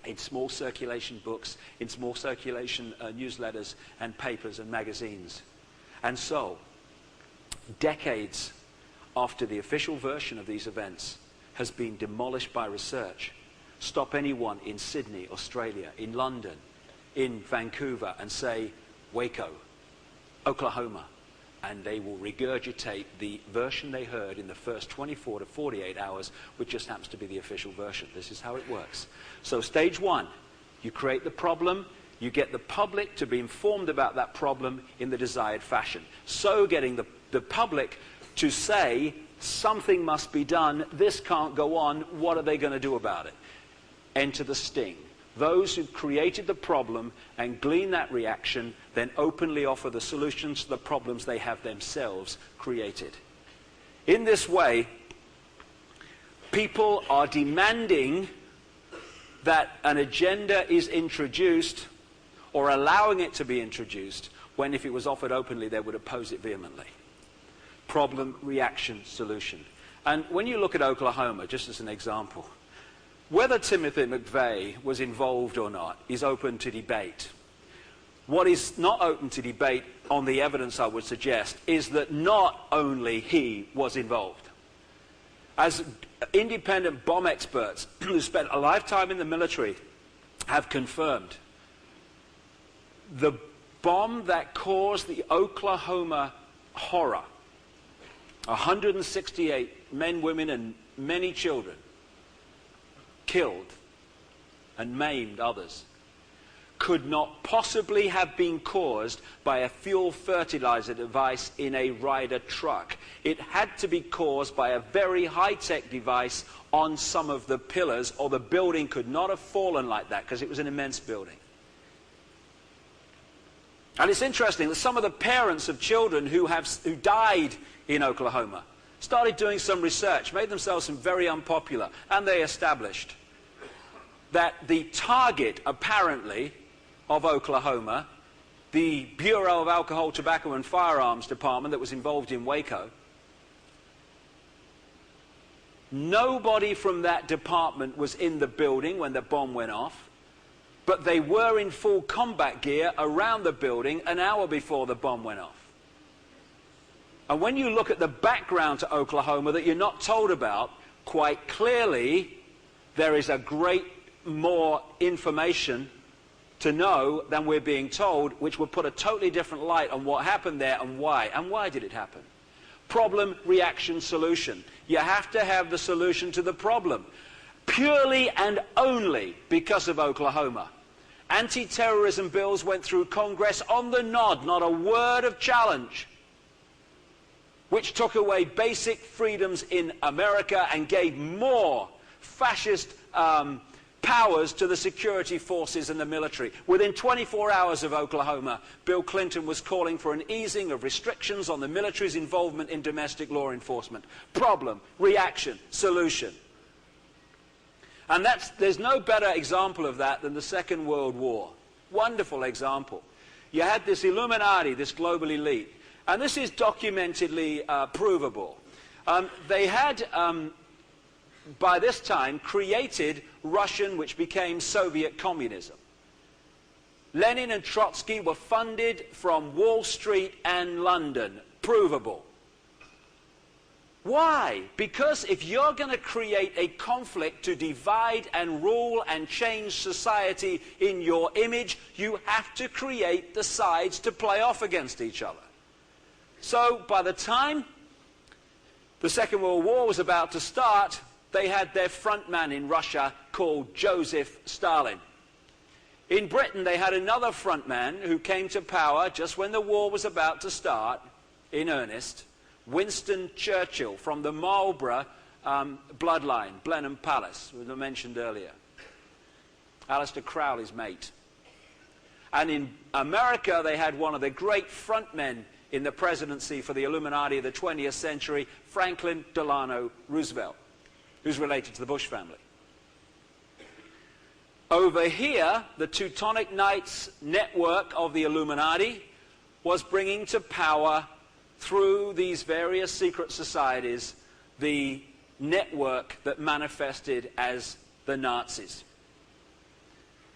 Speaker 1: In small circulation books, in small circulation newsletters and papers and magazines. And so, decades after the official version of these events has been demolished by research, stop anyone in Sydney, Australia, in London, in Vancouver, and say, Waco, Oklahoma, and they will regurgitate the version they heard in the first 24 to 48 hours, which just happens to be the official version. This is how it works. So stage one, you create the problem, you get the public to be informed about that problem in the desired fashion. So getting the public to say, something must be done, this can't go on, what are they going to do about it? Enter the sting. Those who created the problem and glean that reaction then openly offer the solutions to the problems they have themselves created. In this way, people are demanding that an agenda is introduced or allowing it to be introduced when if it was offered openly they would oppose it vehemently. Problem, reaction, solution. And when you look at Oklahoma, just as an example, whether Timothy McVeigh was involved or not is open to debate. What is not open to debate on the evidence, I would suggest, is that not only he was involved. As independent bomb experts who spent a lifetime in the military have confirmed, the bomb that caused the Oklahoma horror, 168 men, women, and many children, killed and maimed others, could not possibly have been caused by a fuel fertilizer device in a Ryder truck. It had to be caused by a very high-tech device on some of the pillars, or the building could not have fallen like that because it was an immense building. And it's interesting that some of the parents of children who died in Oklahoma started doing some research, made themselves very unpopular, and they established that the target, apparently, of Oklahoma, the Bureau of Alcohol, Tobacco and Firearms Department that was involved in Waco, nobody from that department was in the building when the bomb went off, but they were in full combat gear around the building an hour before the bomb went off. And when you look at the background to Oklahoma that you're not told about, quite clearly there is a great more information to know than we're being told, which would put a totally different light on what happened there and why. And why did it happen? Problem, reaction, solution. You have to have the solution to the problem. Purely and only because of Oklahoma. Anti-terrorism bills went through Congress on the nod, not a word of challenge, which took away basic freedoms in America and gave more fascist powers to the security forces and the military. Within 24 hours of Oklahoma, Bill Clinton was calling for an easing of restrictions on the military's involvement in domestic law enforcement. Problem, reaction, solution. And there's no better example of that than the Second World War. Wonderful example. You had this Illuminati, this global elite, and this is documentedly provable. They had, by this time, created Russian, which became Soviet communism. Lenin and Trotsky were funded from Wall Street and London. Provable. Why? Because if you're going to create a conflict to divide and rule and change society in your image, you have to create the sides to play off against each other. So by the time the Second World War was about to start, they had their front man in Russia called Joseph Stalin. In Britain, they had another front man who came to power just when the war was about to start, in earnest, Winston Churchill, from the Marlborough bloodline, Blenheim Palace, who was mentioned earlier. Aleister Crowley's mate. And in America, they had one of the great front men in the presidency for the Illuminati of the 20th century, Franklin Delano Roosevelt, who's related to the Bush family. Over here, the Teutonic Knights network of the Illuminati was bringing to power, through these various secret societies, the network that manifested as the Nazis.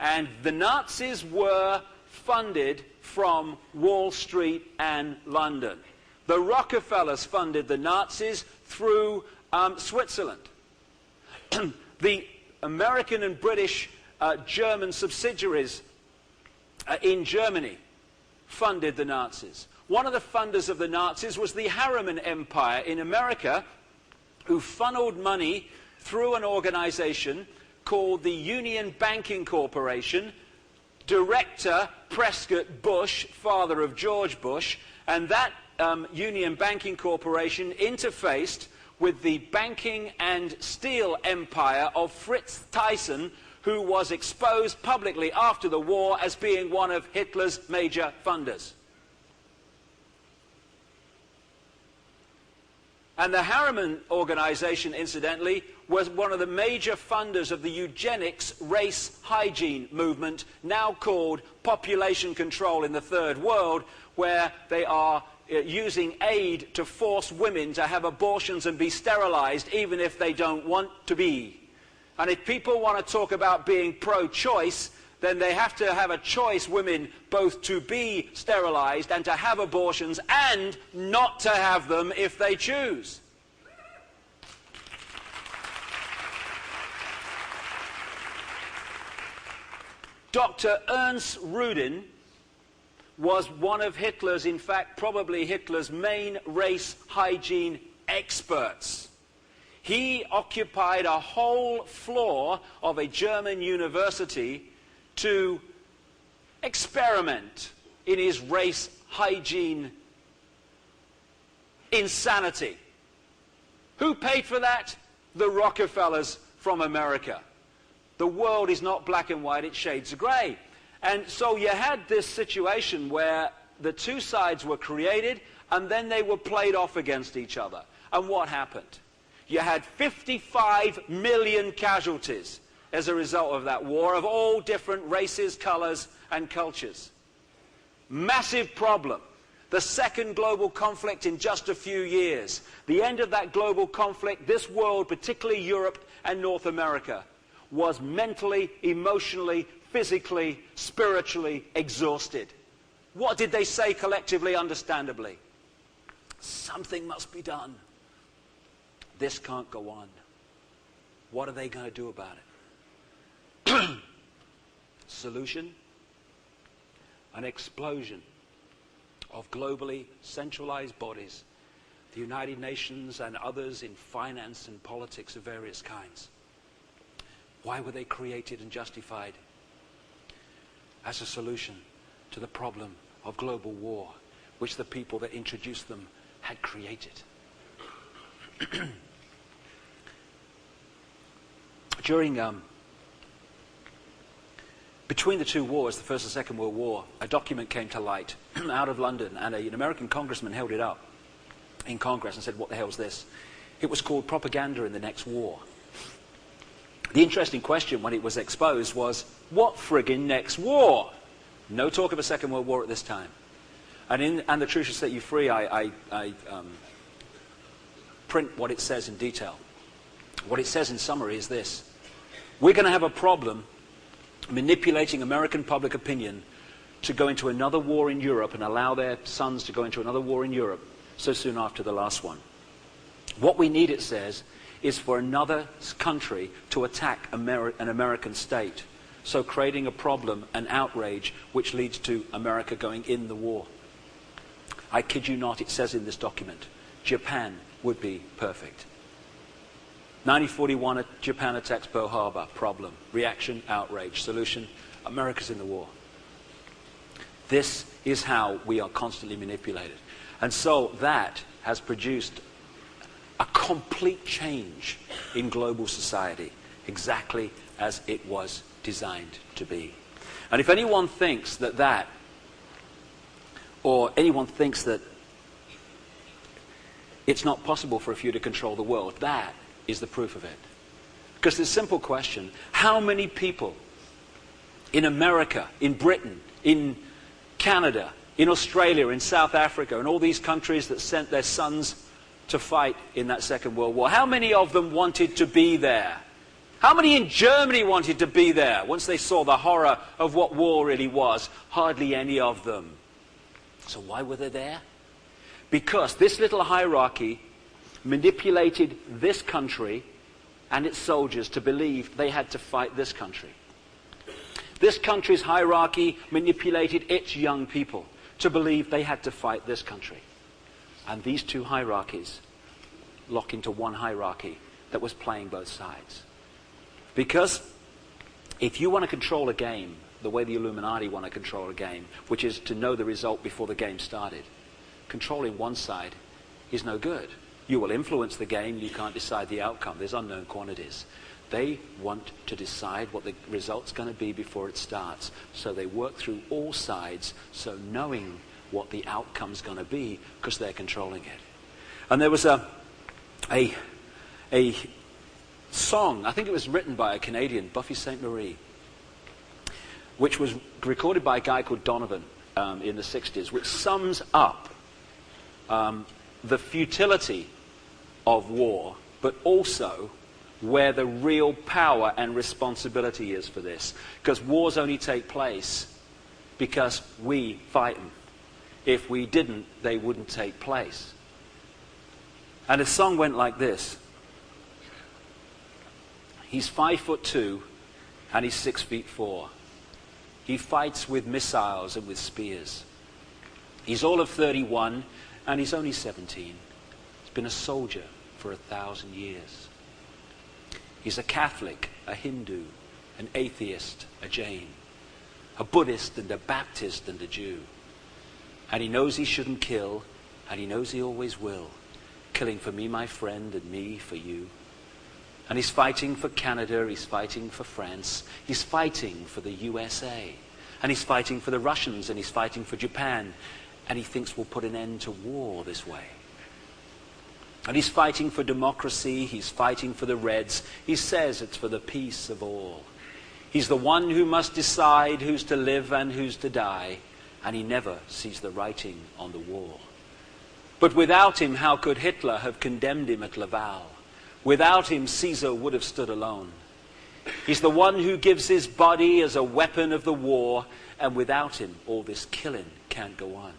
Speaker 1: And the Nazis were funded from Wall Street and London. The Rockefellers funded the Nazis through Switzerland. The American and British German subsidiaries in Germany funded the Nazis. One of the funders of the Nazis was the Harriman Empire in America, who funneled money through an organization called the Union Banking Corporation, director Prescott Bush, father of George Bush, and that Union Banking Corporation interfaced with the banking and steel empire of Fritz Thyssen, who was exposed publicly after the war as being one of Hitler's major funders. And the Harriman organization, incidentally, was one of the major funders of the eugenics race hygiene movement, now called population control in the Third World, where they are using aid to force women to have abortions and be sterilized even if they don't want to be. And if people want to talk about being pro-choice, then they have to have a choice, women, both to be sterilized and to have abortions and not to have them if they choose. Dr. Ernst Rudin was one of Hitler's, in fact, probably Hitler's main race hygiene experts. He occupied a whole floor of a German university to experiment in his race hygiene insanity. Who paid for that? The Rockefellers from America. The world is not black and white, it's shades of grey. And so you had this situation where the two sides were created and then they were played off against each other. And what happened? You had 55 million casualties as a result of that war, of all different races, colours and cultures. Massive problem. The second global conflict in just a few years. The end of that global conflict, this world, particularly Europe and North America, was mentally, emotionally, physically, spiritually exhausted. What did they say collectively, understandably? Something must be done. This can't go on. What are they going to do about it? Solution? An explosion of globally centralized bodies, the United Nations and others in finance and politics of various kinds. Why were they created and justified? As a solution to the problem of global war, which the people that introduced them had created. Between the two wars, the First and Second World War, a document came to light out of London, and an American congressman held it up in Congress and said, "What the hell's this?" It was called Propaganda in the Next War. The interesting question when it was exposed was, what friggin' next war? No talk of a Second World War at this time. And the truth shall set you free, I print what it says in detail. What it says in summary is this: we're going to have a problem manipulating American public opinion to go into another war in Europe and allow their sons to go into another war in Europe so soon after the last one. What we need, it says, is for another country to attack an American state, so creating a problem, an outrage, which leads to America going in the war. I kid you not, it says in this document, Japan would be perfect. 1941, Japan attacks Pearl Harbor. Problem. Reaction, outrage. Solution, America's in the war. This is how we are constantly manipulated. And so that has produced a complete change in global society, exactly as it was designed to be. And if anyone thinks that or anyone thinks that it's not possible for a few to control the world, that is the proof of it. Because the simple question, how many people in America, in Britain, in Canada, in Australia, in South Africa, and all these countries that sent their sons to fight in that Second World War, how many of them wanted to be there? How many in Germany wanted to be there once they saw the horror of what war really was? Hardly any of them. So why were they there? Because this little hierarchy manipulated this country and its soldiers to believe they had to fight this country. This country's hierarchy manipulated its young people to believe they had to fight this country. And these two hierarchies lock into one hierarchy that was playing both sides. Because if you want to control a game the way the Illuminati want to control a game, which is to know the result before the game started, controlling one side is no good. You will influence the game, you can't decide the outcome. There's unknown quantities. They want to decide what the result's going to be before it starts. So they work through all sides, so knowing what the outcome's going to be, because they're controlling it. And there was a song, I think it was written by a Canadian, Buffy St. Marie, which was recorded by a guy called Donovan in the 60s, which sums up the futility of war, but also where the real power and responsibility is for this. Because wars only take place because we fight them. If we didn't, they wouldn't take place. And the song went like this. He's 5'2" and he's 6'4". He fights with missiles and with spears. He's all of 31 and he's only 17. He's been a soldier for 1,000 years. He's a Catholic, a Hindu, an atheist, a Jain, a Buddhist and a Baptist and a Jew. And he knows he shouldn't kill, and he knows he always will. Killing for me, my friend, and me for you. And he's fighting for Canada, he's fighting for France, he's fighting for the USA. And he's fighting for the Russians, and he's fighting for Japan. And he thinks we'll put an end to war this way. And he's fighting for democracy, he's fighting for the Reds. He says it's for the peace of all. He's the one who must decide who's to live and who's to die. And he never sees the writing on the wall. But without him, how could Hitler have condemned him at Laval? Without him, Caesar would have stood alone. He's the one who gives his body as a weapon of the war, and without him, all this killing can't go on.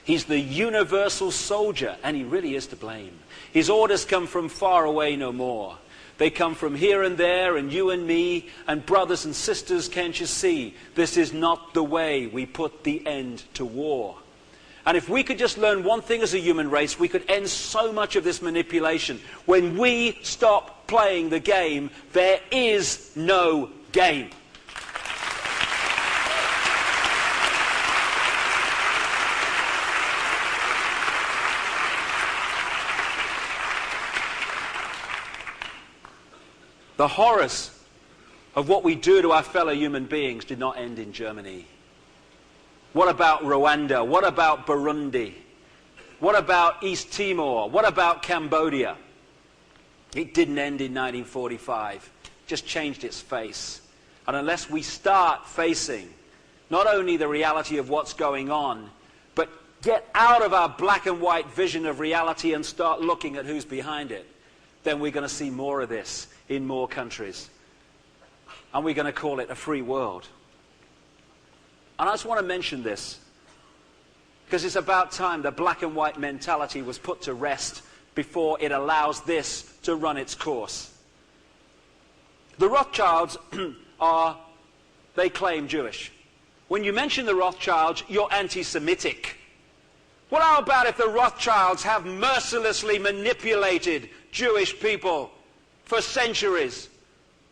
Speaker 1: He's the universal soldier, and he really is to blame. His orders come from far away no more. They come from here and there, and you and me, and brothers and sisters, can't you see? This is not the way we put the end to war. And if we could just learn one thing as a human race, we could end so much of this manipulation. When we stop playing the game, there is no game. The horrors of what we do to our fellow human beings did not end in Germany. What about Rwanda? What about Burundi? What about East Timor? What about Cambodia? It didn't end in 1945. It just changed its face. And unless we start facing not only the reality of what's going on, but get out of our black and white vision of reality and start looking at who's behind it, then we're going to see more of this in more countries. And we're going to call it a free world. And I just want to mention this, because it's about time the black and white mentality was put to rest before it allows this to run its course. The Rothschilds they claim Jewish. When you mention the Rothschilds, you're anti-Semitic. Well, how about if the Rothschilds have mercilessly manipulated Jewish people for centuries?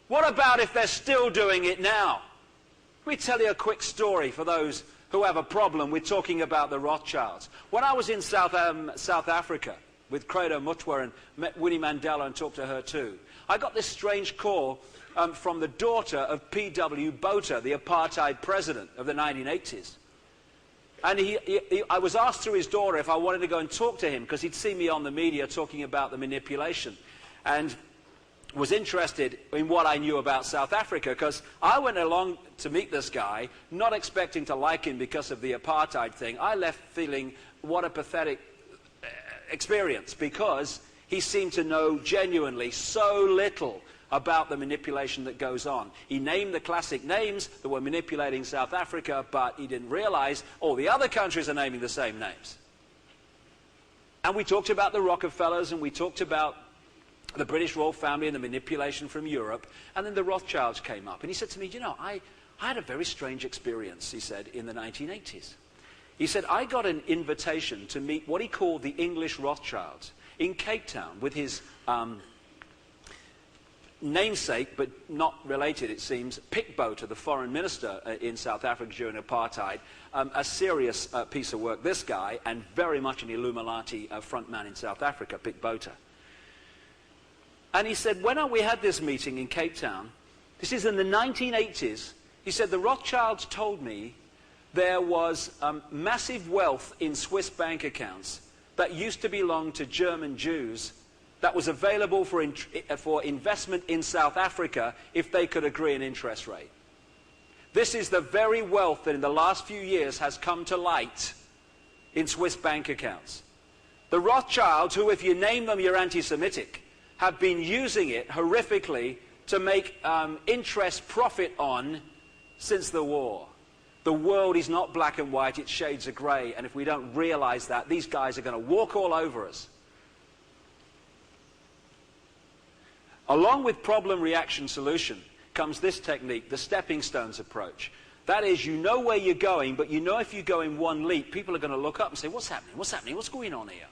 Speaker 1: What about if they're still doing it now? Let me tell you a quick story for those who have a problem with talking about the Rothschilds. When I was in South Africa with Credo Mutwa and met Winnie Mandela and talked to her too, I got this strange call from the daughter of P.W. Botha, the apartheid president of the 1980s. And I was asked through his daughter if I wanted to go and talk to him because he'd seen me on the media talking about the manipulation and was interested in what I knew about South Africa, because I went along to meet this guy not expecting to like him because of the apartheid thing. I left feeling what a pathetic experience, because he seemed to know genuinely so little about the manipulation that goes on. He named the classic names that were manipulating South Africa, but he didn't realize all the other countries are naming the same names. And we talked about the Rockefellers, and we talked about the British royal family and the manipulation from Europe, and then the Rothschilds came up. And he said to me, you know, I had a very strange experience, he said, in the 1980s. He said, I got an invitation to meet what he called the English Rothschilds in Cape Town with his namesake, but not related, it seems, Pik Botha, the foreign minister in South Africa during apartheid, a serious piece of work, this guy, and very much an Illuminati frontman in South Africa, Pik Botha. And he said, when we had this meeting in Cape Town, this is in the 1980s, he said, the Rothschilds told me there was massive wealth in Swiss bank accounts that used to belong to German Jews that was available for investment in South Africa if they could agree an interest rate. This is the very wealth that in the last few years has come to light in Swiss bank accounts. The Rothschilds, who if you name them you're anti-Semitic, have been using it horrifically to make interest profit on since the war. The world is not black and white, it's shades of grey, and if we don't realize that, these guys are going to walk all over us. Along with problem, reaction, solution comes this technique, the stepping stones approach. That is, you know where you're going, but you know if you go in one leap, people are going to look up and say, what's happening? What's happening? What's going on here?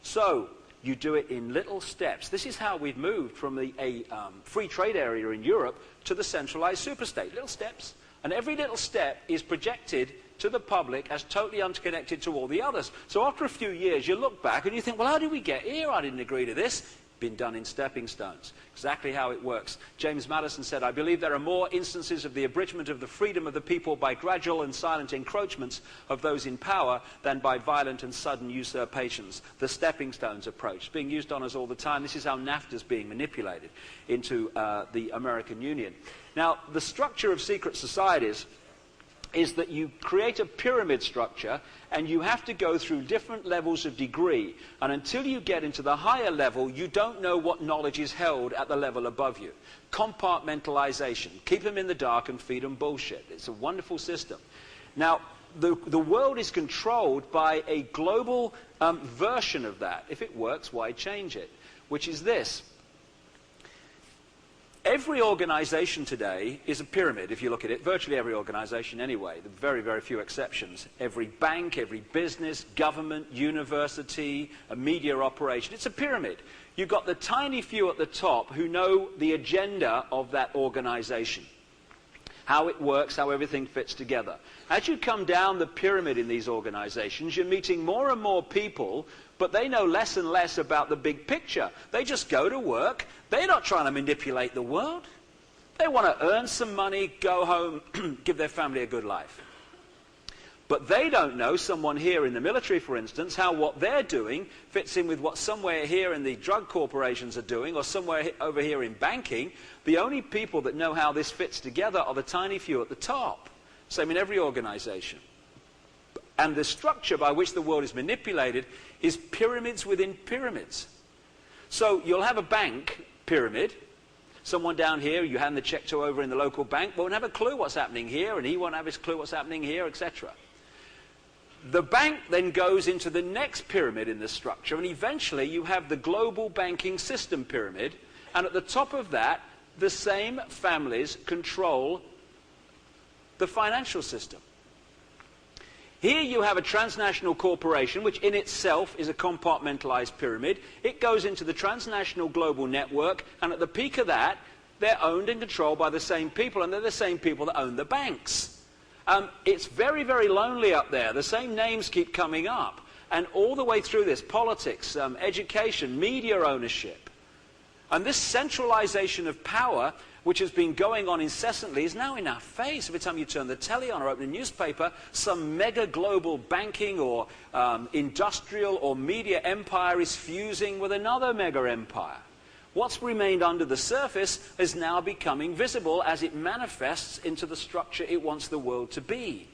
Speaker 1: So, you do it in little steps. This is how we've moved from a free trade area in Europe to the centralized superstate. Little steps. And every little step is projected to the public as totally unconnected to all the others. So after a few years, you look back and you think, well, how did we get here? I didn't agree to this. Been done in stepping stones. Exactly how it works. James Madison said, I believe there are more instances of the abridgment of the freedom of the people by gradual and silent encroachments of those in power than by violent and sudden usurpations. The stepping stones approach, being used on us all the time. This is how NAFTA is being manipulated into the American Union. Now, the structure of secret societies is that you create a pyramid structure and you have to go through different levels of degree, and until you get into the higher level you don't know what knowledge is held at the level above you. Compartmentalization, keep them in the dark and feed them bullshit. It's a wonderful system. Now the world is controlled by a global version of that. If it works, why change it? Which is this. Every organization today is a pyramid, if you look at it. Virtually every organization anyway. There are very, very few exceptions. Every bank, every business, government, university, a media operation. It's a pyramid. You've got the tiny few at the top who know the agenda of that organization. How it works, how everything fits together. As you come down the pyramid in these organizations, you're meeting more and more people, but they know less and less about the big picture. They just go to work. They're not trying to manipulate the world. They want to earn some money, go home, give their family a good life. But they don't know, someone here in the military, for instance, how what they're doing fits in with what somewhere here in the drug corporations are doing, or somewhere over here in banking. The only people that know how this fits together are the tiny few at the top. Same in every organization. And the structure by which the world is manipulated is pyramids within pyramids. So you'll have a bank pyramid. Someone down here, you hand the check to over in the local bank, won't have a clue what's happening here, and he won't have his clue what's happening here, etc. The bank then goes into the next pyramid in the structure, and eventually you have the global banking system pyramid, and at the top of that, the same families control the financial system. Here you have a transnational corporation, which in itself is a compartmentalized pyramid. It goes into the transnational global network, and at the peak of that, they're owned and controlled by the same people, and they're the same people that own the banks. It's very, very lonely up there. The same names keep coming up. And all the way through this, politics, education, media ownership. And this centralization of power, which has been going on incessantly, is now in our face. Every time you turn the telly on or open a newspaper, some mega global banking or industrial or media empire is fusing with another mega empire. What's remained under the surface is now becoming visible as it manifests into the structure it wants the world to be.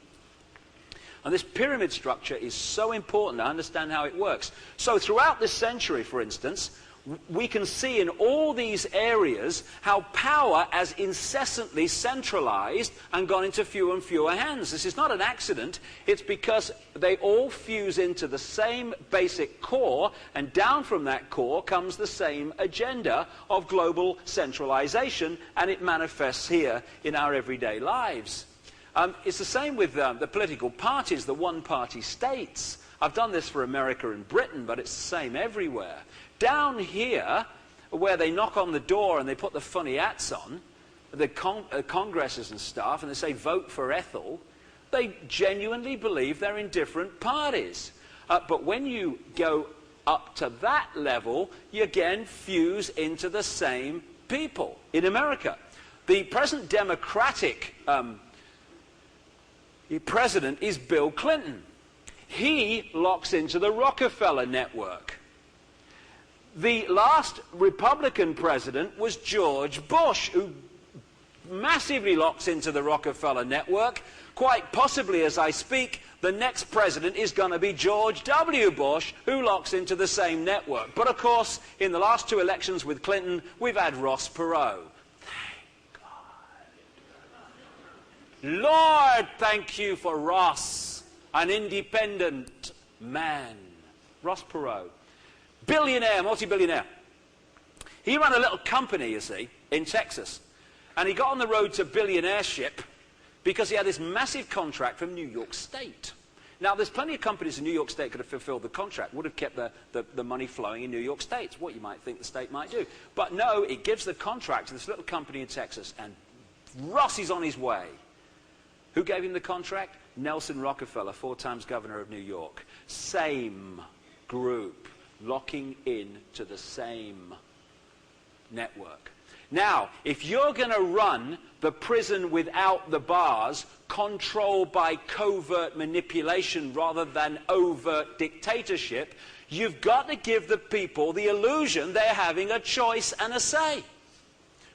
Speaker 1: And this pyramid structure is so important to understand how it works. So throughout this century, for instance, we can see in all these areas how power has incessantly centralized and gone into fewer and fewer hands. This is not an accident. It's because they all fuse into the same basic core, and down from that core comes the same agenda of global centralization, and it manifests here in our everyday lives. It's the same with the political parties, the one-party states. I've done this for America and Britain, but it's the same everywhere. Down here, where they knock on the door and they put the funny hats on, the congresses and stuff, and they say, vote for Ethel, they genuinely believe they're in different parties. But when you go up to that level, you again fuse into the same people. In America, the present Democratic president is Bill Clinton. He locks into the Rockefeller network. The last Republican president was George Bush, who massively locks into the Rockefeller network. Quite possibly, as I speak, the next president is going to be George W. Bush, who locks into the same network. But of course, in the last two elections with Clinton, we've had Ross Perot. Thank God. Lord, thank you for Ross, an independent man. Ross Perot. Billionaire, multi-billionaire. He ran a little company, you see, in Texas. And he got on the road to billionaireship because he had this massive contract from New York State. Now, there's plenty of companies in New York State could have fulfilled the contract, would have kept the money flowing in New York State. It's what you might think the state might do. But no, it gives the contract to this little company in Texas, and Ross is on his way. Who gave him the contract? Nelson Rockefeller, 4 times governor of New York. Same group. Locking in to the same network. Now, if you're going to run the prison without the bars, controlled by covert manipulation rather than overt dictatorship, you've got to give the people the illusion they're having a choice and a say.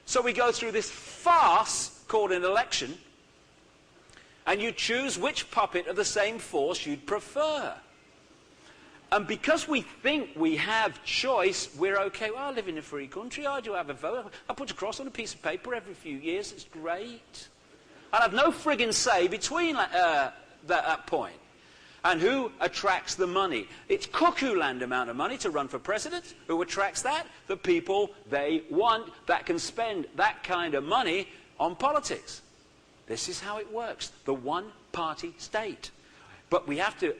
Speaker 1: So we go through this farce called an election, and you choose which puppet of the same force you'd prefer. And because we think we have choice, we're okay. Well, I live in a free country. I do have a vote. I put a cross on a piece of paper every few years. It's great. And I've no friggin' say between that point. And who attracts the money? It's cuckoo land amount of money to run for president. Who attracts that? The people they want that can spend that kind of money on politics. This is how it works. The one-party state. But we have to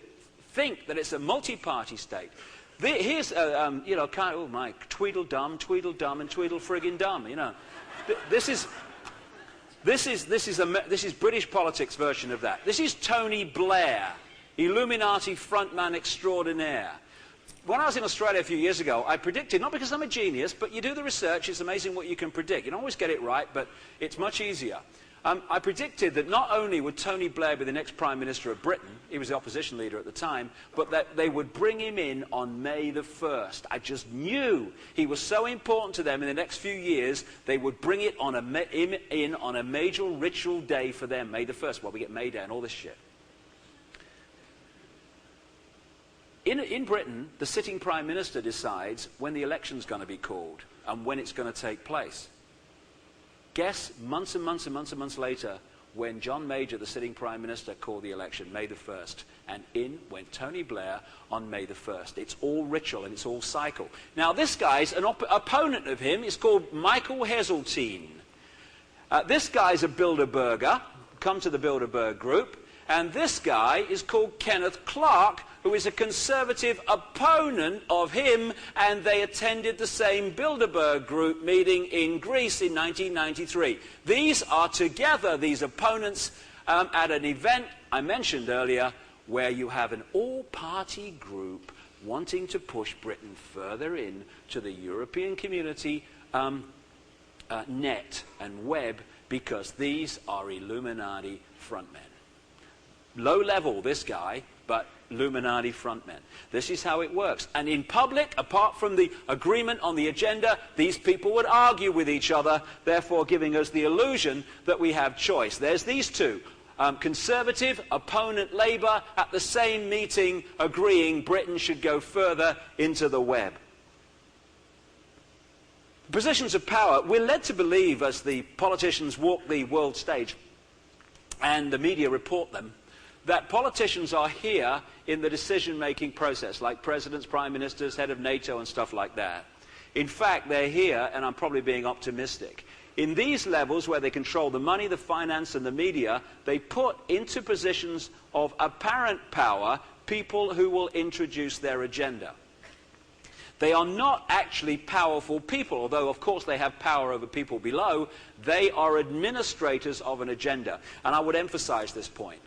Speaker 1: think that it's a multi-party state. Here's, you know, kind of, oh my, Tweedledum, and Tweedle-friggin-dum, you know. This is British politics version of that. This is Tony Blair, Illuminati frontman extraordinaire. When I was in Australia a few years ago, I predicted, not because I'm a genius, but you do the research, it's amazing what you can predict. You don't always get it right, but it's much easier. I predicted that not only would Tony Blair be the next Prime Minister of Britain, he was the opposition leader at the time, but that they would bring him in on May the 1st. I just knew he was so important to them in the next few years, they would bring it on in on a major ritual day for them, May the 1st. Well, we get May Day and all this shit. In Britain, the sitting Prime Minister decides when the election's going to be called and when it's going to take place. Guess, months and months and months and months later, when John Major, the sitting Prime Minister, called the election, May the 1st, and in went Tony Blair on May the 1st. It's all ritual and it's all cycle. Now, this guy's an opponent of him. It's called Michael Heseltine. This guy's a Bilderberger, come to the Bilderberg group, and this guy is called Kenneth Clark, who is a conservative opponent of him, and they attended the same Bilderberg group meeting in Greece in 1993. These are together, these opponents, at an event I mentioned earlier, where you have an all-party group wanting to push Britain further in to the European community net and web, because these are Illuminati frontmen. Low level, this guy, but Illuminati frontmen. This is how it works. And in public, apart from the agreement on the agenda, these people would argue with each other, therefore giving us the illusion that we have choice. There's these two. Conservative, opponent Labour, at the same meeting agreeing Britain should go further into the web. Positions of power, we're led to believe, as the politicians walk the world stage and the media report them, that politicians are here in the decision-making process, like presidents, prime ministers, head of NATO and stuff like that. In fact, they're here, and I'm probably being optimistic. In these levels where they control the money, the finance and the media, they put into positions of apparent power people who will introduce their agenda. They are not actually powerful people, although of course they have power over people below. They are administrators of an agenda. And I would emphasize this point.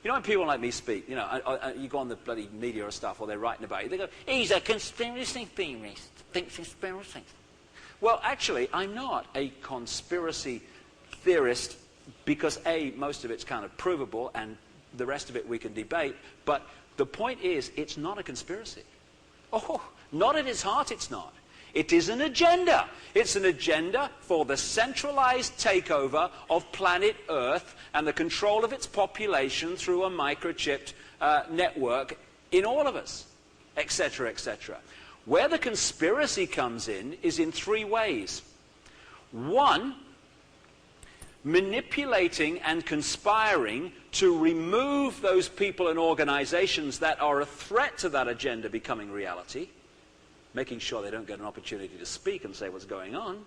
Speaker 1: You know, when people like me speak, you know, you go on the bloody media or stuff, or they're writing about you, they go, he's a conspiracy theorist, thinks conspiracy. Well, actually, I'm not a conspiracy theorist because, A, most of it's kind of provable, and the rest of it we can debate, but the point is, it's not a conspiracy. Oh, not at its heart, it's not. It is an agenda. It's an agenda for the centralized takeover of planet Earth and the control of its population through a microchipped network in all of us, etc., etc. Where the conspiracy comes in is in three ways. One, manipulating and conspiring to remove those people and organizations that are a threat to that agenda becoming reality, making sure they don't get an opportunity to speak and say what's going on.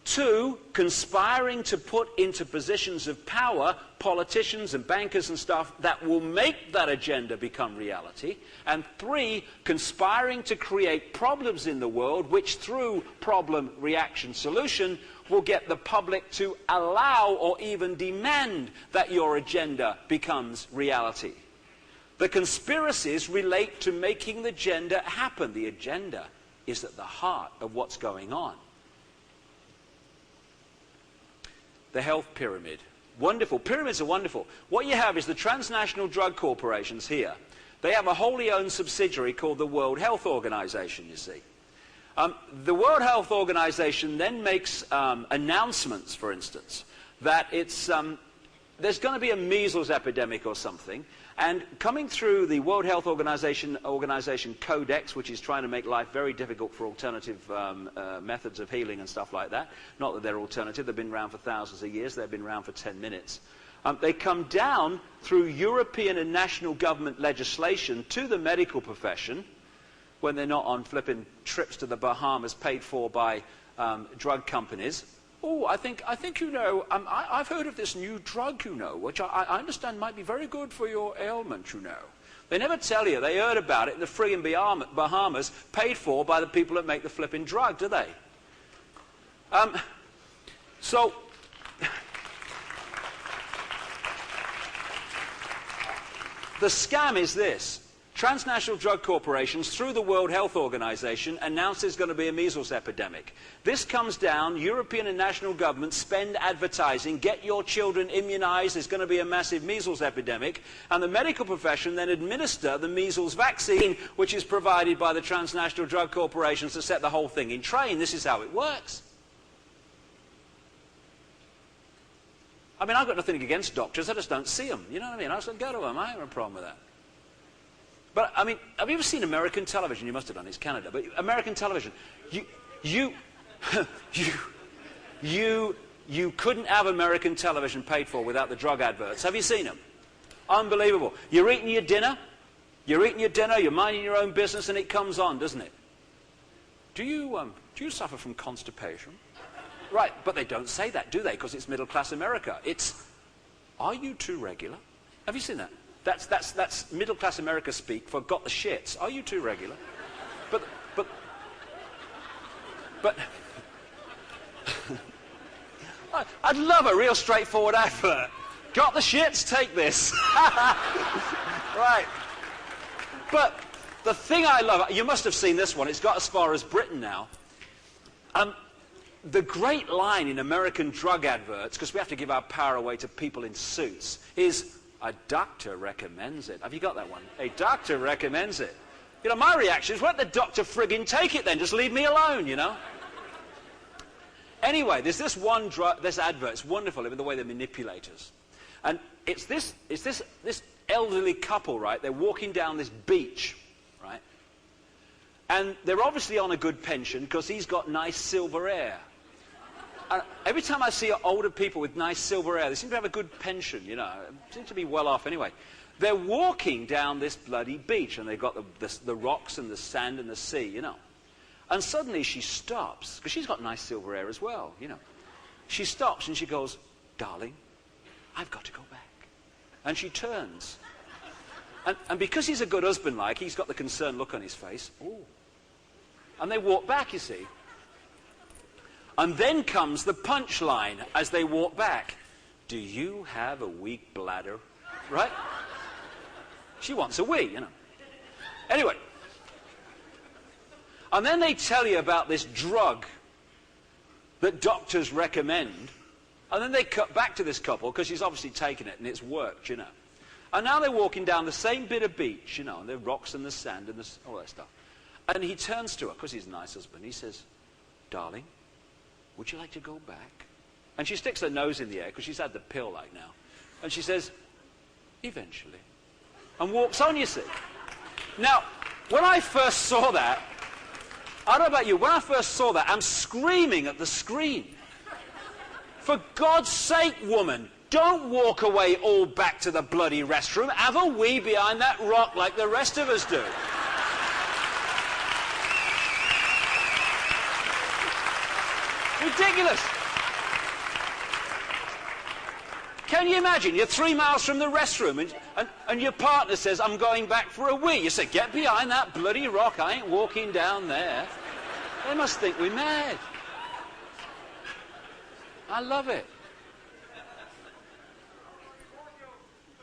Speaker 1: Two, conspiring to put into positions of power politicians and bankers and stuff that will make that agenda become reality. And three, conspiring to create problems in the world which through problem, reaction, solution will get the public to allow or even demand that your agenda becomes reality. The conspiracies relate to making the agenda happen. The agenda is at the heart of what's going on. The health pyramid. Wonderful. Pyramids are wonderful. What you have is the transnational drug corporations here. They have a wholly owned subsidiary called the World Health Organization, you see. The World Health Organization then makes announcements, for instance, that it's, there's going to be a measles epidemic or something, and coming through the World Health Organization Codex, which is trying to make life very difficult for alternative methods of healing and stuff like that. Not that they're alternative, they've been around for thousands of years, they've been around for 10 minutes. They come down through European and national government legislation to the medical profession, when they're not on flipping trips to the Bahamas paid for by drug companies. Oh, I think you know, I've heard of this new drug, you know, which I understand might be very good for your ailment, you know. They never tell you they heard about it in the friggin' Bahamas, paid for by the people that make the flipping drug, do they? So, the scam is this. Transnational drug corporations, through the World Health Organization, announce there's going to be a measles epidemic. This comes down, European and national governments spend advertising, get your children immunized, there's going to be a massive measles epidemic, and the medical profession then administer the measles vaccine, which is provided by the transnational drug corporations to set the whole thing in train. This is how it works. I mean, I've got nothing against doctors, I just don't see them. You know what I mean? I just don't go to them. I ain't got a problem with that. But, I mean, have you ever seen American television? You must have done, it's Canada. But American television, you you couldn't have American television paid for without the drug adverts. Have you seen them? Unbelievable. You're eating your dinner, you're minding your own business, and it comes on, doesn't it? Do you suffer from constipation? Right, but they don't say that, do they? Because it's middle-class America. It's, are you too regular? Have you seen that? That's middle-class America speak for got the shits. Are you too regular? But I'd love a real straightforward advert. Got the shits? Take this. Right. But the thing I love, you must have seen this one. It's got as far as Britain now. The great line in American drug adverts, because we have to give our power away to people in suits, is, a doctor recommends it. Have you got that one? A doctor recommends it. You know, my reaction is, let the doctor friggin' take it then. Just leave me alone, you know. Anyway, there's this one this advert. It's wonderful in the way they manipulate us. And it's this elderly couple, right? They're walking down this beach, right? And they're obviously on a good pension because he's got nice silver hair. And every time I see older people with nice silver hair, they seem to have a good pension, you know. They seem to be well off anyway. They're walking down this bloody beach, and they've got the rocks and the sand and the sea, you know. And suddenly she stops, because she's got nice silver hair as well, you know. She stops and she goes, darling, I've got to go back. And she turns. And because he's a good husband, like, he's got the concerned look on his face. Ooh. And they walk back, you see. And then comes the punchline as they walk back. Do you have a weak bladder? Right? She wants a wee, you know. Anyway. And then they tell you about this drug that doctors recommend. And then they cut back to this couple, because she's obviously taken it and it's worked, you know. And now they're walking down the same bit of beach, you know, and the rocks and the sand and all that stuff. And he turns to her, because he's a nice husband. He says, darling, would you like to go back? And she sticks her nose in the air, because she's had the pill like now. And she says, eventually. And walks on, you see. Now, when I first saw that, I don't know about you, when I first saw that, I'm screaming at the screen. For God's sake, woman, don't walk away all back to the bloody restroom. Have a wee behind that rock like the rest of us do. Ridiculous. Can you imagine? You're 3 miles from the restroom and your partner says, I'm going back for a wee. You say, get behind that bloody rock. I ain't walking down there. They must think we're mad. I love it.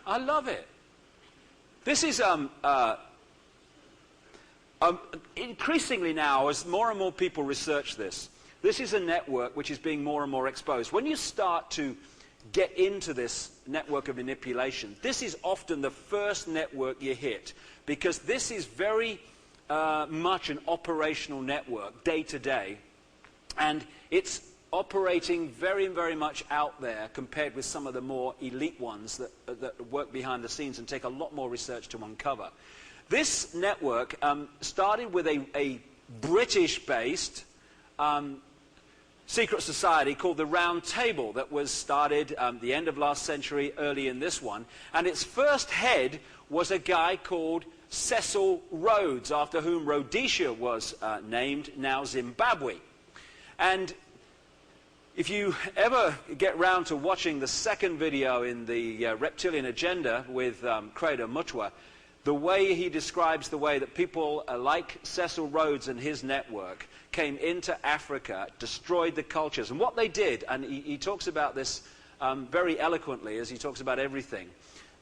Speaker 1: I love it. This is increasingly now, as more and more people research this, this is a network which is being more and more exposed. When you start to get into this network of manipulation, this is often the first network you hit, because this is very much an operational network, day to day, and it's operating very, very much out there compared with some of the more elite ones that work behind the scenes and take a lot more research to uncover. This network started with a British-based secret society called the Round Table that was started the end of last century, early in this one. And its first head was a guy called Cecil Rhodes, after whom Rhodesia was named, now Zimbabwe. And if you ever get round to watching the second video in the Reptilian Agenda with Credo Mutwa, the way he describes the way that people like Cecil Rhodes and his network came into Africa, destroyed the cultures. And what they did, and he talks about this very eloquently as he talks about everything,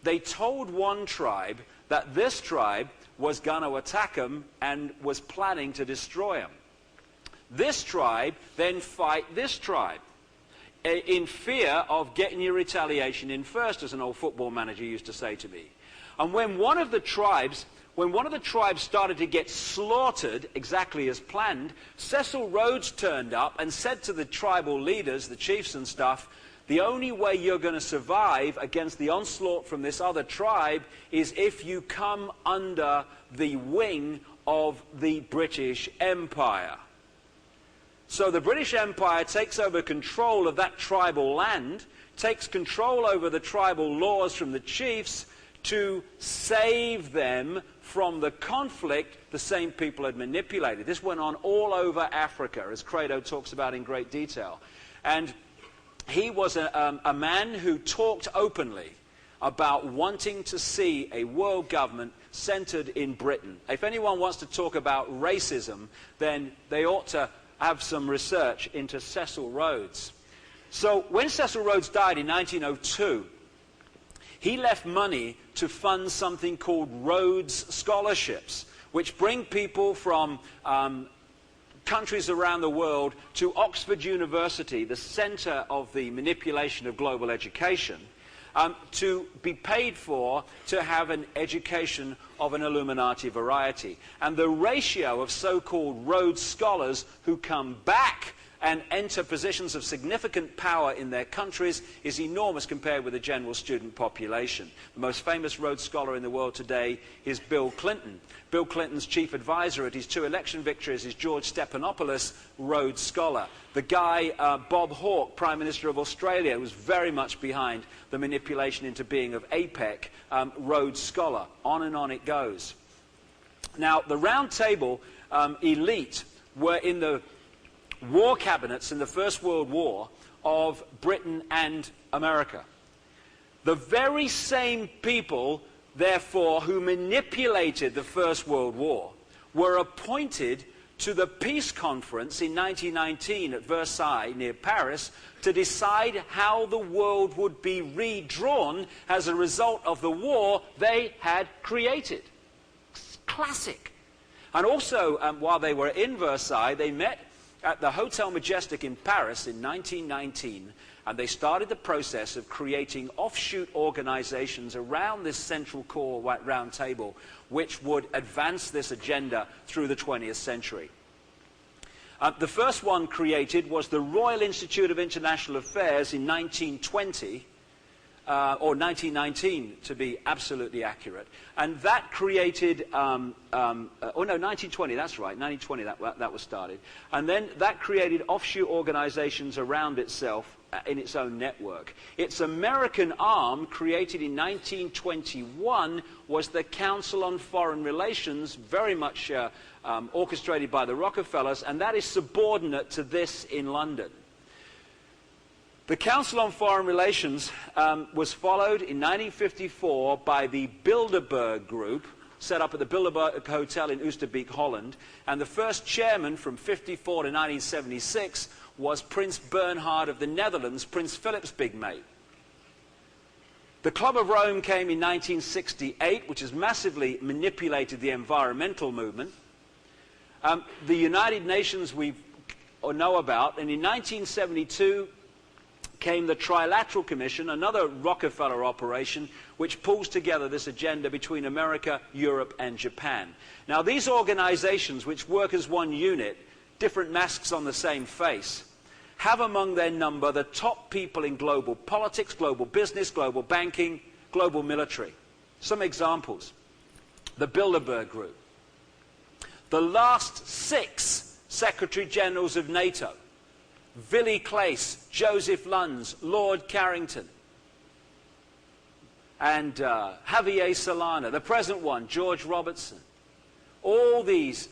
Speaker 1: they told one tribe that this tribe was going to attack them and was planning to destroy them. This tribe then fight this tribe in fear of getting your retaliation in first, as an old football manager used to say to me. And when one of the tribes started to get slaughtered exactly as planned, Cecil Rhodes turned up and said to the tribal leaders, the chiefs and stuff, the only way you're going to survive against the onslaught from this other tribe is if you come under the wing of the British Empire. So the British Empire takes over control of that tribal land, takes control over the tribal laws from the chiefs to save them from the conflict the same people had manipulated. This went on all over Africa, as Credo talks about in great detail. And he was a man who talked openly about wanting to see a world government centered in Britain. If anyone wants to talk about racism, then they ought to have some research into Cecil Rhodes. So when Cecil Rhodes died in 1902, he left money to fund something called Rhodes Scholarships, which bring people from countries around the world to Oxford University, the center of the manipulation of global education, to be paid for to have an education of an Illuminati variety. And the ratio of so-called Rhodes Scholars who come back and enter positions of significant power in their countries is enormous compared with the general student population. The most famous Rhodes Scholar in the world today is Bill Clinton. Bill Clinton's chief advisor at his 2 election victories is George Stephanopoulos, Rhodes Scholar. The guy, Bob Hawke, Prime Minister of Australia, was very much behind the manipulation into being of APEC, Rhodes Scholar. On and on it goes. Now, the Round Table elite were in the war cabinets in the First World War of Britain and America. The very same people, therefore, who manipulated the First World War were appointed to the peace conference in 1919 at Versailles near Paris to decide how the world would be redrawn as a result of the war they had created. Classic. And also, while they were in Versailles, they met at the Hotel Majestic in Paris in 1919, and they started the process of creating offshoot organizations around this central core round table, which would advance this agenda through the 20th century. The first one created was the Royal Institute of International Affairs in 1920, or 1919 to be absolutely accurate. And that created, 1920, that's right, 1920 that was started. And then that created offshoot organizations around itself in its own network. Its American arm, created in 1921, was the Council on Foreign Relations, very much orchestrated by the Rockefellers, and that is subordinate to this in London. The Council on Foreign Relations was followed in 1954 by the Bilderberg Group, set up at the Bilderberg Hotel in Oosterbeek, Holland. And the first chairman from 54 to 1976 was Prince Bernhard of the Netherlands, Prince Philip's big mate. The Club of Rome came in 1968, which has massively manipulated the environmental movement. The United Nations we know about, and in 1972, came the Trilateral Commission, another Rockefeller operation, which pulls together this agenda between America, Europe, and Japan. Now, these organizations, which work as one unit, different masks on the same face, have among their number the top people in global politics, global business, global banking, global military. Some examples. The Bilderberg Group. The last 6 Secretary Generals of NATO. Willy Claes, Joseph Luns, Lord Carrington, and Javier Solana, the present one, George Robertson. All these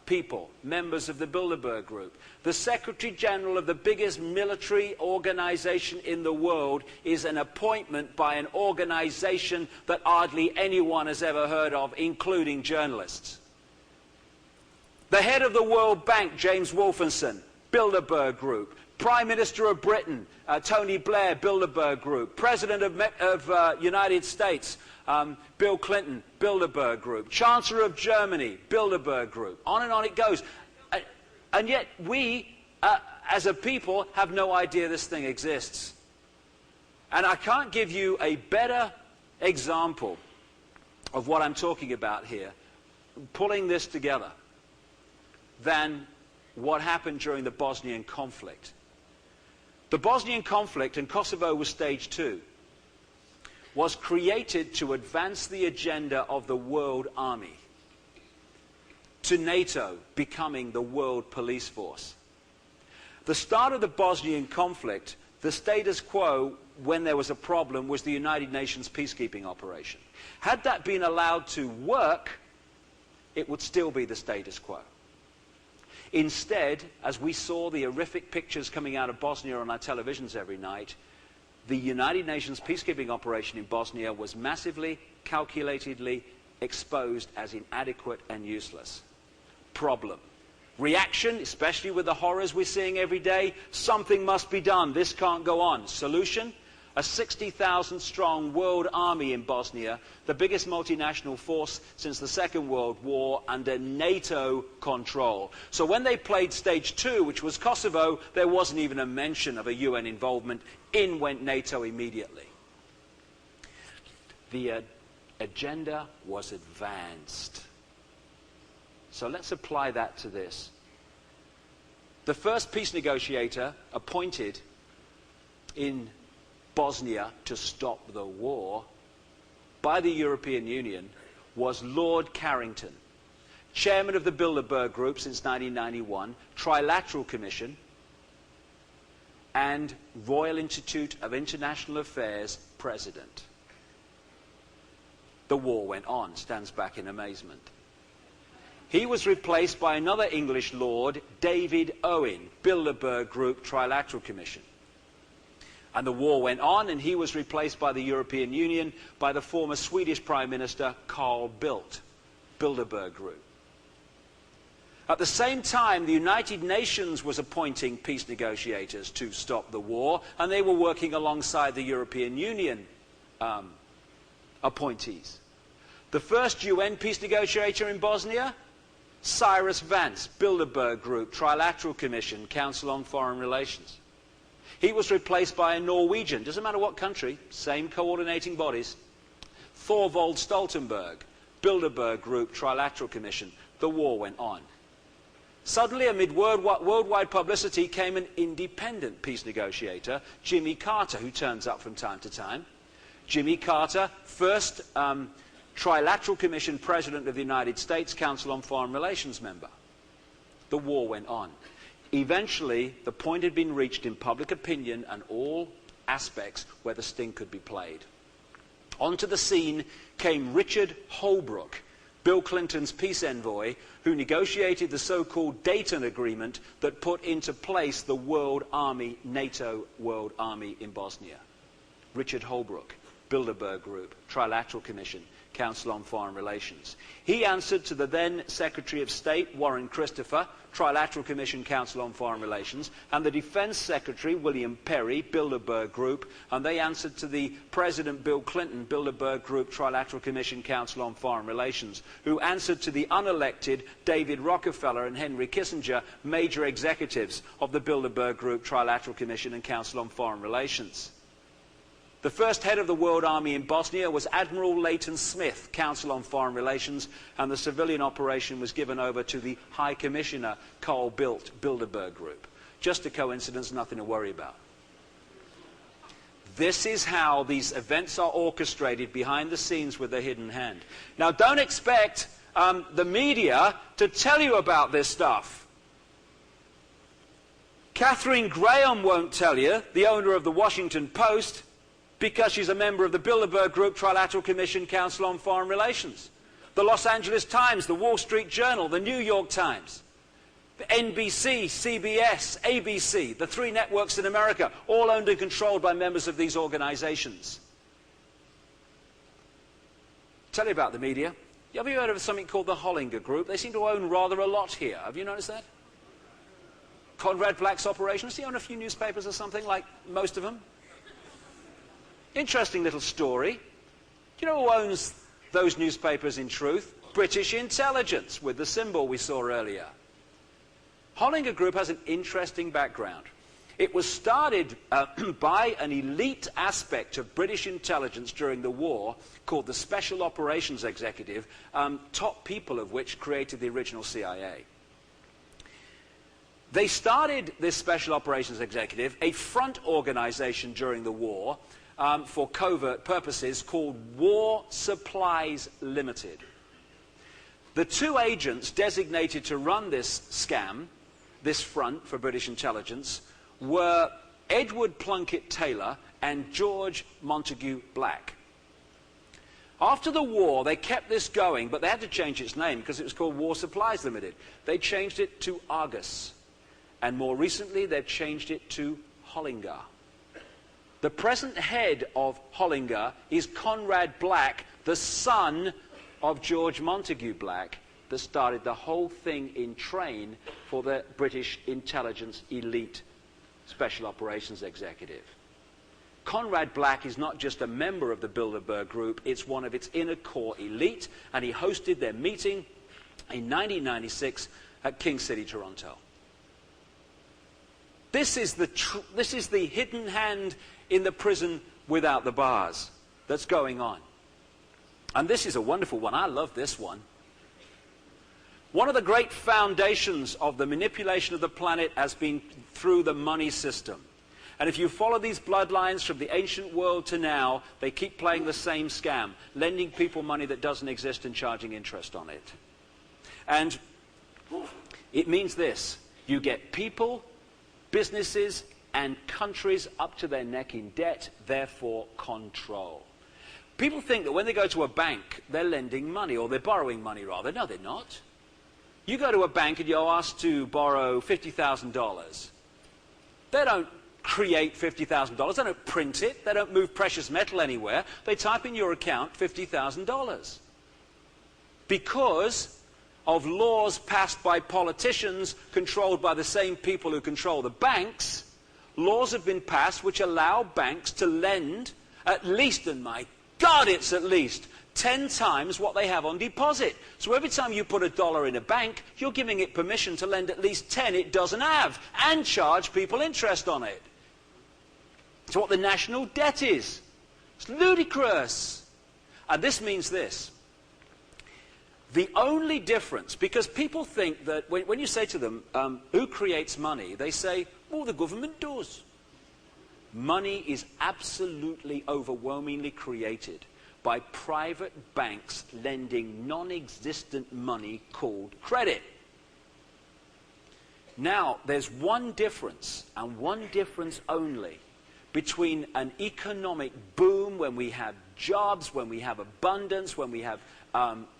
Speaker 1: people, members of the Bilderberg Group. The Secretary General of the biggest military organization in the world is an appointment by an organization that hardly anyone has ever heard of, including journalists. The head of the World Bank, James Wolfenson, Bilderberg Group. Prime Minister of Britain, Tony Blair, Bilderberg Group. President of United States, Bill Clinton, Bilderberg Group. Chancellor of Germany, Bilderberg Group. On and on it goes. And yet we, as a people, have no idea this thing exists. And I can't give you a better example of what I'm talking about here, pulling this together, than what happened during the Bosnian conflict. The Bosnian conflict, and Kosovo was stage 2, was created to advance the agenda of the world army, to NATO becoming the world police force. The start of the Bosnian conflict, the status quo when there was a problem was the United Nations peacekeeping operation. Had that been allowed to work, it would still be the status quo. Instead, as we saw the horrific pictures coming out of Bosnia on our televisions every night, the United Nations peacekeeping operation in Bosnia was massively, calculatedly exposed as inadequate and useless. Problem. Reaction, especially with the horrors we're seeing every day, something must be done. This can't go on. Solution? A 60,000 strong world army in Bosnia, the biggest multinational force since the Second World War, under NATO control. So when they played stage 2, which was Kosovo, there wasn't even a mention of a UN involvement. In went NATO immediately. The agenda was advanced. So let's apply that to this. The first peace negotiator appointed in Bosnia to stop the war by the European Union was Lord Carrington, chairman of the Bilderberg Group since 1991, Trilateral Commission, and Royal Institute of International Affairs president. The war went on, stands back in amazement. He was replaced by another English lord, David Owen, Bilderberg Group, Trilateral Commission. And the war went on, and he was replaced by the European Union by the former Swedish Prime Minister, Carl Bildt, Bilderberg Group. At the same time, the United Nations was appointing peace negotiators to stop the war, and they were working alongside the European Union appointees. The first UN peace negotiator in Bosnia, Cyrus Vance, Bilderberg Group, Trilateral Commission, Council on Foreign Relations. He was replaced by a Norwegian, doesn't matter what country, same coordinating bodies, Thorvald Stoltenberg, Bilderberg Group, Trilateral Commission. The war went on. Suddenly, amid worldwide publicity, came an independent peace negotiator, Jimmy Carter, who turns up from time to time. Jimmy Carter, first Trilateral Commission President of the United States, Council on Foreign Relations member. The war went on. Eventually, the point had been reached in public opinion and all aspects where the sting could be played. Onto the scene came Richard Holbrooke, Bill Clinton's peace envoy, who negotiated the so-called Dayton Agreement that put into place the World Army, NATO World Army in Bosnia. Richard Holbrooke, Bilderberg Group, Trilateral Commission, Council on Foreign Relations. He answered to the then Secretary of State, Warren Christopher, Trilateral Commission, Council on Foreign Relations, and the Defense Secretary, William Perry, Bilderberg Group, and they answered to the President Bill Clinton, Bilderberg Group, Trilateral Commission, Council on Foreign Relations, who answered to the unelected David Rockefeller and Henry Kissinger, major executives of the Bilderberg Group, Trilateral Commission, and Council on Foreign Relations. The first head of the World Army in Bosnia was Admiral Leighton Smith, Council on Foreign Relations, and the civilian operation was given over to the High Commissioner, Carl Bildt, Bilderberg Group. Just a coincidence, nothing to worry about. This is how these events are orchestrated behind the scenes with a hidden hand. Now, don't expect the media to tell you about this stuff. Catherine Graham won't tell you, the owner of the Washington Post, because she's a member of the Bilderberg Group, Trilateral Commission, Council on Foreign Relations. The Los Angeles Times, the Wall Street Journal, the New York Times, the NBC, CBS, ABC, the three networks in America, all owned and controlled by members of these organizations. Tell you about the media. Have you heard of something called the Hollinger Group? They seem to own rather a lot here. Have you noticed that? Conrad Black's operation. Does he own a few newspapers or something, like most of them? Interesting little story. Do you know who owns those newspapers in truth? British intelligence, with the symbol we saw earlier. Hollinger Group has an interesting background. It was started by an elite aspect of British intelligence during the war called the Special Operations Executive, top people of which created the original CIA. They started this Special Operations Executive, a front organization during the war, for covert purposes, called War Supplies Limited. The two agents designated to run this scam this front for British intelligence were Edward Plunkett Taylor and George Montagu Black. After the war, they kept this going, but they had to change its name because it was called War Supplies Limited. They changed it to Argus. And more recently, they've changed it to Hollinger. The present head of Hollinger is Conrad Black, the son of George Montagu Black, that started the whole thing in train for the British intelligence elite special operations executive. Conrad Black is not just a member of the Bilderberg Group, it's one of its inner core elite, and he hosted their meeting in 1996 at King City, Toronto. This is the hidden hand in the prison without the bars that's going on. And this is a wonderful one. I love this one. One of the great foundations of the manipulation of the planet has been through the money system. And if you follow these bloodlines from the ancient world to now, they keep playing the same scam, lending people money that doesn't exist and charging interest on it. And it means this: you get people, businesses, and countries up to their neck in debt, therefore control. People think that when they go to a bank, they're lending money, or they're borrowing money rather. No, they're not. You go to a bank and you're asked to borrow $50,000. They don't create $50,000. They don't print it. They don't move precious metal anywhere. They type in your account $50,000. Because of laws passed by politicians controlled by the same people who control the banks, laws have been passed which allow banks to lend at least, and my God, it's at least 10 times what they have on deposit. So every time you put $1 in a bank, you're giving it permission to lend at least 10 it doesn't have, and charge people interest on it. It's what the national debt is. It's ludicrous. And this means this. The only difference, because people think that when you say to them, who creates money, they say, well, the government does. Money is absolutely overwhelmingly created by private banks lending non-existent money called credit. Now, there's one difference, and one difference only, between an economic boom, when we have jobs, when we have abundance, when we have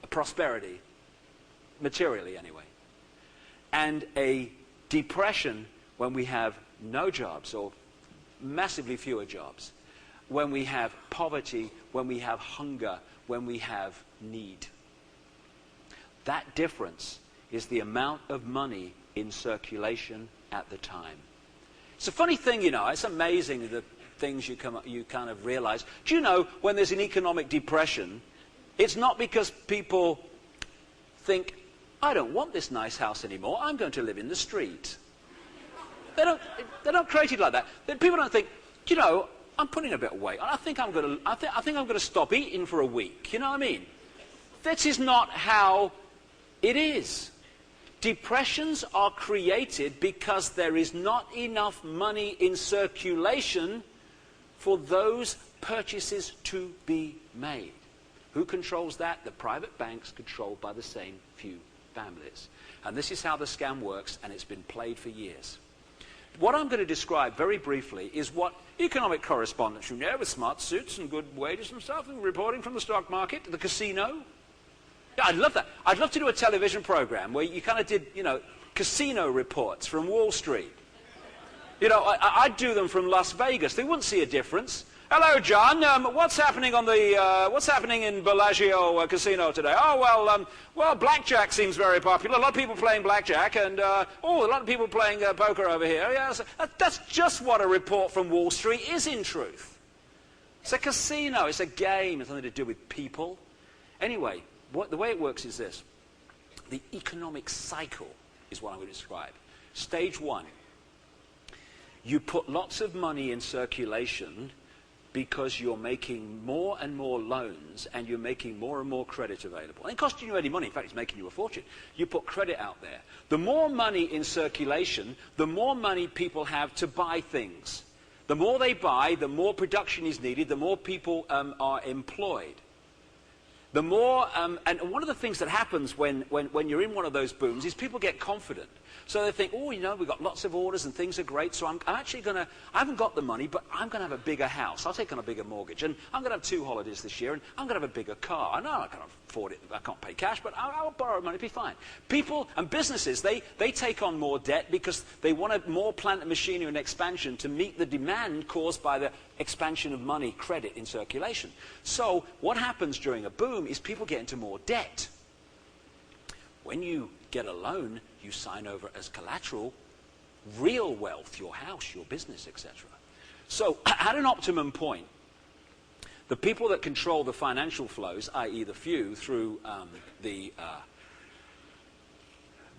Speaker 1: prosperity, materially anyway, and a depression when we have no jobs or massively fewer jobs, when we have poverty, when we have hunger, when we have need. That difference is the amount of money in circulation at the time. It's a funny thing, you know, it's amazing the things you kind of realize. Do you know, when there's an economic depression, it's not because people think, I don't want this nice house anymore, I'm going to live in the street. They don't create it like that. People don't think, you know, I'm putting a bit of weight on. I think I'm going to stop eating for a week. You know what I mean? That is not how it is. Depressions are created because there is not enough money in circulation for those purchases to be made. Who controls that? The private banks, controlled by the same few families. And this is how the scam works, and it's been played for years. What I'm going to describe very briefly is what economic correspondents, you know, with smart suits and good wages and stuff, and reporting from the stock market, the casino. Yeah, I'd love that. I'd love to do a television program where you kind of did, you know, casino reports from Wall Street. You know, I'd do them from Las Vegas. They wouldn't see a difference. Hello, John. What's happening on the what's happening in Bellagio Casino today? Oh, well, blackjack seems very popular. A lot of people playing blackjack, and a lot of people playing poker over here. Yeah, so that's just what a report from Wall Street is, in truth. It's a casino. It's a game. It's nothing to do with people. Anyway, the way it works is this: the economic cycle is what I'm going to describe. Stage one: you put lots of money in circulation because you're making more and more loans, and you're making more and more credit available. It ain't costing you any money. In fact, it's making you a fortune. You put credit out there. The more money in circulation, the more money people have to buy things. The more they buy, the more production is needed, the more people are employed. the more, and one of the things that happens when you're in one of those booms is people get confident. So they think, oh, you know, we've got lots of orders and things are great, so I'm actually going to, I haven't got the money, but I'm going to have a bigger house. I'll take on a bigger mortgage, and I'm going to have 2 holidays this year, and I'm going to have a bigger car. I know I can't afford it, I can't pay cash, but I'll borrow money, it'll be fine. People and businesses, they take on more debt because they want more plant and machinery and expansion to meet the demand caused by the expansion of money, credit in circulation. So what happens during a boom is people get into more debt. When you get a loan, you sign over as collateral real wealth, your house, your business, etc. So at an optimum point, the people that control the financial flows, i.e. the few, through the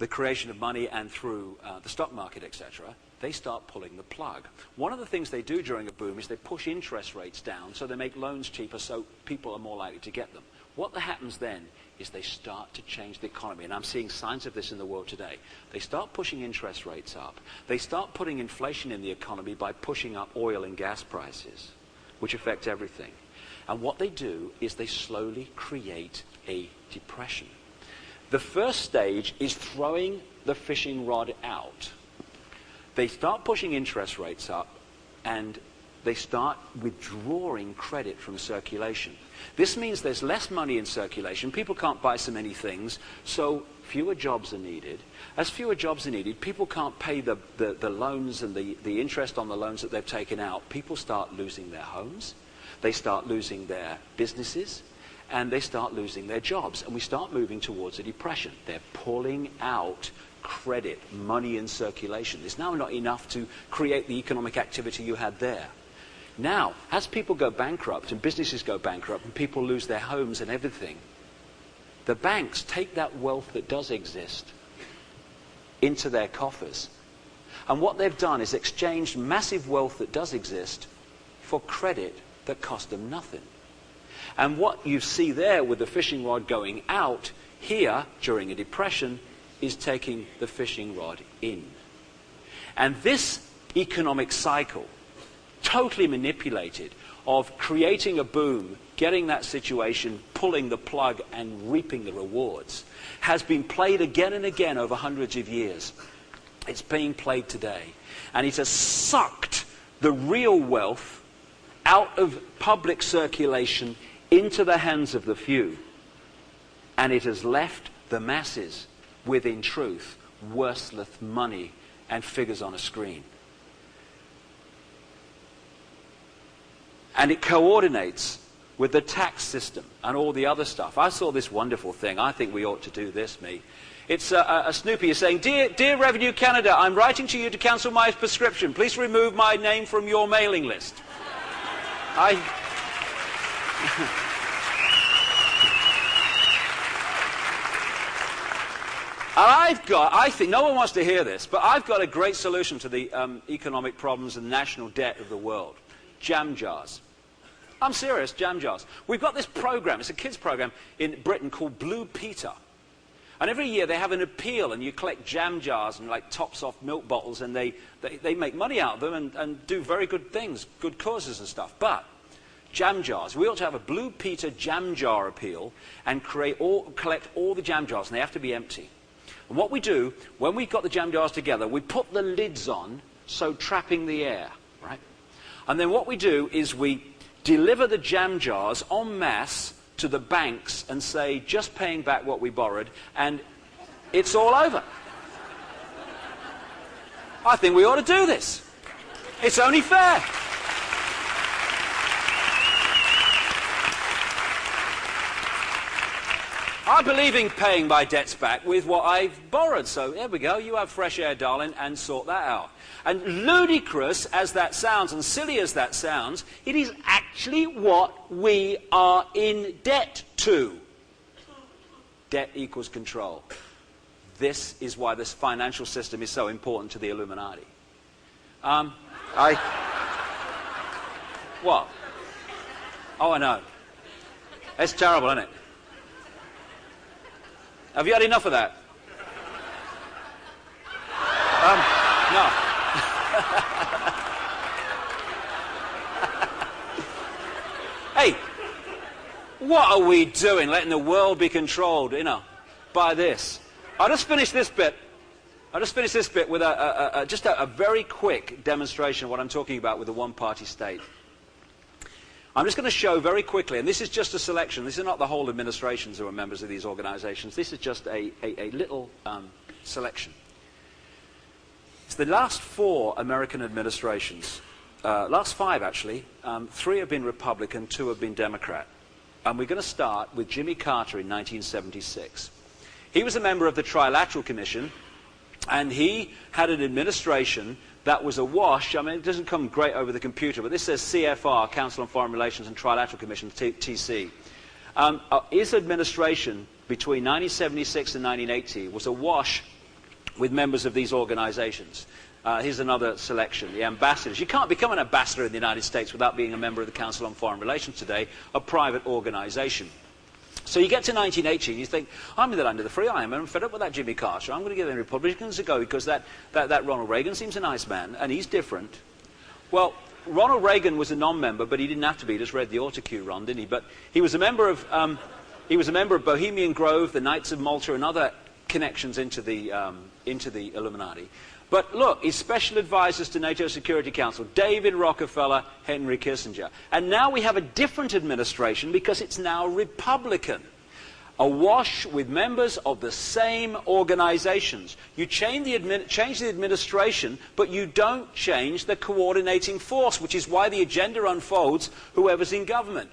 Speaker 1: creation of money and through the stock market, etc., they start pulling the plug. One of the things they do during a boom is they push interest rates down, so they make loans cheaper, so people are more likely to get them. What happens then is they start to change the economy, and I'm seeing signs of this in the world today. They start pushing interest rates up. They start putting inflation in the economy by pushing up oil and gas prices, which affect everything. And what they do is they slowly create a depression. The first stage is throwing the fishing rod out. They start pushing interest rates up, and they start withdrawing credit from circulation. This means there's less money in circulation. People can't buy so many things, so fewer jobs are needed. As fewer jobs are needed, people can't pay the loans and the interest on the loans that they've taken out. People start losing their homes. They start losing their businesses. And they start losing their jobs. And we start moving towards a depression. They're pulling out credit, money in circulation. It's now not enough to create the economic activity you had there. Now, as people go bankrupt and businesses go bankrupt and people lose their homes and everything, the banks take that wealth that does exist into their coffers. And what they've done is exchanged massive wealth that does exist for credit that cost them nothing. And what you see there with the fishing rod going out, here, during a depression, is taking the fishing rod in. And this economic cycle, totally manipulated, of creating a boom, getting that situation, pulling the plug and reaping the rewards, has been played again and again over hundreds of years. It's being played today. And it has sucked the real wealth out of public circulation into the hands of the few. And it has left the masses with, in truth, worthless money and figures on a screen. And it coordinates with the tax system and all the other stuff. I saw this wonderful thing. I think we ought to do this, me. It's a Snoopy is saying, Dear Revenue Canada, I'm writing to you to cancel my prescription. Please remove my name from your mailing list. I think, no one wants to hear this, but I've got a great solution to the economic problems and national debt of the world. Jam jars. I'm serious, jam jars. We've got this program, it's a kids program in Britain called Blue Peter. And every year they have an appeal, and you collect jam jars and like tops off milk bottles, and they make money out of them and do very good things, good causes and stuff. But jam jars, we ought to have a Blue Peter jam jar appeal and collect all the jam jars, and they have to be empty. And what we do, when we've got the jam jars together, we put the lids on, so trapping the air, right? And then what we do is we deliver the jam jars en masse to the banks and say, just paying back what we borrowed, and it's all over. I think we ought to do this. It's only fair. I believe in paying my debts back with what I've borrowed. So there we go. You have fresh air, darling, and sort that out. And ludicrous as that sounds, and silly as that sounds, it is actually what we are in debt to. Debt equals control. This is why this financial system is so important to the Illuminati. What? Oh, I know. It's terrible, isn't it? Have you had enough of that? No. Hey, What are we doing, letting the world be controlled, you know, by this? I'll just finish this bit. With just a very quick demonstration of what I'm talking about with the one-party state. I'm just going to show very quickly, and this is just a selection. This is not the whole administrations who are members of these organizations. This is just a little selection. It's the last 4 American administrations, last 5 actually. 3 have been Republican, 2 have been Democrat. And we're going to start with Jimmy Carter in 1976. He was a member of the Trilateral Commission, and he had an administration that was awash. I mean, it doesn't come great over the computer, but this says CFR, Council on Foreign Relations, and Trilateral Commission, TC. His administration between 1976 and 1980 was awash with members of these organizations. Here's another selection, the ambassadors. You can't become an ambassador in the United States without being a member of the Council on Foreign Relations today, a private organization. So you get to 1980 and you think, I'm in the land of the free. I'm fed up with that Jimmy Carter. I'm going to give the Republicans a go because that Ronald Reagan seems a nice man and he's different. Well, Ronald Reagan was a non-member, but he didn't have to be. He just read the autocue, Ron, didn't he? But he was a member of Bohemian Grove, the Knights of Malta, and other connections into the Illuminati. But look, his special advisors to NATO Security Council, David Rockefeller, Henry Kissinger. And now we have a different administration because it's now Republican. Awash with members of the same organizations. You change the administration, but you don't change the coordinating force, which is why the agenda unfolds whoever's in government.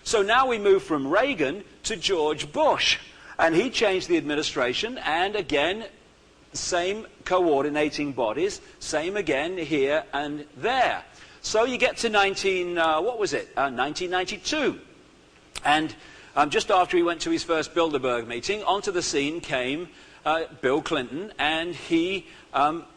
Speaker 1: So now we move from Reagan to George Bush. And he changed the administration, and again, same coordinating bodies, same again here and there. So you get to 1992. And just after he went to his first Bilderberg meeting, onto the scene came Bill Clinton, and he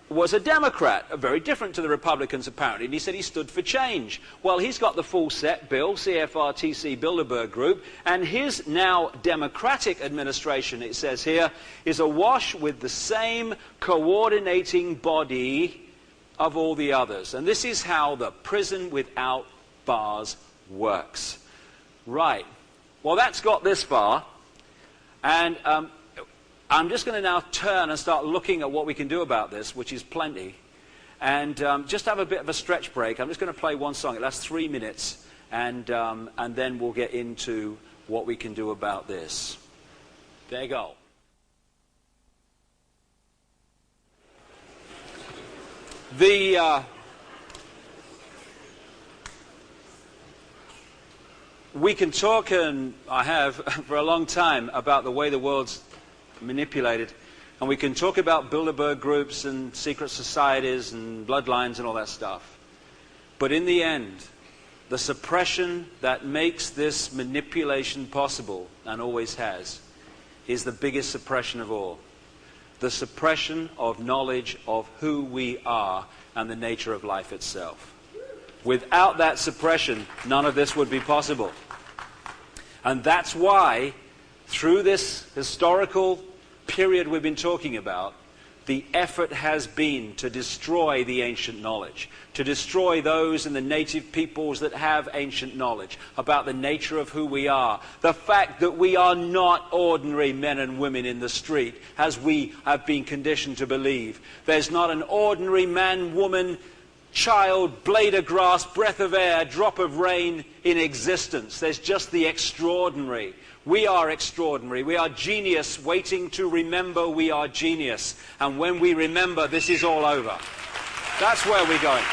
Speaker 1: was a Democrat, very different to the Republicans apparently, and he said he stood for change. Well, he's got the full set, Bill, CFR, TC, Bilderberg Group, and his now Democratic administration, it says here, is awash with the same coordinating body of all the others. And this is how the prison without bars works. Right. Well, that's got this far, and I'm just going to now turn and start looking at what we can do about this, which is plenty, and just have a bit of a stretch break. I'm just going to play one song. It lasts 3 minutes, and then we'll get into what we can do about this. There you go. We can talk, and I have for a long time, about the way the world's manipulated, and we can talk about Bilderberg groups and secret societies and bloodlines and all that stuff, but in the end the suppression that makes this manipulation possible, and always has, is the biggest suppression of all. The suppression of knowledge of who we are and the nature of life itself. Without that suppression, none of this would be possible. And that's why, through this historical period we've been talking about, the effort has been to destroy the ancient knowledge, to destroy those in the native peoples that have ancient knowledge about the nature of who we are, the fact that we are not ordinary men and women in the street, as we have been conditioned to believe. There's not an ordinary man, woman, child, blade of grass, breath of air, drop of rain in existence. There's just the extraordinary. We are extraordinary. We are genius waiting to remember we are genius. And when we remember, this is all over. That's where we're going.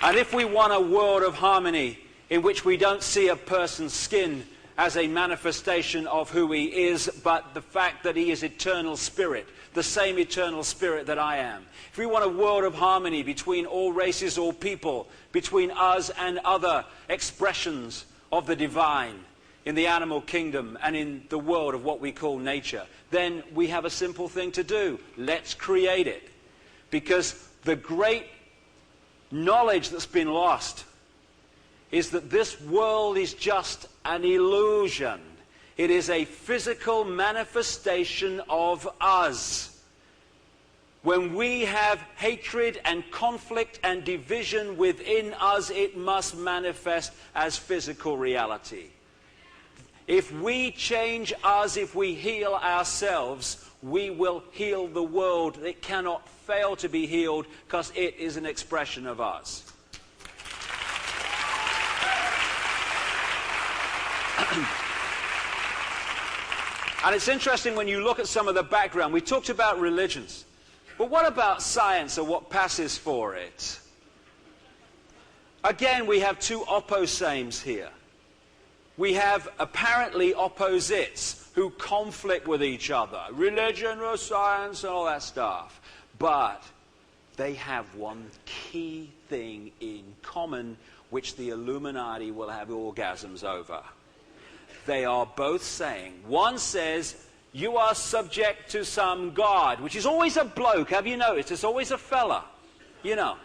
Speaker 1: And if we want a world of harmony in which we don't see a person's skin as a manifestation of who he is, but the fact that he is eternal spirit, the same eternal spirit that I am. If we want a world of harmony between all races, all people, between us and other expressions of the divine in the animal kingdom and in the world of what we call nature, then we have a simple thing to do. Let's create it. Because the great knowledge that's been lost is that this world is just an illusion. It is a physical manifestation of us. When we have hatred and conflict and division within us, it must manifest as physical reality. If we change us, if we heal ourselves, we will heal the world. It cannot fail to be healed because it is an expression of us. And it's interesting when you look at some of the background. We talked about religions. But what about science or what passes for it? Again, we have two opposames here. We have apparently opposites who conflict with each other. Religion or science and all that stuff. But they have one key thing in common which the Illuminati will have orgasms over. They are both saying, one says, you are subject to some god, which is always a bloke. Have you noticed? It's always a fella, you know.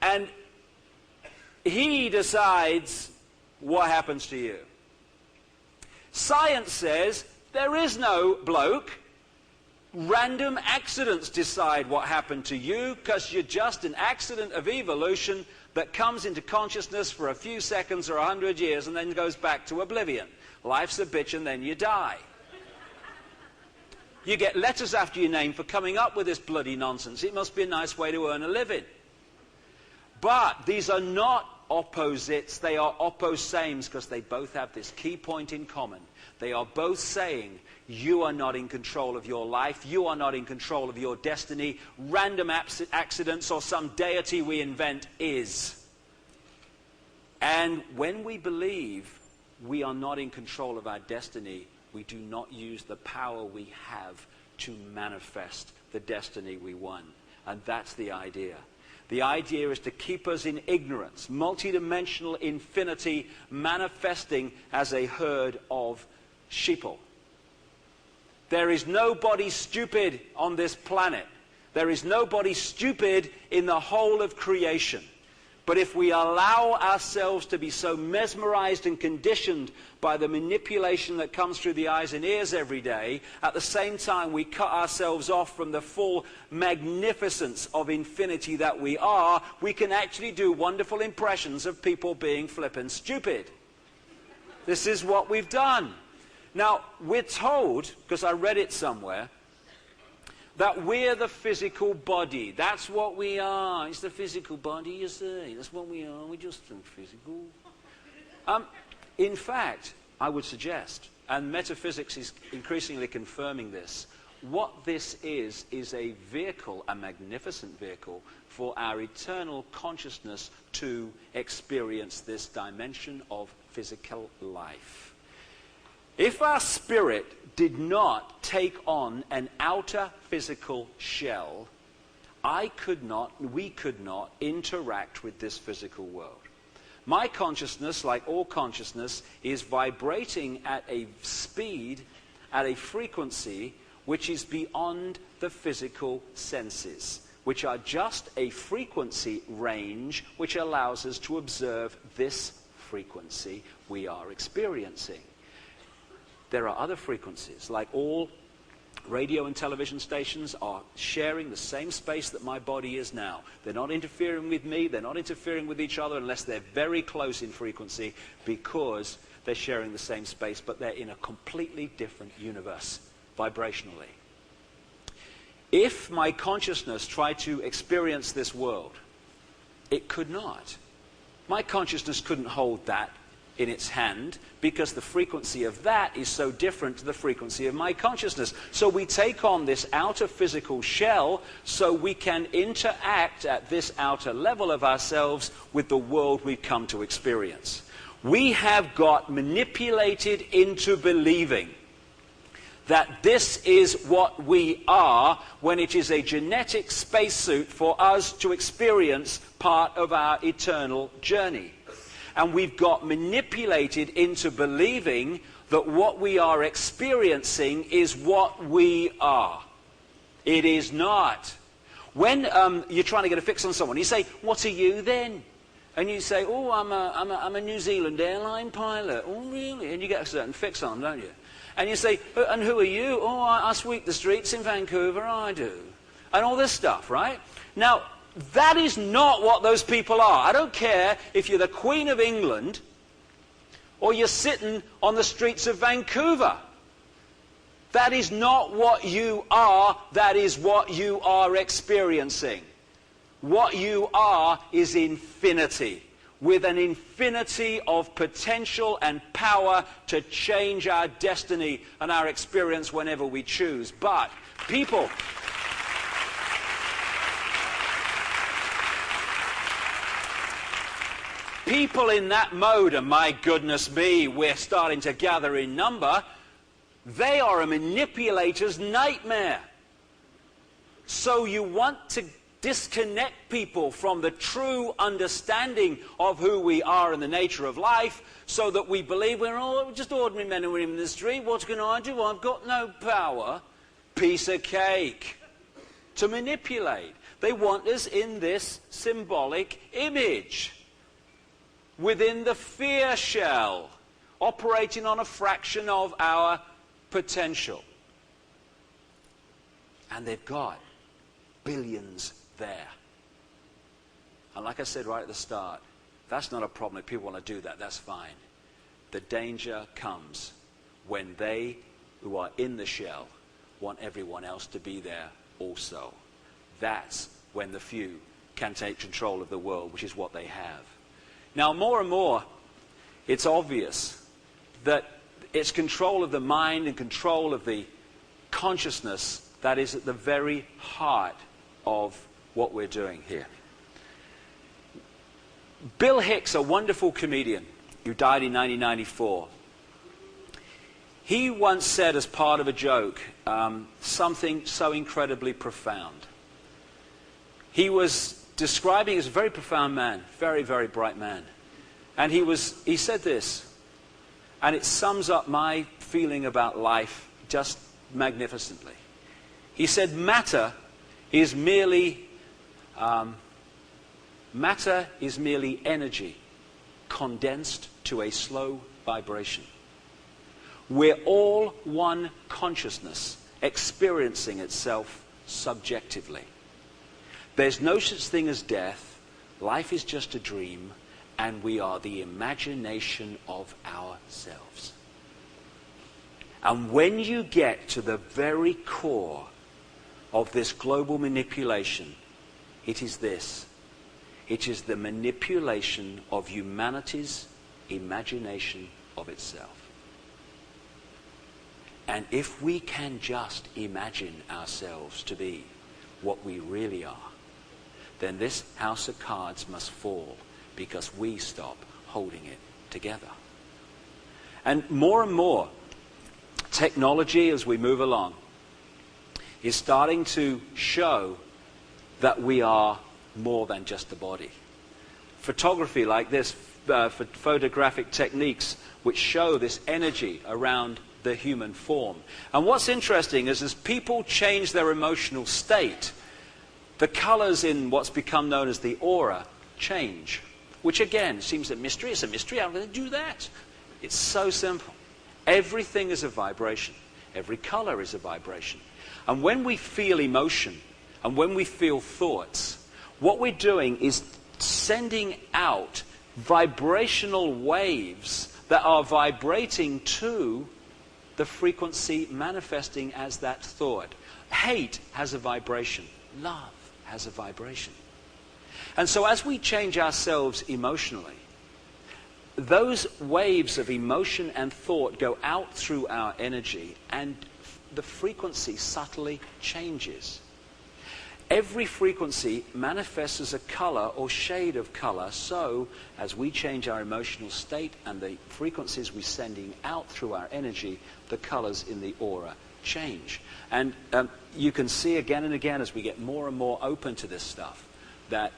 Speaker 1: And he decides what happens to you. Science says there is no bloke. Random accidents decide what happened to you because you're just an accident of evolution that comes into consciousness for a few seconds or 100 years and then goes back to oblivion. Life's a bitch and then you die. You get letters after your name for coming up with this bloody nonsense. It must be a nice way to earn a living. But these are not opposites, they are opposames because they both have this key point in common. They are both saying, you are not in control of your life, you are not in control of your destiny, random accidents or some deity we invent is. And when we believe we are not in control of our destiny, we do not use the power we have to manifest the destiny we want. And that's the idea. The idea is to keep us in ignorance, multidimensional infinity manifesting as a herd of sheeple. There is nobody stupid on this planet. There is nobody stupid in the whole of creation. But if we allow ourselves to be so mesmerized and conditioned by the manipulation that comes through the eyes and ears every day, at the same time we cut ourselves off from the full magnificence of infinity that we are, we can actually do wonderful impressions of people being flippin' stupid. This is what we've done. Now, we're told, because I read it somewhere, that we're the physical body. That's what we are. It's the physical body, you see. That's what we are. We're just physical. In fact, I would suggest, and metaphysics is increasingly confirming this, what this is a vehicle, a magnificent vehicle, for our eternal consciousness to experience this dimension of physical life. If our spirit did not take on an outer physical shell, we could not interact with this physical world. My consciousness, like all consciousness, is vibrating at a speed, at a frequency, which is beyond the physical senses, which are just a frequency range which allows us to observe this frequency we are experiencing. There are other frequencies, like all radio and television stations are sharing the same space that my body is now. They're not interfering with me, they're not interfering with each other unless they're very close in frequency because they're sharing the same space, but they're in a completely different universe, vibrationally. If my consciousness tried to experience this world, it could not. My consciousness couldn't hold that in its hand because the frequency of that is so different to the frequency of my consciousness. So we take on this outer physical shell so we can interact at this outer level of ourselves with the world we've come to experience. We have got manipulated into believing that this is what we are when it is a genetic spacesuit for us to experience part of our eternal journey. And we've got manipulated into believing that what we are experiencing is what we are. It is not. When you're trying to get a fix on someone, you say, "What are you then?" And you say, "Oh, I'm a New Zealand airline pilot." "Oh, really?" And you get a certain fix on them, don't you? And you say, and who are you? Oh, I sweep the streets in Vancouver, I do. And all this stuff, right? Now, that is not what those people are. I don't care if you're the Queen of England or you're sitting on the streets of Vancouver. That is not what you are. That is what you are experiencing. What you are is infinity, with an infinity of potential and power to change our destiny and our experience whenever we choose. But people in that mode, and my goodness me, we're starting to gather in number, they are a manipulator's nightmare. So you want to disconnect people from the true understanding of who we are and the nature of life, so that we believe we're all just ordinary men and women in the street. What can I do? I've got no power. Piece of cake. To manipulate. They want us in this symbolic image, within the fear shell, operating on a fraction of our potential. And they've got billions there. And like I said right at the start, that's not a problem. If people want to do that, that's fine. The danger comes when they who are in the shell want everyone else to be there also. That's when the few can take control of the world, which is what they have. Now, more and more, it's obvious that it's control of the mind and control of the consciousness that is at the very heart of what we're doing here. Bill Hicks, a wonderful comedian who died in 1994, he once said as part of a joke something so incredibly profound. He was describing as a very profound man, very, very bright man. And he said this, and it sums up my feeling about life just magnificently. He said, matter is merely energy condensed to a slow vibration. We're all one consciousness experiencing itself subjectively. There's no such thing as death. Life is just a dream, and we are the imagination of ourselves. And when you get to the very core of this global manipulation, it is this. It is the manipulation of humanity's imagination of itself. And if we can just imagine ourselves to be what we really are, then this house of cards must fall, because we stop holding it together. And more, technology as we move along is starting to show that we are more than just the body. Photography like this, photographic techniques which show this energy around the human form. And what's interesting is as people change their emotional state, the colors in what's become known as the aura change, which again seems a mystery. It's a mystery. How do they do that? It's so simple. Everything is a vibration. Every color is a vibration. And when we feel emotion and when we feel thoughts, what we're doing is sending out vibrational waves that are vibrating to the frequency manifesting as that thought. Hate has a vibration. Love has a vibration. And so as we change ourselves emotionally, those waves of emotion and thought go out through our energy, and the frequency subtly changes. Every frequency manifests as a color or shade of color, so as we change our emotional state and the frequencies we're sending out through our energy, the colors in the aura change. And you can see again and again as we get more and more open to this stuff that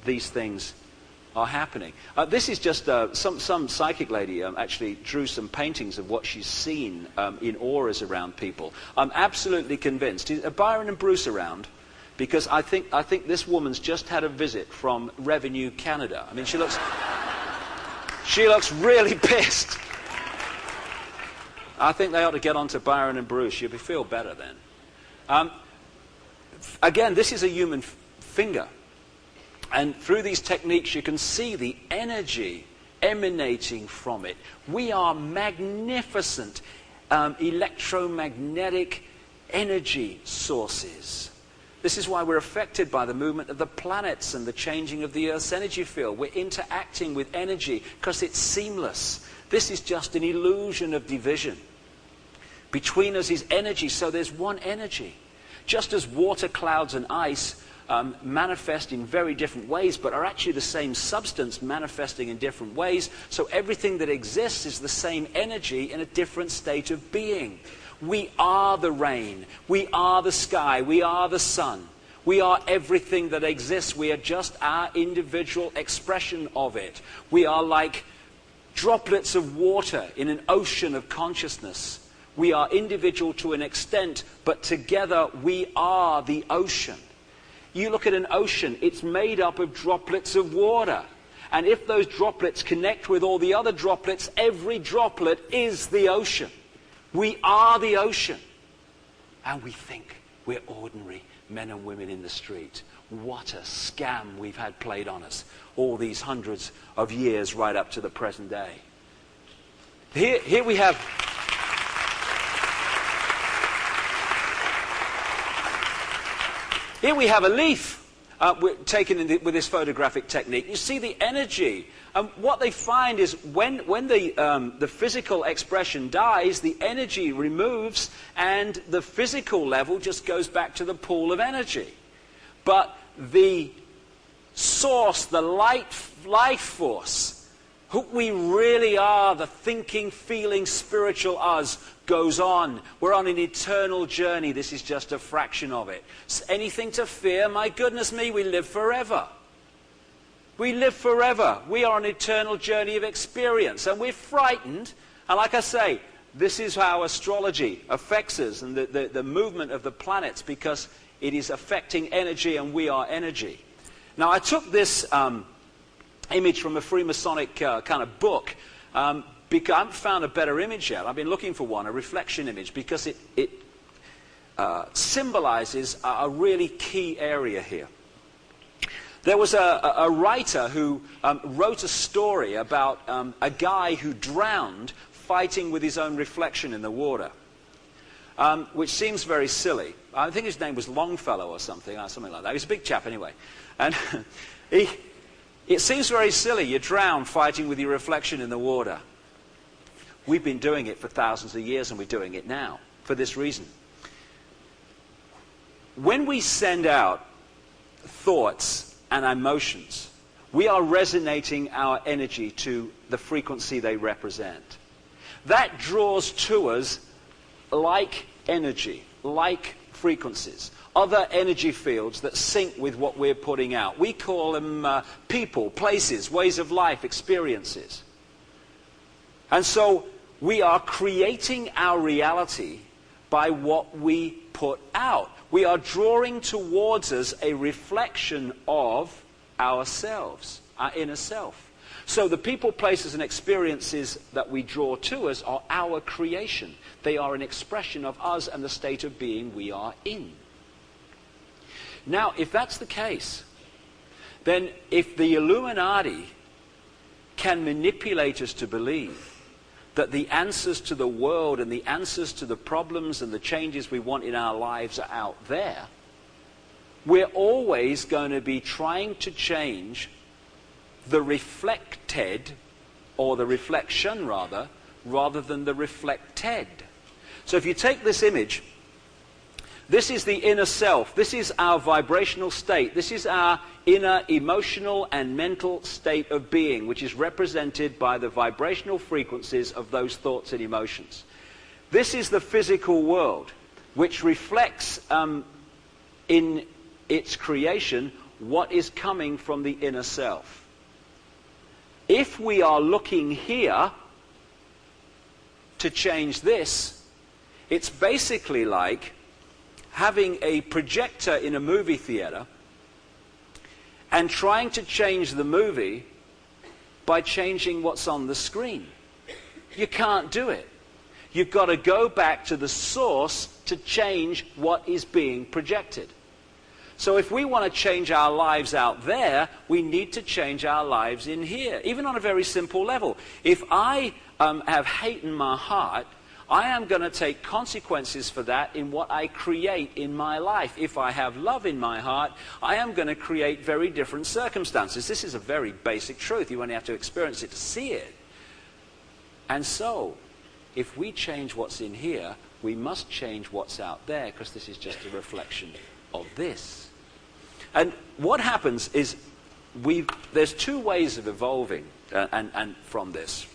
Speaker 1: these things are happening. This is just some psychic lady actually drew some paintings of what she's seen in auras around people. I'm absolutely convinced. Are Byron and Bruce around? Because I think this woman's just had a visit from Revenue Canada. I mean, she looks really pissed. I think they ought to get on to Byron and Bruce. You'll feel better then. Again, this is a human finger. And through these techniques, you can see the energy emanating from it. We are magnificent electromagnetic energy sources. This is why we're affected by the movement of the planets and the changing of the Earth's energy field. We're interacting with energy because it's seamless. This is just an illusion of division. Between us is energy, so there's one energy. Just as water, clouds, and ice manifest in very different ways, but are actually the same substance manifesting in different ways, so everything that exists is the same energy in a different state of being. We are the rain, we are the sky, we are the sun, we are everything that exists. We are just our individual expression of it. We are like droplets of water in an ocean of consciousness. We are individual to an extent, but together we are the ocean. You look at an ocean, it's made up of droplets of water. And if those droplets connect with all the other droplets, every droplet is the ocean. We are the ocean. And we think we're ordinary men and women in the street. What a scam we've had played on us all these hundreds of years right up to the present day. Here we have... Here we have a leaf taken with this photographic technique. You see the energy. What they find is when the physical expression dies, the energy removes, and the physical level just goes back to the pool of energy. But the source, the life force, who we really are, the thinking, feeling, spiritual us, goes on. We're on an eternal journey. This is just a fraction of it. Anything to fear? My goodness me, we live forever. We live forever. We are on an eternal journey of experience. And we're frightened. And like I say, this is how astrology affects us and the movement of the planets, because it is affecting energy and we are energy. Now, I took this image from a Freemasonic kind of book because I haven't found a better image yet. I've been looking for one, a reflection image, because it symbolizes a really key area here. There was a writer who wrote a story about a guy who drowned fighting with his own reflection in the water, which seems very silly. I think his name was Longfellow or something like that. He was a big chap anyway. And it seems very silly. You drown fighting with your reflection in the water. We've been doing it for thousands of years, and we're doing it now for this reason. When we send out thoughts and emotions, we are resonating our energy to the frequency they represent. That draws to us like energy, like frequencies, other energy fields that sync with what we're putting out. We call them people, places, ways of life, experiences. And so we are creating our reality by what we put out. We are drawing towards us a reflection of ourselves, our inner self. So the people, places, and experiences that we draw to us are our creation. They are an expression of us and the state of being we are in. Now, if that's the case, then if the Illuminati can manipulate us to believe that the answers to the world and the answers to the problems and the changes we want in our lives are out there, we're always going to be trying to change the reflected, or the reflection rather than the reflected. So if you take this image, this is the inner self. This is our vibrational state. This is our inner emotional and mental state of being, which is represented by the vibrational frequencies of those thoughts and emotions. This is the physical world, which reflects in its creation what is coming from the inner self. If we are looking here to change this, it's basically like having a projector in a movie theater and trying to change the movie by changing what's on the screen. You can't do it. you've got to go back to the source to change what is being projected. So if we want to change our lives out there, we need to change our lives in here, even on a very simple level. If I have hate in my heart, I am going to take consequences for that in what I create in my life. If I have love in my heart, I am going to create very different circumstances. This is a very basic truth. You only have to experience it to see it. And so, if we change what's in here, we must change what's out there, because this is just a reflection of this. And what happens is there's two ways of evolving and from this.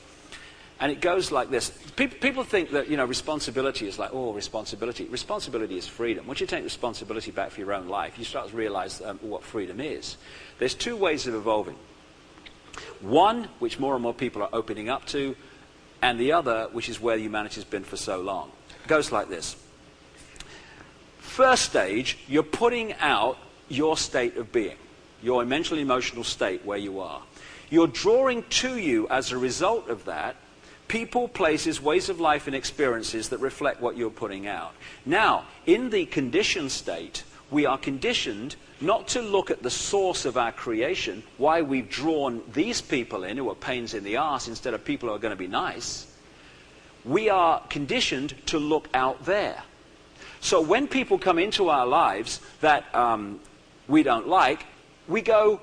Speaker 1: And it goes like this. People think that, responsibility is like, oh, responsibility. Responsibility is freedom. Once you take responsibility back for your own life, you start to realize what freedom is. There's two ways of evolving. One, which more and more people are opening up to, and the other, which is where humanity's been for so long. It goes like this. First stage, you're putting out your state of being, your mental emotional state where you are. You're drawing to you, as a result of that, people, places, ways of life and experiences that reflect what you're putting out. Now, in the conditioned state, we are conditioned not to look at the source of our creation, why we've drawn these people in who are pains in the arse instead of people who are going to be nice. We are conditioned to look out there. So when people come into our lives that we don't like, we go,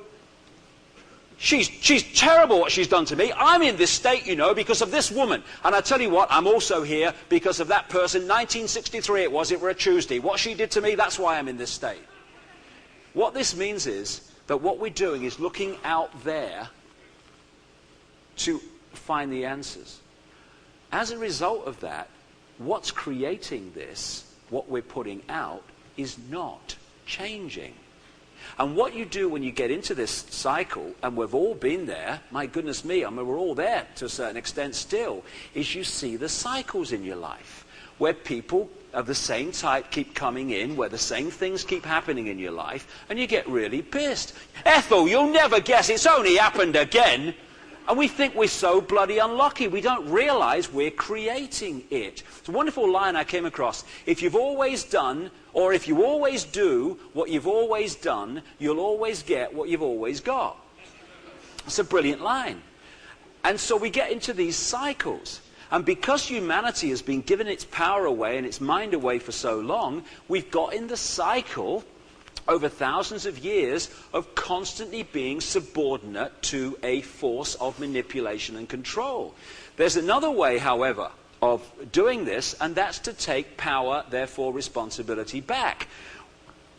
Speaker 1: she's terrible what she's done to me. I'm in this state, because of this woman. And I tell you what, I'm also here because of that person. 1963 it was a Tuesday. What she did to me, that's why I'm in this state. What this means is that what we're doing is looking out there to find the answers. As a result of that, what's creating this, what we're putting out, is not changing. And what you do when you get into this cycle, and we've all been there, my goodness me, we're all there to a certain extent still, is you see the cycles in your life, where people of the same type keep coming in, where the same things keep happening in your life, and you get really pissed. Ethel, you'll never guess, it's only happened again. And we think we're so bloody unlucky. We don't realize we're creating it. It's a wonderful line I came across. If you've always done, or if you always do what you've always done, you'll always get what you've always got. It's a brilliant line. And so we get into these cycles. And because humanity has been given its power away and its mind away for so long, we've got in the cycle over thousands of years of constantly being subordinate to a force of manipulation and control. There's another way, however, of doing this, and that's to take power, therefore responsibility, back.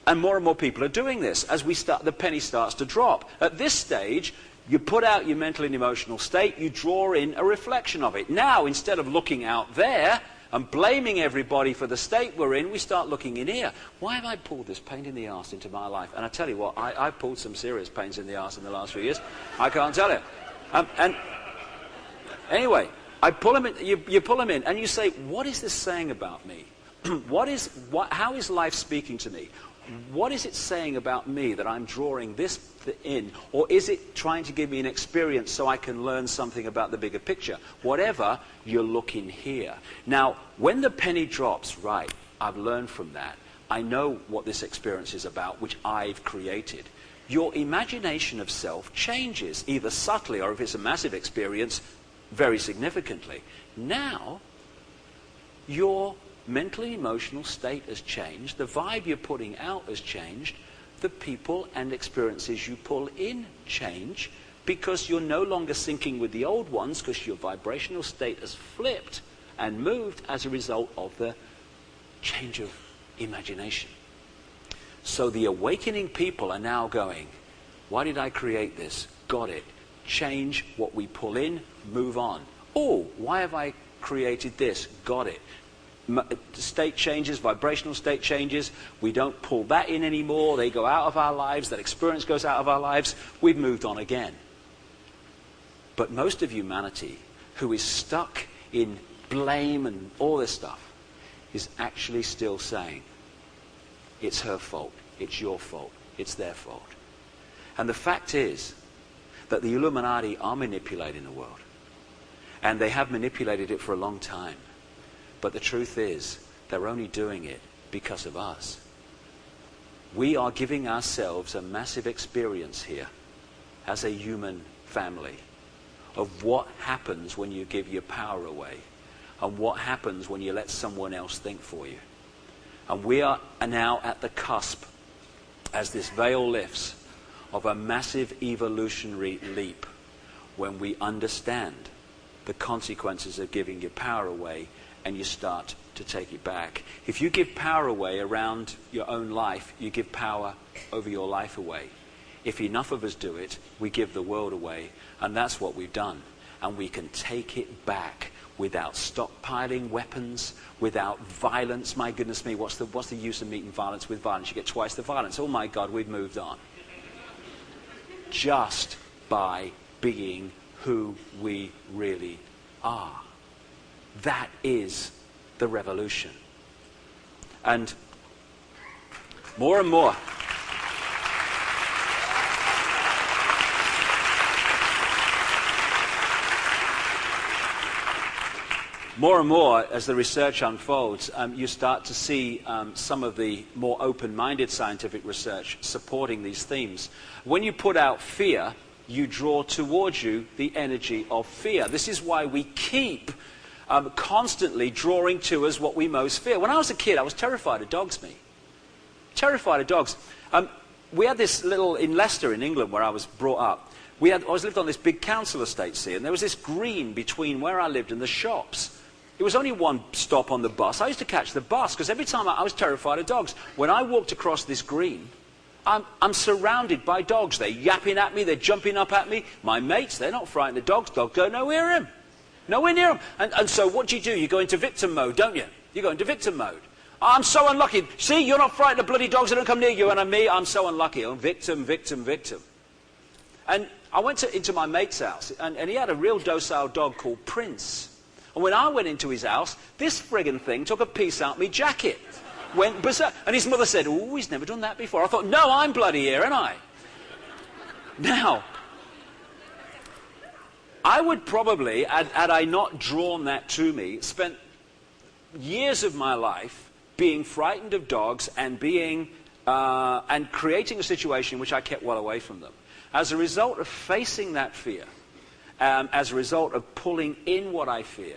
Speaker 1: And more people are doing this. As the penny starts to drop. At this stage, you put out your mental and emotional state, you draw in a reflection of it. Now, instead of looking out there and blaming everybody for the state we're in, we start looking in here. Why have I pulled this pain in the arse into my life? And I tell you what, I've pulled some serious pains in the arse in the last few years. I can't tell you. And anyway, I pull them in, you pull them in, and you say, what is this saying about me? How is life speaking to me? What is it saying about me that I'm drawing this in? Or is it trying to give me an experience so I can learn something about the bigger picture? Whatever, you're looking here. Now, when the penny drops, right, I've learned from that. I know what this experience is about, which I've created. Your imagination of self changes, either subtly or if it's a massive experience, very significantly. Now, your mental and emotional state has changed, the vibe you're putting out has changed, the people and experiences you pull in change, because you're no longer syncing with the old ones, because your vibrational state has flipped and moved as a result of the change of imagination. So the awakening people are now going, why did I create this? Got it. Change what we pull in, move on. Oh, why have I created this? Got it. State changes, vibrational state changes. We don't pull that in anymore. They go out of our lives. That experience goes out of our lives. We've moved on again. But most of humanity, who is stuck in blame and all this stuff, is actually still saying, it's her fault, it's your fault, it's their fault. And the fact is that the Illuminati are manipulating the world. And they have manipulated it for a long time. But the truth is, they're only doing it because of us. We are giving ourselves a massive experience here as a human family of what happens when you give your power away and what happens when you let someone else think for you. And we are now at the cusp, as this veil lifts, of a massive evolutionary leap when we understand the consequences of giving your power away and you start to take it back. If you give power away around your own life, you give power over your life away. If enough of us do it, we give the world away, and that's what we've done. And we can take it back without stockpiling weapons, without violence. My goodness me, what's the use of meeting violence with violence? You get twice the violence. Oh my God, we've moved on. Just by being who we really are. That is the revolution. And more and more, as the research unfolds, you start to see some of the more open-minded scientific research supporting these themes. When you put out fear, you draw towards you the energy of fear. This is why we keep constantly drawing to us what we most fear. When I was a kid, I was terrified of dogs, me. Terrified of dogs. We had this little, in Leicester in England where I was brought up, I lived on this big council estate, see, and there was this green between where I lived and the shops. It was only one stop on the bus. I used to catch the bus because every time I was terrified of dogs. When I walked across this green, I'm surrounded by dogs. They're yapping at me, they're jumping up at me. My mates, they're not frightened of dogs. Dogs go nowhere near them. Nowhere near them. And so what do? You go into victim mode, don't you? You go into victim mode. I'm so unlucky. See, you're not frightened of bloody dogs that don't come near you, and me, I'm so unlucky. Oh, victim, victim, victim. And I went into my mate's house, and he had a real docile dog called Prince. And when I went into his house, this friggin' thing took a piece out of my jacket. Went berserk. And his mother said, oh, he's never done that before. I thought, no, I'm bloody here, ain't I? Now, I would probably, had I not drawn that to me, spent years of my life being frightened of dogs and and creating a situation in which I kept well away from them. As a result of facing that fear, as a result of pulling in what I fear,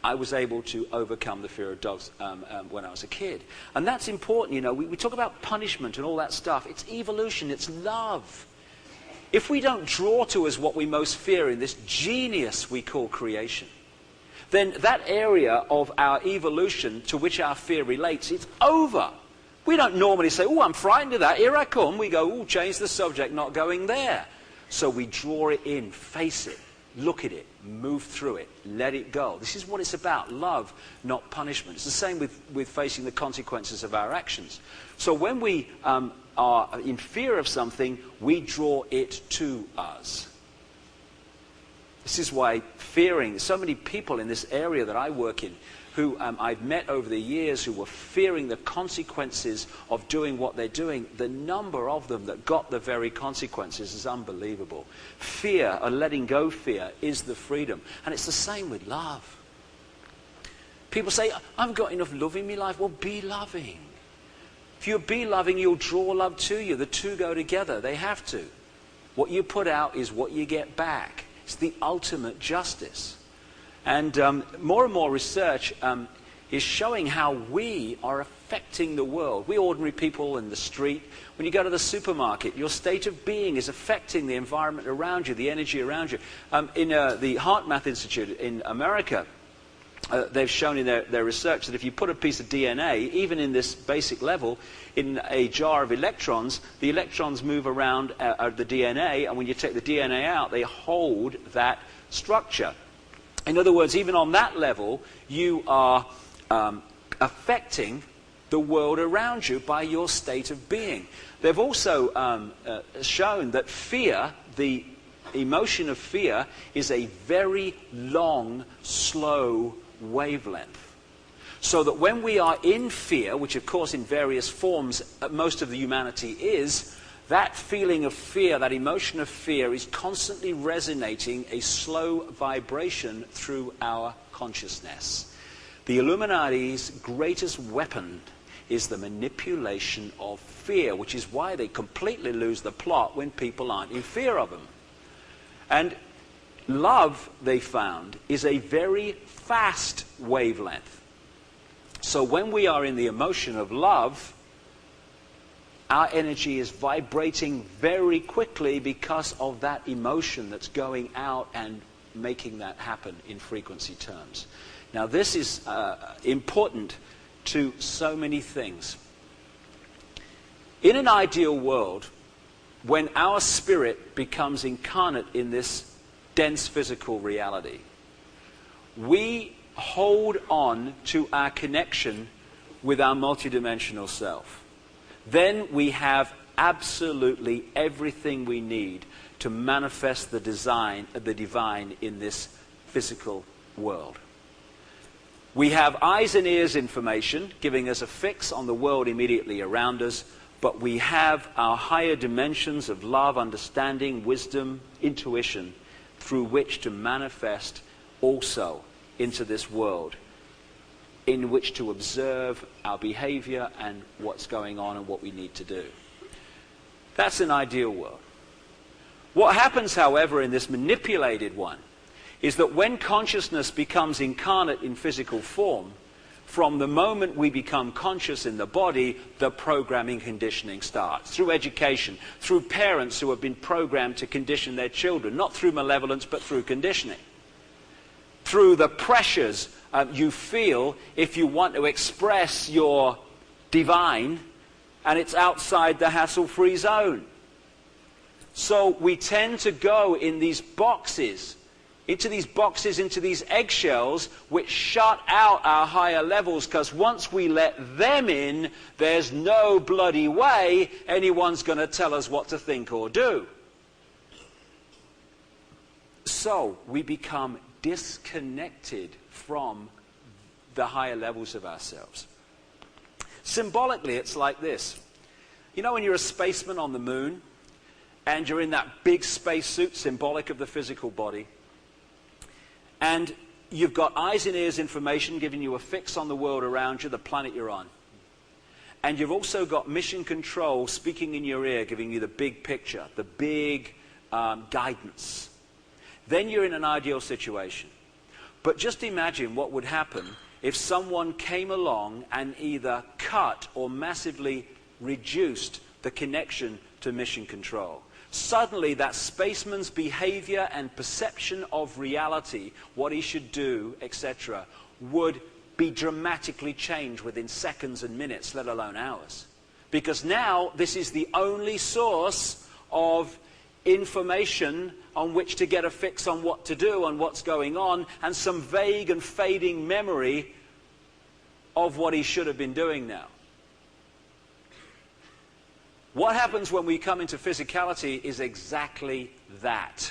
Speaker 1: I was able to overcome the fear of dogs when I was a kid. And that's important, you know. We talk about punishment and all that stuff. It's evolution, it's love. If we don't draw to us what we most fear in this genius we call creation, then that area of our evolution to which our fear relates, it's over. We don't normally say, oh, I'm frightened of that, here I come. We go, oh, change the subject, not going there. So we draw it in, face it, look at it, move through it, let it go. This is what it's about, love, not punishment. It's the same with facing the consequences of our actions. So when we are in fear of something, we draw it to us. This is why fearing, so many people in this area that I work in, who I've met over the years who were fearing the consequences of doing what they're doing, the number of them that got the very consequences is unbelievable. Fear, or letting go fear, is the freedom. And it's the same with love. People say, I haven't got enough love in my life. Well, be loving. If you be loving, you'll draw love to you. The two go together. They have to. What you put out is what you get back. It's the ultimate justice. And more research is showing how we are affecting the world. We ordinary people in the street, when you go to the supermarket, your state of being is affecting the environment around you, the energy around you. In the Heart Math Institute in America, they've shown in their research that if you put a piece of DNA, even in this basic level, in a jar of electrons, the electrons move around the DNA, and when you take the DNA out, they hold that structure. In other words, even on that level, you are affecting the world around you by your state of being. They've also shown that fear, the emotion of fear, is a very long, slow wavelength. So that when we are in fear, which of course in various forms most of the humanity is, that feeling of fear, that emotion of fear, is constantly resonating a slow vibration through our consciousness. The Illuminati's greatest weapon is the manipulation of fear, which is why they completely lose the plot when people aren't in fear of them. And love, they found, is a very fast wavelength. So when we are in the emotion of love, our energy is vibrating very quickly because of that emotion that's going out and making that happen in frequency terms. Now this is important to so many things. In an ideal world, when our spirit becomes incarnate in this dense physical reality, we hold on to our connection with our multidimensional self. Then we have absolutely everything we need to manifest the divine in this physical world. We have eyes and ears information giving us a fix on the world immediately around us, but we have our higher dimensions of love, understanding, wisdom, intuition through which to manifest also into this world, in which to observe our behavior and what's going on and what we need to do. That's an ideal world. What happens, however, in this manipulated one is that when consciousness becomes incarnate in physical form, from the moment we become conscious in the body, the programming conditioning starts. Through education, through parents who have been programmed to condition their children, not through malevolence, but through conditioning. Through the pressures you feel if you want to express your divine, and it's outside the hassle-free zone. So we tend to go in these boxes, into these eggshells, which shut out our higher levels, because once we let them in, there's no bloody way anyone's going to tell us what to think or do. So we become disconnected from the higher levels of ourselves. Symbolically, it's like this. You know when you're a spaceman on the moon, and you're in that big spacesuit, symbolic of the physical body, and you've got eyes and ears information giving you a fix on the world around you, the planet you're on. And you've also got mission control speaking in your ear, giving you the big picture, the big guidance. Then you're in an ideal situation. But just imagine what would happen if someone came along and either cut or massively reduced the connection to mission control. Suddenly that spaceman's behavior and perception of reality, what he should do, etc., would be dramatically changed within seconds and minutes, let alone hours. Because now this is the only source of information on which to get a fix on what to do and what's going on, and some vague and fading memory of what he should have been doing now. What happens when we come into physicality is exactly that.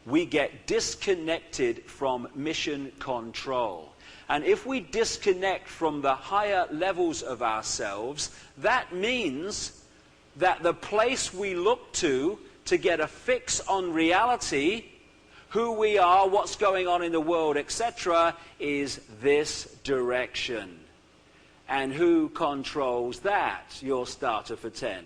Speaker 1: We get disconnected from mission control. And if we disconnect from the higher levels of ourselves, that means that the place we look to get a fix on reality, who we are, what's going on in the world, etc., is this direction. And who controls that? Your starter for 10.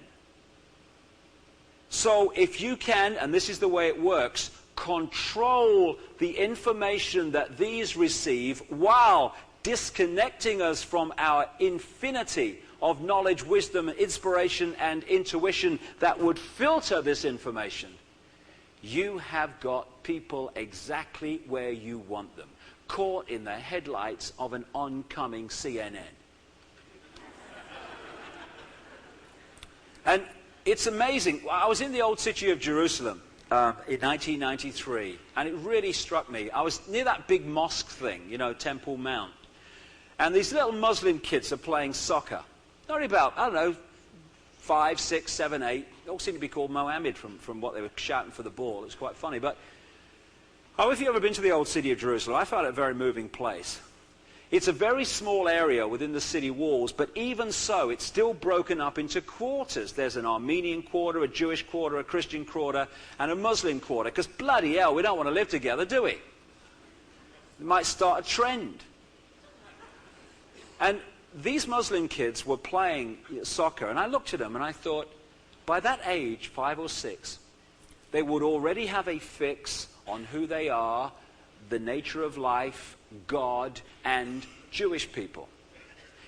Speaker 1: So if you can, and this is the way it works, control the information that these receive while disconnecting us from our infinity of knowledge, wisdom, inspiration, and intuition that would filter this information, you have got people exactly where you want them, caught in the headlights of an oncoming CNN. And it's amazing. I was in the old city of Jerusalem in 1993, and it really struck me. I was near that big mosque thing, you know, Temple Mount. And these little Muslim kids are playing soccer. Only about, I don't know, 5, 6, 7, 8. They all seem to be called Mohammed from what they were shouting for the ball. It's quite funny. But if you've ever been to the old city of Jerusalem, I found it a very moving place. It's a very small area within the city walls, but even so, it's still broken up into quarters. There's an Armenian quarter, a Jewish quarter, a Christian quarter, and a Muslim quarter. Because bloody hell, we don't want to live together, do we? It might start a trend. And these Muslim kids were playing soccer, and I looked at them and I thought, by that age, 5 or 6, they would already have a fix on who they are, the nature of life, God, and Jewish people.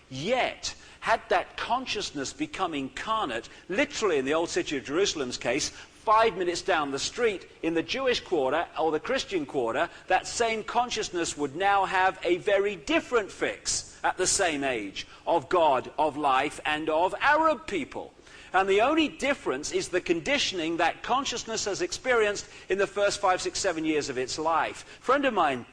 Speaker 1: Yet, had that consciousness become incarnate, literally in the old city of Jerusalem's case, 5 minutes down the street in the Jewish quarter or the Christian quarter, that same consciousness would now have a very different fix at the same age of God, of life, and of Arab people. And the only difference is the conditioning that consciousness has experienced in the first 5, 6, 7 years of its life. A friend of mine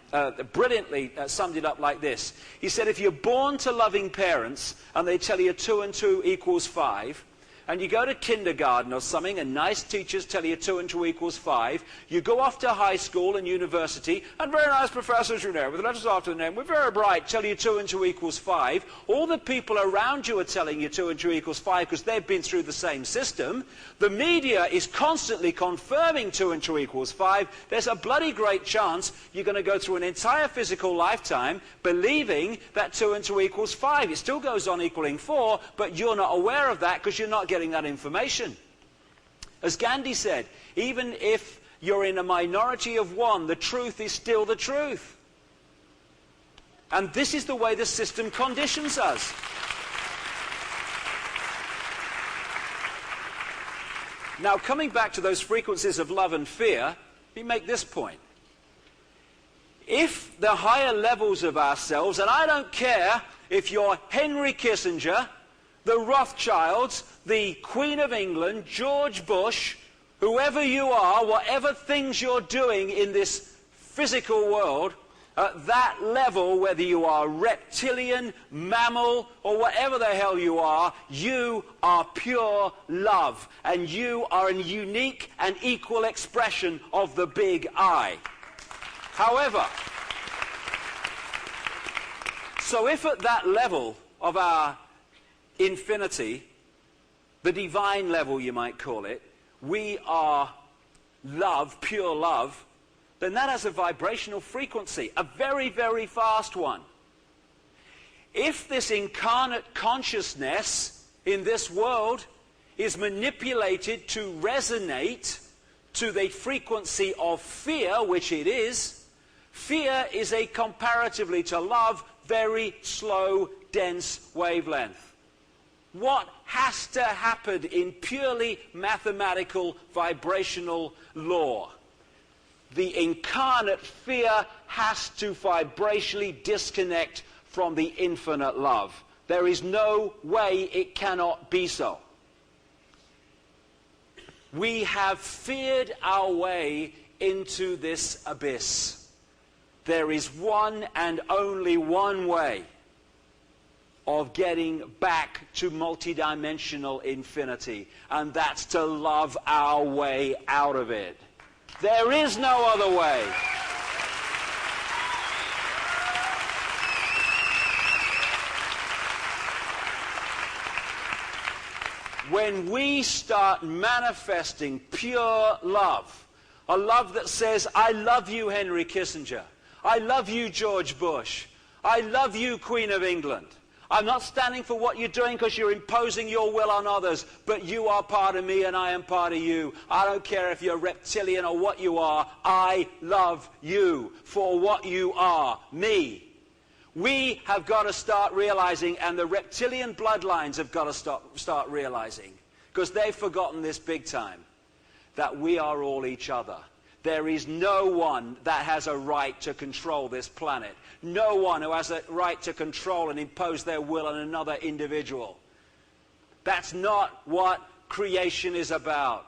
Speaker 1: brilliantly summed it up like this. He said, if you're born to loving parents and they tell you 2 and 2 equals 5, and you go to kindergarten or something and nice teachers tell you 2 and 2 equals 5, you go off to high school and university, and very nice professors, you know, with letters after the name, we're very bright, tell you 2 and 2 equals 5. All the people around you are telling you 2 and 2 equals 5 because they've been through the same system. The media is constantly confirming 2 and 2 equals 5. There's a bloody great chance you're going to go through an entire physical lifetime believing that 2 and 2 equals 5. It still goes on equaling 4, but you're not aware of that because you're not getting that information. As Gandhi said, even if you're in a minority of one, the truth is still the truth. And this is the way the system conditions us. Now, coming back to those frequencies of love and fear, we make this point. If the higher levels of ourselves, and I don't care if you're Henry Kissinger, the Rothschilds, the Queen of England, George Bush, whoever you are, whatever things you're doing in this physical world, at that level, whether you are reptilian, mammal, or whatever the hell you are pure love. And you are a unique and equal expression of the big I. However, so if at that level of our infinity, the divine level you might call it, we are love, pure love, then that has a vibrational frequency, a very, very fast one. If this incarnate consciousness in this world is manipulated to resonate to the frequency of fear, which it is, fear is a comparatively to love, very slow, dense wavelength. What has to happen in purely mathematical vibrational law? The incarnate fear has to vibrationally disconnect from the infinite love. There is no way it cannot be so. We have feared our way into this abyss. There is one and only one way of getting back to multidimensional infinity, and that's to love our way out of it. There is no other way. When we start manifesting pure love, a love that says, I love you, Henry Kissinger. I love you, George Bush. I love you, Queen of England. I'm not standing for what you're doing because you're imposing your will on others, but you are part of me and I am part of you. I don't care if you're reptilian or what you are. I love you for what you are, me. We have got to start realizing, and the reptilian bloodlines have got to start realizing, because they've forgotten this big time, that we are all each other. There is no one that has a right to control this planet. No one who has a right to control and impose their will on another individual. That's not what creation is about.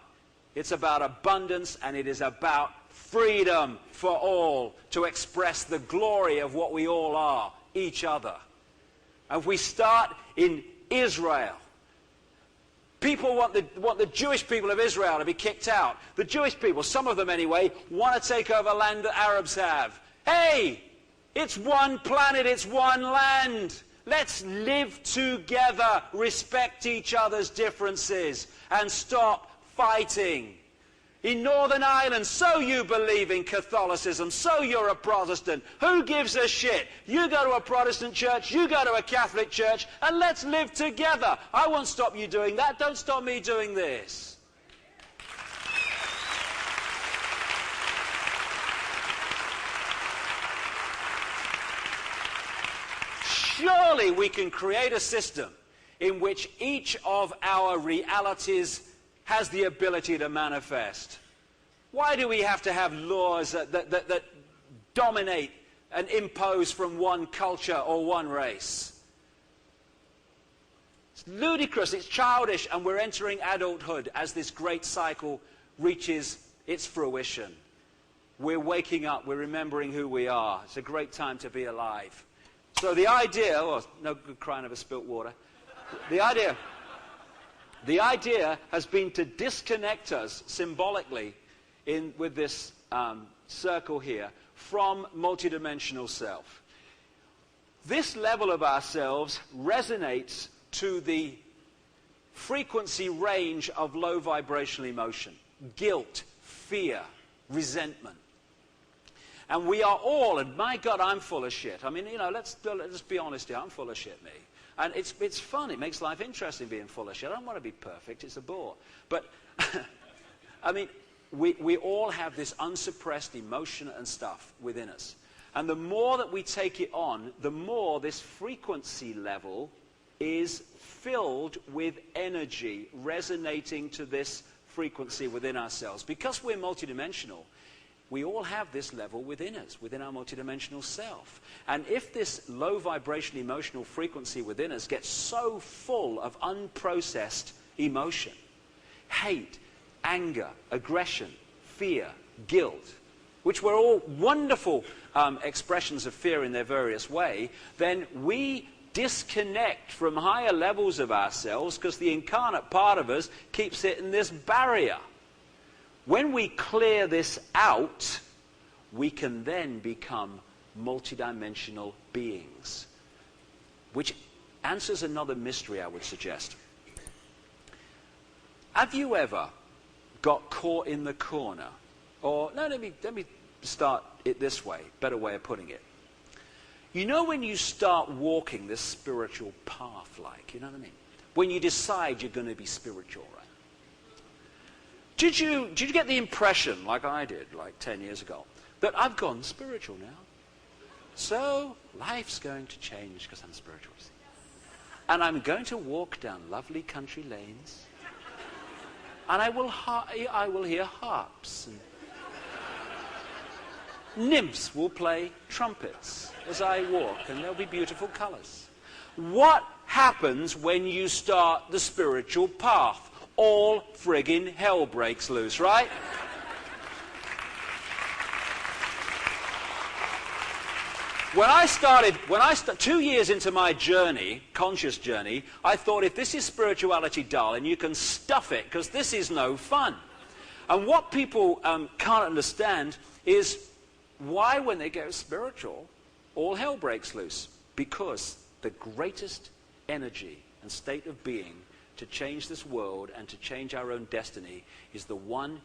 Speaker 1: It's about abundance, and it is about freedom for all to express the glory of what we all are, each other. And if we start in Israel, people want the Jewish people of Israel to be kicked out. The Jewish people, some of them anyway, want to take over land that Arabs have. Hey, it's one planet, it's one land. Let's live together, respect each other's differences, and stop fighting. in Northern Ireland, so you believe in Catholicism, so you're a Protestant. Who gives a shit? You go to a Protestant church, you go to a Catholic church, and let's live together. I won't stop you doing that. Don't stop me doing this. Surely we can create a system in which each of our realities has the ability to manifest. Why do we have to have laws that dominate and impose from one culture or one race? It's ludicrous, it's childish, and we're entering adulthood as this great cycle reaches its fruition. We're waking up, we're remembering who we are. It's a great time to be alive. So the idea, oh, no good crying over spilt water. The idea has been to disconnect us symbolically with this circle here from multidimensional self. This level of ourselves resonates to the frequency range of low vibrational emotion, guilt, fear, resentment. And we are all, and my God, I'm full of shit. I mean, you know, let's be honest here, I'm full of shit, me. And it's fun, it makes life interesting being full of shit. I don't want to be perfect, it's a bore. But, I mean, we all have this unsuppressed emotion and stuff within us. And the more that we take it on, the more this frequency level is filled with energy resonating to this frequency within ourselves. Because we're multidimensional, we all have this level within us, within our multidimensional self. And if this low vibration emotional frequency within us gets so full of unprocessed emotion, hate, anger, aggression, fear, guilt, which were all wonderful expressions of fear in their various way, then we disconnect from higher levels of ourselves because the incarnate part of us keeps hitting this barrier. When we clear this out, we can then become multidimensional beings, which answers another mystery, I would suggest. Have you ever got caught in the corner? Or, no, let me start it this way, better way of putting it. You know when you start walking this spiritual path, like, you know what I mean? When you decide you're going to be spiritual, right? Did you get the impression, like I did, like 10 years ago, that I've gone spiritual now? So life's going to change because I'm spiritual. And I'm going to walk down lovely country lanes. And I will hear harps. And nymphs will play trumpets as I walk, and there'll be beautiful colors. What happens when you start the spiritual path? All friggin' hell breaks loose, right? When I started 2 years into my journey, conscious journey, I thought, if this is spirituality, darling, you can stuff it, because this is no fun. And what people can't understand is why, when they go spiritual, all hell breaks loose. Because the greatest energy and state of being to change this world and to change our own destiny is the one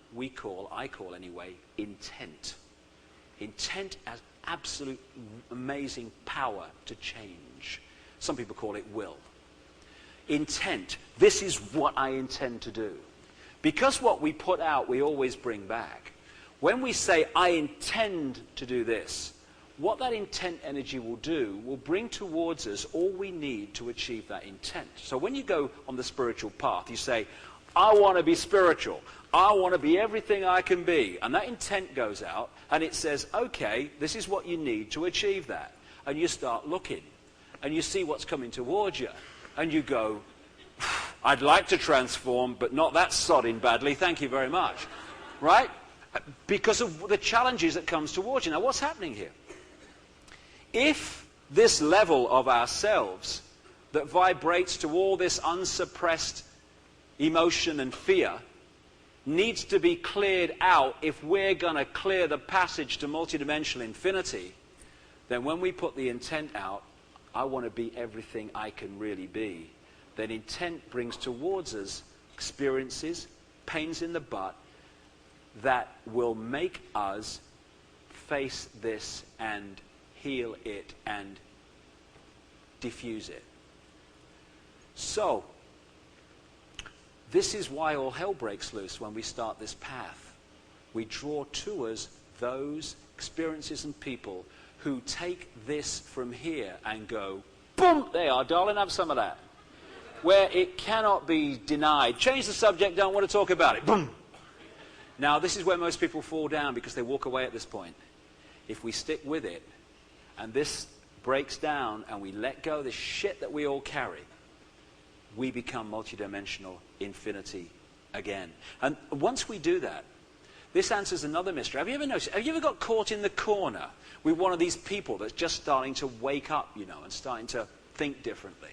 Speaker 1: I call anyway, intent. Intent has absolute amazing power to change. Some people call it will. Intent. This is what I intend to do. Because what we put out, we always bring back. When we say, I intend to do this, what that intent energy will do will bring towards us all we need to achieve that intent. So when you go on the spiritual path, you say, I want to be spiritual. I want to be everything I can be. And that intent goes out and it says, okay, this is what you need to achieve that. And you start looking and you see what's coming towards you. And you go, I'd like to transform, but not that sodding badly. Thank you very much. Right? Because of the challenges that comes towards you. Now, what's happening here? If this level of ourselves that vibrates to all this unsuppressed emotion and fear needs to be cleared out if we're going to clear the passage to multidimensional infinity, then when we put the intent out, I want to be everything I can really be, then intent brings towards us experiences, pains in the butt, that will make us face this and heal it and diffuse it. So, this is why all hell breaks loose when we start this path. We draw to us those experiences and people who take this from here and go, boom, there you are, darling, have some of that. Where it cannot be denied. Change the subject, don't want to talk about it. Boom. Now, this is where most people fall down because they walk away at this point. If we stick with it, and this breaks down, and we let go of this shit that we all carry, we become multidimensional infinity again. And once we do that, this answers another mystery. Have you ever noticed, have you ever got caught in the corner with one of these people that's just starting to wake up, you know, and starting to think differently?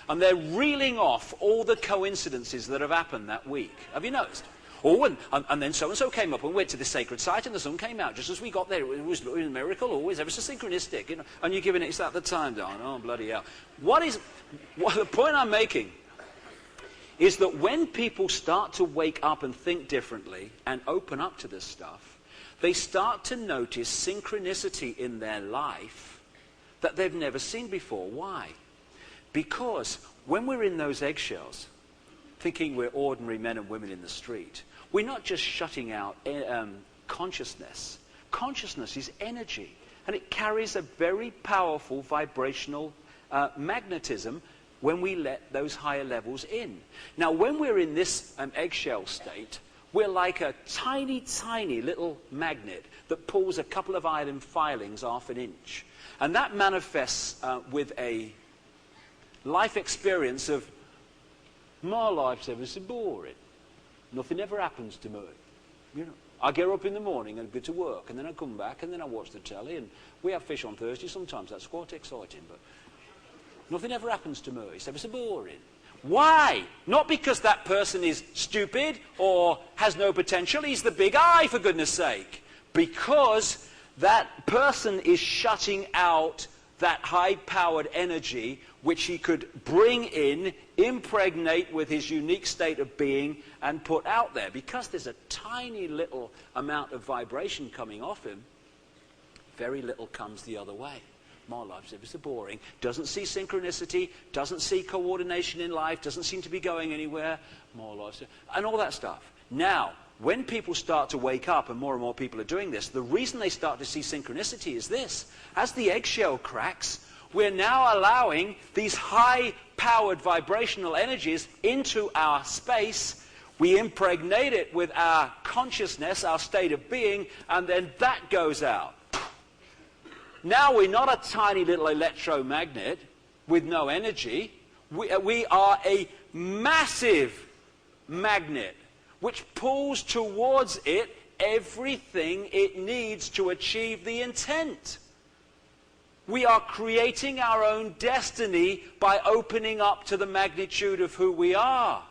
Speaker 1: And they're reeling off all the coincidences that have happened that week. Have you noticed? Oh, and then so-and-so came up and went to the sacred site and the sun came out just as we got there. It was a miracle, always ever so synchronistic, you know. And you're giving it, it's at the time, darling. Oh, bloody hell. The point I'm making is that when people start to wake up and think differently and open up to this stuff, they start to notice synchronicity in their life that they've never seen before. Why? Because when we're in those eggshells, thinking we're ordinary men and women in the street, we're not just shutting out consciousness. Consciousness is energy, and it carries a very powerful vibrational magnetism when we let those higher levels in. Now, when we're in this eggshell state, we're like a tiny, tiny little magnet that pulls a couple of iron filings half an inch. And that manifests with a life experience of, my life's ever so boring. Nothing ever happens to me. You know, I get up in the morning and go to work, and then I come back, and then I watch the telly, and we have fish on Thursday sometimes. That's quite exciting, but nothing ever happens to me. It's ever so boring. Why? Not because that person is stupid or has no potential. He's the big I, for goodness sake. Because that person is shutting out that high-powered energy which he could bring in, impregnate with his unique state of being, and put out there. Because there's a tiny little amount of vibration coming off him, very little comes the other way. My life's ever so boring. Doesn't see synchronicity, doesn't see coordination in life, doesn't seem to be going anywhere. My life's... and all that stuff. Now, when people start to wake up, and more people are doing this, the reason they start to see synchronicity is this. As the eggshell cracks, we're now allowing these high-powered vibrational energies into our space. We impregnate it with our consciousness, our state of being, and then that goes out. Now we're not a tiny little electromagnet with no energy. We are a massive magnet which pulls towards it everything it needs to achieve the intent. We are creating our own destiny by opening up to the magnitude of who we are.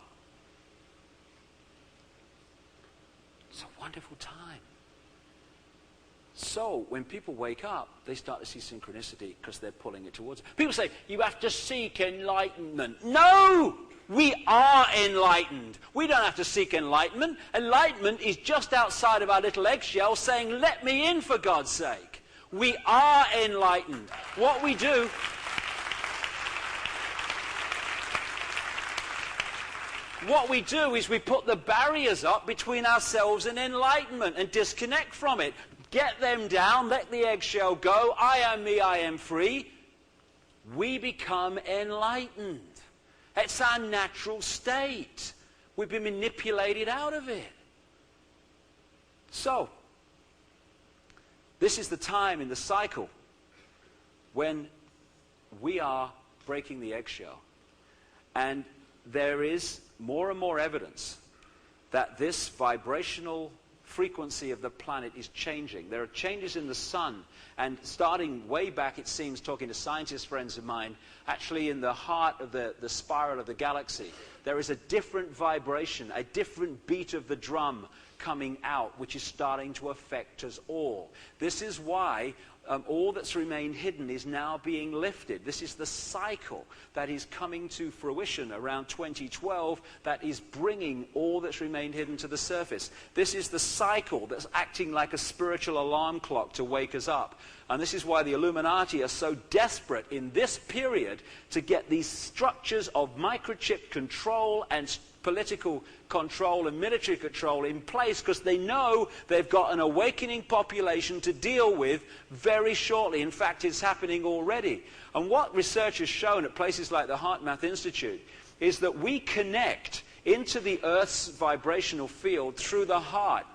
Speaker 1: It's a wonderful time. So, when people wake up, they start to see synchronicity because they're pulling it towards. People say, you have to seek enlightenment. No! We are enlightened. We don't have to seek enlightenment. Enlightenment is just outside of our little eggshell saying, let me in for God's sake. We are enlightened. What we do... what we do is we put the barriers up between ourselves and enlightenment and disconnect from it. Get them down, let the eggshell go. I am me, I am free. We become enlightened. It's our natural state. We've been manipulated out of it. So, this is the time in the cycle when we are breaking the eggshell. And there is more and more evidence that this vibrational frequency of the planet is changing. There are changes in the sun, and starting way back, it seems, talking to scientist friends of mine, actually in the heart of the spiral of the galaxy, there is a different vibration, a different beat of the drum coming out, which is starting to affect us all. This is why all that's remained hidden is now being lifted. This is the cycle that is coming to fruition around 2012 that is bringing all that's remained hidden to the surface. This is the cycle that's acting like a spiritual alarm clock to wake us up. And this is why the Illuminati are so desperate in this period to get these structures of microchip control and political control and military control in place, because they know they've got an awakening population to deal with very shortly. In fact, it's happening already. And what research has shown at places like the HeartMath Institute is that we connect into the Earth's vibrational field through the heart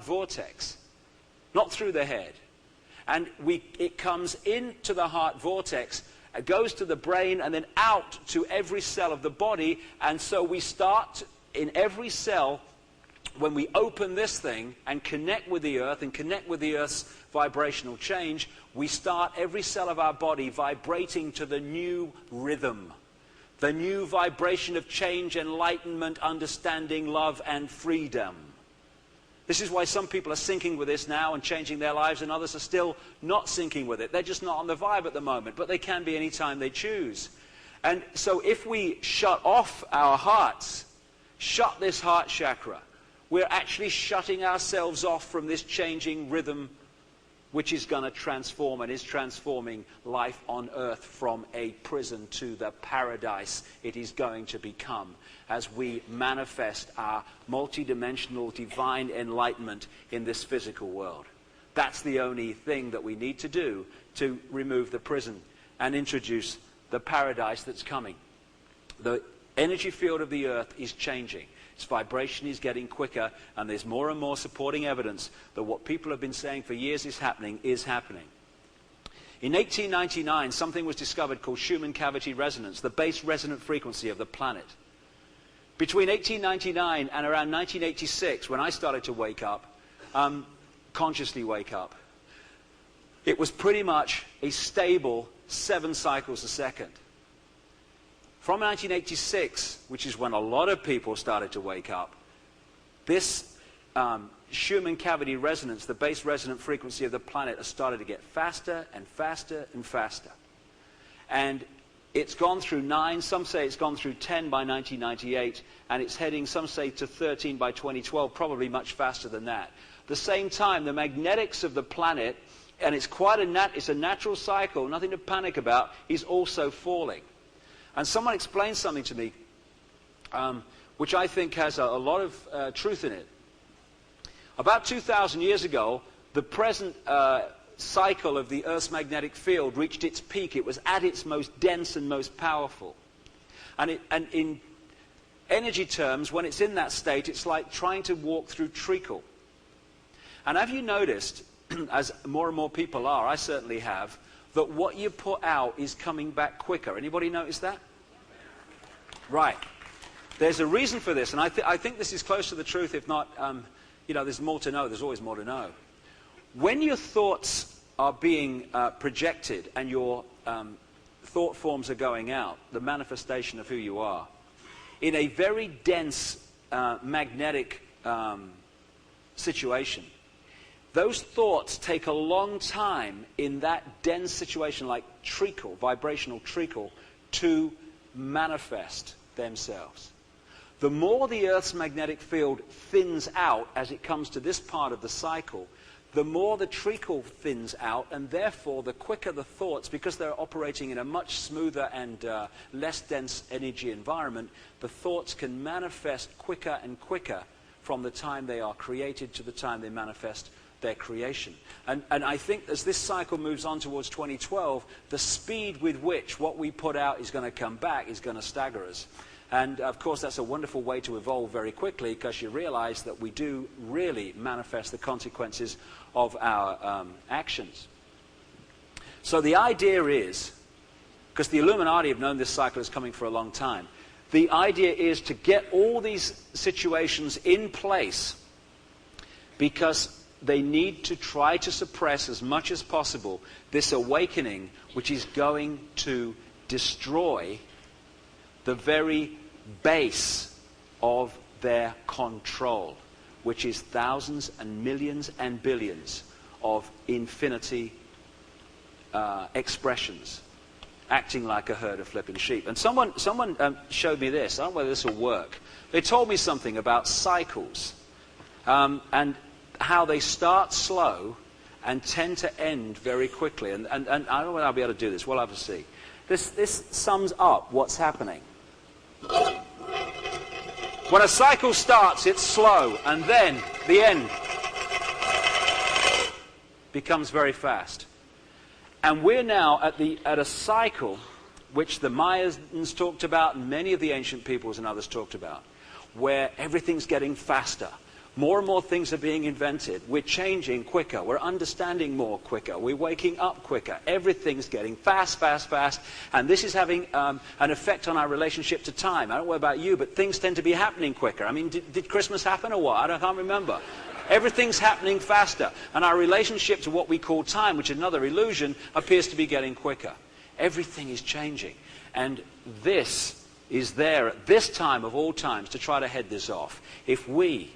Speaker 1: vortex, not through the head. And it comes into the heart vortex, it goes to the brain, and then out to every cell of the body. And so we start in every cell, when we open this thing and connect with the Earth and connect with the Earth's vibrational change, we start every cell of our body vibrating to the new rhythm, the new vibration of change, enlightenment, understanding, love, and freedom. This is why some people are syncing with this now and changing their lives, and others are still not syncing with it. They're just not on the vibe at the moment, but they can be any time they choose. And so if we shut off our hearts, shut this heart chakra, we're actually shutting ourselves off from this changing rhythm, which is going to transform and is transforming life on earth from a prison to the paradise it is going to become as we manifest our multidimensional divine enlightenment in this physical world. That's the only thing that we need to do to remove the prison and introduce the paradise that's coming. The energy field of the earth is changing. Its vibration is getting quicker, and there's more and more supporting evidence that what people have been saying for years is happening is happening. In 1899, something was discovered called Schumann cavity resonance, the base resonant frequency of the planet. Between 1899 and around 1986, when I started to wake up, consciously wake up, it was pretty much a stable 7 cycles a second. From 1986, which is when a lot of people started to wake up, this Schumann cavity resonance, the base resonant frequency of the planet, has started to get faster and faster and faster. And it's gone through 9, some say it's gone through 10 by 1998, and it's heading, some say, to 13 by 2012, probably much faster than that. At the same time, the magnetics of the planet, and it's a natural cycle, nothing to panic about, is also falling. And someone explained something to me, which I think has a lot of truth in it. About 2,000 years ago, the present cycle of the Earth's magnetic field reached its peak. It was at its most dense and most powerful. And in energy terms, when it's in that state, it's like trying to walk through treacle. And have you noticed, as more and more people are, I certainly have, that what you put out is coming back quicker? Anybody notice that? Right. There's a reason for this, and I think this is close to the truth, if not, there's more to know. There's always more to know. When your thoughts are being projected and your thought forms are going out, the manifestation of who you are, in a very dense magnetic situation, those thoughts take a long time in that dense situation, like treacle, vibrational treacle, to manifest themselves. The more the Earth's magnetic field thins out as it comes to this part of the cycle, the more the treacle thins out, and therefore the quicker the thoughts, because they're operating in a much smoother and less dense energy environment, the thoughts can manifest quicker and quicker from the time they are created to the time they manifest their creation. And I think as this cycle moves on towards 2012, the speed with which what we put out is going to come back is going to stagger us. And of course that's a wonderful way to evolve very quickly, because you realize that we do really manifest the consequences of our actions. So the idea is, because the Illuminati have known this cycle is coming for a long time, the idea is to get all these situations in place because they need to try to suppress as much as possible this awakening, which is going to destroy the very base of their control. which is thousands and millions and billions of infinity expressions, acting like a herd of flipping sheep. And someone showed me this. I don't know whether this will work. They told me something about cycles and how they start slow and tend to end very quickly. And I don't know whether I'll be able to do this. We'll have to see. This sums up what's happening. When a cycle starts, it's slow, and then the end becomes very fast. And we're now at a cycle which the Mayans talked about, and many of the ancient peoples and others talked about, where everything's getting faster. More and more things are being invented. We're changing quicker. We're understanding more quicker. We're waking up quicker. Everything's getting fast, fast, fast. And this is having an effect on our relationship to time. I don't know about you, but things tend to be happening quicker. I mean, did Christmas happen or what? I can't remember. Everything's happening faster. And our relationship to what we call time, which is another illusion, appears to be getting quicker. Everything is changing. And this is there at this time of all times to try to head this off. If we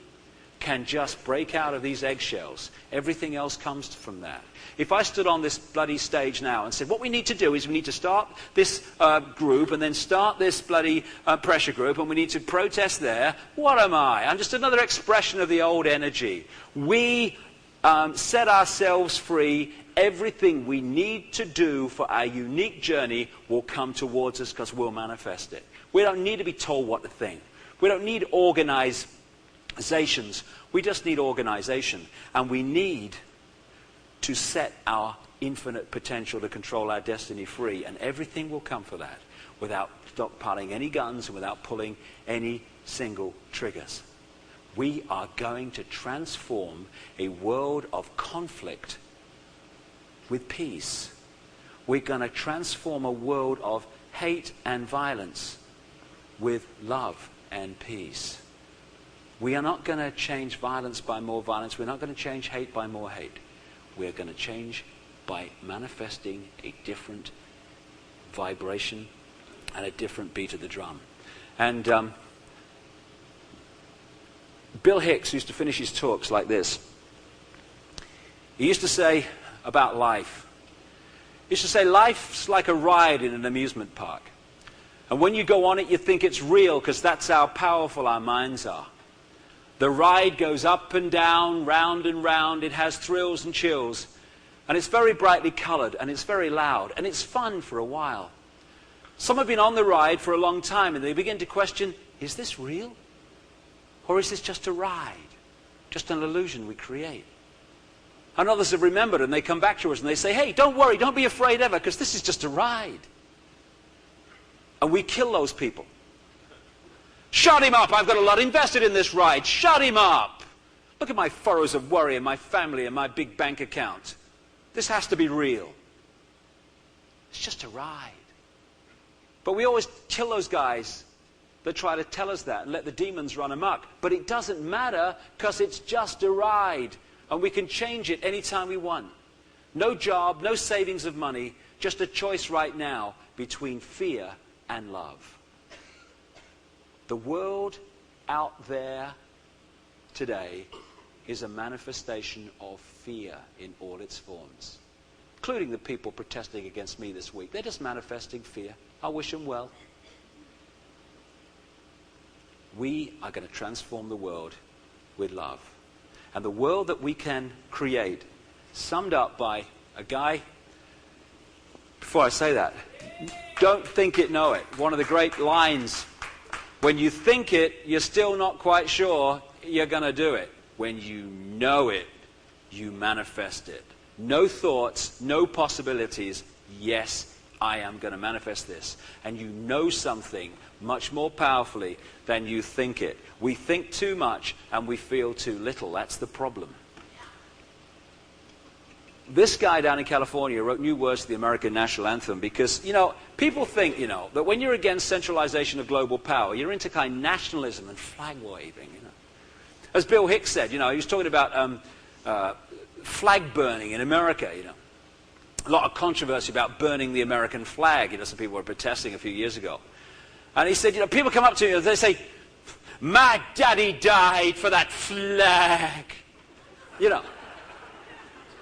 Speaker 1: can just break out of these eggshells, everything else comes from that. If I stood on this bloody stage now and said, what we need to do is we need to start this group and then start this bloody pressure group and we need to protest there, what am I? I'm just another expression of the old energy. We set ourselves free. Everything we need to do for our unique journey will come towards us because we'll manifest it. We don't need to be told what to think. We don't need organizations. We just need organization. And we need to set our infinite potential to control our destiny free. And everything will come for that without stockpiling any guns and without pulling any single triggers. We are going to transform a world of conflict with peace. We're going to transform a world of hate and violence with love and peace. We are not going to change violence by more violence. We're not going to change hate by more hate. We're going to change by manifesting a different vibration and a different beat of the drum. And Bill Hicks used to finish his talks like this. He used to say about life, he used to say life's like a ride in an amusement park. And when you go on it, you think it's real because that's how powerful our minds are. The ride goes up and down, round and round. It has thrills and chills. And it's very brightly colored, and it's very loud, and it's fun for a while. Some have been on the ride for a long time, and they begin to question, is this real? Or is this just a ride? Just an illusion we create? And others have remembered, and they come back to us, and they say, hey, don't worry, don't be afraid ever, because this is just a ride. And we kill those people. Shut him up. I've got a lot invested in this ride. Shut him up. Look at my furrows of worry and my family and my big bank account. This has to be real. It's just a ride. But we always kill those guys that try to tell us that and let the demons run amok. But it doesn't matter because it's just a ride. And we can change it anytime we want. No job, no savings of money, just a choice right now between fear and love. The world out there today is a manifestation of fear in all its forms, including the people protesting against me this week. They're just manifesting fear. I wish them well. We are going to transform the world with love. And the world that we can create, summed up by a guy, before I say that, don't think it, know it. One of the great lines, when you think it, you're still not quite sure you're going to do it. When you know it, you manifest it. No thoughts, no possibilities. Yes, I am going to manifest this. And you know something much more powerfully than you think it. We think too much and we feel too little. That's the problem. This guy down in California wrote new words to the American national anthem because, people think, that when you're against centralization of global power, you're into kind of nationalism and flag waving, As Bill Hicks said, he was talking about flag burning in America, A lot of controversy about burning the American flag. Some people were protesting a few years ago. And he said, people come up to me and they say, My daddy died for that flag. You know.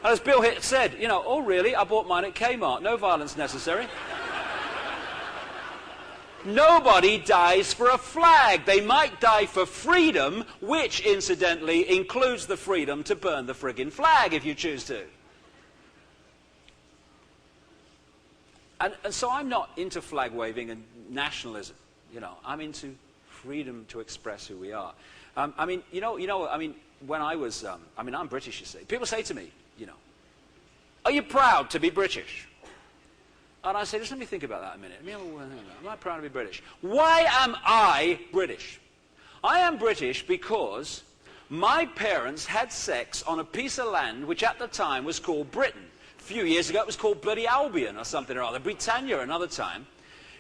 Speaker 1: And as Bill Hitt said, you know, oh really, I bought mine at Kmart, no violence necessary. Nobody dies for a flag. They might die for freedom, which incidentally includes the freedom to burn the friggin' flag if you choose to. And so I'm not into flag waving and nationalism, you know. I'm into freedom to express who we are. I mean, when I was, I'm British, you see. People say to me, you know, are you proud to be British? And I say, just let me think about that a minute. Am I proud to be British? Why am I British? I am British because my parents had sex on a piece of land which at the time was called Britain. A few years ago it was called bloody Albion or something or other. Britannia another time.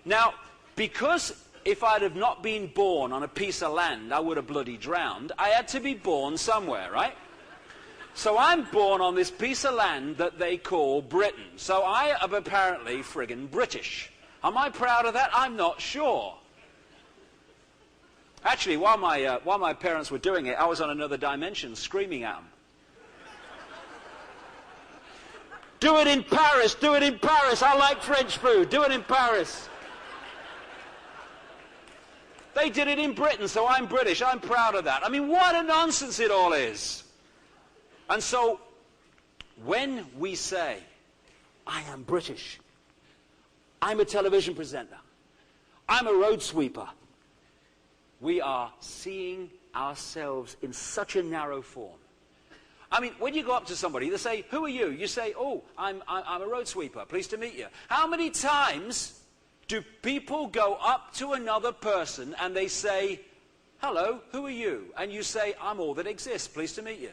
Speaker 1: Now, because if I'd have not been born on a piece of land, I would have bloody drowned, I had to be born somewhere, right? So I'm born on this piece of land that they call Britain. So I am apparently friggin' British. Am I proud of that? I'm not sure. Actually, while my parents were doing it, I was on another dimension screaming at them. Do it in Paris, do it in Paris. I like French food, do it in Paris. They did it in Britain, so I'm British. I'm proud of that. I mean, what a nonsense it all is. And so, when we say, I am British, I'm a television presenter, I'm a road sweeper, we are seeing ourselves in such a narrow form. I mean, when you go up to somebody, they say, who are you? You say, oh, I'm a road sweeper, pleased to meet you. How many times do people go up to another person and they say, hello, who are you? And you say, I'm all that exists, pleased to meet you.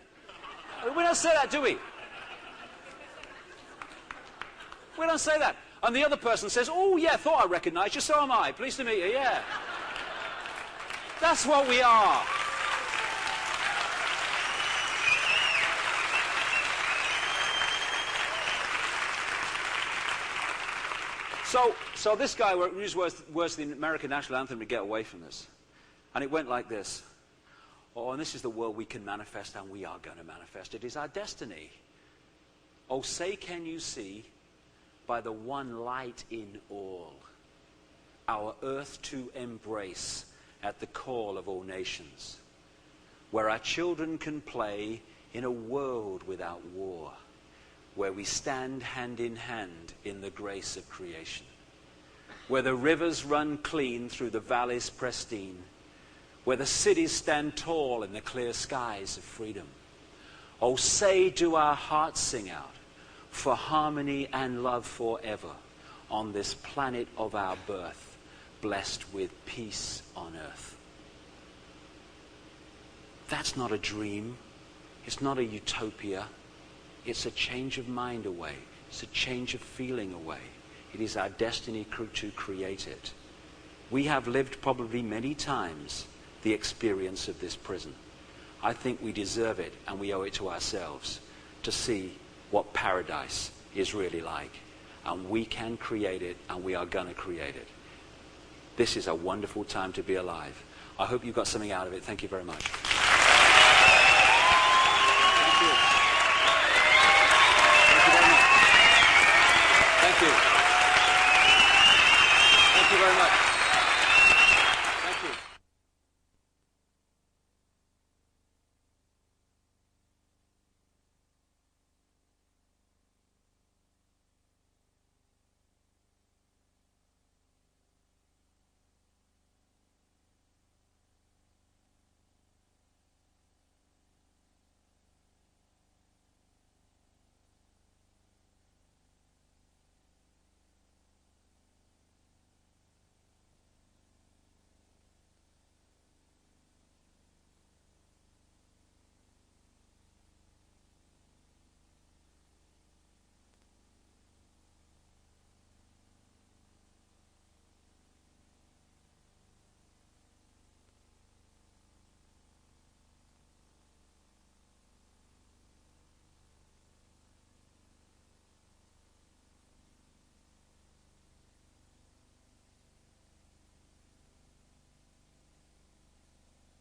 Speaker 1: We don't say that, do we? We don't say that. And the other person says, oh, yeah, thought I recognized you, so am I. Pleased to meet you, yeah. That's what we are. So this guy used words the American national anthem to get away from this. And it went like this. Oh, and this is the world we can manifest, and we are going to manifest. It is our destiny. Oh, say can you see, by the one light in all, our earth to embrace at the call of all nations, where our children can play in a world without war, where we stand hand in hand in the grace of creation, where the rivers run clean through the valleys pristine, where the cities stand tall in the clear skies of freedom. Oh, say do our hearts sing out for harmony and love forever on this planet of our birth, blessed with peace on earth. That's not a dream. It's not a utopia. It's a change of mind away. It's a change of feeling away. It is our destiny to create it. We have lived probably many times the experience of this prison. I think we deserve it, and we owe it to ourselves to see what paradise is really like. And we can create it, and we are going to create it. This is a wonderful time to be alive. I hope you got something out of it. Thank you very much.